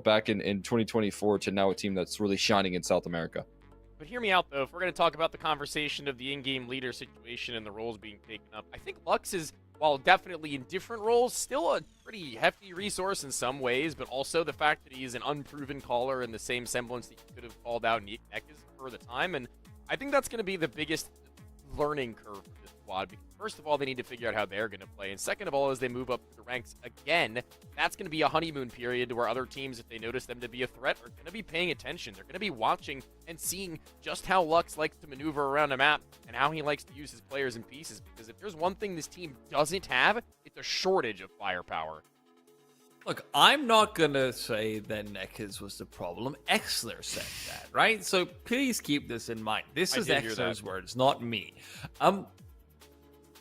back in 2024 to now a team that's really shining in South America. But hear me out, though. If we're going to talk about the conversation of the in-game leader situation and the roles being taken up, I think Lux is, while definitely in different roles, still a pretty hefty resource in some ways, but also the fact that he's an unproven caller in the same semblance that you could have called out Nekaz for the time. And I think that's going to be the biggest learning curve for this squad, because first of all, they need to figure out how they're going to play, and second of all, as they move up the ranks again, that's going to be a honeymoon period where other teams, if they notice them to be a threat, are going to be paying attention. They're going to be watching and seeing just how Lux likes to maneuver around a map and how he likes to use his players and pieces, because if there's one thing this team doesn't have, it's a shortage of firepower. Look, I'm not gonna say that Nekaz was the problem. Exler said that, right? So please keep this in mind. This is Exler's words, not me.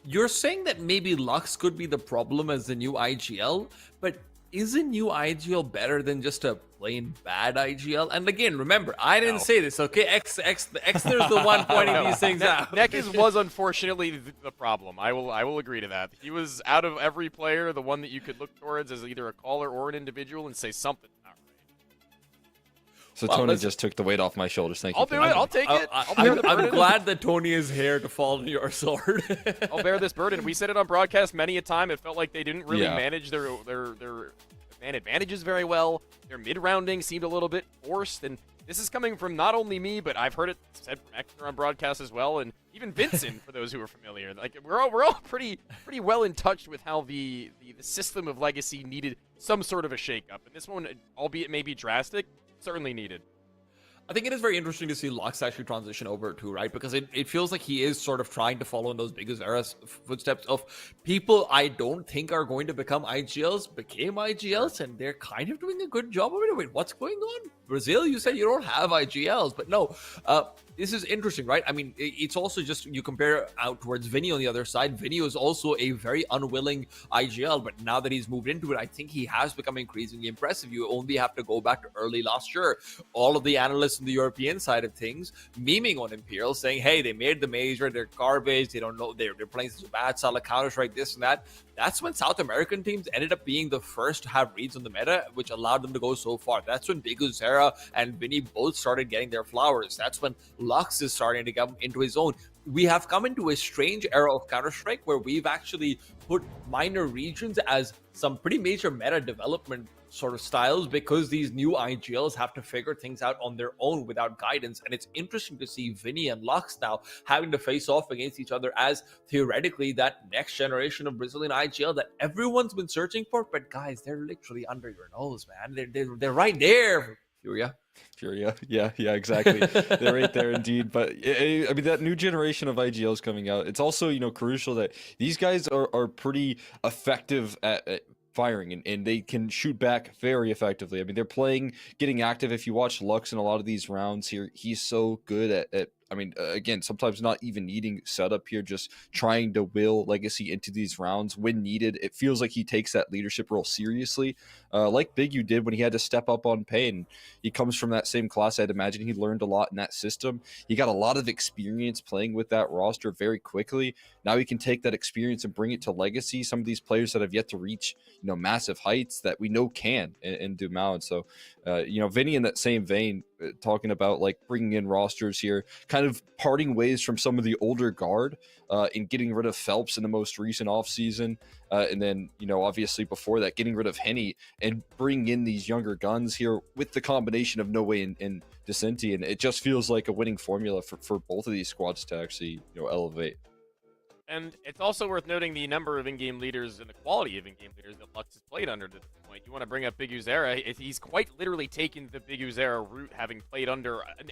You're saying that maybe Lux could be the problem as the new IGL, but is a new IGL better than just a plain bad IGL? And again, remember, I didn't say this, okay? Exler's the one pointing these things out. Nekaz was unfortunately the problem. I will agree to that. He was, out of every player, the one that you could look towards as either a caller or an individual and say something. So Tony just took the weight off my shoulders. Thank you. I'll do it. I'll take it. I'm glad that Tony is here to fall on your sword. I'll bear this burden. We said it on broadcast many a time. It felt like they didn't really manage their man advantages very well. Their mid-rounding seemed a little bit forced, and this is coming from not only me, but I've heard it said from Exner on broadcast as well, and even Vincent, for those who are familiar. Like we're all pretty well in touch with how the system of Legacy needed some sort of a shakeup, and this one, albeit maybe drastic, certainly needed. I think it is very interesting to see Lux actually transition over too, right? Because it feels like he is sort of trying to follow in those biggest era's footsteps of people I don't think are going to become IGLs, became IGLs, and they're kind of doing a good job of it. Wait, what's going on? Brazil, you said you don't have IGLs, but no, this is interesting, right? I mean, it's also just, you compare out towards Vinny on the other side. Vinny is also a very unwilling IGL, but now that he's moved into it, I think he has become increasingly impressive. You only have to go back to early last year. All of the analysts in the European side of things memeing on Imperial, saying, hey, they made the major, they're garbage, they don't know, they're playing such a bad style of Counter-Strike, this and that. That's when South American teams ended up being the first to have reads on the meta, which allowed them to go so far. That's when Bigu Zera and Vinny both started getting their flowers. That's when Lux is starting to come into his own. We have come into a strange era of Counter-Strike where we've actually put minor regions as some pretty major meta development sort of styles, because these new IGLs have to figure things out on their own without guidance. And it's interesting to see Vinny and Lux now having to face off against each other as theoretically that next generation of Brazilian IGL that everyone's been searching for. But guys, they're literally under your nose, man. They're right there, Furia. Furia. Yeah, exactly. They're right there indeed. But I mean, that new generation of IGLs coming out, it's also, crucial that these guys are pretty effective at firing, and they can shoot back very effectively. I mean, they're getting active. If you watch Lux in a lot of these rounds here, he's so good at I mean, again, sometimes not even needing setup here, just trying to will Legacy into these rounds when needed. It feels like he takes that leadership role seriously, like Big U did when he had to step up on Pain. He comes from that same class. I'd imagine he learned a lot in that system. He got a lot of experience playing with that roster very quickly. Now he can take that experience and bring it to Legacy. Some of these players that have yet to reach, massive heights that we know can in Dumao. And so, Vinny in that same vein, talking about like bringing in rosters here, kind of parting ways from some of the older guard and getting rid of Phelps in the most recent offseason. And then, obviously before that, getting rid of Henny and bringing in these younger guns here with the combination of No Way and Decenti. And it just feels like a winning formula for both of these squads to actually, elevate. And it's also worth noting the number of in-game leaders and the quality of in-game leaders that Lux has played under to this point. You want to bring up Big Uzera. He's quite literally taken the Big Uzera route, having played under an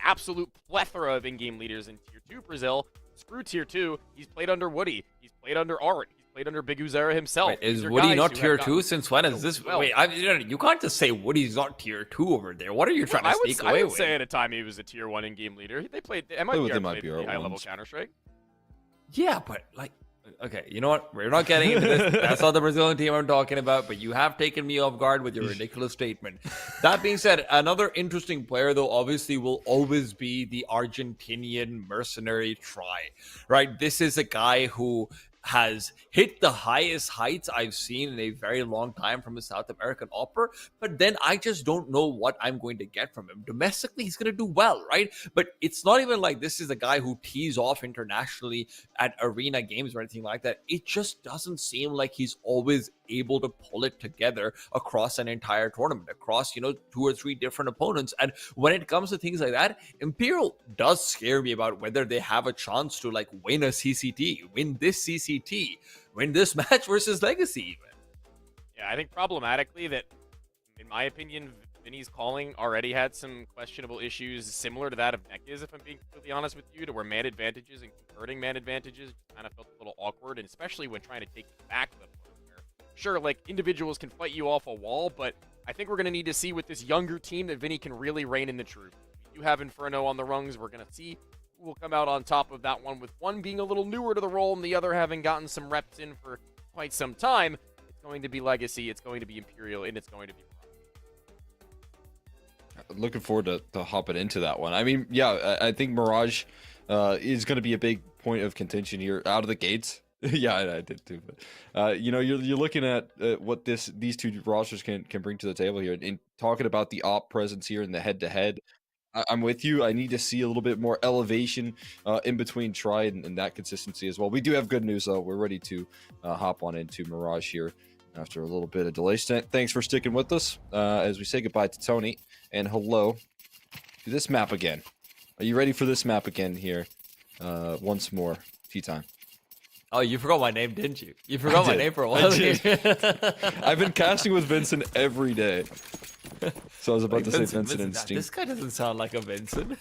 absolute plethora of in-game leaders in Tier 2 Brazil. Screw Tier 2. He's played under Woody. He's played under Art. He's played under Big Uzera himself. Wait, is Woody not Tier 2? Since when is this? Wait, you can't just say Woody's not Tier 2 over there. What are you trying to sneak away I would with? say at a time he was a Tier 1 in-game leader. They played MIBR played high-level Counter-Strike. Yeah, but okay, you know what? We're not getting into this. That's not the Brazilian team I'm talking about, but you have taken me off guard with your ridiculous statement. That being said, another interesting player, though, obviously will always be the Argentinian mercenary Try, right? This is a guy who has hit the highest heights I've seen in a very long time from a South American opera, but then I just don't know what I'm going to get from him. Domestically, he's going to do well, right? But it's not even like this is a guy who tees off internationally at arena games or anything like that. It just doesn't seem like he's always able to pull it together across an entire tournament, across, 2 or 3 different opponents. And when it comes to things like that, Imperial does scare me about whether they have a chance to win a CCT, win this CCT, win this match versus Legacy even. Yeah, I think problematically that, in my opinion, Vinny's calling already had some questionable issues similar to that of Nekis, if I'm being completely honest with you, to where man advantages and converting man advantages kind of felt a little awkward, and especially when trying to take it back to the point where, sure, individuals can fight you off a wall, but I think we're going to need to see with this younger team that Vinny can really rein in the truth. We do have Inferno on the rungs. We're going to see who will come out on top of that one, with one being a little newer to the role and the other having gotten some reps in for quite some time. It's going to be Legacy, it's going to be Imperial, and it's going to be Looking forward to hopping into that one. I mean, yeah, I think Mirage is going to be a big point of contention here out of the gates. Yeah, I did too. But you're looking at what these two rosters can bring to the table here, and talking about the op presence here in the head-to-head. I'm with you. I need to see a little bit more elevation in between Try and that consistency as well. We do have good news though. We're ready to hop on into Mirage here after a little bit of delay. Thanks for sticking with us as we say goodbye to Tony and hello to this map again. Are you ready for this map again here? Once more, tea time. Oh, you forgot my name, didn't you? You forgot my name for a while. I've been casting with Vincent every day. So I was about to say Vincent Instinct. This guy doesn't sound like a Vincent.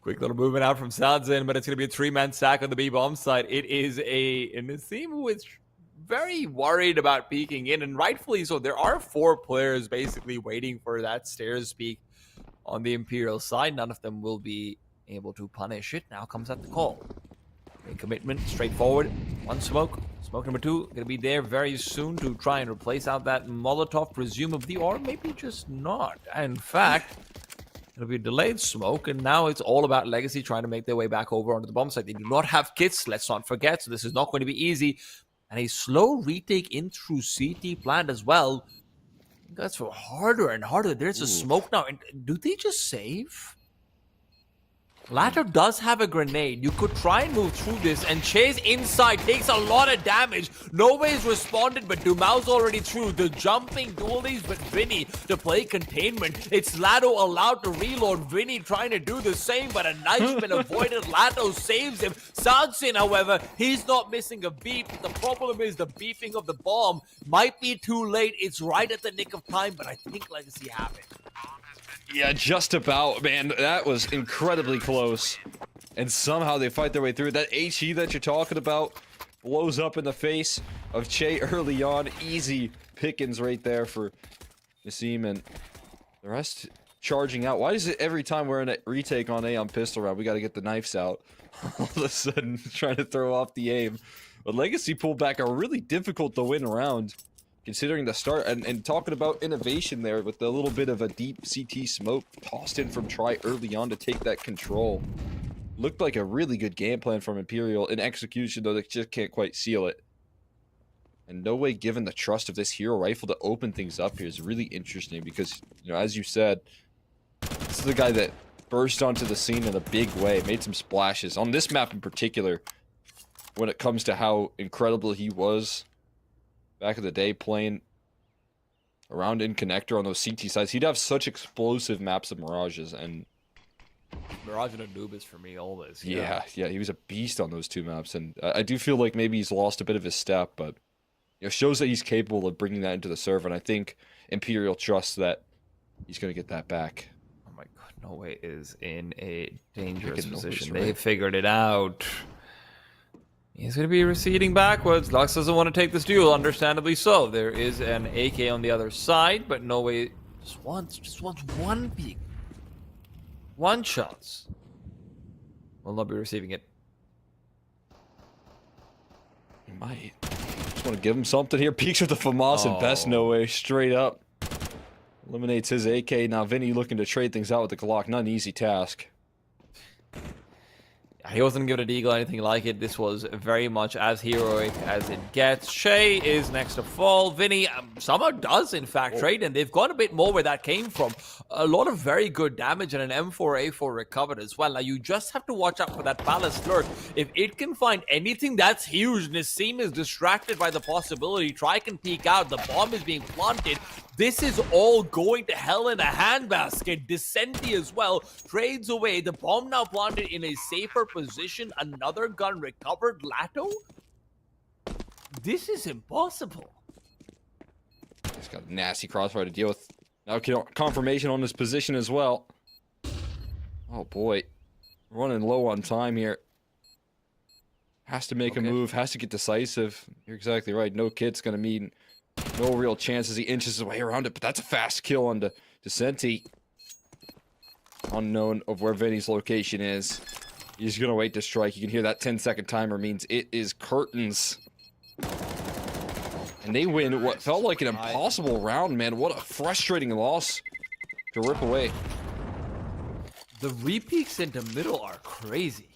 Quick little movement out from Sanzin, but it's going to be a 3-man sack on the B-bomb side. It is a Nassim who is very worried about peeking in, and rightfully so. There are 4 players basically waiting for that stairs peek on the Imperial side. None of them will be able to punish it. Now comes at the call. A commitment, straightforward. 1 smoke. Smoke number 2 going to be there very soon to try and replace out that Molotov, presumably, or maybe just not. In fact, it'll be a delayed smoke, and now it's all about Legacy trying to make their way back over onto the bomb site. They do not have kits, let's not forget, so this is not going to be easy. And a slow retake in through CT plant as well. That's for harder and harder. There's a smoke now. And do they just save? Lato does have a grenade. You could try and move through this, and Chase inside takes a lot of damage. Nobody's responded, but Dumao's already through. The jumping dualies with Vinny to play containment. It's Lato allowed to reload. Vinny trying to do the same, but a knife's been avoided. Lato saves him. Sansin, however, he's not missing a beat. The problem is the beeping of the bomb might be too late. It's right at the nick of time, but I think Legacy have it. Yeah, just about, man. That was incredibly close. And somehow they fight their way through. That HE that you're talking about blows up in the face of Che early on. Easy pickings right there for Nassim, and the rest charging out. Why is it every time we're in a retake on A on pistol round, we got to get the knives out? All of a sudden, trying to throw off the aim. But Legacy pulled back a really difficult to win round, considering the start. And talking about innovation there with a little bit of a deep CT smoke tossed in from Tri early on to take that control. Looked like a really good game plan from Imperial. In execution, though, they just can't quite seal it. And no way, given the trust of this hero rifle to open things up here, is really interesting because, you know, as you said, this is the guy that burst onto the scene in a big way, made some splashes. On this map in particular, when it comes to how incredible he was back in the day playing around in connector on those CT sides, he'd have such explosive maps of Mirages, and Mirage and Anubis for me always. yeah, he was a beast on those two maps, and I do feel like maybe he's lost a bit of his step, but you know, shows that he's capable of bringing that into the server, and I think Imperial trusts that he's going to get that back. Oh my god, No Way is in a dangerous Freaking No Way's position. right. They figured it out. He's going to be receding backwards. Lux doesn't want to take this duel, understandably so. There is an AK on the other side, but No Way just wants one peek. One shots. Will not be receiving it. He might. Just want to give him something here. Peeks with the FAMAS and best No Way, straight up. Eliminates his AK. Now Vinny looking to trade things out with the Glock. Not an easy task. He wasn't given a deagle or anything like it. This was very much as heroic as it gets. Shay is next to fall. Vinny somehow does, in fact, trade, and they've got a bit more where that came from. A lot of very good damage and an M4A4 recovered as well. Now, you just have to watch out for that Palace Lurk. If it can find anything, that's huge. Nassim is distracted by the possibility. Try can peek out. The bomb is being planted. This is all going to hell in a handbasket. Descenti as well trades away. The bomb now planted in a safer position. Another gun recovered. Lato? This is impossible. He's got a nasty crossfire to deal with. Now confirmation on his position as well. Oh boy. Running low on time here. Has to make a move. Has to get decisive. You're exactly right. No kid's going to mean no real chance as he inches his way around it, but that's a fast kill on Descenti. Unknown of where Vinny's location is. He's gonna wait to strike. You can hear that 10-second timer means it is curtains. And they win what felt like an impossible round, man. What a frustrating loss to rip away. The repeats into middle are crazy.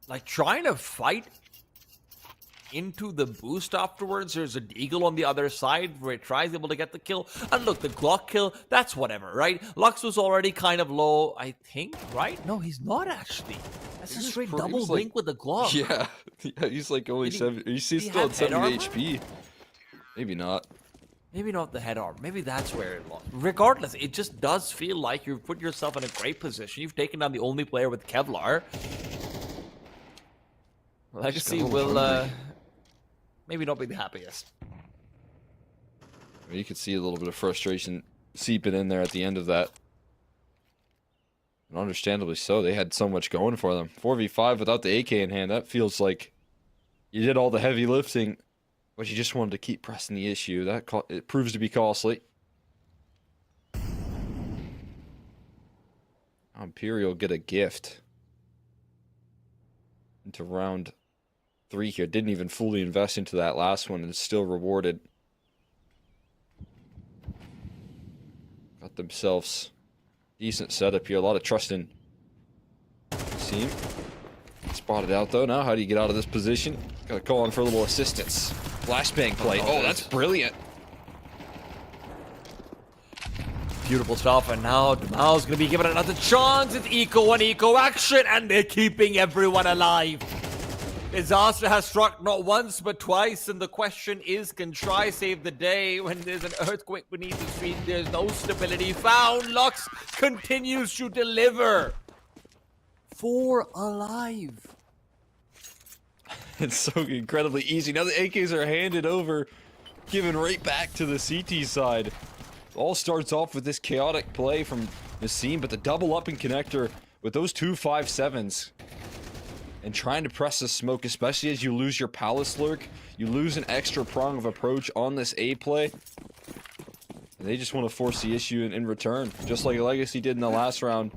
Like, trying to fight into the boost afterwards. There's a deagle on the other side where it tries able to get the kill. And look, the Glock kill, that's whatever, right? Lux was already kind of low, I think, right? No, he's not actually. That's a straight double blink with the Glock. Yeah, he's like only 7. He's still at 70 HP. Maybe not. Maybe not the head armor. Maybe that's where it lost. Regardless, it just does feel like you've put yourself in a great position. You've taken down the only player with Kevlar. Legacy will maybe not be the happiest. You could see a little bit of frustration seeping in there at the end of that. And understandably so. They had so much going for them. 4v5 without the AK in hand. That feels like you did all the heavy lifting, but you just wanted to keep pressing the issue. It proves to be costly. Imperial get a gift into round 3 here. Didn't even fully invest into that last one and is still rewarded. Got themselves decent setup here. A lot of trust in Seam. Spotted out though. Now how do you get out of this position? Gotta call on for a little assistance. Flashbang play. Oh, that's brilliant. Beautiful stuff, and now Demal's gonna be given another chance. It's eco and eco action, and they're keeping everyone alive. Disaster has struck not once but twice, and the question is, can Try save the day when there's an earthquake beneath the street? There's no stability found. Lux continues to deliver. 4 alive. It's so incredibly easy. Now the AKs are handed over, given right back to the CT side. All starts off with this chaotic play from Nassim, but the double up and connector with those 2 5.7s. And trying to press the smoke, especially as you lose your palace lurk. You lose an extra prong of approach on this A play. And they just want to force the issue in return, just like Legacy did in the last round.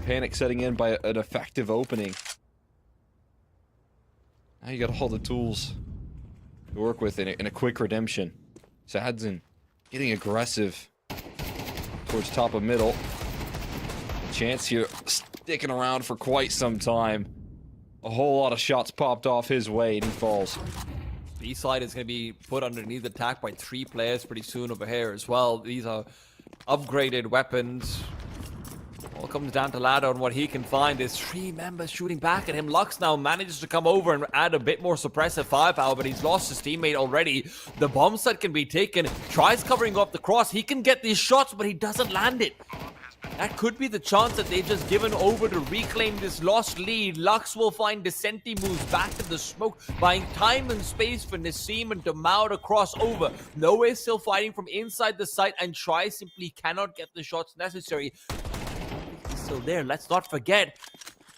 Panic setting in by an effective opening. Now you got all the tools to work with in a quick redemption. Sadzin getting aggressive towards top of middle. Chance here sticking around for quite some time. A whole lot of shots popped off his way and he falls. B side is going to be put underneath attack by 3 players pretty soon over here as well. These are upgraded weapons. All comes down to Lado and what he can find. There's 3 members shooting back at him. Lux now manages to come over and add a bit more suppressive firepower, but he's lost his teammate already. The bomb set can be taken. Tries covering up the cross. He can get these shots, but he doesn't land it. That could be the chance that they've just given over to reclaim this lost lead. Lux will find Decenti moves back to the smoke, buying time and space for Nassim and Demao to cross over. Noe still fighting from inside the site, and Try simply cannot get the shots necessary. He's still there. Let's not forget.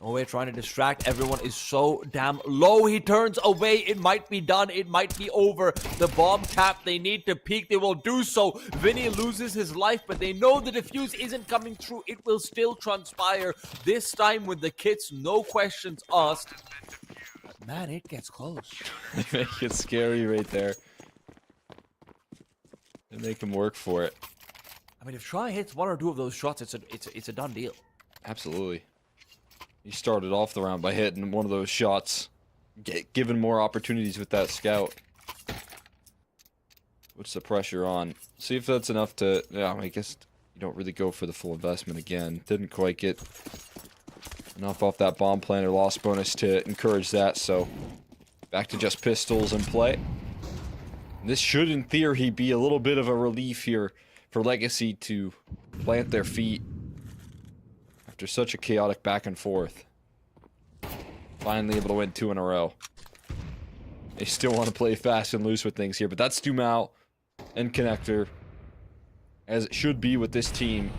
Noe trying to distract. Everyone is so damn low. He turns away. It might be done. It might be over. The bomb tap. They need to peek. They will do so. Vinny loses his life, but they know the defuse isn't coming through. It will still transpire. This time with the kits, no questions asked. But man, it gets close. They make it scary right there. They make him work for it. I mean, if Try hits 1 or 2 of those shots, it's a done deal. Absolutely. He started off the round by hitting one of those shots, given more opportunities with that scout. Puts the pressure on. See if that's enough to... Yeah, I guess you don't really go for the full investment again. Didn't quite get enough off that bomb planter loss bonus to encourage that, so back to just pistols in play. And this should, in theory, be a little bit of a relief here for Legacy to plant their feet after such a chaotic back and forth. Finally able to win 2 in a row. They still want to play fast and loose with things here, but that's Dumao and Connector, as it should be with this team.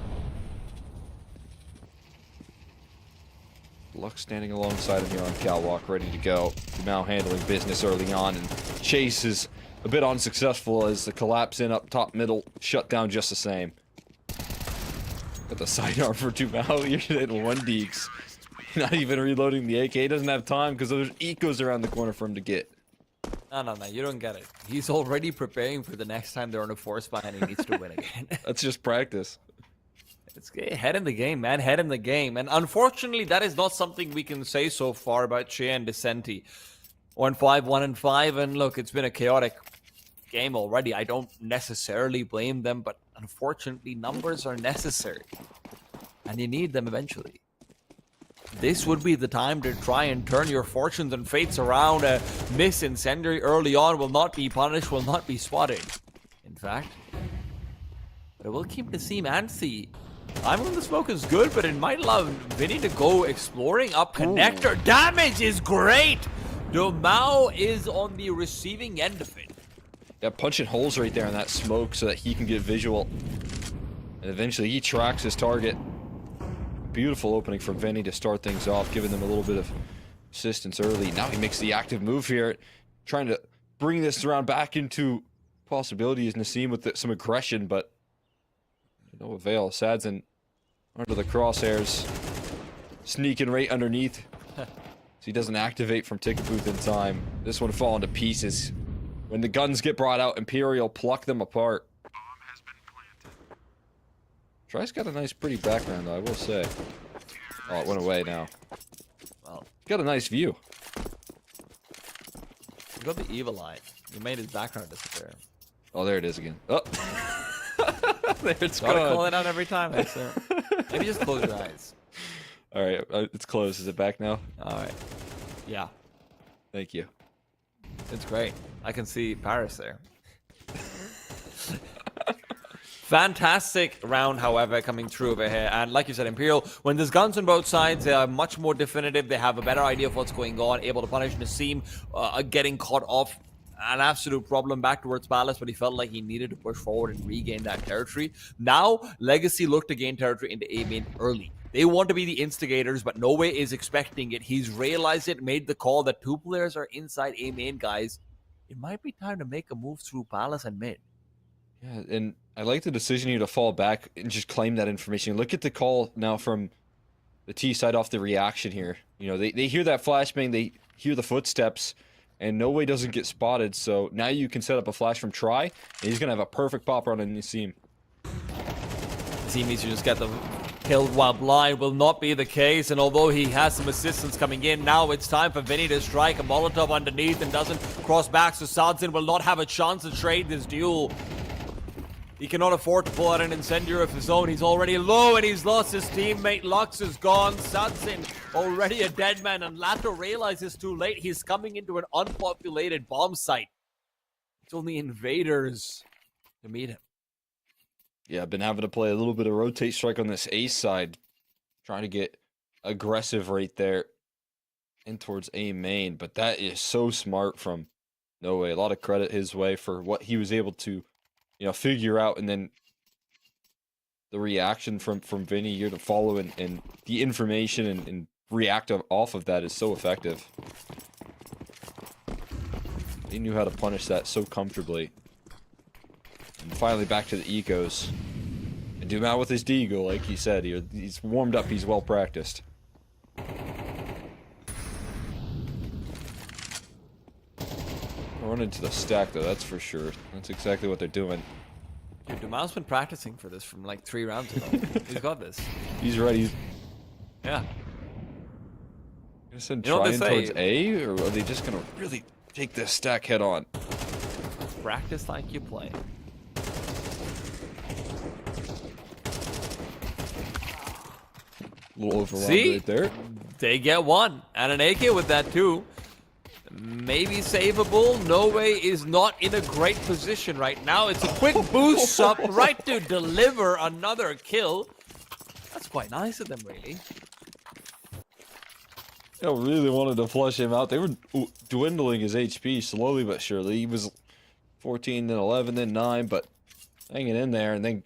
Lux standing alongside him here on catwalk, ready to go. Dumao handling business early on, and Chase is a bit unsuccessful as the collapse in up top middle shut down just the same. Got the sidearm for Dumao. You're hitting 1 deeks. Not even reloading the AK. He doesn't have time because there's ecos around the corner for him to get. No, you don't get it. He's already preparing for the next time they're on a force ban and he needs to win again. That's just practice. It's head in the game, man. Head in the game. And unfortunately, that is not something we can say so far about Che and Decenti. 1-5, 1-5, and look, it's been a chaotic game already. I don't necessarily blame them, but unfortunately, numbers are necessary. And you need them eventually. This would be the time to try and turn your fortunes and fates around. A miss incendiary early on will not be punished, will not be spotted. In fact, but it will keep Nassim antsy. Time on the smoke is good, but it might allow Vinny to go exploring up connector. Ooh. Damage is great! Domao is on the receiving end of it. Yeah, punching holes right there in that smoke so that he can get visual. And eventually he tracks his target. Beautiful opening from Vinny to start things off, giving them a little bit of assistance early. Now he makes the active move here, trying to bring this round back into possibilities. Nassim with some aggression, but no avail. Sadzin under the crosshairs, sneaking right underneath. So he doesn't activate from ticket booth in time. This one falling to pieces. When the guns get brought out, Imperial pluck them apart. Try's got a nice, pretty background, though, I will say. Oh, it went away now. Well, got a nice view. You got the evil eye. You made his background disappear. Oh, there it is again. Oh. There it's Gotta gone. call it out every time. Maybe just close your eyes. All right, it's closed. Is it back now? All right. Yeah. Thank you. It's great. I can see Paris there. Fantastic round, however, coming through over here. And like you said, Imperial, when there's guns on both sides, they are much more definitive. They have a better idea of what's going on, able to punish Nassim, getting caught off an absolute problem back towards Palace, but he felt like he needed to push forward and regain that territory. Now, Legacy look to gain territory into A main early. They want to be the instigators, but No Way is expecting it. He's realized it, made the call that 2 players are inside A main, guys. It might be time to make a move through Palace and mid. Yeah, and I like the decision here to fall back and just claim that information. Look at the call now from the T side off the reaction here. You know, they hear that flashbang, they hear the footsteps, and No Way doesn't get spotted. So now you can set up a flash from Try, and he's going to have a perfect pop run on Nassim. Nassim needs to just get them killed while blind. Will not be the case, and although he has some assistance coming in, now it's time for Vinny to strike a Molotov underneath and doesn't cross back, so Sadzin will not have a chance to trade this duel. He cannot afford to pull out an incendiary of his own. He's already low and he's lost his teammate. Lux is gone. Sadzin already a dead man, and Lato realizes too late he's coming into an unpopulated bomb site. It's only invaders to meet him. Yeah, I've been having to play a little bit of rotate strike on this A side, trying to get aggressive right there in towards A main, but that is so smart from No Way. A lot of credit his way for what he was able to, you know, figure out, and then the reaction from Vinny here to follow and the information and react off of that is so effective. He knew how to punish that so comfortably. And finally back to the ecos. And Dumal with his deagle, like he said, he's warmed up, he's well practiced. Run into the stack though, that's for sure. That's exactly what they're doing. Dude, Dumal's been practicing for this from like 3 rounds ago. He's got this. He's ready. Yeah. Gonna send You know what Try in they towards say? A, or are they just gonna really take this stack head on? Practice like you play. A little overwhelmed See? right there. They get one. And an AK with that too. Maybe savable. No Way is not in a great position right now. It's a quick boost up right to deliver another kill. That's quite nice of them, really. I really wanted to flush him out. They were dwindling his HP slowly but surely. He was 14, then 11, then 9, but hanging in there, and then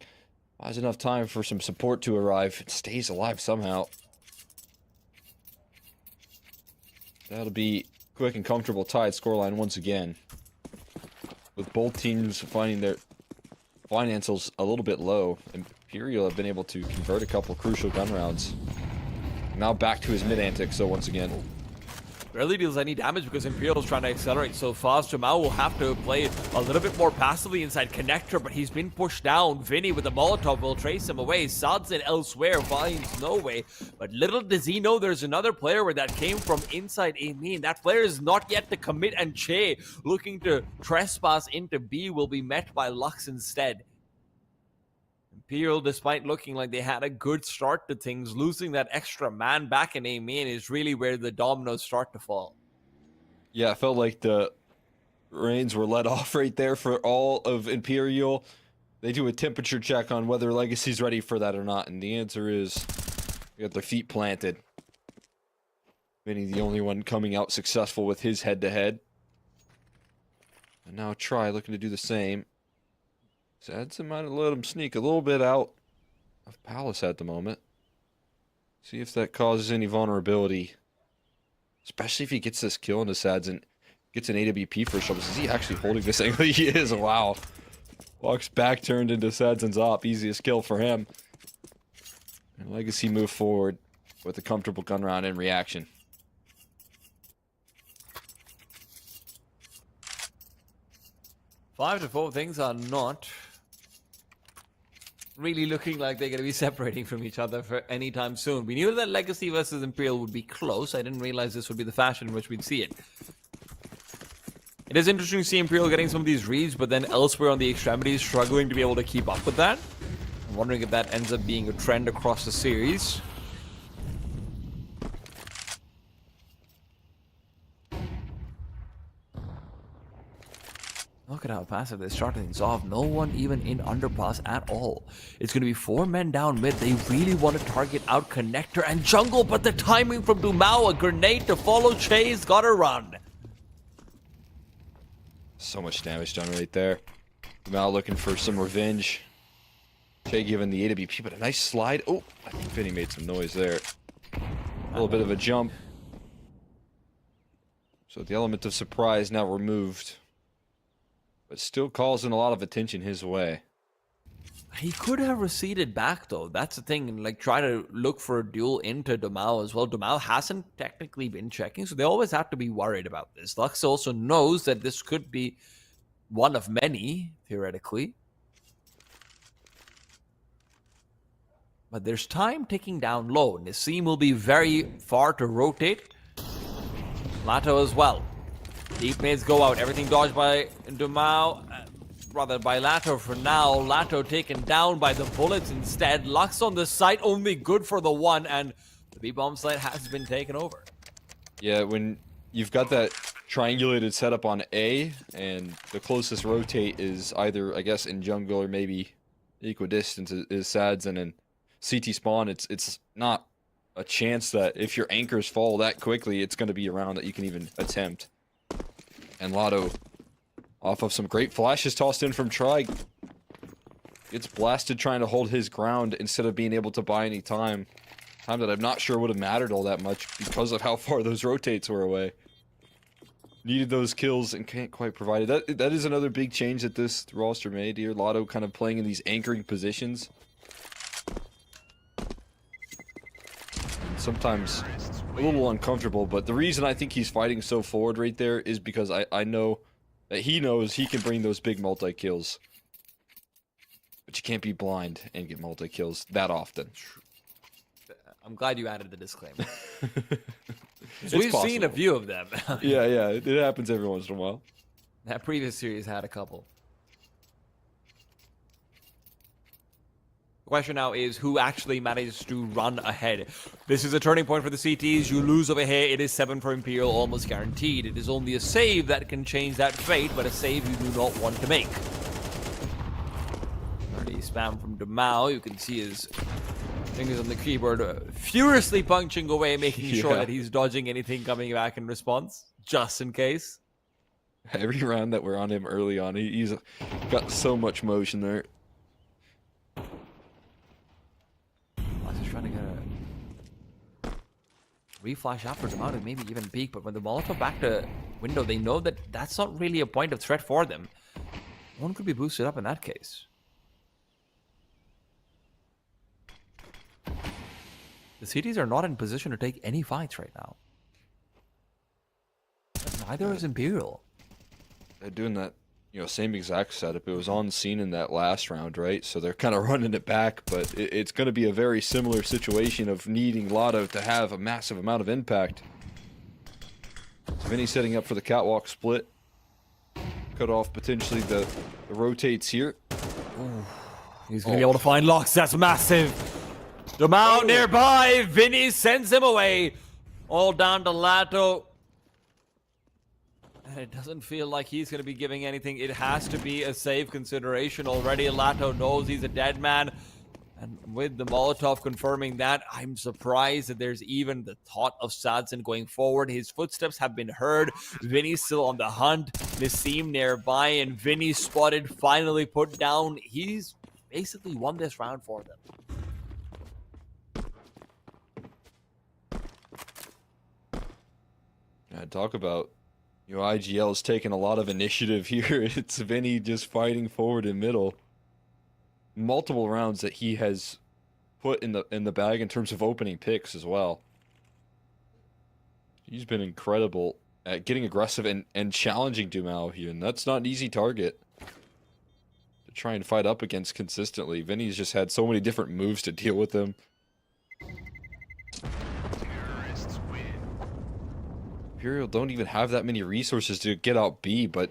buys enough time for some support to arrive. It stays alive somehow. That'll be quick and comfortable tied scoreline once again. With both teams finding their financials a little bit low, Imperial have been able to convert a couple crucial gun rounds. Now back to his mid antics, so once again. Barely deals any damage because Imperial's trying to accelerate so fast. Jamal will have to play a little bit more passively inside Connector, but he's been pushed down. Vinny with the Molotov will trace him away. Sadzin elsewhere finds No Way, but little does he know there's another player where that came from inside A main. That player is not yet to commit, and Che, looking to trespass into B, will be met by Lux instead. Imperial, despite looking like they had a good start to things, losing that extra man back in A main is really where the dominoes start to fall. Yeah, I felt like the reins were let off right there for all of Imperial. They do a temperature check on whether Legacy's ready for that or not, and the answer is they got their feet planted. Vinny the only one coming out successful with his head-to-head. And now Try looking to do the same. Sadson might have let him sneak a little bit out of Palace at the moment. See if that causes any vulnerability. Especially if he gets this kill into Sadson. Gets an AWP for shovels. Is he actually holding this angle? He is, wow. Walks back, turned into Sadson's op. Easiest kill for him. And Legacy move forward with a comfortable gun round in reaction. Five to four, things are not really looking like they're going to be separating from each other for any time soon. We knew that Legacy versus Imperial would be close. I didn't realize this would be the fashion in which we'd see it. It is interesting to see Imperial getting some of these reads, but then elsewhere on the extremities struggling to be able to keep up with that. I'm wondering if that ends up being a trend across the series. Look at how passive they started things off. No one even in underpass at all. It's going to be 4 men down mid. They really want to target out Connector and Jungle, but the timing from Dumao, a grenade to follow Che's gotta run. So much damage done right there. Now looking for some revenge. Jay giving the AWP, but a nice slide. Oh, I think Vinny made some noise there. A little bit of a jump. So the element of surprise now removed. But still causing a lot of attention his way. He could have receded back, though. That's the thing. And, like, try to look for a duel into Domao as well. Domao hasn't technically been checking, so they always have to be worried about this. Lux also knows that this could be one of many, theoretically. But there's time ticking down low. Nassim will be very far to rotate. Lato as well. Deep nades go out. Everything dodged by Domao. Rather by Lato for now. Lato taken down by the bullets instead. Lux on the site, only good for the one, and the B-bomb site has been taken over. Yeah, when you've got that triangulated setup on A, and the closest rotate is either, I guess, in jungle or maybe equidistant is Sads, and in CT spawn, it's not a chance that if your anchors fall that quickly, it's going to be around that you can even attempt. And Lato, off of some great flashes tossed in from Tri, gets blasted trying to hold his ground instead of being able to buy any time. Time that I'm not sure would have mattered all that much because of how far those rotates were away. Needed those kills and can't quite provide it. That is another big change that this roster made here. Lato kind of playing in these anchoring positions. Sometimes a little uncomfortable, but the reason I think he's fighting so forward right there is because I know that he knows he can bring those big multi-kills. But you can't be blind and get multi-kills that often. I'm glad you added the disclaimer. It's We've possible. seen a few of them. Yeah, it happens every once in a while. That previous series had a couple. The question now is who actually manages to run ahead. This is a turning point for the CTs. You lose over here. It is 7 for Imperial, almost guaranteed. It is only a save that can change that fate, but a save you do not want to make. Already spam from Domao. You can see his fingers on the keyboard furiously punching away, making sure that he's dodging anything coming back in response, just in case. Every round that we're on him early on, he's got so much motion there. Just trying to get a reflash after Domao to maybe even peek, but when the Molotov back to window, they know that that's not really a point of threat for them. One could be boosted up in that case. The CTs are not in position to take any fights right now. Neither is Imperial. They're doing that, same exact setup. It was on scene in that last round, right? So they're kind of running it back, but it's going to be a very similar situation of needing Lato to have a massive amount of impact. So Vinny setting up for the catwalk split. Cut off potentially the rotates here. Ooh, he's going to be able to find Lux. That's massive. Domao nearby. Vinny sends him away. All down to Lato. And it doesn't feel like he's going to be giving anything. It has to be a safe consideration already. Lato knows he's a dead man. And with the Molotov confirming that, I'm surprised that there's even the thought of Sadson going forward. His footsteps have been heard. Vinny's still on the hunt. Nassim nearby, and Vinny spotted, finally put down. He's basically won this round for them. Talk about, IGL's taking a lot of initiative here. It's Vinny just fighting forward in middle. Multiple rounds that he has put in the bag in terms of opening picks as well. He's been incredible at getting aggressive and challenging Domao here, and that's not an easy target to try and fight up against consistently. Vinny's just had so many different moves to deal with him. Imperial don't even have that many resources to get out B, but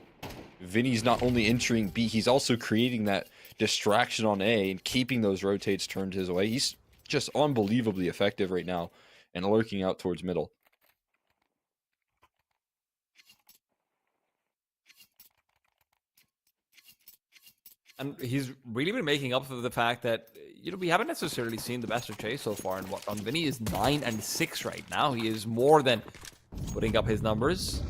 Vinny's not only entering B, he's also creating that distraction on A and keeping those rotates turned his way. He's just unbelievably effective right now and lurking out towards middle. And he's really been making up for the fact that, we haven't necessarily seen the best of Chase so far. And what on Vinny is 9 and 6 right now. He is more than putting up his numbers.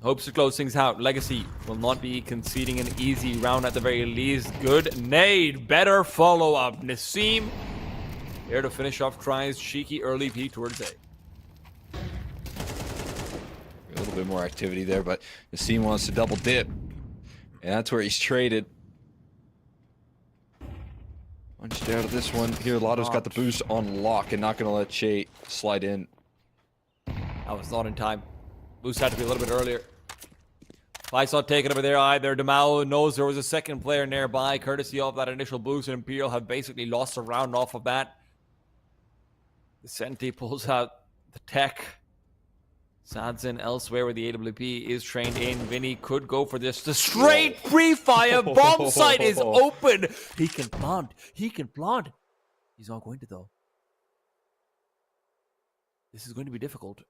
hopes to close things out. Legacy will not be conceding an easy round at the very least. Good nade. Better follow-up. Nassim here to finish off Cry's cheeky early peek towards A. A little bit more activity there, but Nassim wants to double dip. And that's where he's traded. Punched out of this one. Here, Lotto's got the boost on lock and not going to let Che slide in. That was not in time. Boost had to be a little bit earlier. I saw taken over there either. Demao knows there was a second player nearby, courtesy of that initial boost, and Imperial have basically lost a round off of that. The Senti pulls out the tech. Sadzen elsewhere where the AWP is trained in. Vinny could go for this. The straight pre-fire bomb site is open. He can plant. He can plant. He's not going to, though. This is going to be difficult.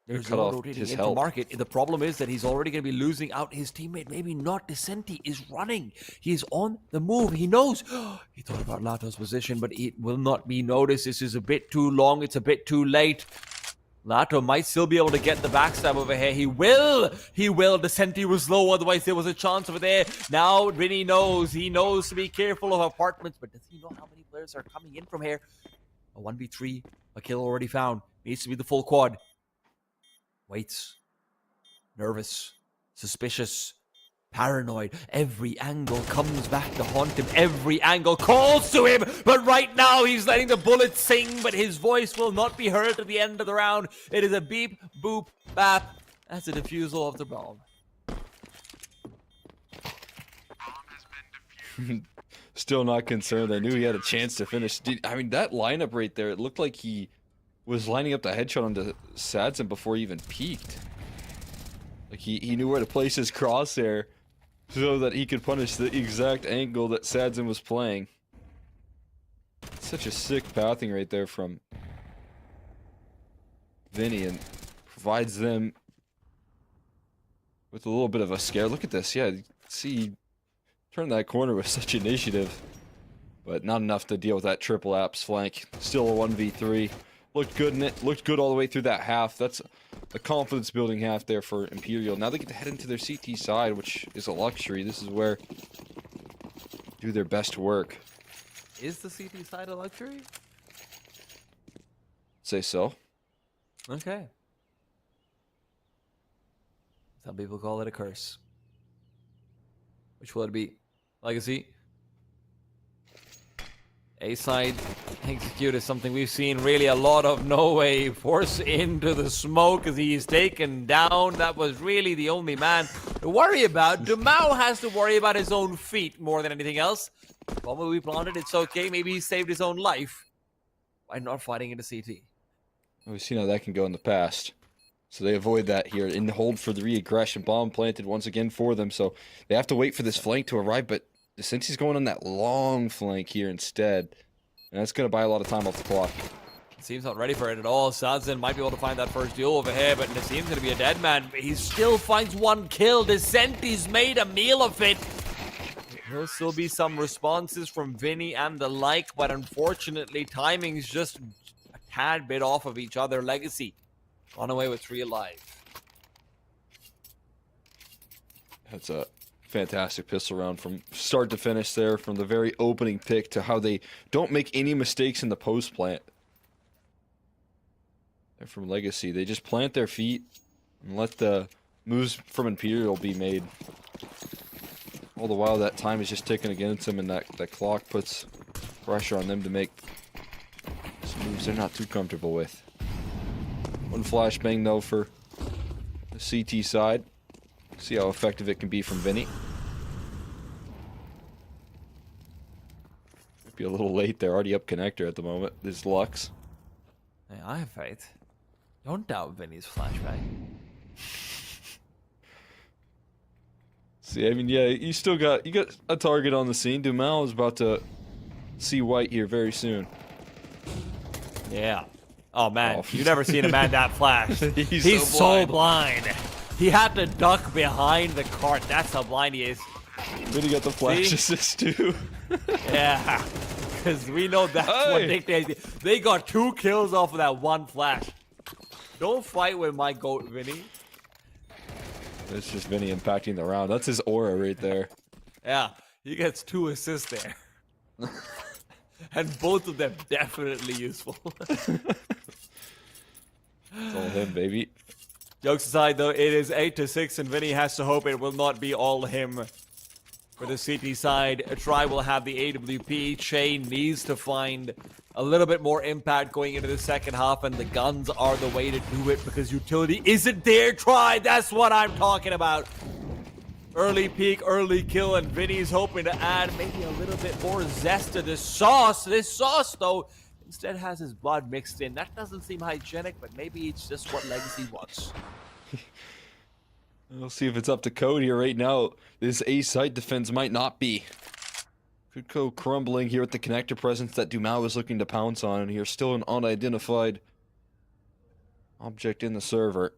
There's cut no off rotating his into help. market. The problem is that he's already going to be losing out his teammate. Maybe not. Descenti is running. He's on the move. He knows. He thought about Lato's position, but it will not be noticed. This is a bit too long. It's a bit too late. Lato might still be able to get the backstab over here. He will. He will. Descenti was low. Otherwise, there was a chance over there. Now, Vinny knows. He knows to be careful of apartments. But does he know how many players are coming in from here? A 1v3. A kill already found. Needs to be the full quad. Waits. Nervous. Suspicious. Paranoid. Every angle comes back to haunt him. Every angle calls to him. But right now he's letting the bullets sing. But his voice will not be heard at the end of the round. It is a beep, boop, bap. That's the defusal of the bomb. Still not concerned. I knew he had a chance to finish. I mean, that lineup right there, it looked like he was lining up the headshot onto Sadson before he even peeked. Like he knew where to place his crosshair so that he could punish the exact angle that Sadson was playing. Such a sick pathing right there from Vinny, and provides them with a little bit of a scare. Look at this. Yeah, see, turn that corner with such initiative, but not enough to deal with that triple apps flank. Still a 1v3. Looked good in it. Looked good all the way through that half. That's a confidence building half there for Imperial. Now they get to head into their CT side, which is a luxury. This is where they do their best work. Is the CT side a luxury? Say so. Okay. Some people call it a curse. Which will it be? Legacy. A-side execute is something we've seen really a lot of. No way. Force into the smoke as he's taken down. That was really the only man to worry about. Demao has to worry about his own feet more than anything else. Bomb will be planted. It's okay. Maybe he saved his own life by not fighting into CT. We've seen how that can go in the past. So they avoid that here. In hold for the re-aggression. Bomb planted once again for them. So they have to wait for this flank to arrive, but since he's going on that long flank here instead, and that's going to buy a lot of time off the clock. Seems not ready for it at all. Sadzen might be able to find that first duel over here, but Nassim's going to be a dead man. He still finds one kill. Descenti's made a meal of it. There'll still be some responses from Vinny and the like, but unfortunately, timing's just a tad bit off of each other. Legacy on away with 3 alive. That's a fantastic pistol round from start to finish there, from the very opening pick to how they don't make any mistakes in the post plant. They're from Legacy. They just plant their feet and let the moves from Imperial be made. All the while that time is just ticking against them, and that clock puts pressure on them to make some moves they're not too comfortable with. One flashbang though for the CT side. See how effective it can be from Vinny. Might be a little late there. Already up connector at the moment. This is Lux. Hey, I have faith. Don't doubt Vinny's flashback. See, I mean, yeah, you got a target on the scene. Dumel is about to see white here very soon. Yeah. Oh man, Oh. you've never seen a man that flash. He's so blind. He had to duck behind the cart. That's how blind he is. Vinny got the flash assist too. Yeah, because we know that's what dictates. They got 2 kills off of that one flash. Don't fight with my goat, Vinny. It's just Vinny impacting the round. That's his aura right there. Yeah, he gets 2 assists there. And both of them definitely useful. It's all him, baby. Jokes aside, though, it is 8-6, and Vinny has to hope it will not be all him. For the CT side, a try will have the AWP. Che needs to find a little bit more impact going into the second half, and the guns are the way to do it because utility isn't there. Try, that's what I'm talking about. Early peak, early kill, and Vinny's hoping to add maybe a little bit more zest to this sauce. This sauce, though, instead has his blood mixed in. That doesn't seem hygienic, but maybe it's just what Legacy wants. We'll see if it's up to code here right now. This A site defense might not be. Could go crumbling here with the connector presence that Dumao is looking to pounce on, and here's still an unidentified object in the server.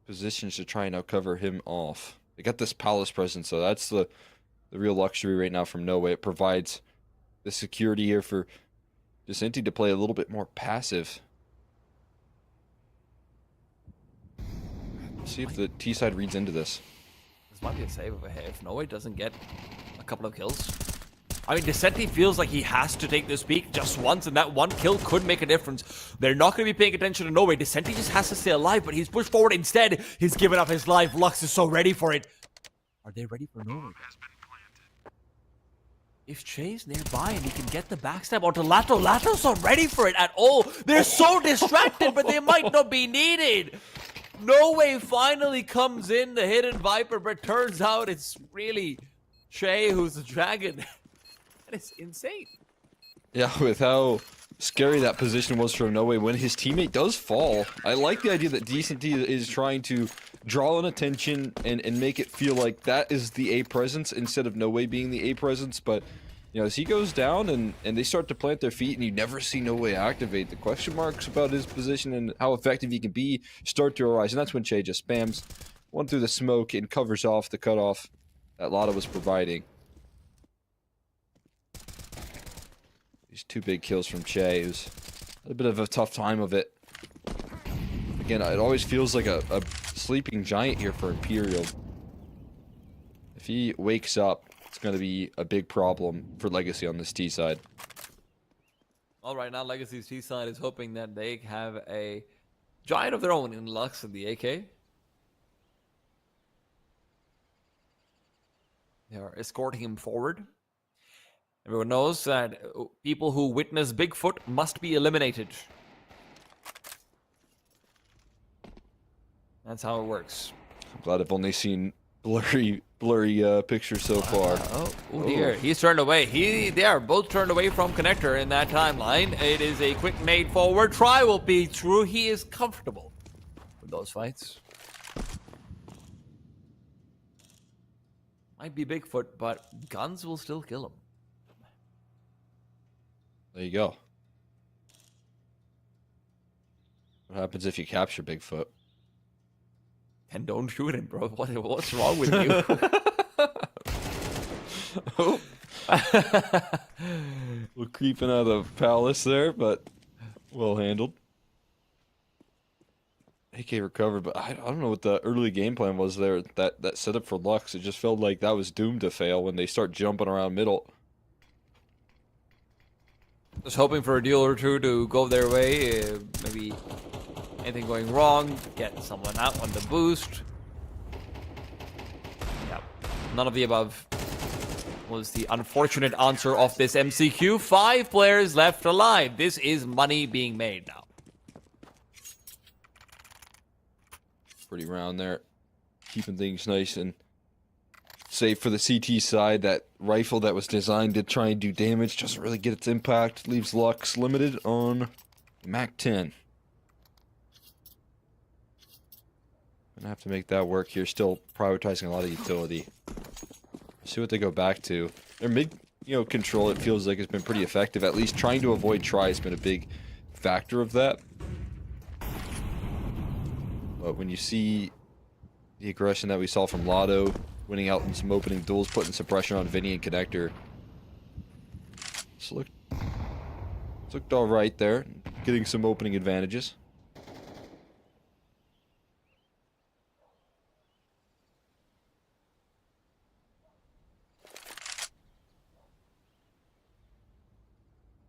Positions to try and now cover him off. They got this palace presence, so that's the real luxury right now from No Way. It provides the security here for Disenti to play a little bit more passive. See if the T side reads into this. This might be a save over here if Noe doesn't get a couple of kills. I mean, Disenti feels like he has to take this peak just once, and that one kill could make a difference. They're not going to be paying attention to Noe. Disenti just has to stay alive, but he's pushed forward instead. He's given up his life. Lux is so ready for it. Are they ready for Noe? If Che's nearby and he can get the backstab onto Lato, Lato's not ready for it at all. They're so distracted, but they might not be needed. No Way finally comes in, the hidden Viper, but turns out it's really Che who's the dragon. That is insane. Yeah, with how scary that position was for No Way when his teammate does fall. I like the idea that Decenti is trying to draw in attention and make it feel like that is the A presence instead of No Way being the A presence, but you know, as he goes down and they start to plant their feet and you never see No Way activate, the question marks about his position and how effective he can be start to arise. And that's when Che just spams one through the smoke and covers off the cutoff that Lotta was providing. These 2 big kills from Che. Who's a bit of a tough time of it. Again, it always feels like a sleeping giant here for Imperial. If he wakes up, it's going to be a big problem for Legacy on this T side. All right, now Legacy's T side is hoping that they have a giant of their own in Lux and the AK. They are escorting him forward. Everyone knows that people who witness Bigfoot must be eliminated. That's how it works. I'm glad I've only seen blurry pictures so far. Oh dear, he's turned away. They are both turned away from connector in that timeline. It is a quick nade forward. Try will be true. He is comfortable with those fights. Might be Bigfoot, but guns will still kill him. There you go. What happens if you capture Bigfoot? And don't shoot him, bro. What's wrong with you? Oh. We're creeping out of Palace there, but well handled. AK recovered, but I don't know what the early game plan was there. That setup for Lux, it just felt like that was doomed to fail when they start jumping around middle. Just hoping for a deal or two to go their way. Maybe anything going wrong, get someone out on the boost. Yep. None of the above was the unfortunate answer of this MCQ. 5 players left alive. This is money being made now. Pretty round there. Keeping things nice and safe for the CT side. That rifle that was designed to try and do damage doesn't really get its impact. Leaves Lux limited on Mac 10. Gonna have to make that work here. Still prioritizing a lot of utility. See what they go back to. Their mid, control, it feels like, has been pretty effective. At least trying to avoid try has been a big factor of that. But when you see the aggression that we saw from Lotto, winning out in some opening duels, putting some pressure on Vinny and Connector, it's looked all right there, getting some opening advantages.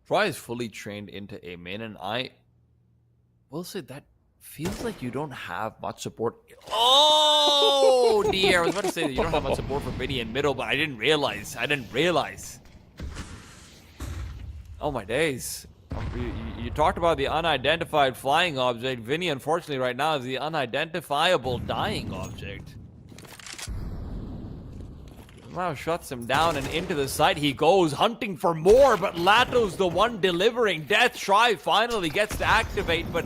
Troy is fully trained into A main, and I will say that feels like you don't have much support. Oh dear, I was about to say that you don't have much support for Vinny in middle, but I didn't realize. Oh my days. You talked about the unidentified flying object. Vinny, unfortunately, right now is the unidentifiable dying object. Now shuts him down, and into the site he goes, hunting for more, but Lato's the one delivering. Death Try finally gets to activate, but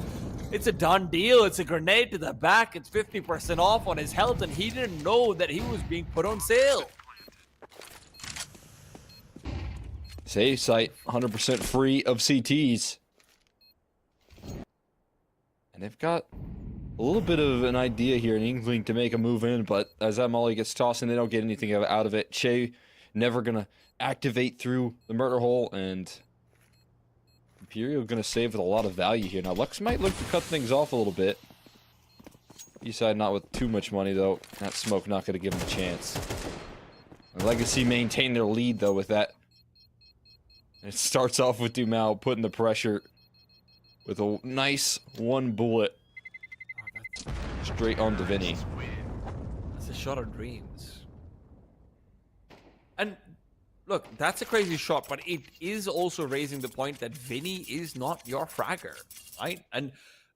it's a done deal. It's a grenade to the back. It's 50% off on his health, and he didn't know that he was being put on sale. Save site 100% free of CTs. And they've got a little bit of an idea here, an inkling to make a move in, but as that molly gets tossed and they don't get anything out of it, Che never gonna activate through the murder hole, and Imperial gonna save with a lot of value here. Now Lux might look to cut things off a little bit. Eastside not with too much money though. That smoke not gonna give him a chance. And Legacy maintain their lead though with that. And it starts off with Dumao putting the pressure with a nice one bullet straight on to Vinny. That's a shot of dreams. And look, that's a crazy shot, but it is also raising the point that Vinny is not your fragger, right? And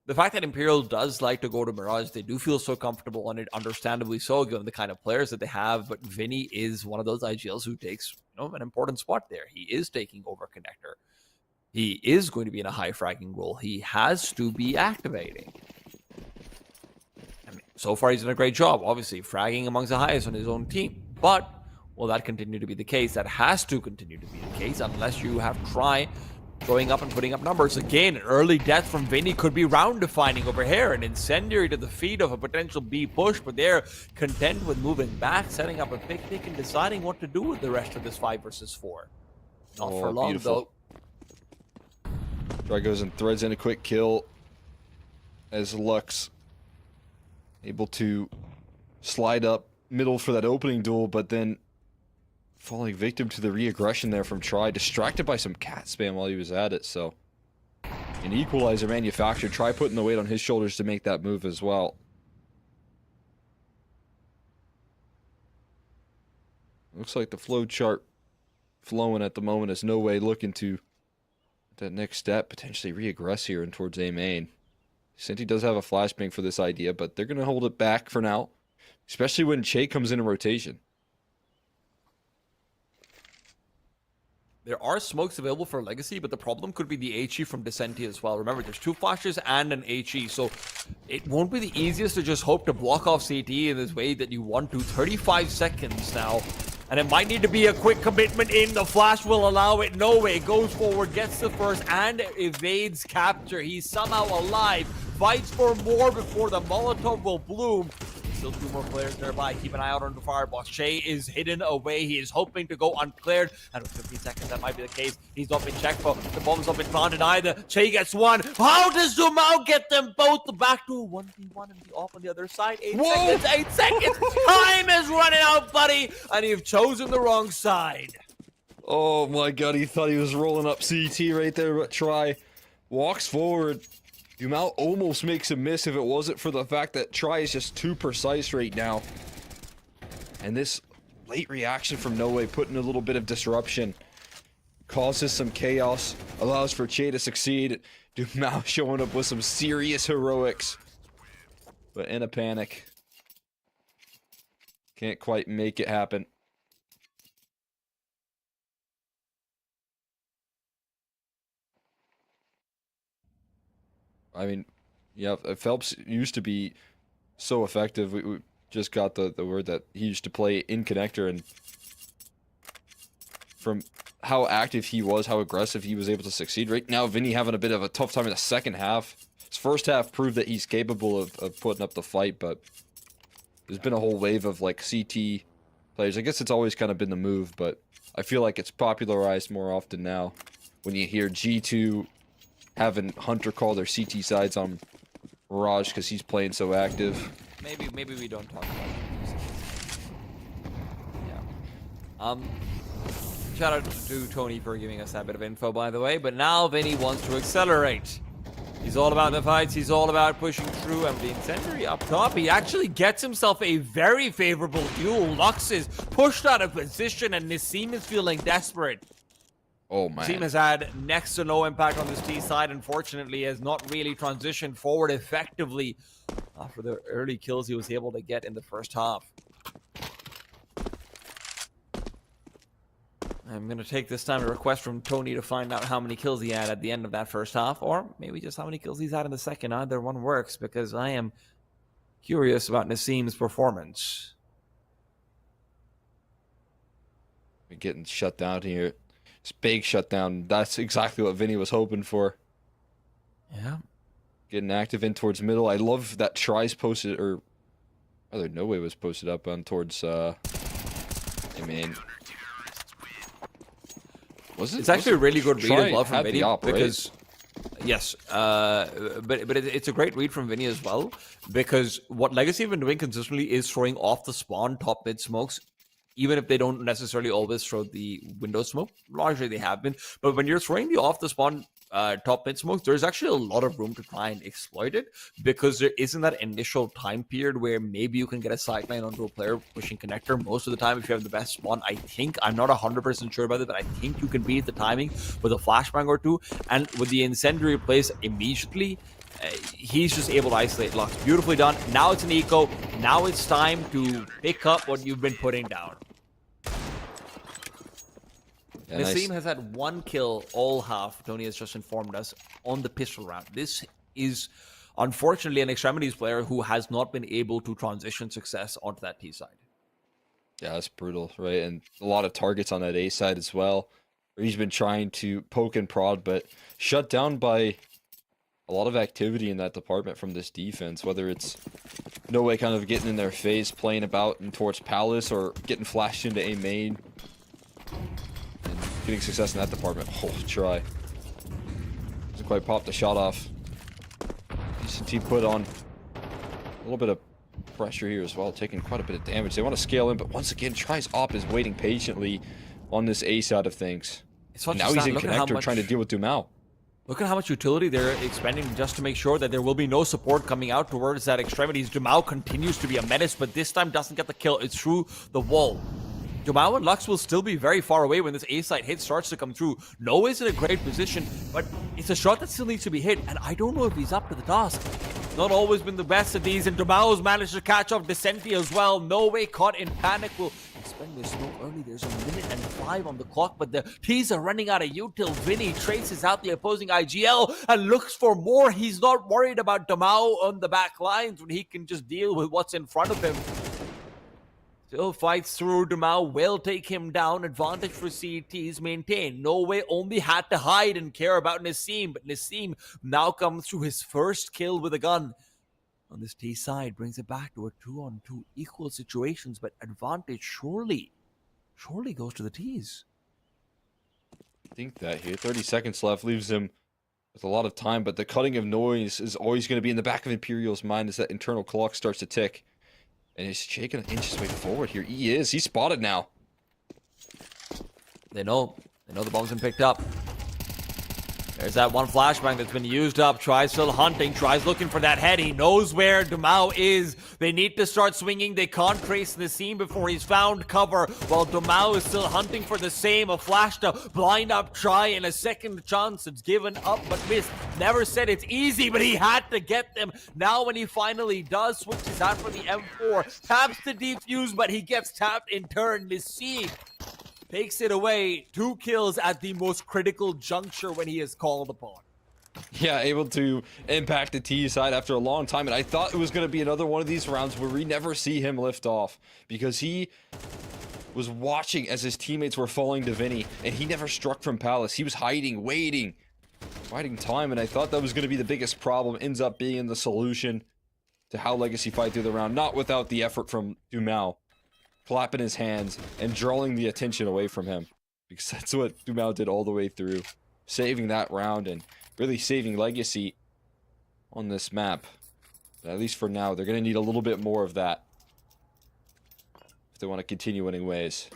the fact that Imperial does like to go to Mirage, they do feel so comfortable on it, understandably so, given the kind of players that they have, but Vinny is one of those IGLs who takes, an important spot there. He is taking over connector. He is going to be in a high fragging role. He has to be activating. So far, he's done a great job, obviously, fragging amongst the highest on his own team. But will that continue to be the case? That has to continue to be the case unless you have Try showing up and putting up numbers. Again, early death from Vinny could be round defining over here. An incendiary to the feet of a potential B push, but they're content with moving back, setting up a picnic, and deciding what to do with the rest of this 5 versus 4. Not for long, beautiful. though. Try goes and threads in a quick kill as Lux able to slide up middle for that opening duel, but then falling victim to the re-aggression there from Try, distracted by some cat spam while he was at it. So an equalizer manufactured. Try putting the weight on his shoulders to make that move as well. Looks like the flow chart flowing at the moment as No Way looking to that next step, potentially re-aggress here and towards A main. Sinti does have a flashbang for this idea, but they're going to hold it back for now, especially when Che comes in rotation. There are smokes available for Legacy, but the problem could be the HE from Descenti as well. Remember, there's 2 flashes and an HE, so it won't be the easiest to just hope to block off CT in this way that you want to. 35 seconds now, and it might need to be a quick commitment in. The flash will allow it. No Way goes forward, gets the first, and evades capture. He's somehow alive, fights for more before the Molotov will bloom. Still 2 more players nearby. Keep an eye out on the firebox. Che is hidden away. He is hoping to go uncleared. And with 15 seconds, that might be the case. He's not been checked for. The bomb's not been planted either. Che gets one. How does Zumao get them both back to 1v1 and be off on the other side? 8 seconds. 8 seconds. Time is running out, buddy. And you've chosen the wrong side. Oh my god, he thought he was rolling up CT right there, but Try walks forward. Dumao almost makes a miss if it wasn't for the fact that Try is just too precise right now. And this late reaction from No Way, putting a little bit of disruption, causes some chaos, allows for Che to succeed. Dumao showing up with some serious heroics, but in a panic. Can't quite make it happen. I mean, yeah, Phelps used to be so effective. We just got the word that he used to play in connector, and from how active he was, how aggressive he was able to succeed. Right now, Vinny having a bit of a tough time in the second half. His first half proved that he's capable of putting up the fight, but there's been a whole wave of like CT players. I guess it's always kind of been the move, but I feel like it's popularized more often now when you hear G2 having Hunter call their CT sides on Mirage because he's playing so active. Maybe we don't talk about it. Yeah. shout out to Tony for giving us that bit of info, by the way. But now Vinny wants to accelerate. He's all about the fights. He's all about pushing through. And the incendiary up top, he actually gets himself a very favorable duel. Lux is pushed out of position, and Nassim is feeling desperate. Oh, man. Team has had next to no impact on this T side. Unfortunately, has not really transitioned forward effectively after the early kills he was able to get in the first half. I'm going to take this time to request from Tony to find out how many kills he had at the end of that first half, or maybe just how many kills he's had in the second. Either one works, because I am curious about Nassim's performance. We're getting shut down here. It's big shutdown. That's exactly what Vinny was hoping for. Yeah. Getting active in towards middle. I love that tries posted, or rather, no way was posted up on towards. I mean, it's actually a really good read as well from Vinny, op, because yes, but it's a great read from Vinny as well, because what Legacy have been doing consistently is throwing off the spawn top mid smokes. Even if they don't necessarily always throw the window smoke, largely they have been. But when you're throwing the off the spawn top mid smokes, there's actually a lot of room to try and exploit it, because there isn't that initial time period where maybe you can get a sideline onto a player pushing connector. Most of the time, if you have the best spawn, I think, I'm not 100% sure about it, but I think you can beat the timing with a flashbang or two. And with the incendiary place immediately, he's just able to isolate Lux. Beautifully done. Now it's an eco. Now it's time to pick up what you've been putting down. Yeah, Nassim nice. has had 1 kill all half, Tony has just informed us, on the pistol round. This is, unfortunately, an Extremities player who has not been able to transition success onto that T side. Yeah, that's brutal, right? And a lot of targets on that A side as well, where he's been trying to poke and prod, but shut down by a lot of activity in that department from this defense, whether it's no way kind of getting in their face, playing about and towards Palace, or getting flashed into A main and getting success in that department. Oh, try. Doesn't quite pop the shot off. CCT put on a little bit of pressure here as well, taking quite a bit of damage. They want to scale in, but once again, Try's op is waiting patiently on this A side of things. Now he's in connector trying to deal with Dumao. Look at how much utility they're expending just to make sure that there will be no support coming out towards that Extremities. Dumao continues to be a menace, but this time doesn't get the kill. It's through the wall. Dumao and Lux will still be very far away when this A-side hit starts to come through. No is in a great position, but it's a shot that still needs to be hit, and I don't know if he's up to the task. Not always been the best at these, and Dumao's managed to catch off Decenti as well. No way, caught in panic, will expend this smoke early. There's 1:05 on the clock, but the T's are running out of util. Vinny traces out the opposing IGL and looks for more. He's not worried about Dumao on the back lines when he can just deal with what's in front of him. Still fights through. Dumao will take him down. Advantage for CTs maintained. No way only had to hide and care about Nassim, but Nassim now comes through his first kill with a gun. On this T side, brings it back to a 2-on-2 equal situations, but advantage surely goes to the T's. I think that here, 30 seconds left, leaves him with a lot of time, but the cutting of noise is always going to be in the back of Imperial's mind as that internal clock starts to tick. And he's taking an inch his way forward here. He's spotted now. They know the bomb's been picked up. There's that one flashbang that's been used up. Tries still hunting. Tries looking for that head. He knows where Dumao is. They need to start swinging. They can't trace Nassim before he's found cover. While Dumao is still hunting for the same. A flash to blind up Try and a second chance. It's given up but missed. Never said it's easy, but he had to get them. Now when he finally does, switches out for the M4. Taps the defuse, but he gets tapped in turn. Nassim takes it away. 2 kills at the most critical juncture when he is called upon. Yeah, able to impact the T side after a long time. And I thought it was going to be another one of these rounds where we never see him lift off, because he was watching as his teammates were falling to Vinny, and he never struck from Palace. He was hiding, waiting, biding time. And I thought that was going to be the biggest problem. Ends up being the solution to how Legacy fight through the round. Not without the effort from Dumao, clapping his hands and drawing the attention away from him, because that's what Dumao did all the way through, saving that round and really saving Legacy on this map. But at least for now, they're going to need a little bit more of that if they want to continue winning ways.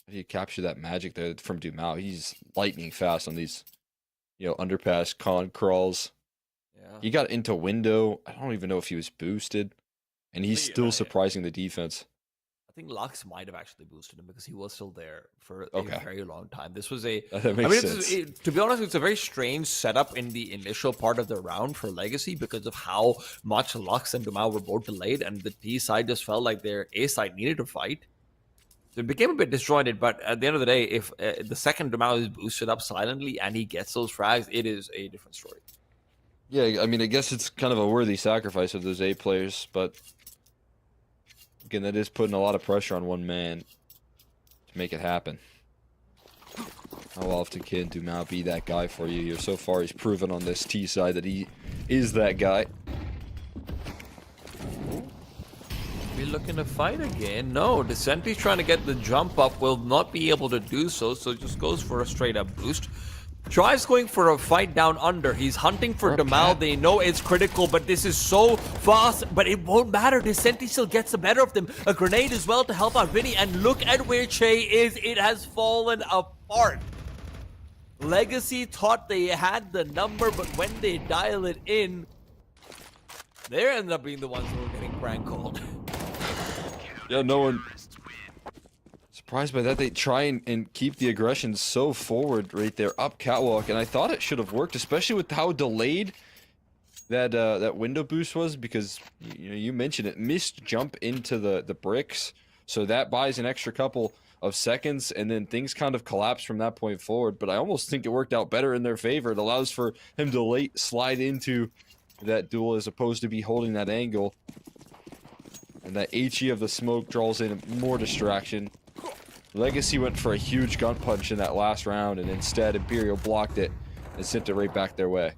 How do you capture that magic there from Dumao? He's lightning fast on these, underpass con crawls. Yeah. He got into window. I don't even know if he was boosted, and he's Yeah, still surprising the defense. I think Lux might have actually boosted him because he was still there for Okay. a very long time. This was a. That makes sense. To be honest, it's a very strange setup in the initial part of the round for Legacy because of how much Lux and Dumao were both delayed, and the T side just felt like their A side needed to fight. So it became a bit disjointed, but at the end of the day, if the second Dumao is boosted up silently and he gets those frags, it is a different story. Yeah, I mean, I guess it's kind of a worthy sacrifice of those 8 players, but again, that is putting a lot of pressure on one man to make it happen. How often can Dumao be that guy for you here? So far, he's proven on this T side that he is that guy. Be looking to fight again. No, the Sentry's trying to get the jump up, will not be able to do so, so just goes for a straight up boost. Tries going for a fight down under. He's hunting for Dumao. They know it's critical, but this is so fast, but it won't matter. The Sentry still gets the better of them. A grenade as well to help out Vinny, and look at where Che is. It has fallen apart. Legacy thought they had the number, but when they dial it in, they end up being the ones who are getting prank called. Yeah, no one surprised by that. They try and keep the aggression so forward right there up catwalk, and I thought it should have worked, especially with how delayed that window boost was, because you mentioned it, missed jump into the bricks, so that buys an extra couple of seconds, and then things kind of collapse from that point forward. But I almost think it worked out better in their favor. It allows for him to late slide into that duel as opposed to be holding that angle. And that HE of the smoke draws in more distraction. Legacy went for a huge gun punch in that last round, and instead Imperial blocked it and sent it right back their way.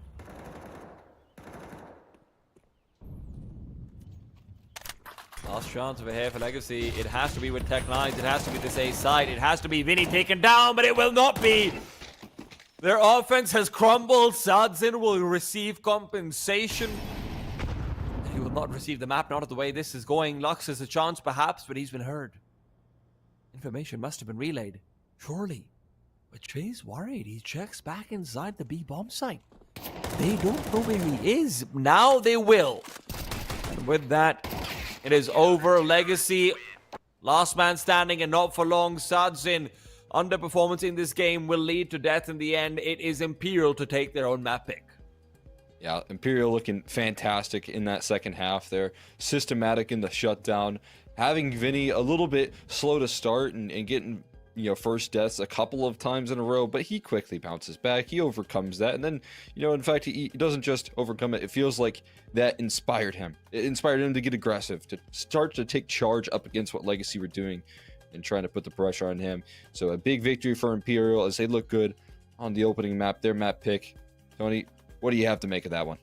Last chance over here for Legacy. It has to be with Tech9. It has to be this A side. It has to be Vinny taken down, but it will not be. Their offense has crumbled. Sadzin will receive compensation. He will not receive the map, not the way this is going. Lux has a chance perhaps, but he's been heard. Information must have been relayed. Surely. But Che's worried. He checks back inside the B bomb site. They don't know where he is. Now they will. And with that, it is over. Legacy, last man standing and not for long. Sadzin, underperformance in this game will lead to death in the end. It is Imperial to take their own map pick. Yeah, Imperial looking fantastic in that second half there. Systematic in the shutdown. Having Vinny a little bit slow to start and getting, first deaths a couple of times in a row, but he quickly bounces back. He overcomes that. And then, in fact, he doesn't just overcome it. It feels like that inspired him. It inspired him to get aggressive, to start to take charge up against what Legacy were doing and trying to put the pressure on him. So a big victory for Imperial as they look good on the opening map, their map pick. Tony, what do you have to make of that one?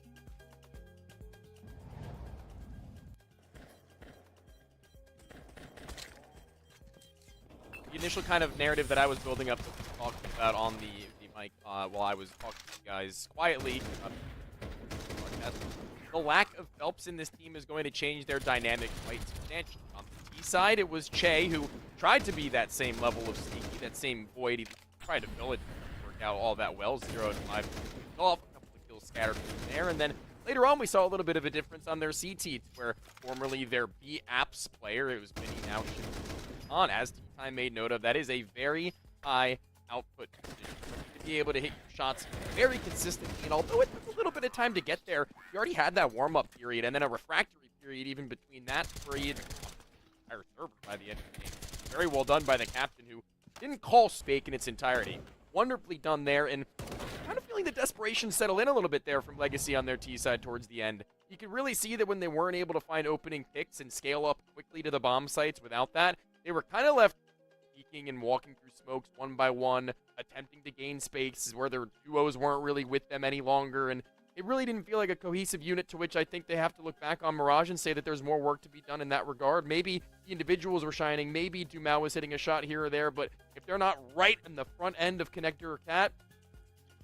The initial kind of narrative that I was building up, that we talking about on the mic while I was talking to you guys quietly, the lack of Phelps in this team is going to change their dynamic quite substantially. On the T side, it was Che who tried to be that same level of sneaky, that same void. He tried to fill it, didn't work out all that well. 0 to 5 off, a couple of kills scattered from there, and then later on we saw a little bit of a difference on their CT, where formerly their B apps player, it was Vinny, now on, as T-Time made note of. That is a very high output position. To be able to hit your shots very consistently, and although it took a little bit of time to get there, you already had that warm-up period and then a refractory period even between that period. Entire server by the end of the game. Very well done by the captain, who didn't call Spake in its entirety. Wonderfully done there, and kind of feeling the desperation settle in a little bit there from Legacy on their T side towards the end. You could really see that when they weren't able to find opening picks and scale up quickly to the bomb sites without that, they were kind of left peeking and walking through smokes one by one, attempting to gain spaces where their duos weren't really with them any longer, and it really didn't feel like a cohesive unit, to which I think they have to look back on Mirage and say that there's more work to be done in that regard. Maybe the individuals were shining, maybe Dumao was hitting a shot here or there, but if they're not right in the front end of Connector or Cat,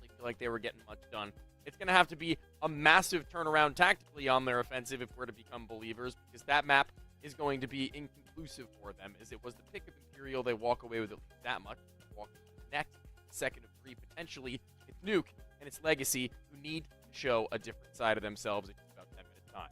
I feel like they were getting much done. It's going to have to be a massive turnaround tactically on their offensive if we're to become believers, because that map is going to be incomplete conclusive for them, as it was the pick of Imperial. They walk away with at least that much. Walk next, second of 3 potentially. It's Nuke and its Legacy, who need to show a different side of themselves in about 10 minutes time.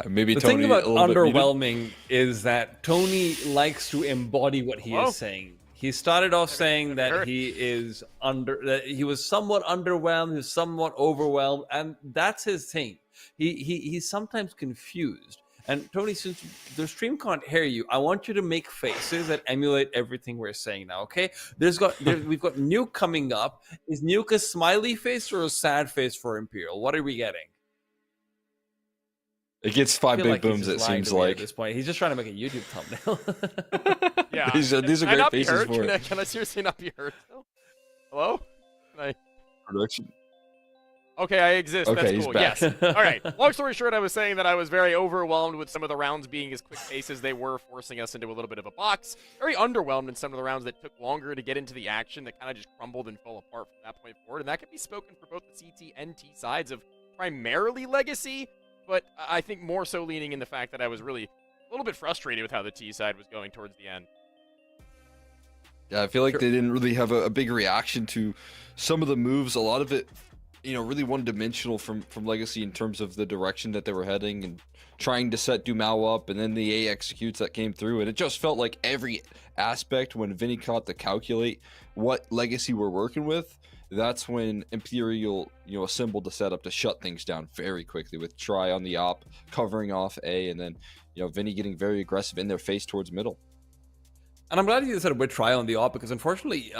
Maybe The Tony thing about a little bit muted. underwhelming is that Tony likes to embody what he Hello? is saying. He started off saying that heard. he was somewhat underwhelmed, he was somewhat overwhelmed, and that's his thing. He's sometimes confused. And Tony, since the stream can't hear you, I want you to make faces that emulate everything we're saying now. Okay? We've got Nuke coming up. Is Nuke a smiley face or a sad face for Imperial? What are we getting? It gets I 5 feel big like he's booms, just it lying seems to me at like. this point. He's just trying to make a YouTube thumbnail. Yeah. These are Can I great not be faces heard? for it. Can I seriously not be heard? Still? Hello? Can I... Production. Okay, I exist. Okay, That's he's cool. back. Yes. All right. Long story short, I was saying that I was very overwhelmed with some of the rounds being as quick pace as they were, forcing us into a little bit of a box. Very underwhelmed in some of the rounds that took longer to get into the action, that kind of just crumbled and fell apart from that point forward. And that can be spoken for both the CT and T sides of primarily Legacy, but I think more so leaning in the fact that I was really a little bit frustrated with how the T side was going towards the end. Yeah, I feel like they didn't really have a big reaction to some of the moves. A lot of it, really one-dimensional from Legacy in terms of the direction that they were heading and trying to set Dumao up, and then the A executes that came through, and it just felt like every aspect when Vinny caught to calculate what Legacy were working with, that's when Imperial, assembled the setup to shut things down very quickly with Try on the op, covering off A, and then, Vinny getting very aggressive in their face towards middle. And I'm glad you said with Try on the op, because unfortunately,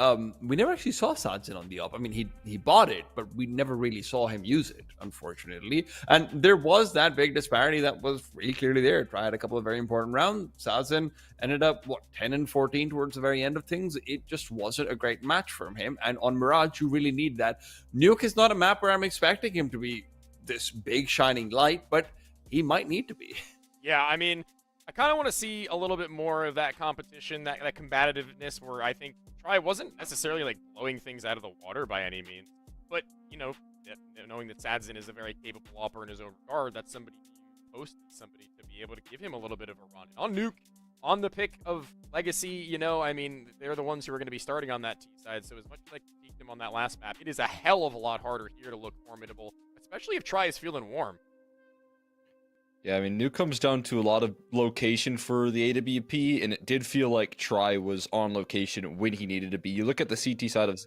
we never actually saw Sadzin on the op. I mean, he bought it, but we never really saw him use it, unfortunately. And there was that big disparity that was really clearly there. Try had a couple of very important rounds. Sadzin ended up, 10 and 14 towards the very end of things. It just wasn't a great match from him. And on Mirage, you really need that. Nuke is not a map where I'm expecting him to be this big shining light, but he might need to be. Yeah, I mean, I kind of want to see a little bit more of that competition, that combativeness, where I think Try wasn't necessarily like blowing things out of the water by any means, but knowing that Sadzin is a very capable operator in his own regard, that's somebody you posted, somebody to be able to give him a little bit of a run. On Nuke, on the pick of Legacy, I mean, they're the ones who are going to be starting on that T side, so as much as I critiqued him on that last map, it is a hell of a lot harder here to look formidable, especially if Try is feeling warm. Yeah, I mean, Nuke comes down to a lot of location for the AWP, and it did feel like Try was on location when he needed to be. You look at the CT side of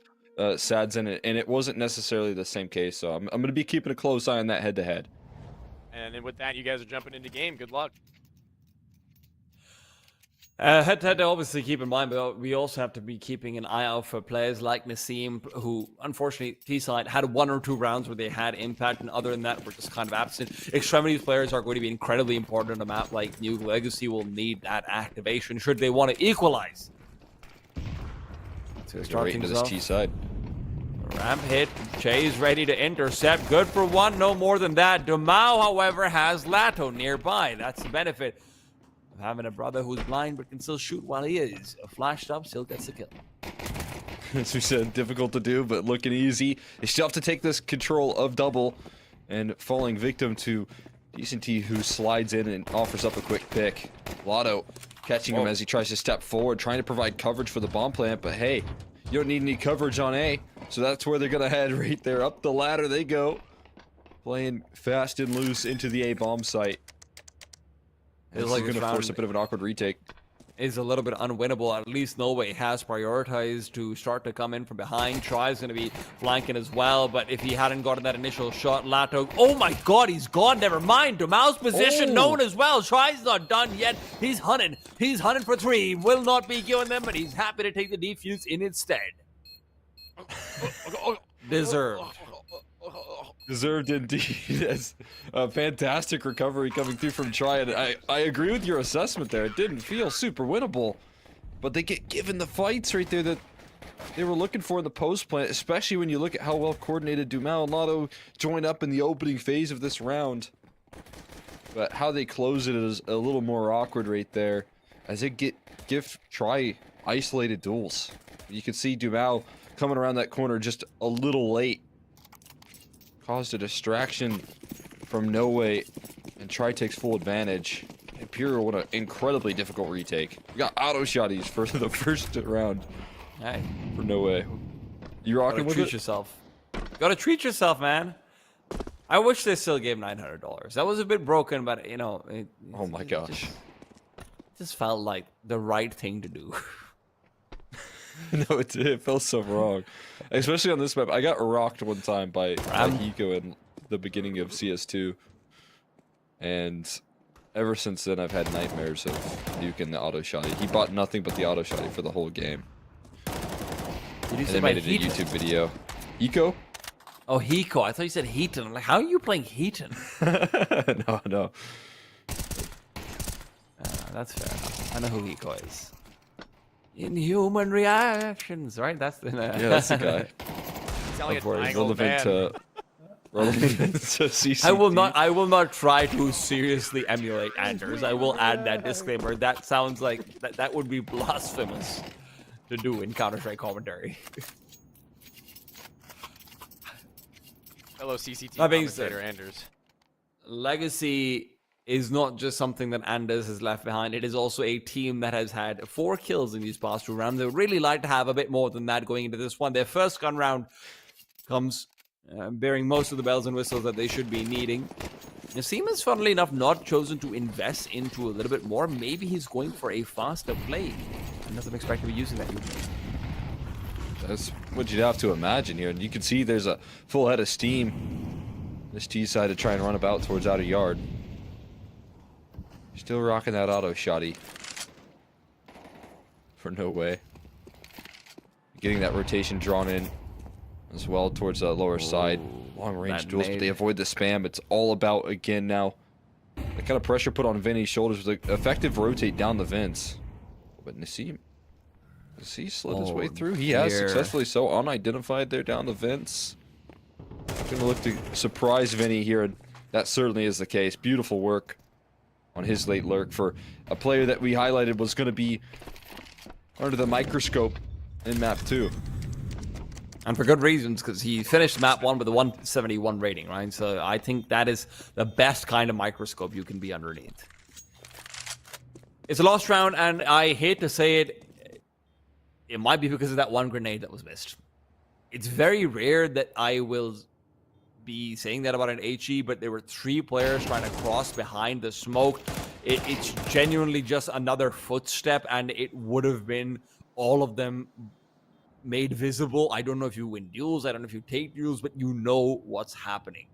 Sadzin, and it wasn't necessarily the same case, so I'm going to be keeping a close eye on that head-to-head. And then with that, you guys are jumping into game. Good luck. Head-to-head, obviously keep in mind, but we also have to be keeping an eye out for players like Nassim, who unfortunately T-side had 1 or 2 rounds where they had impact, and other than that, were just kind of absent. Extremities players are going to be incredibly important on a map like Nuke. Legacy will need that activation should they want to equalize. So Right into this T side. Ramp hit. Chase ready to intercept. Good for 1, no more than that. Dumao, however, has Lato nearby. That's the benefit of having a brother who's blind but can still shoot while he is. Flashed up, still gets the kill. As we said, difficult to do, but looking easy. They still have to take this control of double, and falling victim to CCT, who slides in and offers up a quick pick. Lotto catching him as he tries to step forward, trying to provide coverage for the bomb plant, but hey, you don't need any coverage on A, so that's where they're gonna head right there. Up the ladder they go, playing fast and loose into the A bomb site. It's like gonna force a bit of an awkward retake. Is a little bit unwinnable. At least Norway has prioritized to start to come in from behind. Try's going to be flanking as well, but if he hadn't gotten that initial shot, Lato... Oh my god, he's gone. Never mind. Dumao's position known as well. Try's not done yet. He's hunting. He's hunting for 3. Will not be giving them, but he's happy to take the defuse in instead. Deserved. Deserved indeed. As a fantastic recovery coming through from Try, and I agree with your assessment there. It didn't feel super winnable, but they get given the fights right there that they were looking for in the post plant, especially when you look at how well coordinated Dumao and Lotto joined up in the opening phase of this round. But how they close it is a little more awkward right there, as they give Try isolated duels. You can see Dumao coming around that corner just a little late. Caused a distraction from No Way, and Try takes full advantage. Imperial with an incredibly difficult retake. We got auto shotties for the first round. Hey, for No Way. You rocking with treat it? yourself. Gotta treat yourself, man. I wish they still gave $900. That was a bit broken, but you know, Oh my gosh. just felt like the right thing to do. No, it felt so wrong. Especially on this map. I got rocked one time by Hiko in the beginning of CS2. And ever since then, I've had nightmares of nuking the auto shotty. He bought nothing but the auto shotty for the whole game. Did you And say they by made it a Heaton? YouTube video. Hiko? Oh, Hiko. I thought you said Heaton. I'm like, how are you playing Heaton? No. That's fair enough. I know who Hiko is. Inhuman reactions, right? That's the Yeah, that's the guy. Sound like a course. triangle man. Relevant to CCT. I will not try to seriously emulate Anders. I will add that disclaimer. That sounds like that would be blasphemous to do in Counter-Strike commentary. Fellow CCT That being said- commentator Anders. Legacy is not just something that Anders has left behind. It is also a team that has had 4 kills in these past 2 rounds. They would really like to have a bit more than that going into this one. Their first gun round comes bearing most of the bells and whistles that they should be needing. Nassim has, funnily enough, not chosen to invest into a little bit more. Maybe he's going for a faster play. I doesn't expect to be using that. That's what you'd have to imagine here. And you can see there's a full head of steam. This T side to try and run about towards outer yard. Still rocking that auto shotty. For no way. Getting that rotation drawn in as well towards the lower side. Long range duels, but they avoid the spam. It's all about, again, now. The kind of pressure put on Vinny's shoulders was an effective rotate down the vents. But Nassim slid his way through. He has successfully so unidentified there down the vents. Gonna look to surprise Vinny here, and that certainly is the case. Beautiful work on his late lurk for a player that we highlighted was going to be under the microscope in map 2. And for good reasons, because he finished map 1 with a 171 rating, right? So I think that is the best kind of microscope you can be underneath. It's a lost round, and I hate to say it, it might be because of that one grenade that was missed. It's very rare that I will be saying that about an HE, but there were 3 players trying to cross behind the smoke. It's genuinely just another footstep, and it would have been all of them made visible. I don't know if you win duels, I don't know if you take duels, but you know what's happening.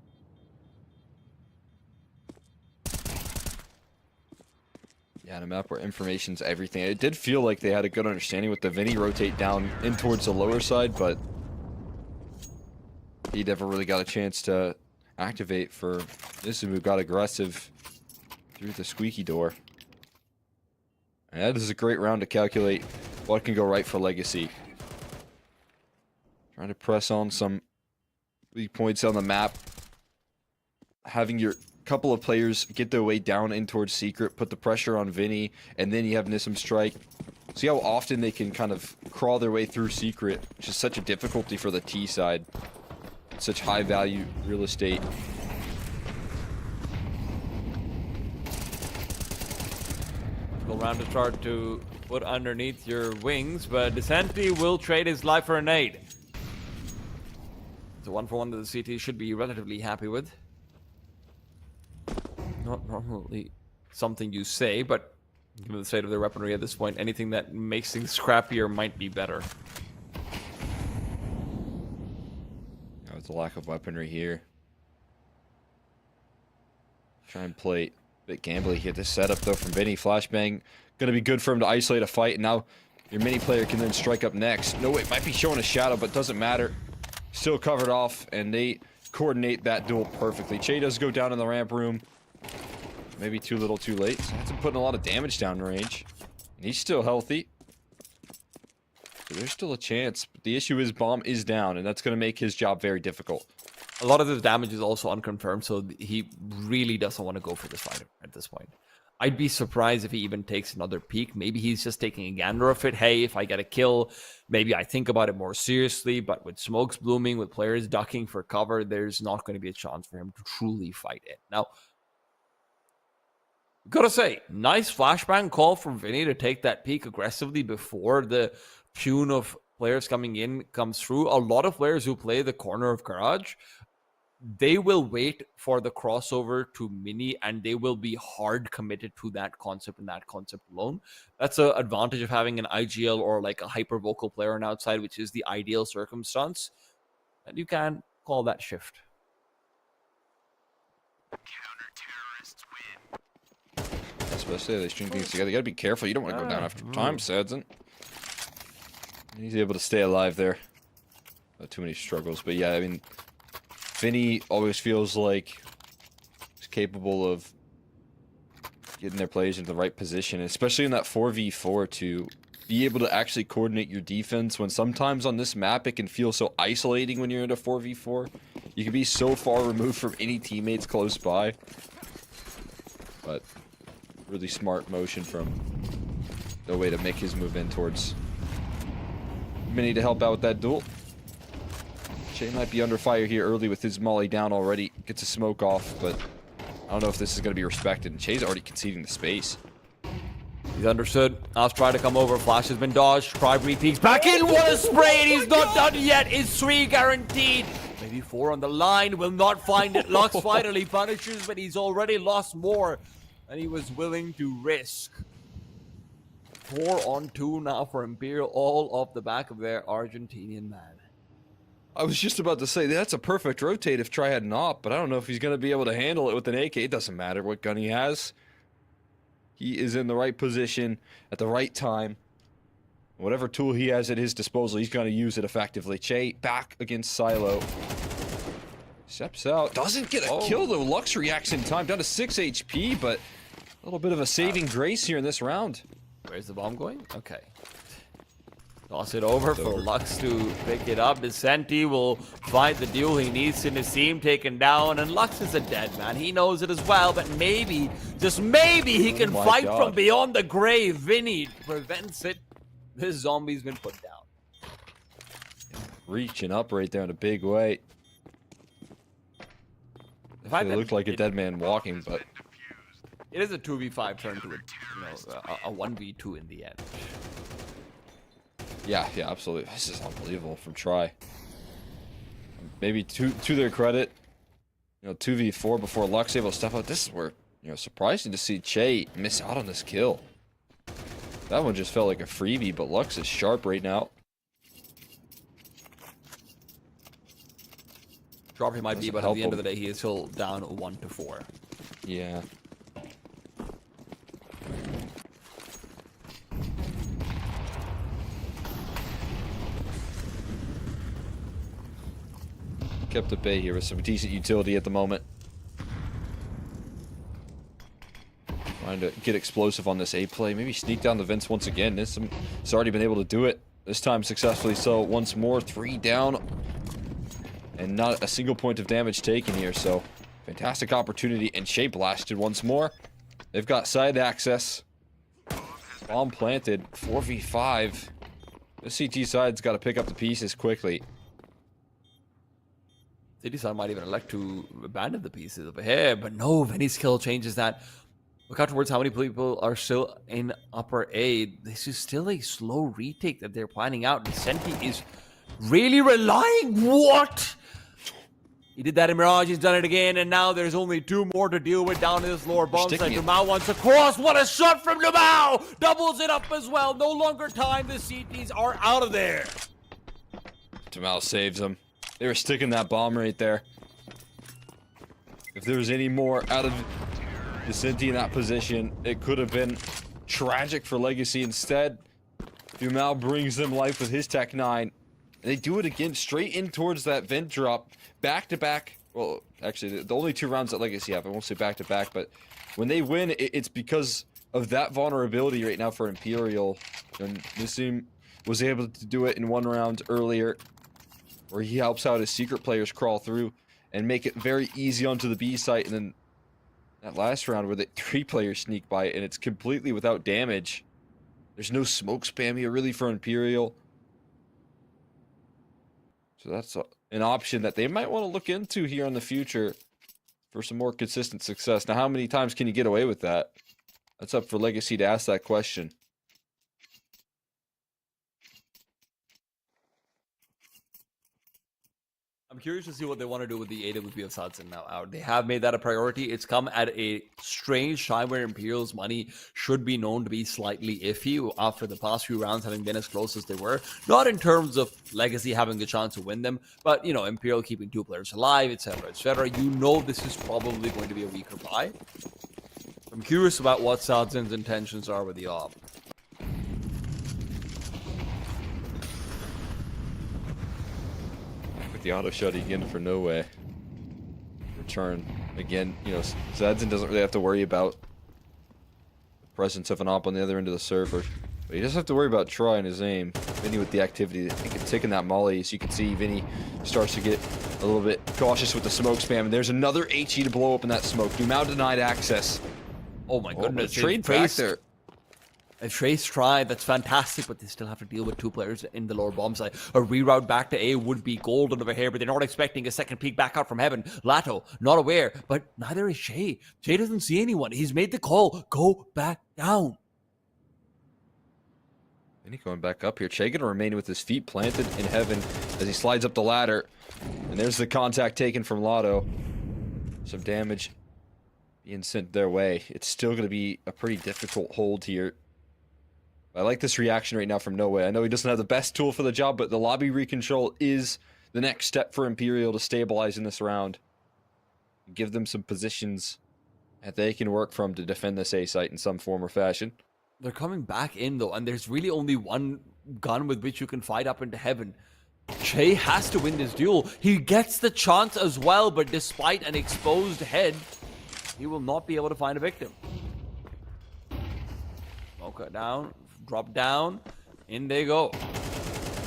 Yeah, on a map where information's everything. It did feel like they had a good understanding with the Vinny rotate down in towards the lower side, but he never really got a chance to activate for Nissim, who got aggressive through the squeaky door. And that is a great round to calculate what can go right for Legacy. Trying to press on some weak points on the map. Having your couple of players get their way down in towards Secret, put the pressure on Vinny, and then you have Nissim strike. See how often they can kind of crawl their way through Secret, which is such a difficulty for the T side. Such high value real estate. Go round to start to put underneath your wings, but Descenti will trade his life for a nade. It's a 1-for-1 that the CT should be relatively happy with. Not normally something you say, but given the state of their weaponry at this point, anything that makes things scrappier might be better. With the lack of weaponry here. Try and play a bit gambly here. This setup though from Vinny. Flashbang gonna be good for him to isolate a fight. And now your mini player can then strike up next. No, it might be showing a shadow, but doesn't matter. Still covered off, and they coordinate that duel perfectly. Che does go down in the ramp room. Maybe too little too late. So that's putting a lot of damage down range. And he's still healthy. So there's still a chance. But the issue is bomb is down, and that's going to make his job very difficult. A lot of the damage is also unconfirmed, so he really doesn't want to go for this fight at this point. I'd be surprised if he even takes another peek. Maybe he's just taking a gander of it. Hey, if I get a kill, maybe I think about it more seriously. But with smokes blooming, with players ducking for cover, there's not going to be a chance for him to truly fight it. Now, gotta say, nice flashbang call from Vinny to take that peek aggressively before the tune of players coming in comes through. A lot of players who play the corner of Garage they will wait for the crossover to mini, and they will be hard committed to that concept and that concept alone. That's an advantage of having an IGL or like a hyper vocal player on outside, which is the ideal circumstance. And you can call that shift. Especially if they string things together. You gotta be careful. You don't want to go down after time, Sadson. He's able to stay alive there. Not too many struggles, but yeah, I mean, Vinny always feels like he's capable of getting their players into the right position, especially in that 4v4 to be able to actually coordinate your defense when sometimes on this map it can feel so isolating when you're in a 4v4. You can be so far removed from any teammates close by. But really smart motion from the way to make his move in towards Minnie to help out with that duel. Shay might be under fire here early with his molly down already. Gets a smoke off, but I don't know if this is going to be respected. And Shay's already conceding the space. He's understood. Al's trying to come over. Flash has been dodged. Tribe repeats back in. What a spray, and he's not done yet. It's 3 guaranteed. Maybe 4 on the line. Will not find it. Lux finally punishes, but he's already lost more than he was willing to risk. 4 on 2 now for Imperial, all off the back of their Argentinian man. I was just about to say, that's a perfect rotate if Tri had an op, but I don't know if he's going to be able to handle it with an AK. It doesn't matter what gun he has. He is in the right position at the right time. Whatever tool he has at his disposal, he's going to use it effectively. Che back against Silo. Steps out. Doesn't get a kill, though. Lux reacts in time. Down to 6 HP, but a little bit of a saving grace here in this round. Where's the bomb going? Okay. Toss it over for Lux to pick it up. Vicente will find the duel he needs in his team taken down, and Lux is a dead man. He knows it as well, but maybe, just maybe, he can fight from beyond the grave. Vinny prevents it. This zombie's been put down. Reaching up right there in a big way. It looked like a dead man walking, but it is a 2v5 turn to a 1v2 in the end. Yeah, absolutely. This is unbelievable from Tri. Maybe to their credit, 2v4 before Lux able to step out. This is where, surprising to see Che miss out on this kill. That one just felt like a freebie, but Lux is sharp right now. Sharp he might be, but at the end of the day, he is still down 1-4. Yeah. Kept at bay here with some decent utility at the moment. Trying to get explosive on this A play. Maybe sneak down the vents once again. It's already been able to do it. This time successfully. So once more, 3 down. And not a single point of damage taken here. So fantastic opportunity. And Shea blasted once more. They've got side access. Bomb planted. 4v5. The CT side's got to pick up the pieces quickly. City side might even elect to abandon the pieces over here, but no, Vinny's kill changes that. Look out towards how many people are still in upper A. This is still a slow retake that they're planning out, and Senti is really relying. What? He did that in Mirage, he's done it again, and now there's only 2 more to deal with down in this lower bomb site. Dumao wants to cross. What a shot from Dumao! Doubles it up as well. No longer time. The CTs are out of there. Dumao saves him. They were sticking that bomb right there. If there was any more out of Vicente in that position, it could have been tragic for Legacy. Instead, Dumao brings them life with his Tech 9. And they do it again, straight in towards that vent drop. Back to back. Well, actually, the only 2 rounds that Legacy have. I won't say back to back, but when they win, it's because of that vulnerability right now for Imperial. And Nissim was able to do it in 1 round earlier, where he helps out his secret players crawl through and make it very easy onto the B site. And then that last round where the 3 players sneak by and it's completely without damage. There's no smoke spam here really for Imperial. So that's an option that they might want to look into here in the future for some more consistent success. Now, how many times can you get away with that? That's up for Legacy to ask that question. I'm curious to see what they want to do with the AWP of Sadson now out. They have made that a priority. It's come at a strange time where Imperial's money should be known to be slightly iffy after the past few rounds having been as close as they were. Not in terms of Legacy having a chance to win them, but, you know, Imperial keeping 2 players alive, etc., etc. You know this is probably going to be a weaker buy. I'm curious about what Sadson's intentions are with the AWP. The auto shot again for no way. Return again. You know, Zadson doesn't really have to worry about the presence of an op on the other end of the server, but he does have to worry about Troy and his aim. Vinny with the activity, I think, taking that molly. As you can see, Vinny starts to get a little bit cautious with the smoke spam. And there's another HE to blow up in that smoke. Dumao denied access. Oh my goodness! Trade back there. A trace try, that's fantastic, but they still have to deal with 2 players in the lower bomb side. A reroute back to A would be golden over here, but they're not expecting a second peek back out from heaven. Lato, not aware, but neither is Shay. Shay doesn't see anyone. He's made the call. Go back down. And he going back up here. Che gonna remain with his feet planted in heaven as he slides up the ladder. And there's the contact taken from Lotto. Some damage being sent their way. It's still gonna be a pretty difficult hold here. I like this reaction right now from No Way. I know he doesn't have the best tool for the job, but the lobby recontrol is the next step for Imperial to stabilize in this round. Give them some positions that they can work from to defend this A site in some form or fashion. They're coming back in, though, and there's really only one gun with which you can fight up into heaven. Che has to win this duel. He gets the chance as well, but despite an exposed head, he will not be able to find a victim. Okay, down. Drop down. In they go.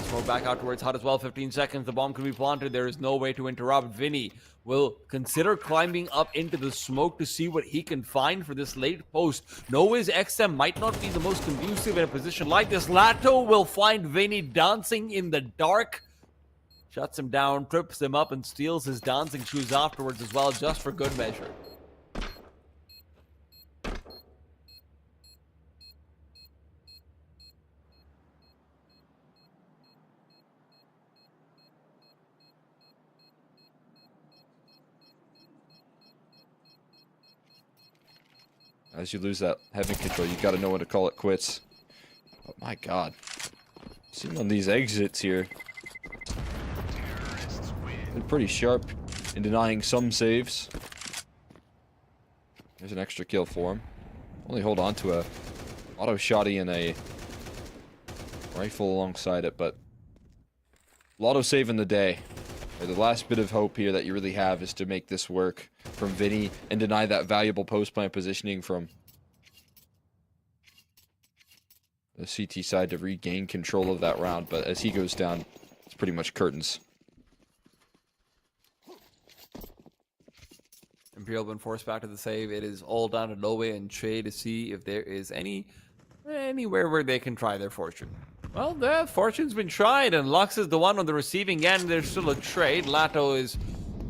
Smoke back out towards hut as well. 15 seconds. The bomb can be planted. There is no way to interrupt. Vinny will consider climbing up into the smoke to see what he can find for this late post. Noah's XM might not be the most conducive in a position like this. Lato will find Vinny dancing in the dark. Shuts him down, trips him up, and steals his dancing shoes afterwards as well, just for good measure. As you lose that heaven control, you got to know when to call it quits. Oh my god. Seeing on these exits here, they're pretty sharp in denying some saves. There's an extra kill for him. Only hold on to a auto shotty and a rifle alongside it, but Lotto saving the day. The last bit of hope here that you really have is to make this work from Vinny and deny that valuable post-plant positioning from the CT side to regain control of that round. But as he goes down, it's pretty much curtains. Imperial been forced back to the save. It is all down to Lowe and Che to see if there is anywhere where they can try their fortune. Well, their fortune's been tried, and Lux is the one on the receiving end. There's still a trade. Lato is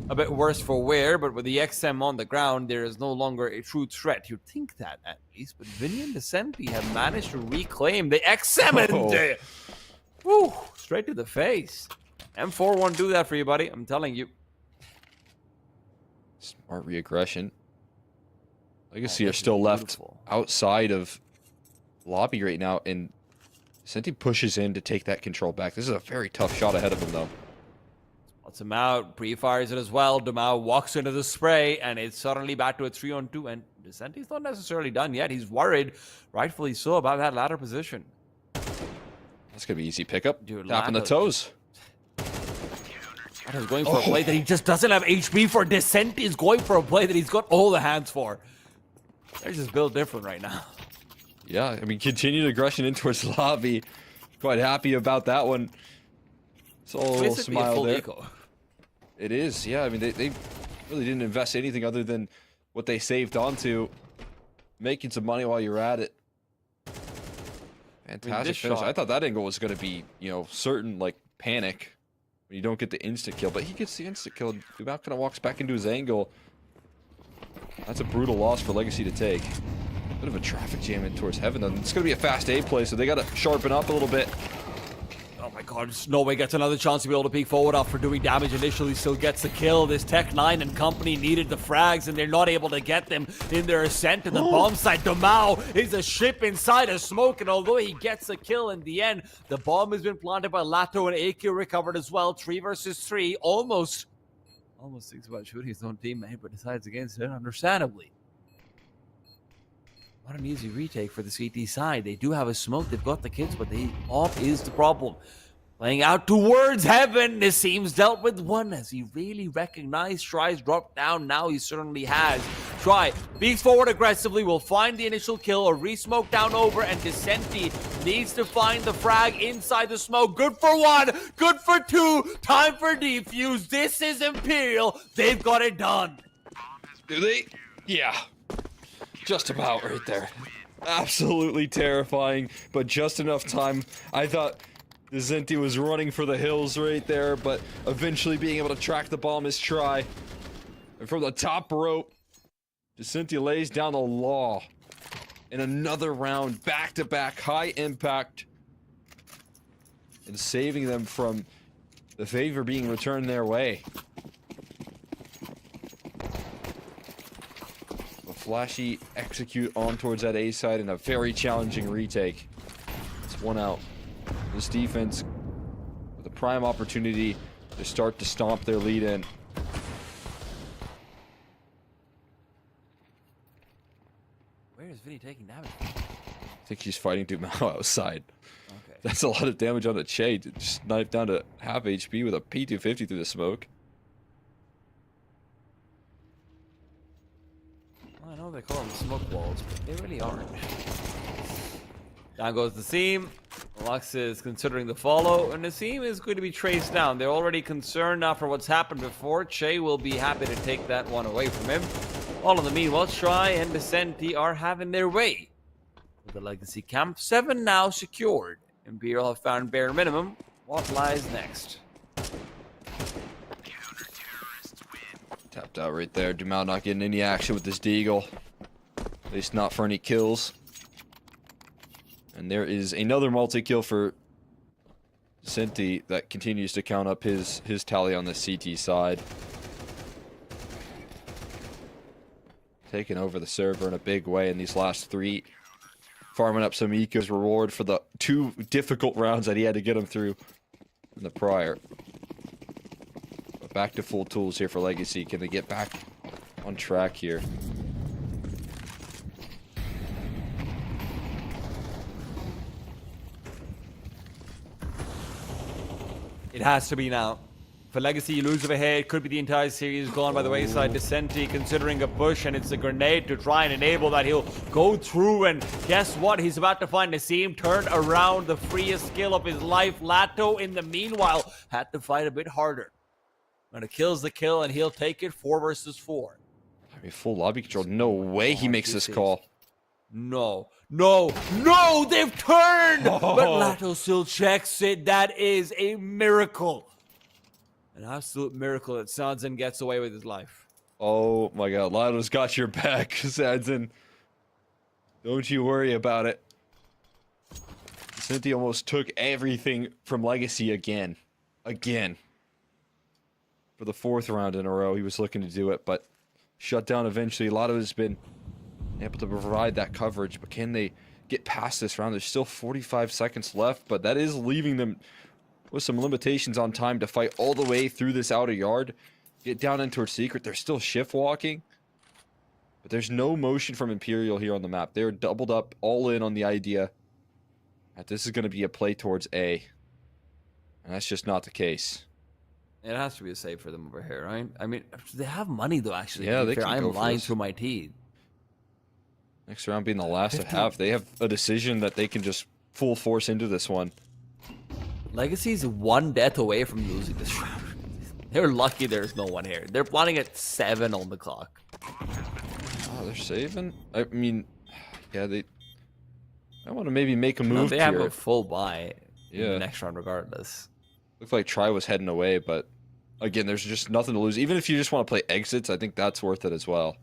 a bit worse for wear, but with the XM on the ground, there is no longer a true threat. You'd think that, at least. But Vinny and Decenti have managed to reclaim the XM and woo, straight to the face. M4 won't do that for you, buddy. I'm telling you. Smart re-aggression. Legacy are still left outside of lobby right now, and Senti pushes in to take that control back. This is a very tough shot ahead of him, though. Spots him out, pre-fires it as well. Dumao walks into the spray, and it's suddenly back to a 3-on-2, and Decenti's not necessarily done yet. He's worried, rightfully so, about that ladder position. That's going to be easy pickup. Dude, Tapping the toes. Latto's going for a play that he just doesn't have HP for. Decenti is going for a play that he's got all the hands for. They're just built different right now. Yeah, I mean, continued aggression in towards lobby. Quite happy about that one. It's all a little smile there. Eco. It is, yeah. I mean, they really didn't invest anything other than what they saved onto making some money while you're at it. Fantastic finish. I thought that angle was going to be, you know, certain, like, panic when you don't get the instant kill. But he gets the instant kill. Dumao kind of walks back into his angle. That's a brutal loss for Legacy to take. Bit of a traffic jam in towards heaven, though. It's going to be a fast A play, so they got to sharpen up a little bit. Oh my god, Snowy gets another chance to be able to peek forward after doing damage initially, still gets the kill. This Tech 9 and company needed the frags, and they're not able to get them in their ascent to the bomb site. Domao is a ship inside a smoke, and although he gets a kill in the end, the bomb has been planted by Lato, and AQ recovered as well. 3 versus 3, almost thinks about shooting his own teammate, but decides against it, understandably. Not an easy retake for the CT side. They do have a smoke, they've got the kids, but the off is the problem. Playing out towards heaven, Nassim's dealt with one as he really recognized Try's dropped down. Now he certainly has. Try beats forward aggressively, will find the initial kill, a re-smoke down over, and Descenti needs to find the frag inside the smoke. Good for 1, good for 2, time for defuse. This is Imperial, they've got it done. Do they? Yeah. Just about right there. Absolutely terrifying, but just enough time. I thought Zenti was running for the hills right there, but eventually being able to track the bomb is Try. And from the top rope, Descenti lays down the law. In another round, back-to-back, high impact. And saving them from the favor being returned their way. Flashy execute on towards that A side in a very challenging retake. It's 1 out. This defense with a prime opportunity to start to stomp their lead in. Where is Vinny taking damage? I think he's fighting Dumao outside. Okay. That's a lot of damage on the Che. Just knife down to half HP with a P250 through the smoke. I know they call them smoke walls, but they really aren't. Down goes Nassim. Lux is considering the follow, and Nassim is going to be traced down. They're already concerned after what's happened before. Che will be happy to take that one away from him. All in the meanwhile, Try and Descenti are having their way. With the Legacy Camp 7 now secured. Imperial have found bare minimum. What lies next? Tapped out right there. Dumao not getting any action with this Deagle. At least not for any kills. And there is another multi-kill for Senti that continues to count up his tally on the CT side. Taking over the server in a big way in these last 3. Farming up some Eco's reward for the 2 difficult rounds that he had to get him through in the prior. But back to full tools here for Legacy. Can they get back on track here? It has to be now. For Legacy, you lose over here. It could be the entire series gone by the wayside. Descenti considering a push, and it's a grenade to try and enable that. He'll go through, and guess what? He's about to find Nassim turn around, the freest skill of his life. Lato, in the meanwhile, had to fight a bit harder. And it kills the kill, and he'll take it 4 versus 4. I mean, full lobby control. No way he makes this call. No, no, no! They've turned! But Lato still checks it. That is a miracle. An absolute miracle that Sanzen gets away with his life. Oh my god, Lato's got your back, Sanzen. Don't you worry about it. Cynthia almost took everything from Legacy again. Again. For the 4th round in a row, he was looking to do it, but shut down eventually. Lato has been able to provide that coverage, but can they get past this round? There's still 45 seconds left, but that is leaving them with some limitations on time to fight all the way through this outer yard. Get down into her secret. They're still shift walking, but there's no motion from Imperial here on the map. They're doubled up, all in on the idea that this is going to be a play towards A, and that's just not the case. It has to be a save for them over here, right? I mean, they have money though, actually. Yeah, they can I'm go for lying this. through my teeth. Next round being the last of half. They have a decision that they can just full force into this one. Legacy's 1 death away from losing this round. They're lucky there's no one here. They're planning at 7 on the clock. Oh, they're saving? I mean, yeah, I want to maybe make a move They here. have a full buy in Yeah. the next round regardless. Looked like Try was heading away, but again, there's just nothing to lose. Even if you just want to play exits, I think that's worth it as well.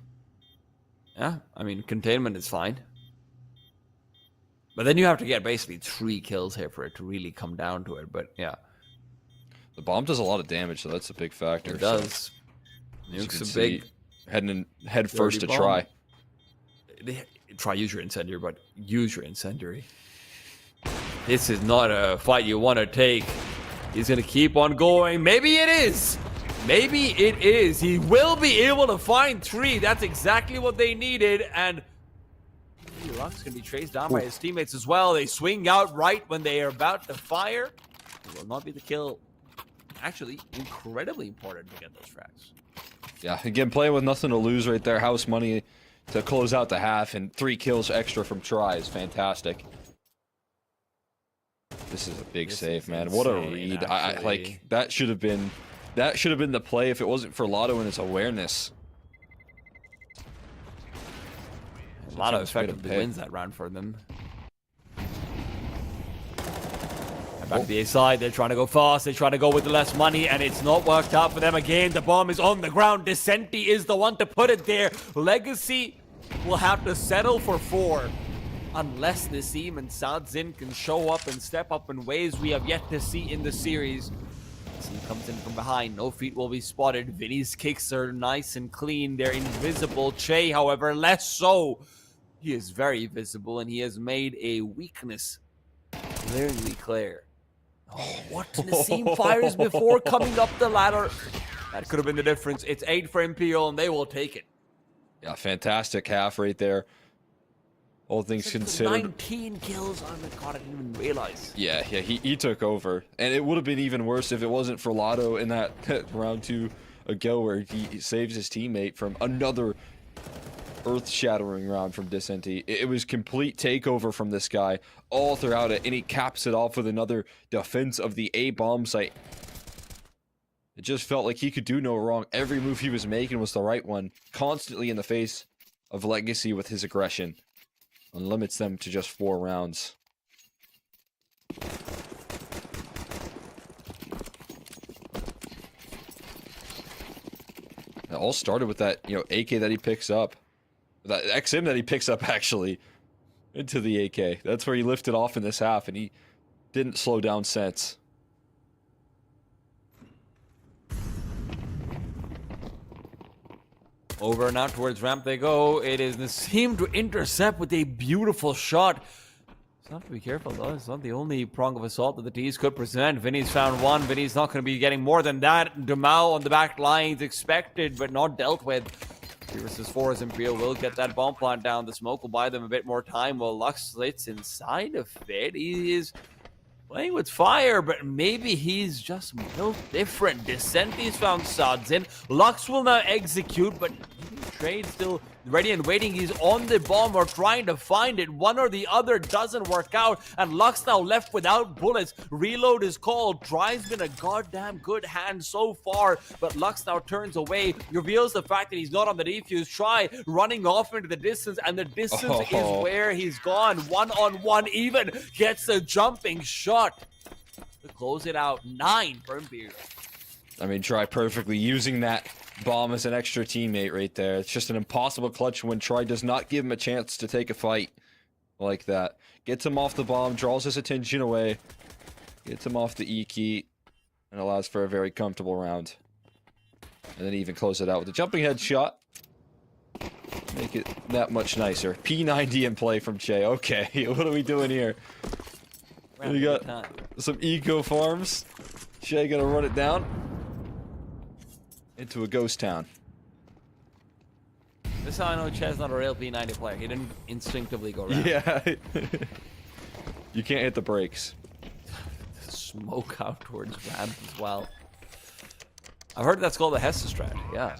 Yeah, I mean, containment is fine. But then you have to get basically 3 kills here for it to really come down to it. But yeah, The bomb does a lot of damage, so that's a big factor. it So, does. as you Nuke's can a see, big. head first to dirty try. Try use your incendiary, but use your incendiary. This is not a fight you want to take. He's gonna keep on going. Maybe it is. Maybe it is. He will be able to find 3. That's exactly what they needed. And Luck's gonna be chased down by his teammates as well. They swing out right when they are about to fire. It will not be the kill. Actually, incredibly important to get those frags. Yeah, again, playing with nothing to lose right there. House money to close out the half, and 3 kills extra from try is fantastic. This is a big This save, is man. What a insane, read. I actually. like that should have been the play if it wasn't for Lotto and his awareness. A lot of Sometimes made him effectively pay. wins that round for them. And back to the A side, they're trying to go fast, they're trying to go with less money, and it's not worked out for them again. The bomb is on the ground. Decenti is the one to put it there. Legacy will have to settle for 4. Unless Nassim and Sadzin can show up and step up in ways we have yet to see in the series. Nassim comes in from behind. No feet will be spotted. Vinny's kicks are nice and clean. They're invisible. Che, however, less so. He is very visible, and he has made a weakness clearly clear. Oh, what? Nassim fires before coming up the ladder. That could have been the difference. It's 8 for Imperial, and they will take it. Yeah, fantastic half right there. All things considered. 19 kills. Oh my god, I didn't even realize. Yeah, he took over. And it would have been even worse if it wasn't for Lotto in that round 2 ago where he saves his teammate from another earth-shattering round from Decenti. It was complete takeover from this guy all throughout it, and he caps it off with another defense of the A bomb site. It just felt like he could do no wrong. Every move he was making was the right one, constantly in the face of Legacy with his aggression, and limits them to just 4 rounds. It all started with that, AK that he picks up. That XM that he picks up, actually, into the AK. That's where he lifted off in this half, and he didn't slow down since. Over and out towards ramp they go. It is Nassim to intercept with a beautiful shot. It's not to be careful, though. It's not the only prong of assault that the T's could present. Vinny's found 1. Vinny's not going to be getting more than that. Dumau on the back lines expected, but not dealt with. 3 versus 4 as Imperial will get that bomb plant down. The smoke will buy them a bit more time while Lux slits inside of it. He is playing with fire, but maybe he's just built different. Decenti's found Sadzin. Lux will now execute, but Trade still ready and waiting. He's on the bomb or trying to find it. One or the other doesn't work out, and Lux now left without bullets. Reload is called. Try's been a goddamn good hand so far, but Lux now turns away, reveals the fact that he's not on the defuse. Try running off into the distance, and the distance is where he's gone. 1-on-1 even gets a jumping shot to close it out. 9 for Imperial. I mean, Try perfectly using that bomb as an extra teammate right there. It's just an impossible clutch when Try does not give him a chance to take a fight like that. Gets him off the bomb, draws his attention away, gets him off the E key, and allows for a very comfortable round. And then even close it out with a jumping head shot. Make it that much nicer. P90 in play from Che. Okay, what are we doing here? We got some eco farms. Che gonna run it down into a ghost town. This is how I know Che's not a real P90 player. He didn't instinctively go around. Yeah. You can't hit the brakes. Smoke out towards ramp as well. I've heard that's called the Hessa strat. Yeah.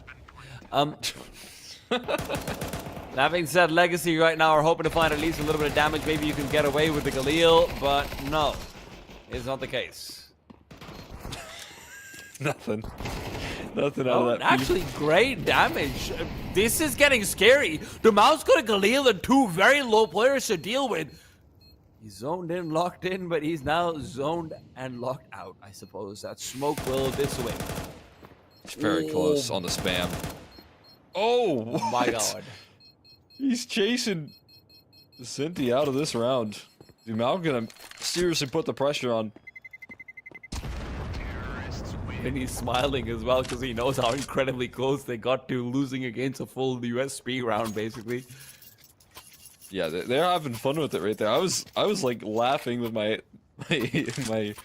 That being said, Legacy right now are hoping to find at least a little bit of damage. Maybe you can get away with the Galil, but no. It's not the case. Nothing. Nothing out of that. Actually, great damage. This is getting scary. Dumau's got a Galil and 2 very low players to deal with. He's zoned in, locked in, but he's now zoned and locked out, I suppose. That smoke will dissuade. It's very close on the spam. Oh, what? My god. He's chasing Cinti out of this round. Dumal gonna seriously put the pressure on. And he's smiling as well because he knows how incredibly close they got to losing against a full USP round, basically. Yeah, they're having fun with it right there. I was like laughing with my my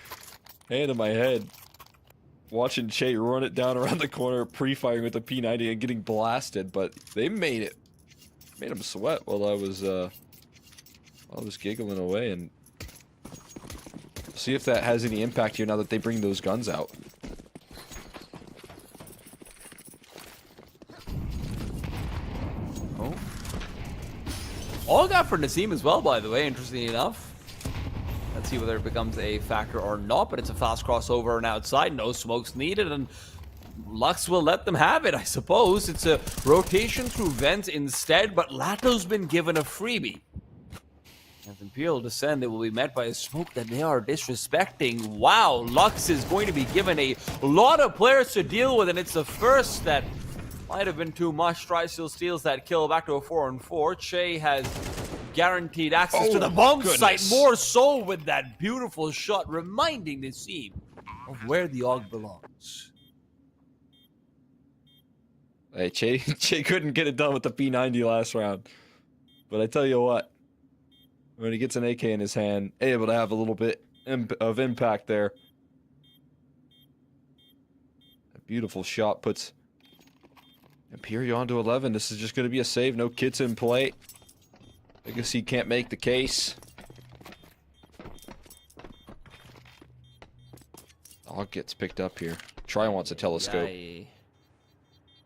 hand in my head, watching Che run it down around the corner, pre-firing with the P90 and getting blasted. But they made him sweat while I was giggling away. And see if that has any impact here now that they bring those guns out. Oh. All got for Nassim as well, by the way, interestingly enough. Let's see whether it becomes a factor or not, but it's a fast crossover and outside. No smokes needed, and Lux will let them have it, I suppose. It's a rotation through vents instead, but Lato's been given a freebie. As Imperial descend, they will be met by a smoke that they are disrespecting. Wow, Lux is going to be given a lot of players to deal with, and it's the first that might have been too much. Tri-Steel steals that kill back to a 4-on-4. Che has guaranteed access to the bomb site, more so with that beautiful shot, reminding the team of where the AUG belongs. Hey, Che couldn't get it done with the P90 last round. But I tell you what, when he gets an AK in his hand, able to have a little bit of impact there. A beautiful shot puts Imperial onto 11. This is just going to be a save. No kits in play. I guess he can't make the case. AUG gets picked up here. Try wants a telescope.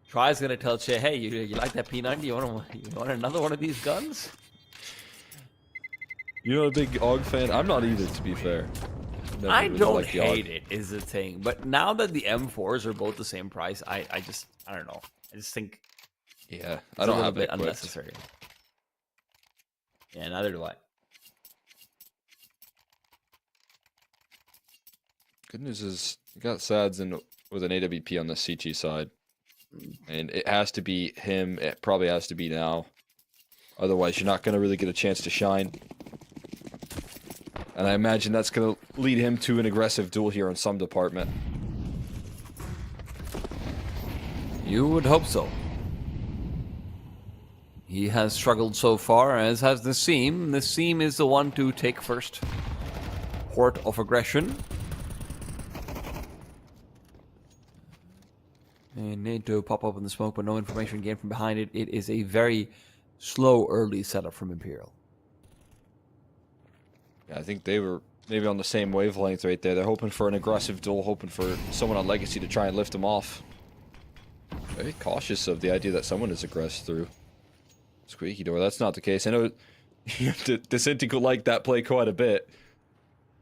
Try's gonna tell Che, hey, you like that P90? You want another one of these guns? You're not a big AUG fan? I'm not either, to be fair. I don't hate it, is the thing. But now that the M4s are both the same price, I don't know. I just think yeah, I don't have it unnecessary. Yeah, neither do I. Good news is you got Sads in with an AWP on the CT side. And it has to be him. It probably has to be now. Otherwise, you're not going to really get a chance to shine. And I imagine that's going to lead him to an aggressive duel here in some department. You would hope so. He has struggled so far, as has Nassim. Nassim is the one to take first port of aggression. And need to pop up in the smoke, but no information gained from behind it. It is a very slow early setup from Imperial. Yeah, I think they were maybe on the same wavelength right there. They're hoping for an aggressive duel, hoping for someone on Legacy to try and lift them off. Very cautious of the idea that someone is aggressed through Squeaky Door. That's not the case. I know Desinti could like that play quite a bit,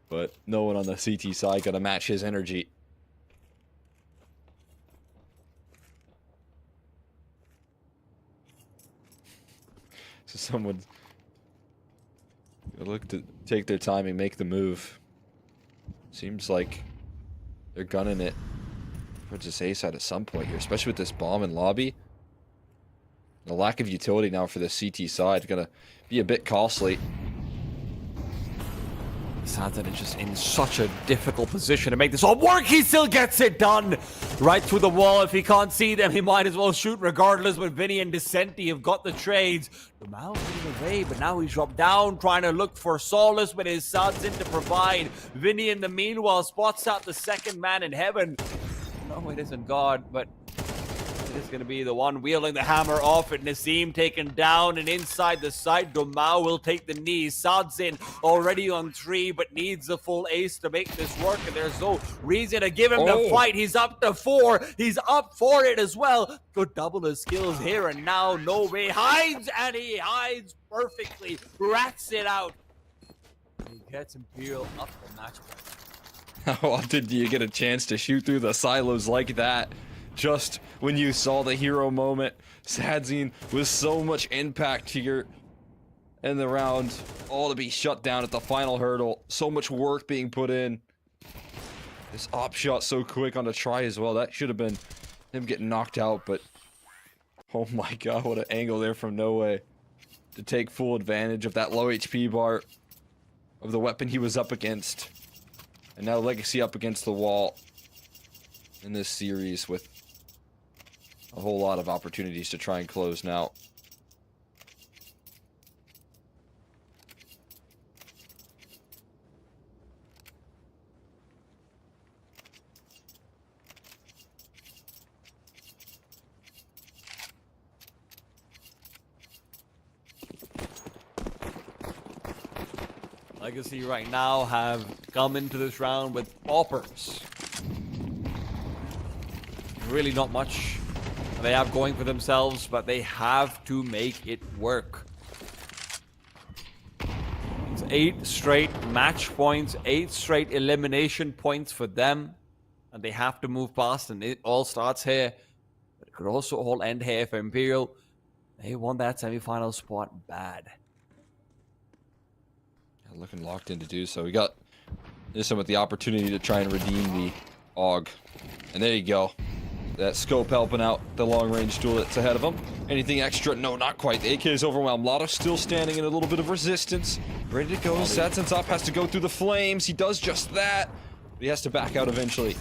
but no one on the CT side got to match his energy. So someone's gonna look to take their time and make the move. Seems like they're gunning it for just A side at some point here, especially with this bomb in lobby. The lack of utility now for the CT side is gonna be a bit costly. Santan is just in such a difficult position to make this all work. He still gets it done. Right through the wall. If he can't see them, he might as well shoot regardless. But Vinny and Descenti have got the trades. The Mao getting away, but now he's dropped down, trying to look for solace with his Sads in to provide. Vinny, in the meanwhile, spots out the second man in heaven. No, it isn't God, but it is going to be the one wheeling the hammer off it. Nassim taken down and inside the side. Domao will take the knee. Sad's in already on 3, but needs a full ace to make this work. And there's no reason to give him the fight. He's up to 4. He's up for it as well. Could double his skills here and now. No way. Hides, and he hides perfectly. Rats it out. He gets Imperial up the match point. How often do you get a chance to shoot through the silos like that? Just when you saw the hero moment. Sadzine with so much impact here in the round, all to be shut down at the final hurdle. So much work being put in. This op shot so quick on the try as well. That should have been him getting knocked out, but oh my god, what an angle there from No Way to take full advantage of that low HP bar. of the weapon he was up against. And now Legacy up against the wall in this series with a whole lot of opportunities to try and close now. Legacy right now have come into this round with poppers. Really not much they have going for themselves, but they have to make it work. It's 8 straight match points, 8 straight elimination points for them, and they have to move past, and it all starts here. But it could also all end here for Imperial. They want that semifinal spot bad. Looking locked in to do so. We got this one with the opportunity to try and redeem the AUG. And there you go. That scope helping out the long-range duel that's ahead of him. Anything extra? No, not quite. The AK is overwhelmed. Lotto still standing in a little bit of resistance. Ready to go. Satsan's up. Has to go through the flames. He does just that. But he has to back out eventually.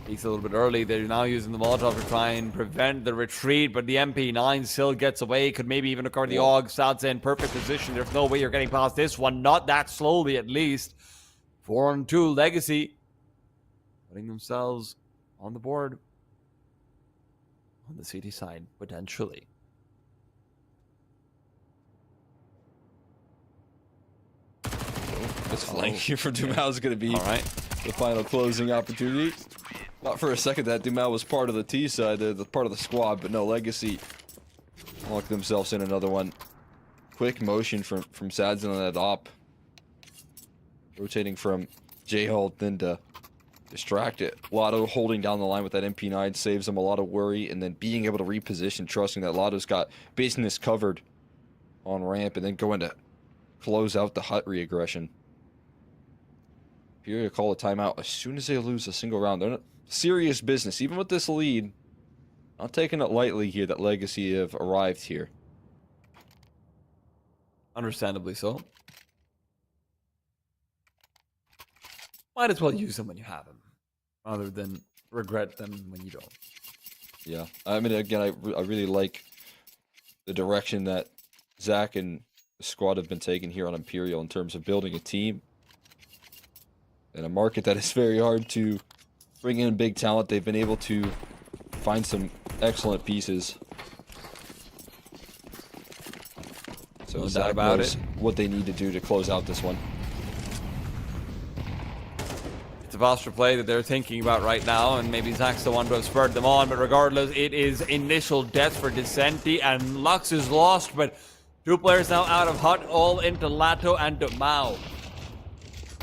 He's a little bit early. They're now using the Molotov to try and prevent the retreat, but the MP9 still gets away. Could maybe even recover the AUG. Sad's in perfect position. There's no way you're getting past this one. Not that slowly, at least. 4-2 Legacy. Putting themselves on the board. On the CT side, potentially. This flank here for Dumao is going to be the final closing opportunity. Thought for a second that Dumao was part of the T side, the part of the squad, but no, Legacy locked themselves in another one. Quick motion from Sadzin on that op. Rotating from J-Hold then to distract it. Lotto holding down the line with that MP9 saves them a lot of worry, and then being able to reposition, trusting that Lotto's got business covered on ramp, and then going to close out the hut re-aggression. Imperial call a timeout as soon as they lose a single round. They're not serious business, even with this lead. Not taking it lightly here that Legacy have arrived here. Understandably so. Might as well use them when you have them, rather than regret them when you don't. Yeah, I mean, again, I really like the direction that Zach and the squad have been taking here on Imperial in terms of building a team. In a market that is very hard to bring in big talent, they've been able to find some excellent pieces. So Zach knows what they need to do to close out this one. It's a faster play that they're thinking about right now, and maybe Zach's the one to have spurred them on, but regardless, it is initial death for Decenti, and Lux is lost, but 2 players now out of hut, all into Lato and Dumao.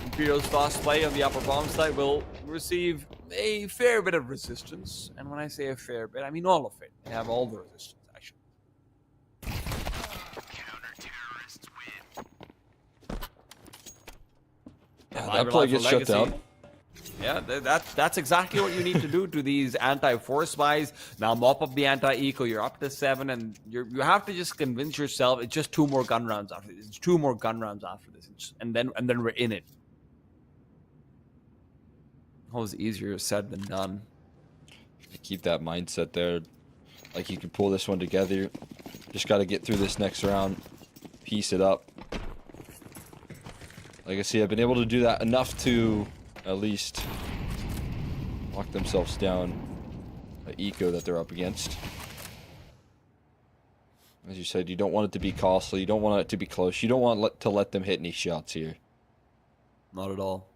Imperial's fast play on the upper bomb side will receive a fair bit of resistance, and when I say a fair bit, I mean all of it. They have all the resistance, actually. Yeah, that play gets shut down. Yeah, that's exactly what you need to do to these anti-force buys. Now mop up the anti-eco. You're up to 7, and you have to just convince yourself it's just 2 more gun rounds after this. It's 2 more gun rounds after this, and then we're in it. Always easier said than done. Keep that mindset there. Like, you can pull this one together. Just got to get through this next round. Piece it up. Like I see, I've been able to do that enough to at least lock themselves down an eco that they're up against. As you said, you don't want it to be costly. You don't want it to be close. You don't want to let them hit any shots here. Not at all.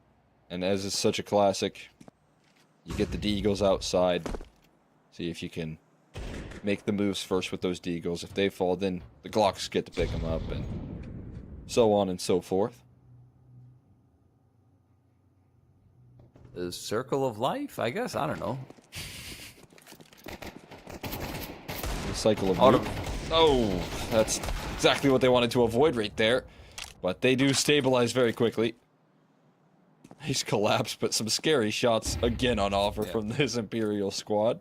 And as it's such a classic, you get the Deagles outside. See if you can make the moves first with those Deagles. If they fall, then the Glocks get to pick them up, and so on and so forth. The circle of life, I guess. I don't know. The cycle of nuke. Oh, that's exactly what they wanted to avoid right there. But they do stabilize very quickly. He's collapsed, but some scary shots again on offer from this Imperial squad.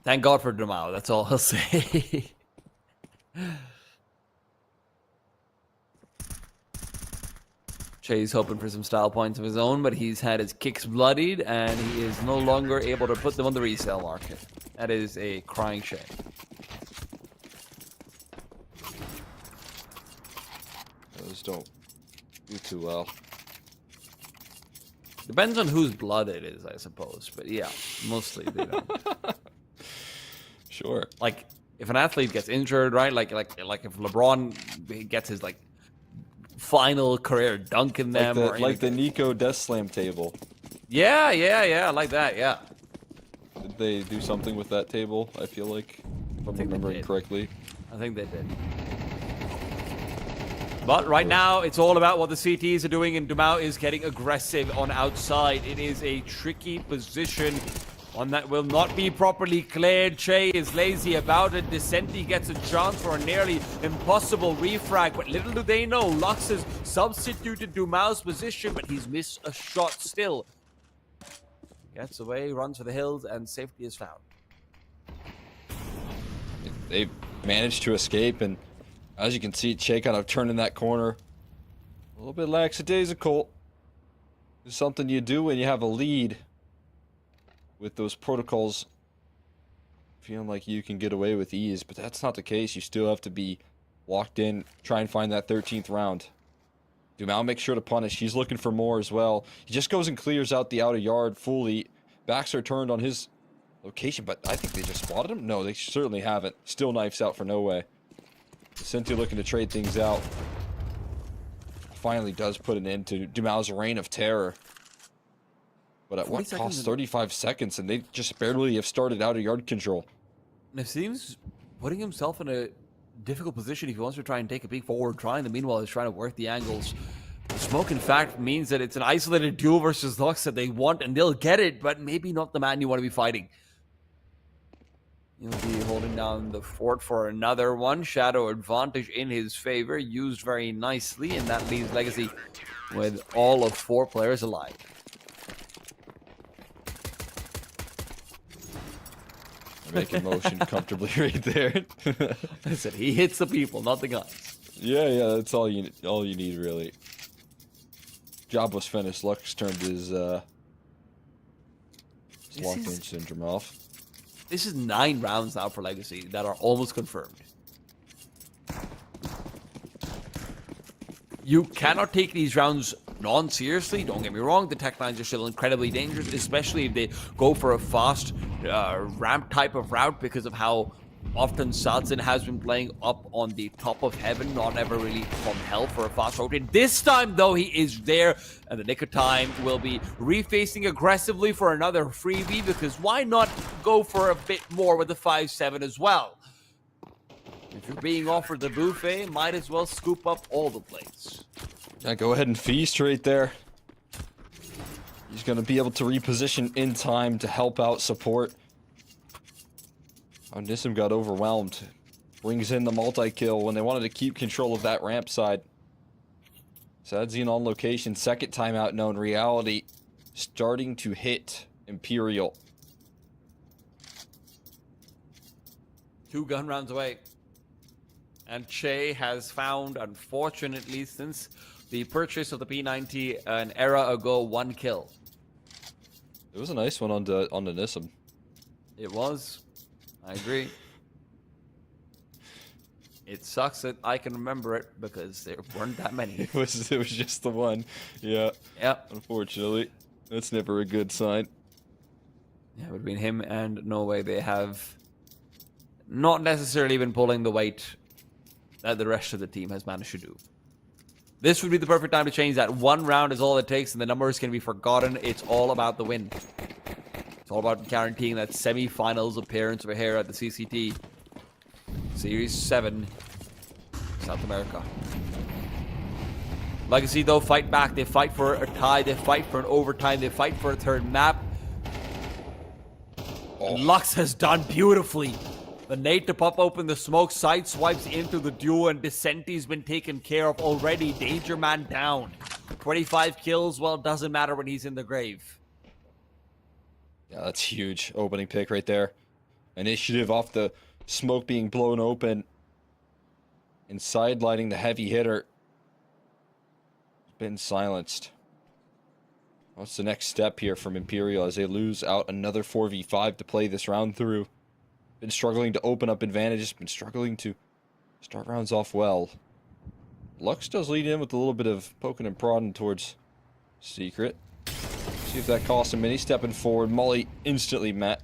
Thank God for Dumao, that's all I'll say. Che's hoping for some style points of his own, but he's had his kicks bloodied, and he is no longer able to put them on the resale market. That is a crying shame. Those don't do too well. Depends on whose blood it is, I suppose. But yeah, mostly they don't. Sure. Like, if an athlete gets injured, right? Like if LeBron gets his like final career dunk in them, or Like the Nico Death Slam table. yeah, like that, yeah. Did they do something with that table? I feel like, if I'm think they remembering did. correctly. I think they did. But right now, it's all about what the CTs are doing, and Dumao is getting aggressive on outside. It is a tricky position, one that will not be properly cleared. Che is lazy about it. Descenti gets a chance for a nearly impossible refrag, but little do they know, Lux has substituted Dumao's position, but he's missed a shot still. Gets away, runs for the hills, and safety is found. They managed to escape, and as you can see, Che kind of turning that corner. A little bit lackadaisical. It's something you do when you have a lead. With those protocols, feeling like you can get away with ease, but that's not the case. You still have to be locked in, try and find that 13th round. Dumao makes sure to punish. He's looking for more as well. He just goes and clears out the outer yard fully. Backs are turned on his location, but I think they just spotted him. No, they certainly haven't. Still knifes out for no way. Cinti looking to trade things out. Finally does put an end to Dumao's reign of terror. But at what cost? 35 seconds, and they just barely have started out of yard control. Nassim's putting himself in a difficult position if he wants to try and take a peek forward, meanwhile he's trying to work the angles. The smoke, in fact, means that it's an isolated duel versus Lux that they want, and they'll get it, but maybe not the man you want to be fighting. He'll be holding down the fort for another one. Shadow advantage in his favor, used very nicely, and that leaves Legacy with all of 4 players alive. Making motion comfortably right there. I said he hits the people, not the guns. Yeah, that's all you need really. Job was finished. Lux turned his locked-in syndrome off. This is 9 rounds now for Legacy that are almost confirmed. You cannot take these rounds non-seriously, don't get me wrong. The Tech 9s are still incredibly dangerous, especially if they go for a fast ramp type of route, because of how often Sadzin has been playing up on the top of heaven, not ever really from hell for a fast rotate. This time, though, he is there, and the nick of time will be refacing aggressively for another freebie, because why not go for a bit more with the 5-7 as well? If you're being offered the buffet, might as well scoop up all the plates. Yeah, go ahead and feast right there. He's going to be able to reposition in time to help out support. Oh, Nissim got overwhelmed. Brings in the multi-kill when they wanted to keep control of that ramp side. Sadzin on location, second timeout known. Reality starting to hit Imperial. 2 gun rounds away. And Che has found, unfortunately, since the purchase of the P90 an era ago, 1 kill. It was a nice one on the Nissim. It was. I agree. It sucks that I can remember it because there weren't that many. It was just the one. Yeah. Yep. Unfortunately, that's never a good sign. Yeah, between him and Norway, they have not necessarily been pulling the weight that the rest of the team has managed to do. This would be the perfect time to change that. 1 round is all it takes, and the numbers can be forgotten. It's all about the win. It's all about guaranteeing that semi-finals appearance over here at the CCT. Series 7, South America. Legacy, though, fight back. They fight for a tie. They fight for an overtime. They fight for a 3rd map. And Lux has done beautifully. The nade to pop open the smoke, side swipes into the duo, and Descenti's been taken care of already. Danger man down. 25 kills, well, doesn't matter when he's in the grave. Yeah, that's huge. Opening pick right there. Initiative off the smoke being blown open. And sidelining the heavy hitter. been silenced. What's the next step here from Imperial as they lose out another 4v5 to play this round through? Been struggling to open up advantages, been struggling to start rounds off well. Lux does lead in with a little bit of poking and prodding towards Secret. See if that costs him any. Stepping forward, Molly instantly met.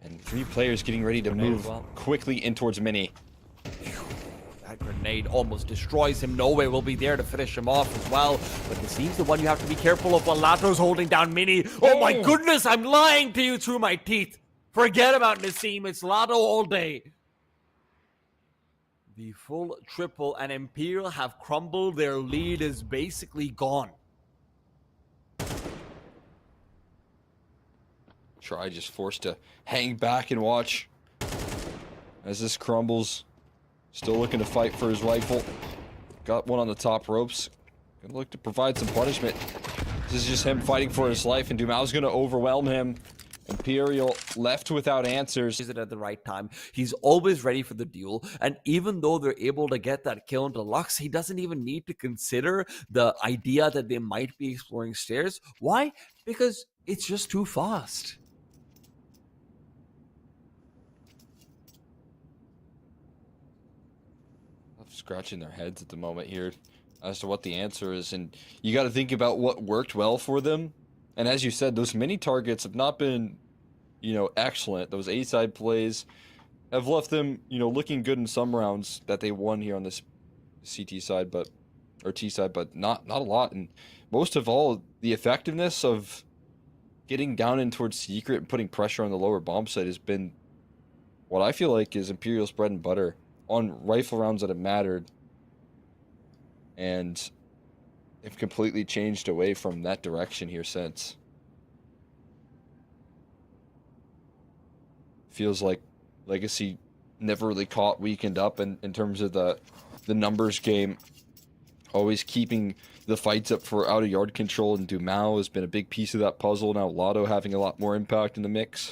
And 3 players getting ready to move quickly in towards Mini. That grenade almost destroys him. No way will be there to finish him off as well. But Nassim's the one you have to be careful of while Lato's holding down Mini. Oh my goodness, I'm lying to you through my teeth. Forget about Nassim, it's Lato all day. The full triple and Imperial have crumbled. Their lead is basically gone. Try just forced to hang back and watch as this crumbles. Still looking to fight for his rifle. Got one on the top ropes. Gonna look to provide some punishment. This is just him fighting for his life, and Dumao's gonna overwhelm him. Imperial left without answers. Is it at the right time? He's always ready for the duel, and even though they're able to get that kill into Lux, he doesn't even need to consider the idea that they might be exploring stairs. Why? Because it's just too fast. Scratching their heads at the moment here as to what the answer is, and you got to think about what worked well for them. And as you said, those mini targets have not been, excellent. Those A-side plays have left them, looking good in some rounds that they won here on this CT side, or T side, but not a lot. And most of all, the effectiveness of getting down in towards Secret and putting pressure on the lower bomb site has been what I feel like is Imperial's bread and butter on rifle rounds that have mattered, and they've completely changed away from that direction here since. Feels like Legacy never really caught weakened up in terms of the numbers game, always keeping the fights up for out of yard control, and Dumao has been a big piece of that puzzle. Now Lotto having a lot more impact in the mix.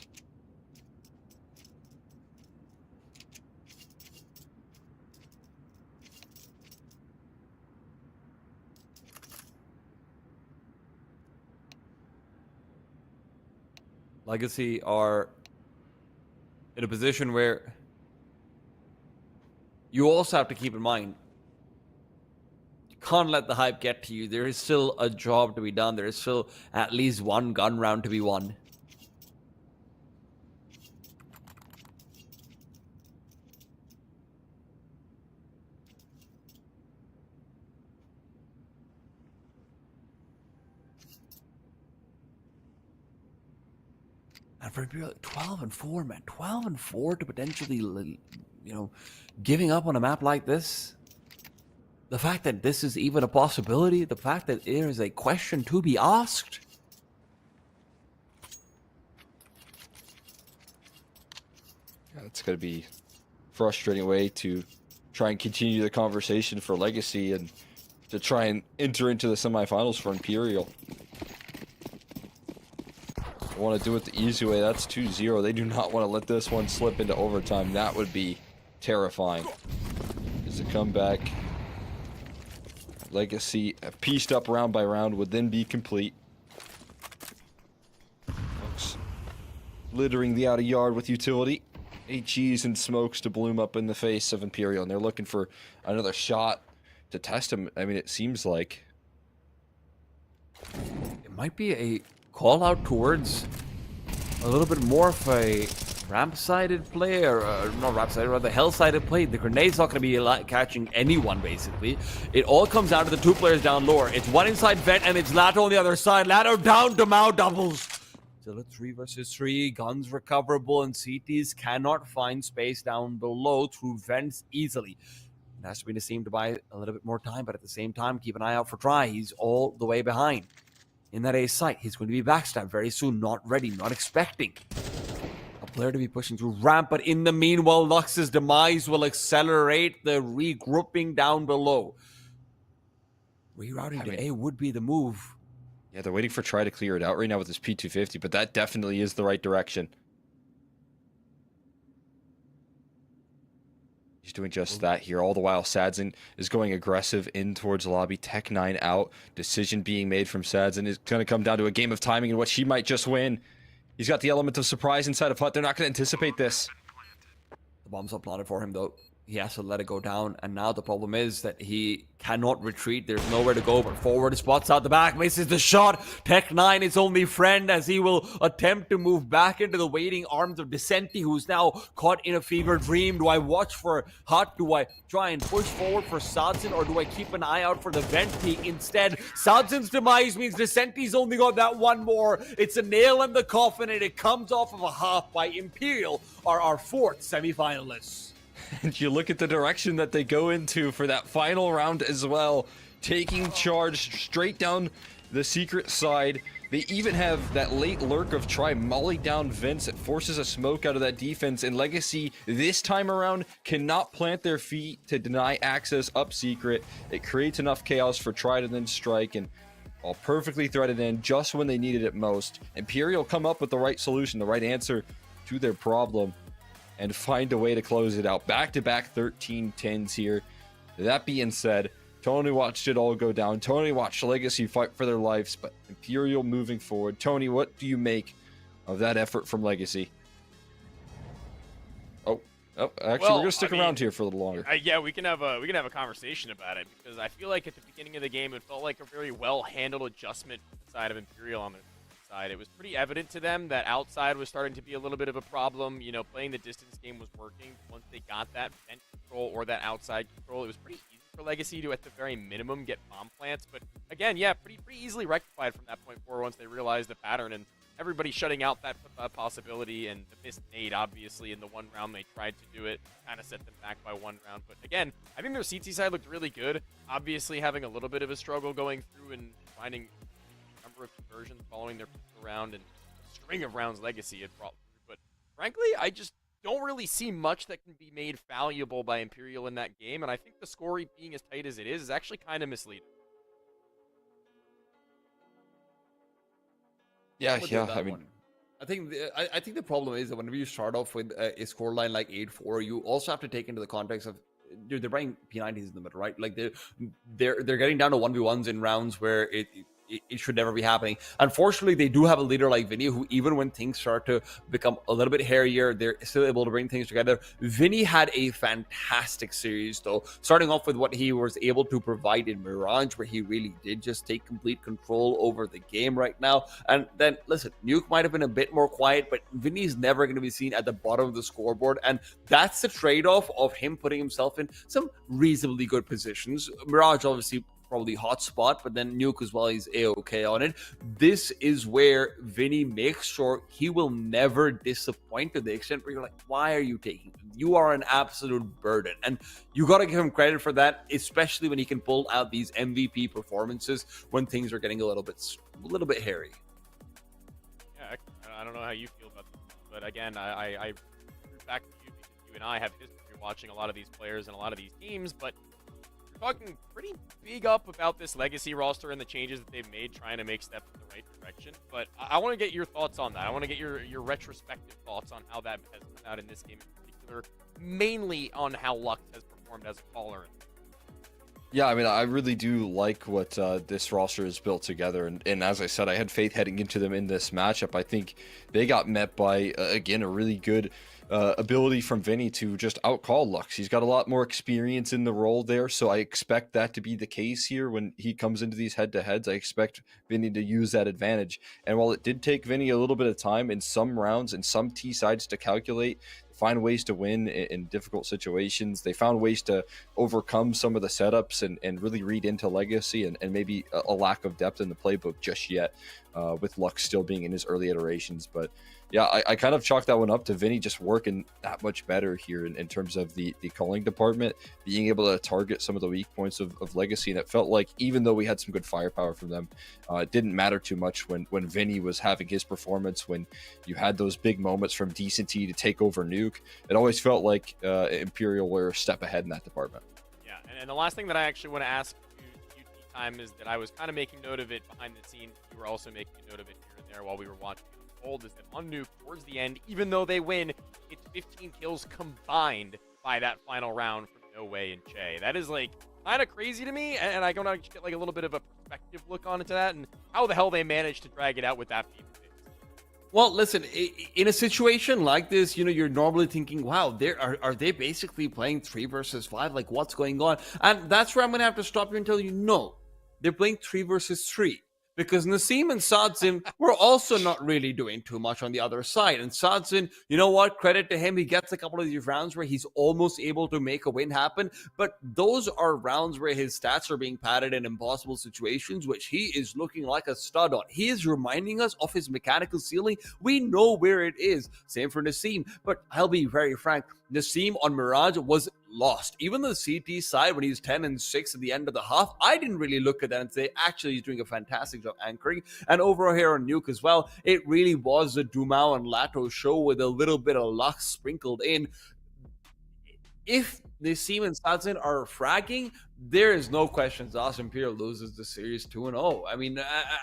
Legacy are in a position where you also have to keep in mind, you can't let the hype get to you. There is still a job to be done. There is still at least one gun round to be won. And for 12-4, man, 12-4 to potentially, giving up on a map like this. The fact that this is even a possibility, the fact that there is a question to be asked. Yeah, it's going to be a frustrating way to try and continue the conversation for Legacy and to try and enter into the semifinals for Imperial. I want to do it the easy way. That's 2-0. They do not want to let this one slip into overtime. That would be terrifying. As a comeback, Legacy, pieced up round by round, would then be complete. Looks littering the outer yard with utility. HEs and smokes to bloom up in the face of Imperial, and they're looking for another shot to test him. I mean, it seems like It might be a call out towards a little bit more of a ramp-sided play, or not ramp-sided, rather hell-sided play. The grenade's not going to be catching anyone, basically. It all comes down to the 2 players down lower. It's one inside vent, and it's Lato on the other side. Lato down, Dumao doubles. Still a 3 versus 3, guns recoverable, and CTs cannot find space down below through vents easily. It has to be Nassim to buy a little bit more time, but at the same time, keep an eye out for Try. He's all the way behind. In that A site, he's going to be backstabbed very soon. Not ready, not expecting a player to be pushing through ramp. But in the meanwhile, Lux's demise will accelerate the regrouping down below. Rerouting to A would be the move. Yeah, they're waiting for Try to clear it out right now with his P250, but that definitely is the right direction. He's doing just that here. All the while, Sadzin is going aggressive in towards the lobby. Tech9 out. Decision being made from Sadzin is going to come down to a game of timing in which he might just win. He's got the element of surprise inside of Hut. They're not going to anticipate this. The bomb's up planted for him, though. He has to let it go down, and now the problem is that he cannot retreat. There's nowhere to go but forward. Spots out the back, misses the shot. Tech9 is only friend as he will attempt to move back into the waiting arms of Decenti, who's now caught in a fever dream. Do I watch for Hut? Do I try and push forward for Sadzin, or do I keep an eye out for the vent peak instead? Sadzin's demise means Decenti's only got that one more. It's a nail in the coffin, and it comes off of a half by Imperial, our fourth semifinalists. And you look at the direction that they go into for that final round as well, taking charge straight down the secret side. They even have that late lurk of try molly down Vince. It forces a smoke out of that defense, and Legacy this time around cannot plant their feet to deny access up secret. It creates enough chaos for try to then strike, and all perfectly threaded in just when they needed it most. Imperial come up with the right solution, the right answer to their problem, and find a way to close it out. Back-to-back 13-10s here. That being said, Tony watched it all go down. Tony watched Legacy fight for their lives, but Imperial moving forward. Tony, what do you make of that effort from Legacy? Oh, actually, we're gonna stick around here for a little longer. Yeah, we can have a conversation about it, because I feel like at the beginning of the game, it felt like a very well-handled adjustment from the side of Imperial on the side. It was pretty evident to them that outside was starting to be a little bit of a problem. You know, playing the distance game was working. Once they got that vent control or that outside control, it was pretty easy for Legacy to, at the very minimum, get bomb plants. But again, yeah, pretty easily rectified from that point forward once they realized the pattern, and everybody shutting out that possibility, and the missed nade, obviously, in the one round they tried to do it, kind of set them back by one round. But again, I think their CT side looked really good. Obviously having a little bit of a struggle going through and finding a number of conversions following their round, and a string of rounds Legacy had brought through. But frankly, I just don't really see much that can be made valuable by Imperial in that game, and I think the score being as tight as it is actually kind of misleading. Yeah, I mean, I think the problem is that whenever you start off with a scoreline like 8-4, you also have to take into the context of, dude, they're buying P90s in the middle, right? Like they're getting down to 1v1s in rounds where it should never be happening. Unfortunately, they do have a leader like Vinny, who even when things start to become a little bit hairier, they're still able to bring things together. Vinny had a fantastic series, though, starting off with what he was able to provide in Mirage, where he really did just take complete control over the game right now. And then, listen, Nuke might have been a bit more quiet, but Vinny's never going to be seen at the bottom of the scoreboard, and that's the trade-off of him putting himself in some reasonably good positions. Mirage, obviously, probably hot spot, but then Nuke as well, he's a-okay on it. This is where Vinny makes sure he will never disappoint, to the extent where you're like, why are you taking him? You are an absolute burden, and you got to give him credit for that, especially when he can pull out these MVP performances when things are getting a little bit hairy. Yeah, I don't know how you feel about this, but again, I root back to you because you and I have history watching a lot of these players and a lot of these teams, but talking pretty big up about this Legacy roster and the changes that they've made, trying to make steps in the right direction. But I want to get your thoughts on that. I want to get your retrospective thoughts on how that has turned out in this game in particular, mainly on how Lux has performed as a caller. Yeah, I mean, I really do like what this roster has built together. And as I said, I had faith heading into them in this matchup. I think they got met by, again, a really good ability from Vinny to just outcall Lux. He's got a lot more experience in the role there, so I expect that to be the case here when he comes into these head-to-heads. I expect Vinny to use that advantage. And while it did take Vinny a little bit of time in some rounds and some T sides to calculate, find ways to win in difficult situations, they found ways to overcome some of the setups and really read into Legacy and maybe a lack of depth in the playbook just yet, with Lux still being in his early iterations. But yeah, I kind of chalk that one up to Vinny just working that much better here in terms of the calling department, being able to target some of the weak points of Legacy. And it felt like even though we had some good firepower from them, it didn't matter too much when Vinny was having his performance, when you had those big moments from Decenty to take over Nuke. It always felt like Imperial were a step ahead in that department. Yeah, and the last thing that I actually want to ask you time is that I was kind of making note of it behind the scenes. You were also making a note of it here and there while we were watching. Is that on Nuke towards the end, even though they win, it's 15 kills combined by that final round from No Way and Che. That is like kind of crazy to me, and I don't know, get like a little bit of a perspective look onto that, and how the hell they managed to drag it out with that baby face. Well, listen, in a situation like this, you know, you're normally thinking, wow, are they basically playing 3 versus 5? Like, what's going on? And that's where I'm going to have to stop you and tell you, no, they're playing 3 versus 3. Because Nassim and Sadzin were also not really doing too much on the other side. And Sadzin, you know what? Credit to him. He gets a couple of these rounds where he's almost able to make a win happen. But those are rounds where his stats are being padded in impossible situations, which he is looking like a stud on. He is reminding us of his mechanical ceiling. We know where it is. Same for Nassim. But I'll be very frank. Nassim on Mirage was lost. Even the CT side, when he's 10-6 at the end of the half, I didn't really look at that and say, actually, he's doing a fantastic job anchoring. And over here on Nuke as well, it really was a Dumao and Lato show with a little bit of luck sprinkled in. If Nassim and Sadzin are fragging, there is no question Zos Imperial loses the series 2-0. I mean,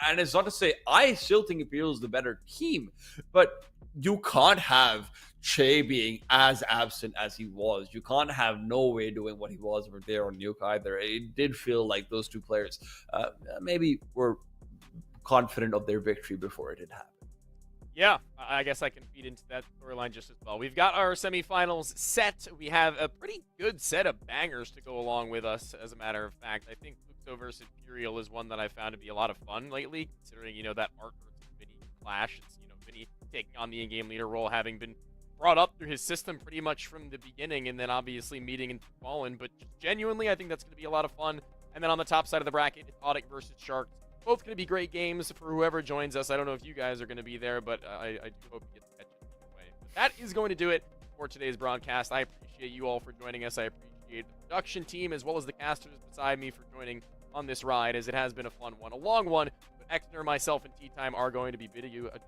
and it's not to say I still think Imperial is the better team, but you can't have Che being as absent as he was. You can't have No Way doing what he was over there on Nuke either. It did feel like those two players maybe were confident of their victory before it had happened. Yeah, I guess I can feed into that storyline just as well. We've got our semifinals set. We have a pretty good set of bangers to go along with us, as a matter of fact. I think Luxo versus Imperial is one that I found to be a lot of fun lately, considering, you know, that Art versus Vinny clash. It's, you know, Vinny taking on the in-game leader role, having been brought up through his system pretty much from the beginning, and then obviously meeting in Fallen. But genuinely, I think that's going to be a lot of fun. And then on the top side of the bracket, Odic versus Sharks. Both going to be great games for whoever joins us. I don't know if you guys are going to be there, but I do hope you get to catch it anyway. But that is going to do it for today's broadcast. I appreciate you all for joining us. I appreciate the production team as well as the casters beside me for joining on this ride, as it has been a fun one. A long one, but Exner, myself, and Tea Time are going to be bidding you adieu.